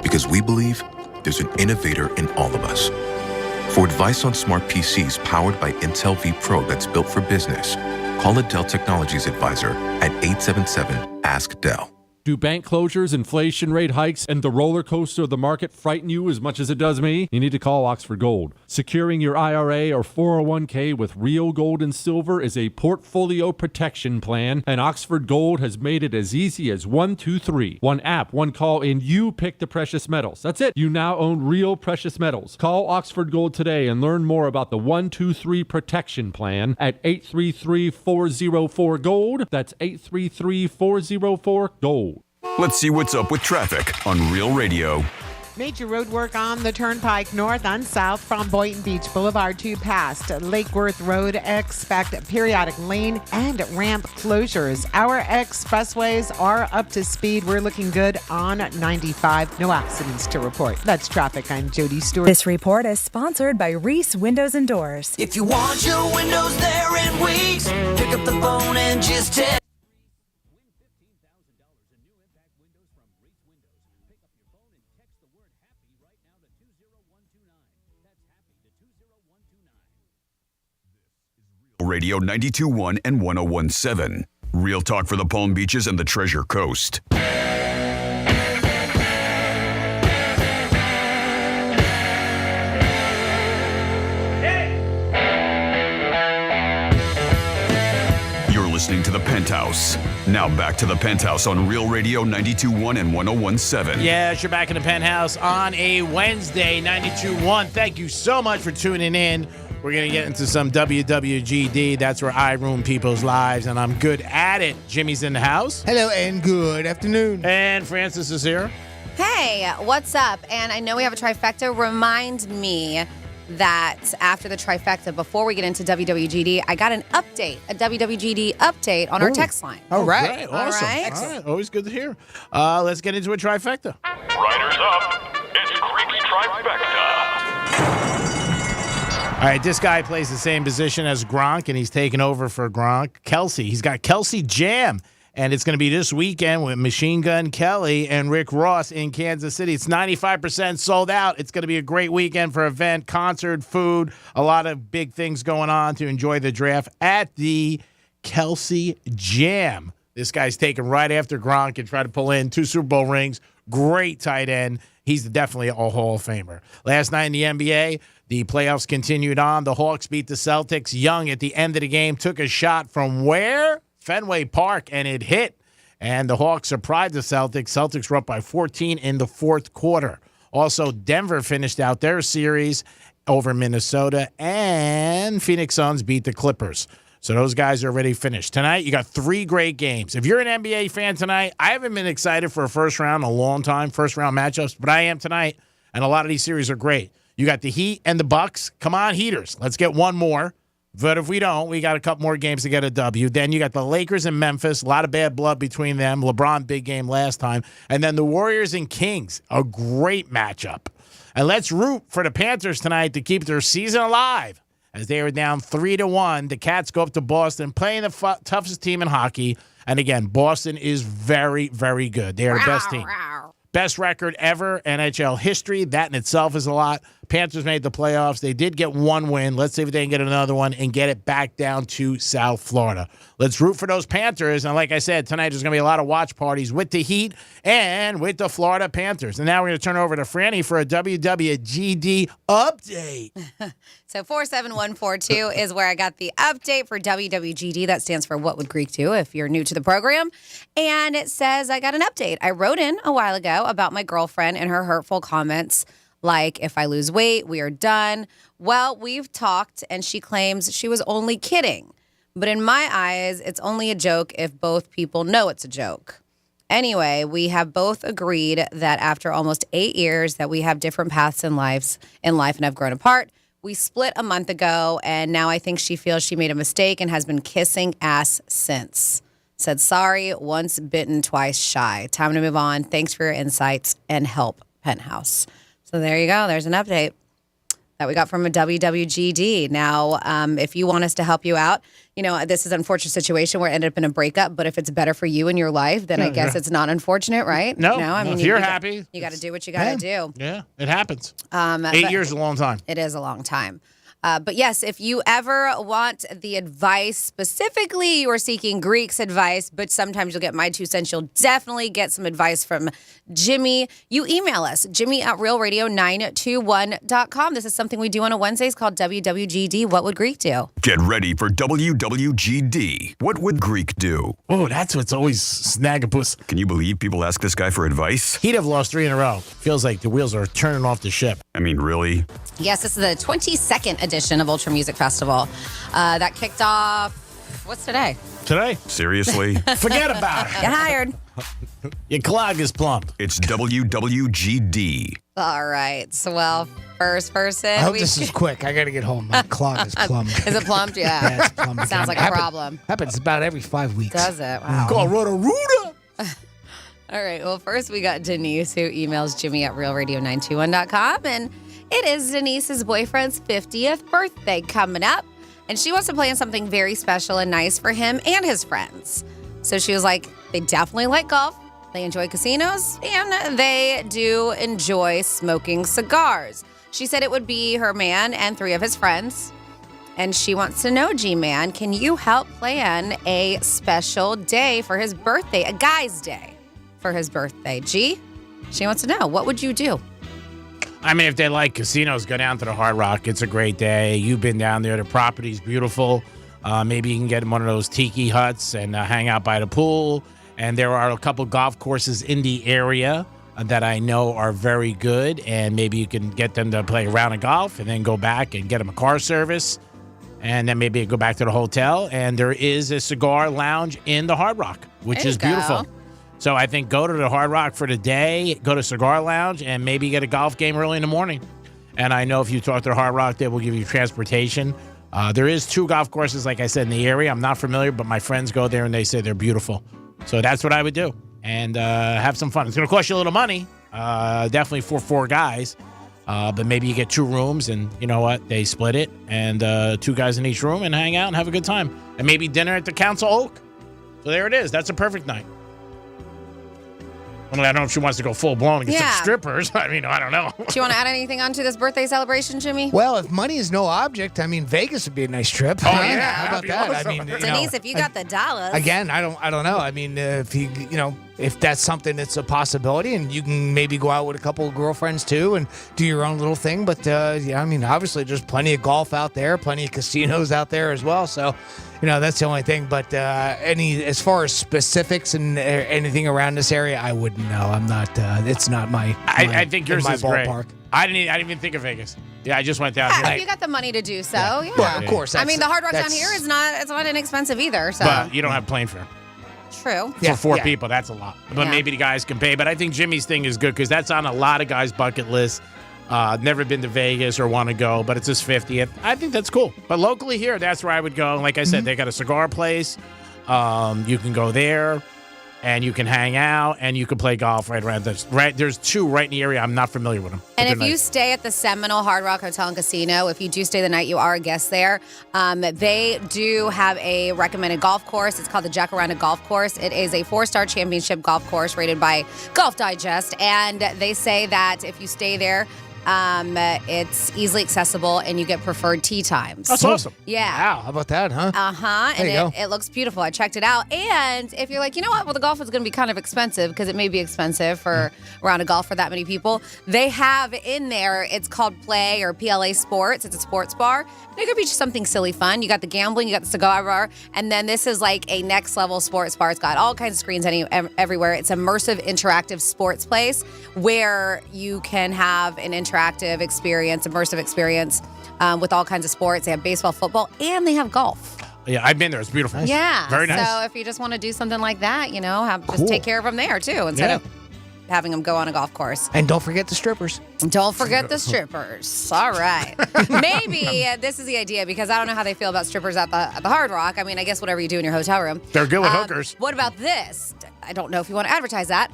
Because we believe there's an innovator in all of us. For advice on smart PCs powered by Intel V Pro that's built for business, call a Dell Technologies advisor at 877-ASK-DELL. Do bank closures, inflation rate hikes, and the roller coaster of the market frighten you as much as it does me? You need to call Oxford Gold. Securing your IRA or 401k with real gold and silver is a portfolio protection plan, and Oxford Gold has made it as easy as 1, 2, 3. One app, one call, and you pick the precious metals. That's it. You now own real precious metals. Call Oxford Gold today and learn more about the 1, 2, 3 protection plan at 833-404-GOLD. That's 833-404-GOLD. Let's see what's up with traffic on Real Radio. Major road work on the Turnpike north and south from Boynton Beach Boulevard to past Lake Worth Road. Expect periodic lane and ramp closures. Our expressways are up to speed. We're looking good on 95. No accidents to report. That's traffic. I'm Jody Stewart. This report is sponsored by Reese Windows and Doors. If you want your windows there in weeks, pick up the phone and just text. Radio 92.1 and 101.7. Real talk for the Palm Beaches and the Treasure Coast. You're listening to the Penthouse. Now back to the Penthouse on Real Radio 92.1 and 101.7. Yes, you're back in the Penthouse on a Wednesday, 92.1. Thank you so much for tuning in. We're going to get into some WWGD. That's where I ruin people's lives, and I'm good at it. Jimmy's in the house. Hello, and good afternoon. And Francis is here. Hey, what's up? And I know we have a trifecta. Remind me that after the trifecta, before we get into WWGD, I got an update, a WWGD update on our text line. All right. Awesome. All right. All right. Always good to hear. Let's get into a trifecta. Riders up. It's Creek's Trifecta. All right, this guy plays the same position as Gronk, and he's taking over for Gronk. Kelsey. He's got Kelsey Jam, and it's going to be this weekend with Machine Gun Kelly and Rick Ross in Kansas City. It's 95% sold out. It's going to be a great weekend for event, concert, food, a lot of big things going on to enjoy the draft at the Kelsey Jam. This guy's taken right after Gronk and tried to pull in 2 Super Bowl rings. Great tight end. He's definitely a Hall of Famer. Last night in the NBA, the playoffs continued on. The Hawks beat the Celtics. Young at the end of the game took a shot from where? Fenway Park, and it hit. And the Hawks surprised the Celtics. Celtics were up by 14 in the fourth quarter. Also, Denver finished out their series over Minnesota, and Phoenix Suns beat the Clippers. So those guys are already finished. Tonight, you got 3 great games. If you're an NBA fan tonight, I haven't been excited for a first round in a long time, first round matchups, but I am tonight, and a lot of these series are great. You got the Heat and the Bucks. Come on, Heaters. Let's get one more. But if we don't, we got a couple more games to get a W. Then you got the Lakers and Memphis. A lot of bad blood between them. LeBron, big game last time. And then the Warriors and Kings. A great matchup. And let's root for the Panthers tonight to keep their season alive. As they were down 3-1, the Cats go up to Boston, playing the toughest team in hockey. And again, Boston is very, very good. They are the best team. Best record ever, NHL history. That in itself is a lot. Panthers made the playoffs. They did get 1 win. Let's see if they can get another one and get it back down to South Florida. Let's root for those Panthers. And like I said, tonight there's going to be a lot of watch parties with the Heat and with the Florida Panthers. And now we're going to turn over to Franny for a WWGD update. So 47142 is where I got the update for WWGD. That stands for What Would Greek Do if you're new to the program. And it says I got an update. I wrote in a while ago about my girlfriend and her hurtful comments like, if I lose weight, we are done. Well, we've talked, and she claims she was only kidding. But in my eyes, it's only a joke if both people know it's a joke. Anyway, we have both agreed that after almost 8 years that we have different paths in life and have grown apart. We split a month ago, and now I think she feels she made a mistake and has been kissing ass since. Said, sorry, once bitten, twice shy. Time to move on. Thanks for your insights and help, Penthouse. So there you go. There's an update that we got from a WWGD. Now, if you want us to help you out, this is an unfortunate situation where it ended up in a breakup, but if it's better for you in your life, then I guess it's not unfortunate, right? No, I mean, if you're happy. You got to do what you got to do. Yeah, it happens. 8 years is a long time. It is a long time. But yes, if you ever want the advice, specifically you are seeking Greek's advice, but sometimes you'll get my 2 cents. You'll definitely get some advice from Jimmy. You email us, jimmy@realradio921.com. This is something we do on a Wednesday. It's called WWGD. What would Greek do? Get ready for WWGD. What would Greek do? Oh, that's what's always snaggapus. Can you believe people ask this guy for advice? He'd have lost 3 in a row. Feels like the wheels are turning off the ship. I mean, really? Yes, this is the 22nd edition of Ultra Music Festival. That kicked off, what's today? Today. Seriously? Forget about it. Get hired. Your clog is plump. It's WWGD. All right. So, well, first person. I hope this is quick. I got to get home. My clog is plumbed. Is it plumbed? Yeah. Yeah, it's plumbed. Sounds like a problem. Happens about every 5 weeks. Does it? Wow. Call Roto-Rooter. All right. Well, first we got Denise, who emails Jimmy@realradio921.com. And it is Denise's boyfriend's 50th birthday coming up. And she wants to plan something very special and nice for him and his friends. So she was like, they definitely like golf. They enjoy casinos. And they do enjoy smoking cigars. She said it would be her man and 3 of his friends. And she wants to know, G-Man, can you help plan a special day for his birthday, a guy's day for his birthday? G, she wants to know, what would you do? I mean, if they like casinos, go down to the Hard Rock. It's a great day. You've been down there. The property's beautiful. Maybe you can get in one of those tiki huts and hang out by the pool. And there are a couple golf courses in the area that I know are very good. And maybe you can get them to play a round of golf and then go back and get them a car service. And then maybe go back to the hotel. And there is a cigar lounge in the Hard Rock, which is beautiful. So I think go to the Hard Rock for the day, go to Cigar Lounge, and maybe get a golf game early in the morning. And I know if you talk to the Hard Rock, they will give you transportation. There is 2 golf courses, like I said, in the area. I'm not familiar, but my friends go there, and they say they're beautiful. So that's what I would do, and have some fun. It's going to cost you a little money, definitely for 4 guys. But maybe you get 2 rooms, and you know what? They split it, and 2 guys in each room, and hang out and have a good time. And maybe dinner at the Council Oak. So there it is. That's a perfect night. Well, I don't know if she wants to go full blown and get some strippers. I mean, I don't know. Do you want to add anything onto this birthday celebration, Jimmy? Well, if money is no object, I mean, Vegas would be a nice trip. Oh, yeah. How about that? Awesome. I mean, Denise, if you got the dollars. Again, I don't know. I mean, if that's something that's a possibility, and you can maybe go out with a couple of girlfriends too and do your own little thing. But I mean, obviously, there's plenty of golf out there, plenty of casinos out there as well. So, that's the only thing. But as far as specifics and anything around this area, I wouldn't know. I'm not. It's not my. I think yours is ballpark. Great. I didn't even think of Vegas. Yeah, I just went down Yeah, here. if you got the money to do so, yeah. Well, of course. I mean, the Hard Rock down here is not. It's not inexpensive either. So. But you don't have plane fare. True. For 4 people, that's a lot. But maybe the guys can pay. But I think Jimmy's thing is good because that's on a lot of guys' bucket lists. Never been to Vegas or want to go, but it's his 50th. I think that's cool. But locally here, that's where I would go. Like I said, they got a cigar place. You can go there, and you can hang out, and you can play golf right around this. Right, there's 2 right in the area. I'm not familiar with them. And if you stay at the Seminole Hard Rock Hotel and Casino, if you do stay the night, you are a guest there. They do have a recommended golf course. It's called the Jacaranda Golf Course. It is a 4-star championship golf course rated by Golf Digest. And they say that if you stay there, it's easily accessible and you get preferred tee times. That's awesome. Yeah. Wow, how about that, huh? Uh-huh. And it looks beautiful. I checked it out. And if you're like, you know what? Well, the golf is going to be kind of expensive because it may be expensive for a round of golf for that many people. They have in there, it's called Play or PLA Sports. It's a sports bar. And it could be just something silly fun. You got the gambling, you got the cigar bar. And then this is like a next level sports bar. It's got all kinds of screens everywhere. It's immersive, interactive sports place where you can have an interactive experience, immersive experience with all kinds of sports. They have baseball, football, and they have golf. Yeah, I've been there. It's beautiful. Yeah. Very nice. So if you just want to do something like that, just take care of them there too, instead of having them go on a golf course. And don't forget the strippers. Don't forget the strippers. All right. Maybe this is the idea, because I don't know how they feel about strippers at the Hard Rock. I mean, I guess whatever you do in your hotel room. They're good with hookers. What about this? I don't know if you want to advertise that.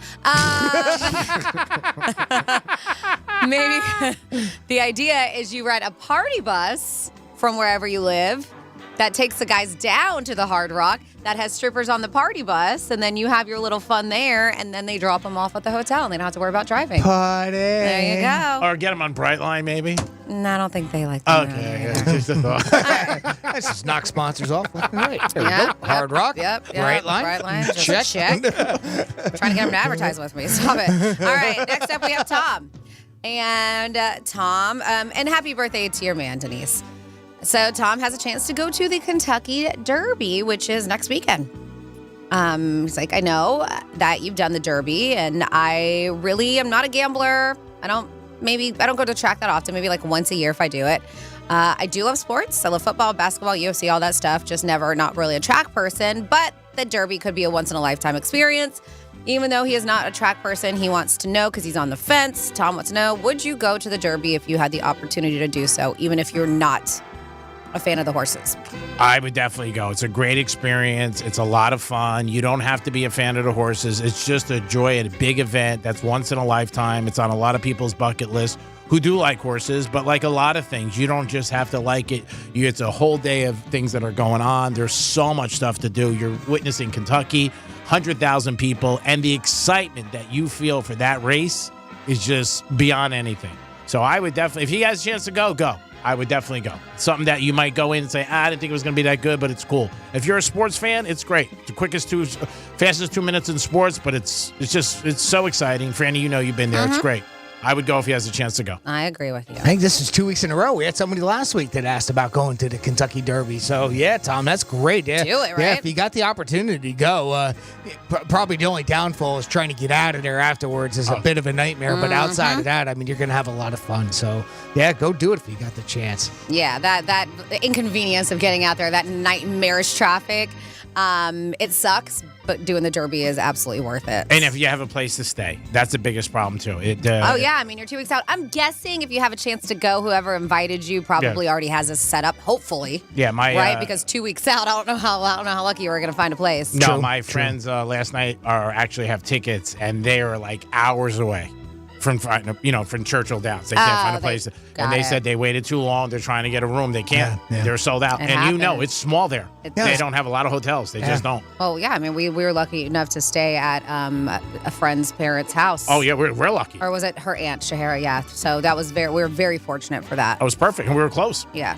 Maybe the idea is you rent a party bus from wherever you live that takes the guys down to the Hard Rock, that has strippers on the party bus, and then you have your little fun there, and then they drop them off at the hotel, and they don't have to worry about driving. Party. There you go. Or get them on Brightline, maybe. No, I don't think they like that. Okay. Just a thought. Let's just knock sponsors off. Left and right. There Yep, we go. Hard Rock. Yep. Brightline. Just check. Trying to get them to advertise with me. Stop it. All right. Next up, we have Tom. And Tom, and happy birthday to your man, Denise. So Tom has a chance to go to the Kentucky Derby, which is next weekend. He's like, I know that you've done the Derby, and I really am not a gambler. I don't go to the track that often, maybe like once a year if I do it. I do love sports. I love football, basketball, UFC, all that stuff. Just not really a track person, but the Derby could be a once-in-a-lifetime experience. Even though he is not a track person, he wants to know, because he's on the fence. Tom wants to know, would you go to the Derby if you had the opportunity to do so, even if you're not a fan of the horses? I would definitely go. It's a great experience. It's a lot of fun. You don't have to be a fan of the horses. It's just a joy at a big event that's once in a lifetime. It's on a lot of people's bucket list who do like horses, but like a lot of things, you don't just have to like it. It's a whole day of things that are going on. There's so much stuff to do. You're witnessing Kentucky, 100,000 people, and the excitement that you feel for that race is just beyond anything. So I would definitely, if he has a chance to go. I would definitely go. It's something that you might go in and say, I didn't think it was going to be that good, but it's cool. If you're a sports fan, it's great. The fastest 2 minutes in sports, but it's so exciting. Franny, you've been there. It's great. I would go if he has a chance to go. I agree with you. I think this is 2 weeks in a row. We had somebody last week that asked about going to the Kentucky Derby. So, yeah, Tom, that's great. Yeah. Do it, right? Yeah, if you got the opportunity to go, probably the only downfall is trying to get out of there afterwards is a bit of a nightmare. But outside of that, I mean, you're going to have a lot of fun. So, yeah, go do it if you got the chance. Yeah, that inconvenience of getting out there, that nightmarish traffic, it sucks, but doing the Derby is absolutely worth it. And if you have a place to stay, that's the biggest problem, too. Oh, yeah. I mean, you're 2 weeks out. I'm guessing if you have a chance to go, whoever invited you probably already has a setup, hopefully. Yeah, right? Because 2 weeks out, I don't know how lucky you were going to find a place. No, my friends last night actually have tickets, and they are like hours away from Churchill Downs. They can't find a place. And they said they waited too long. They're trying to get a room. They can't. Yeah. They're sold out. It and happens. it's small there. They don't have a lot of hotels. They just don't. Well, yeah. I mean, we were lucky enough to stay at a friend's parents' house. Oh, yeah. We're lucky. Or was it her aunt, Shahara? Yeah. So that was we were very fortunate for that. That was perfect. And we were close. Yeah.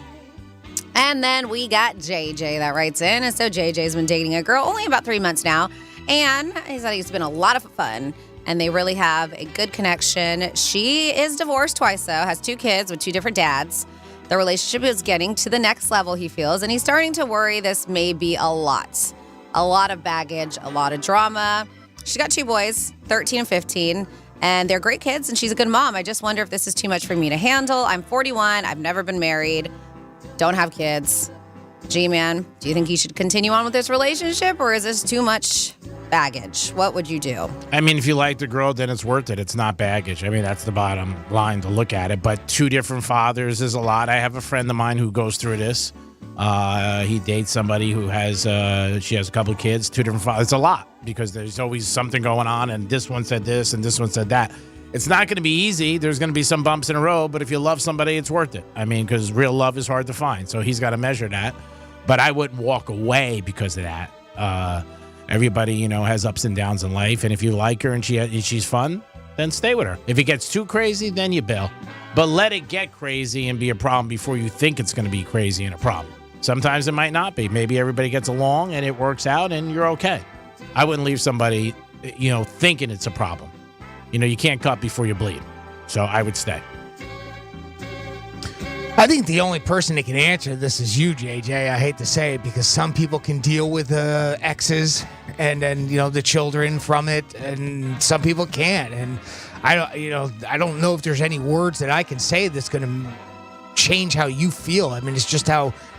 And then we got JJ that writes in. And so JJ's been dating a girl only about 3 months now. And he said it's been a lot of fun. And they really have a good connection. She is divorced twice, though, has 2 kids with 2 different dads. The relationship is getting to the next level, he feels, and he's starting to worry this may be a lot. A lot of baggage, a lot of drama. She's got 2 boys, 13 and 15, and they're great kids, and she's a good mom. I just wonder if this is too much for me to handle. I'm 41. I've never been married. Don't have kids. G-Man, do you think he should continue on with this relationship, or is this too much baggage? What would you do? I mean, if you like the girl, then it's worth it. It's not baggage. I mean, that's the bottom line to look at it. But 2 different fathers is a lot. I have a friend of mine who goes through this. He dates somebody who she has a couple of kids, 2 different fathers. It's a lot because there's always something going on, and this one said this and this one said that. It's not going to be easy. There's going to be some bumps in the road, but if you love somebody, it's worth it. I mean, because real love is hard to find. So he's got to measure that. But I wouldn't walk away because of that. Everybody, has ups and downs in life. And if you like her and she's fun, then stay with her. If it gets too crazy, then you bail. But let it get crazy and be a problem before you think it's going to be crazy and a problem. Sometimes it might not be. Maybe everybody gets along and it works out and you're okay. I wouldn't leave somebody, thinking it's a problem. You can't cut before you bleed. So I would stay. I think the only person that can answer this is you, JJ. I hate to say it because some people can deal with exes and then, the children from it, and some people can't. And I don't know if there's any words that I can say that's going to change how you feel. I mean, it's just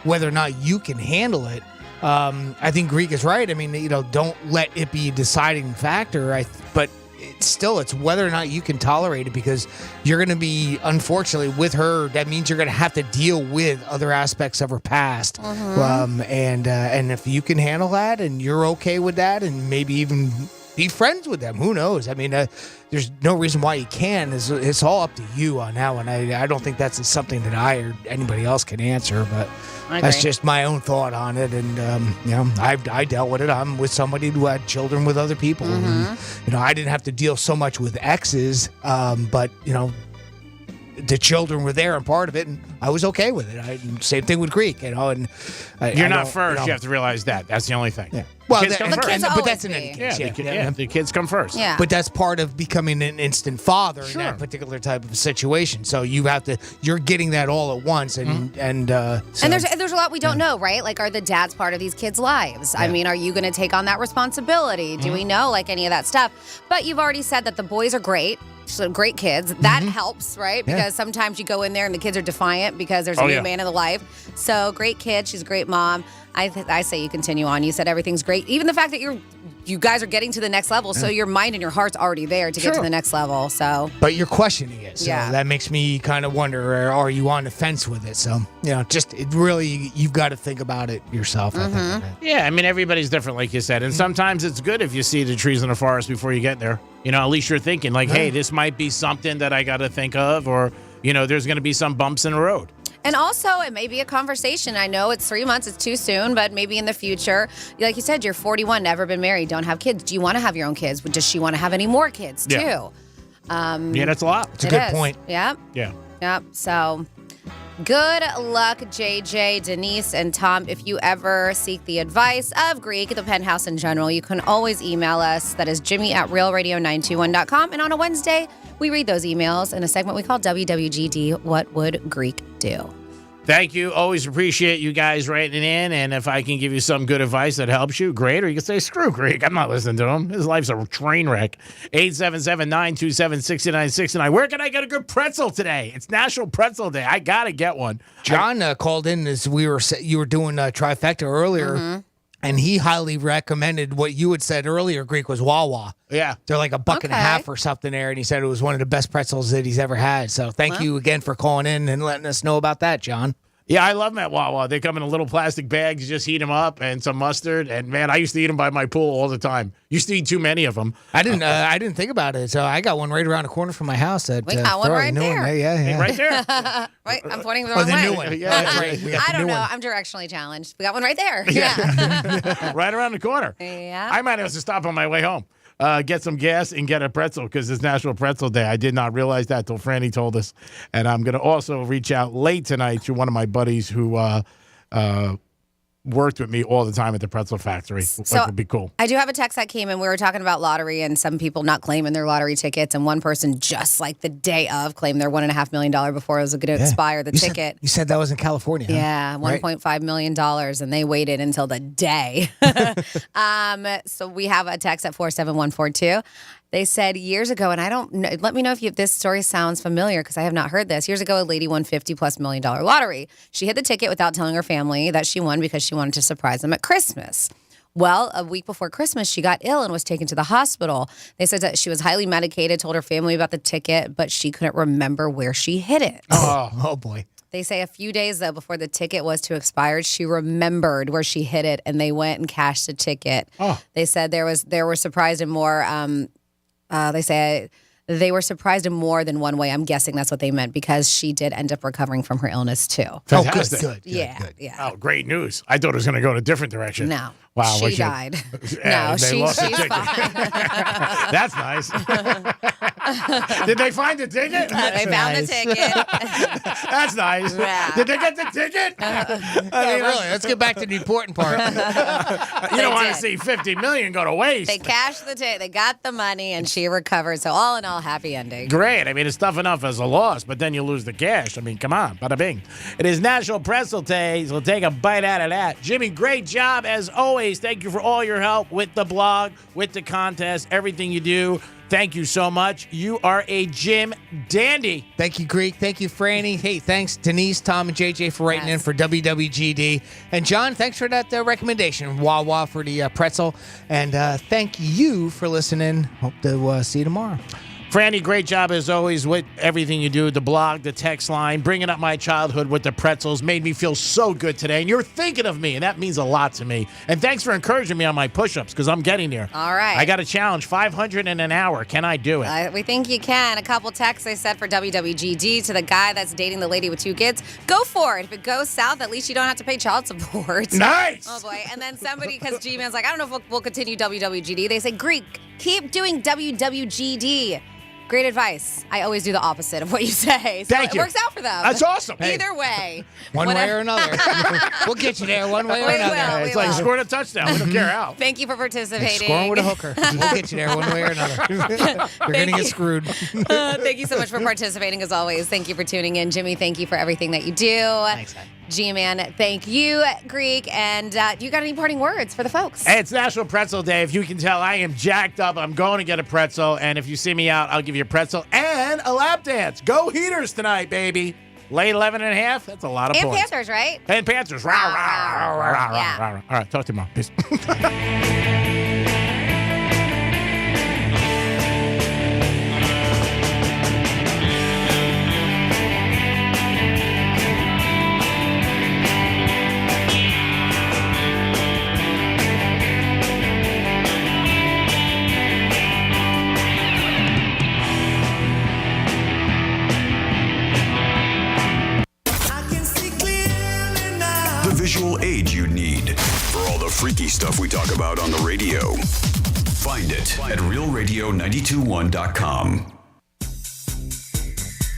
whether or not you can handle it. I think Greek is right. I mean, don't let it be a deciding factor. But it's whether or not you can tolerate it, because you're going to be, unfortunately, with her. That means you're going to have to deal with other aspects of her past. And if you can handle that and you're okay with that, and maybe even be friends with them, who knows? I mean, there's no reason why you can. It's all up to you on that one. I don't think that's something that I or anybody else can answer, but that's just my own thought on it. And I dealt with it. I'm with somebody who had children with other people. And, I didn't have to deal so much with exes, but the children were there and part of it, and I was okay with it. Same thing with Greek, And you're not first. You have to realize that. That's the only thing. Yeah. Well, kids come first. but that's in any case. The kids come first. Yeah. But that's part of becoming an instant father in that particular type of situation. So you're getting that all at once, and there's a lot we don't know, right? Like, are the dads part of these kids' lives? I mean, are you going to take on that responsibility? Do we know any of that stuff? But you've already said that the boys are great. So great kids. That helps, right? Because sometimes you go in there and the kids are defiant because there's a new man in the life. So great kid. She's a great mom. I say you continue on. You said everything's great. Even the fact that you guys are getting to the next level, so your mind and your heart's already there to get to the next level. So, but you're questioning it. So that makes me kind of wonder, are you on the fence with it? So, you've got to think about it yourself. I think. Yeah, I mean, everybody's different, like you said. And sometimes it's good if you see the trees in the forest before you get there. At least you're thinking hey, this might be something that I got to think of, or, there's going to be some bumps in the road. And also, it may be a conversation. I know it's 3 months, it's too soon, but maybe in the future, like you said, you're 41, never been married, don't have kids. Do you want to have your own kids? Does she want to have any more kids, too? Yeah, that's a lot. It's a good point. Yep. Yeah. Yep. So, good luck, JJ, Denise, and Tom. If you ever seek the advice of Greek, the Penthouse in general, you can always email us. That is Jimmy@realradio921.com. And on a Wednesday, we read those emails in a segment we call WWGD, What Would Greek Do? Thank you. Always appreciate you guys writing in. And if I can give you some good advice that helps you, great. Or you can say, screw Greek. I'm not listening to him. His life's a train wreck. 877-927-6969. Where can I get a good pretzel today? It's National Pretzel Day. I got to get one. John called in as you were doing trifecta earlier. And he highly recommended what you had said earlier, Greek, was Wawa. Yeah. They're like $1.50 and a half or something there. And he said it was one of the best pretzels that he's ever had. So thank you again for calling in and letting us know about that, John. Yeah, I love them at Wawa. They come in a little plastic bag. You just heat them up and some mustard. And, man, I used to eat them by my pool all the time. Used to eat too many of them. I didn't think about it. So I got one right around the corner from my house. We got one right there. Yeah. Right there. Right, I'm pointing the wrong way. The new one. Yeah, that's right. We got I don't know. I'm directionally challenged. We got one right there. Yeah. Right around the corner. Yeah. I might have to stop on my way home. Get some gas and get a pretzel because it's National Pretzel Day. I did not realize that till Franny told us. And I'm going to also reach out late tonight to one of my buddies who worked with me all the time at the pretzel factory. So which would be cool. I do have a text that came in. We were talking about lottery and some people not claiming their lottery tickets. And one person just like the day of claimed their $1.5 million before it was going to expire the ticket. You said that was in California. Yeah, $1.5 million. And they waited until the day. So we have a text at 47142. They said years ago, and I don't know, let me know if this story sounds familiar because I have not heard this. Years ago, a lady won $50+ million lottery. She hid the ticket without telling her family that she won because she wanted to surprise them at Christmas. Well, a week before Christmas, she got ill and was taken to the hospital. They said that she was highly medicated, told her family about the ticket, but she couldn't remember where she hid it. Oh boy. They say a few days, though, before the ticket was to expire, she remembered where she hid it, and they went and cashed the ticket. They said they were surprised in more... they say they were surprised in more than one way. I'm guessing that's what they meant because she did end up recovering from her illness too. Fantastic. Good. Yeah. Oh, great news. I thought it was going to go in a different direction. No. Wow. She died. No, she's fine. That's nice. Did they find the ticket? They found the ticket. That's nice. Yeah. Did they get the ticket? Really, let's get back to the important part. You don't want to see $50 million go to waste. They cashed the ticket. They got the money, and she recovered. So all in all, happy ending. Great. I mean, it's tough enough as a loss, but then you lose the cash. I mean, come on. Bada bing. It is National Pretzel Day, so take a bite out of that. Jimmy, great job as always. Thank you for all your help with the blog, with the contest, everything you do. Thank you so much. You are a Jim dandy. Thank you, Greek. Thank you, Franny. Hey, thanks, Denise, Tom, and JJ for writing in for WWGD. And John, thanks for that recommendation. Wawa for the pretzel. And thank you for listening. Hope to see you tomorrow. Franny, great job as always with everything you do. The blog, the text line, bringing up my childhood with the pretzels made me feel so good today. And you're thinking of me, and that means a lot to me. And thanks for encouraging me on my push-ups, because I'm getting there. All right. I got a challenge, 500 in an hour. Can I do it? We think you can. A couple texts they said for WWGD to the guy that's dating the lady with 2 kids. Go for it. If it goes south, at least you don't have to pay child support. Nice. Oh, boy. And then somebody, because G-Man's like, I don't know if we'll continue WWGD. They say, Greek, keep doing WWGD. Great advice. I always do the opposite of what you say. So Thank you. It works out for them. That's awesome. Either way. One way or another. We'll get you there one way or another. We It's like will. scoring a touchdown. We don't care how. Thank you for participating. Scoring with a hooker. We'll get you there one way or another. You're going to get screwed. Thank you so much for participating as always. Thank you for tuning in. Jimmy, thank you for everything that you do. Thanks, man. G-Man, thank you, Greek. And you got any parting words for the folks? Hey, it's National Pretzel Day. If you can tell, I am jacked up. I'm going to get a pretzel. And if you see me out, I'll give you a pretzel and a lap dance. Go Heaters tonight, baby. Late 11.5. That's a lot of And points. Panthers, right? And Panthers. Rah, rah, rah, rah, rah, Yeah. rah, rah. All right, talk to you tomorrow. Peace. The visual aid you need for all the freaky stuff we talk about on the radio. Find it at realradio921.com.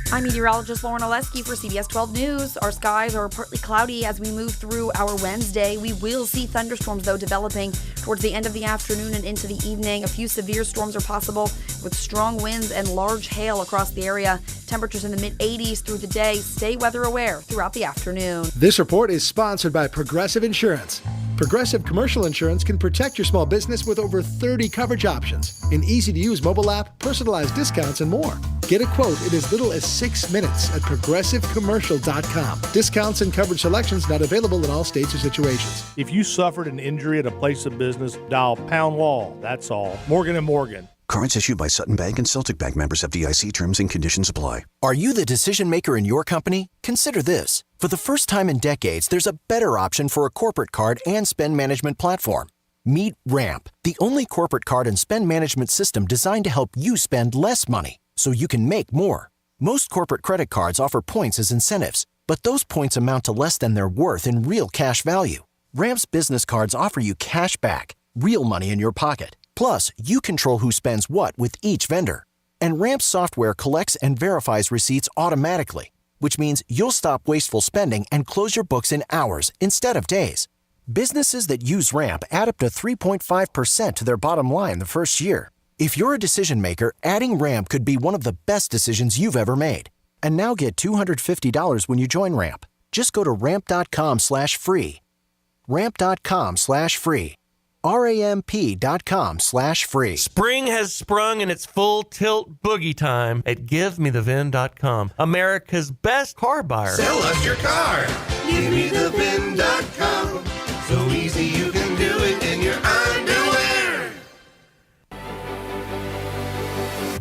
I'm meteorologist Lauren Oleski for CBS 12 News. Our skies are partly cloudy as we move through our Wednesday. We will see thunderstorms, though, developing towards the end of the afternoon and into the evening. A few severe storms are possible with strong winds and large hail across the area. Temperatures in the mid-80s through the day. Stay weather aware throughout the afternoon. This report is sponsored by Progressive Insurance. Progressive Commercial Insurance can protect your small business with over 30 coverage options, an easy-to-use mobile app, personalized discounts, and more. Get a quote in as little as 6 minutes at progressivecommercial.com. Discounts and coverage selections not available in all states or situations. If you suffered an injury at a place of business, dial pound wall. That's all. Morgan & Morgan. Cards issued by Sutton Bank and Celtic Bank, members FDIC. Terms and conditions apply. Are you the decision maker in your company? Consider this. For the first time in decades, there's a better option for a corporate card and spend management platform. Meet Ramp, the only corporate card and spend management system designed to help you spend less money so you can make more. Most corporate credit cards offer points as incentives, but those points amount to less than their worth in real cash value. Ramp's business cards offer you cash back, real money in your pocket. Plus, you control who spends what with each vendor. And Ramp's software collects and verifies receipts automatically, which means you'll stop wasteful spending and close your books in hours instead of days. Businesses that use Ramp add up to 3.5% to their bottom line the first year. If you're a decision maker, adding Ramp could be one of the best decisions you've ever made. And now get $250 when you join Ramp. Just go to ramp.com/free. Ramp.com/free. ramp.com/free. Spring has sprung and it's full tilt boogie time at GiveMeTheVin.com, America's best car buyer. Sell us your car. GiveMeTheVin.com. So easy you can do it in your underwear.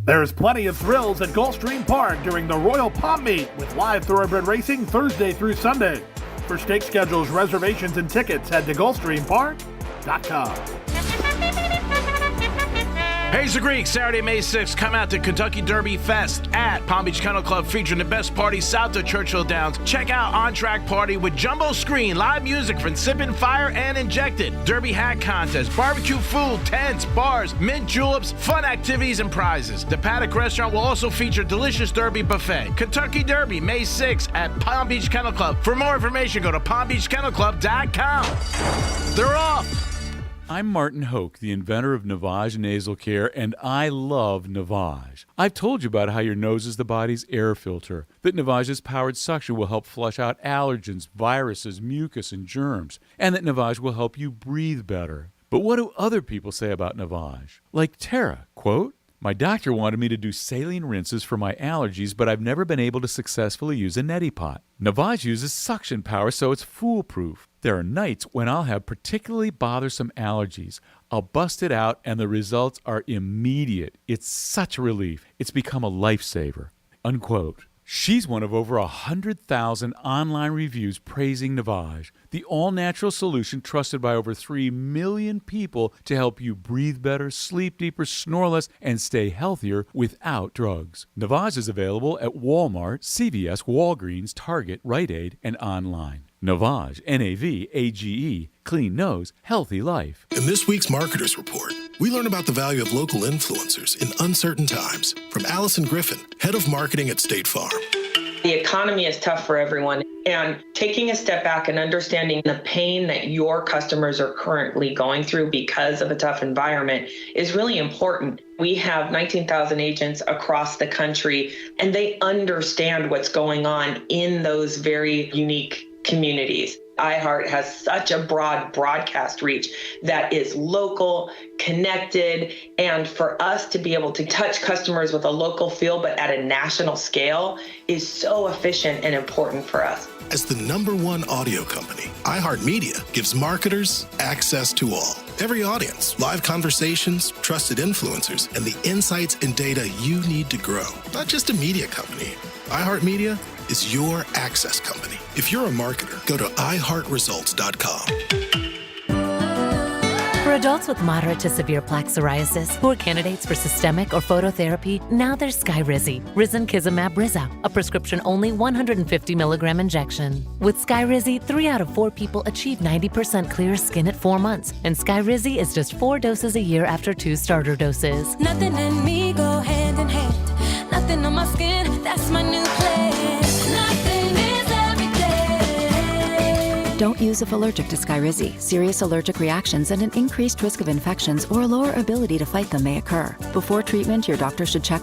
There's plenty of thrills at Gulfstream Park during the Royal Palm Meet with live thoroughbred racing Thursday through Sunday. For stake schedules, reservations, and tickets, head to GulfstreamPark.com. Hey, it's the Greek. Saturday, May 6th, come out to Kentucky Derby Fest at Palm Beach Kennel Club, featuring the best party south of Churchill Downs. Check out On Track Party with Jumbo Screen, live music from Sippin' Fire and Injected, Derby hat contest, barbecue food, tents, bars, mint juleps, fun activities, and prizes. The Paddock Restaurant will also feature delicious Derby buffet. Kentucky Derby, May 6th at Palm Beach Kennel Club. For more information, go to palmbeachkennelclub.com. They're off. I'm Martin Hoke, the inventor of Navage Nasal Care, and I love Navage. I've told you about how your nose is the body's air filter, that Navage's powered suction will help flush out allergens, viruses, mucus, and germs, and that Navage will help you breathe better. But what do other people say about Navage? Like Tara, quote, My doctor wanted me to do saline rinses for my allergies, but I've never been able to successfully use a neti pot. Navage uses suction power, so it's foolproof. There are nights when I'll have particularly bothersome allergies. I'll bust it out, and the results are immediate. It's such a relief. It's become a lifesaver." Unquote. She's one of over 100,000 online reviews praising Navage, the all-natural solution trusted by over 3 million people to help you breathe better, sleep deeper, snore less, and stay healthier without drugs. Navage is available at Walmart, CVS, Walgreens, Target, Rite Aid, and online. Navage, N-A-V-A-G-E, clean nose, healthy life. In this week's Marketers Report, we learn about the value of local influencers in uncertain times. From Allison Griffin, head of marketing at State Farm. The economy is tough for everyone, and taking a step back and understanding the pain that your customers are currently going through because of a tough environment is really important. We have 19,000 agents across the country, and they understand what's going on in those very unique communities. iHeart has such a broad broadcast reach that is local, connected, and for us to be able to touch customers with a local feel but at a national scale is so efficient and important for us. As the #1 audio company, iHeartMedia gives marketers access to all. Every audience, live conversations, trusted influencers, and the insights and data you need to grow. Not just a media company. iHeartMedia is your access company. If you're a marketer, go to iHeartResults.com. For adults with moderate to severe plaque psoriasis who are candidates for systemic or phototherapy, now there's Skyrizi, risankizumab Brisa, a prescription-only 150 milligram injection. With Skyrizi, 3 out of 4 people achieve 90% clear skin at 4 months, and Skyrizi is just 4 doses a year after 2 starter doses. Nothing and me go hand in hand. Nothing on my skin, that's my new plan. Nothing is everything. Don't use if allergic to Skyrizi. Serious allergic reactions and an increased risk of infections or a lower ability to fight them may occur. Before treatment, your doctor should check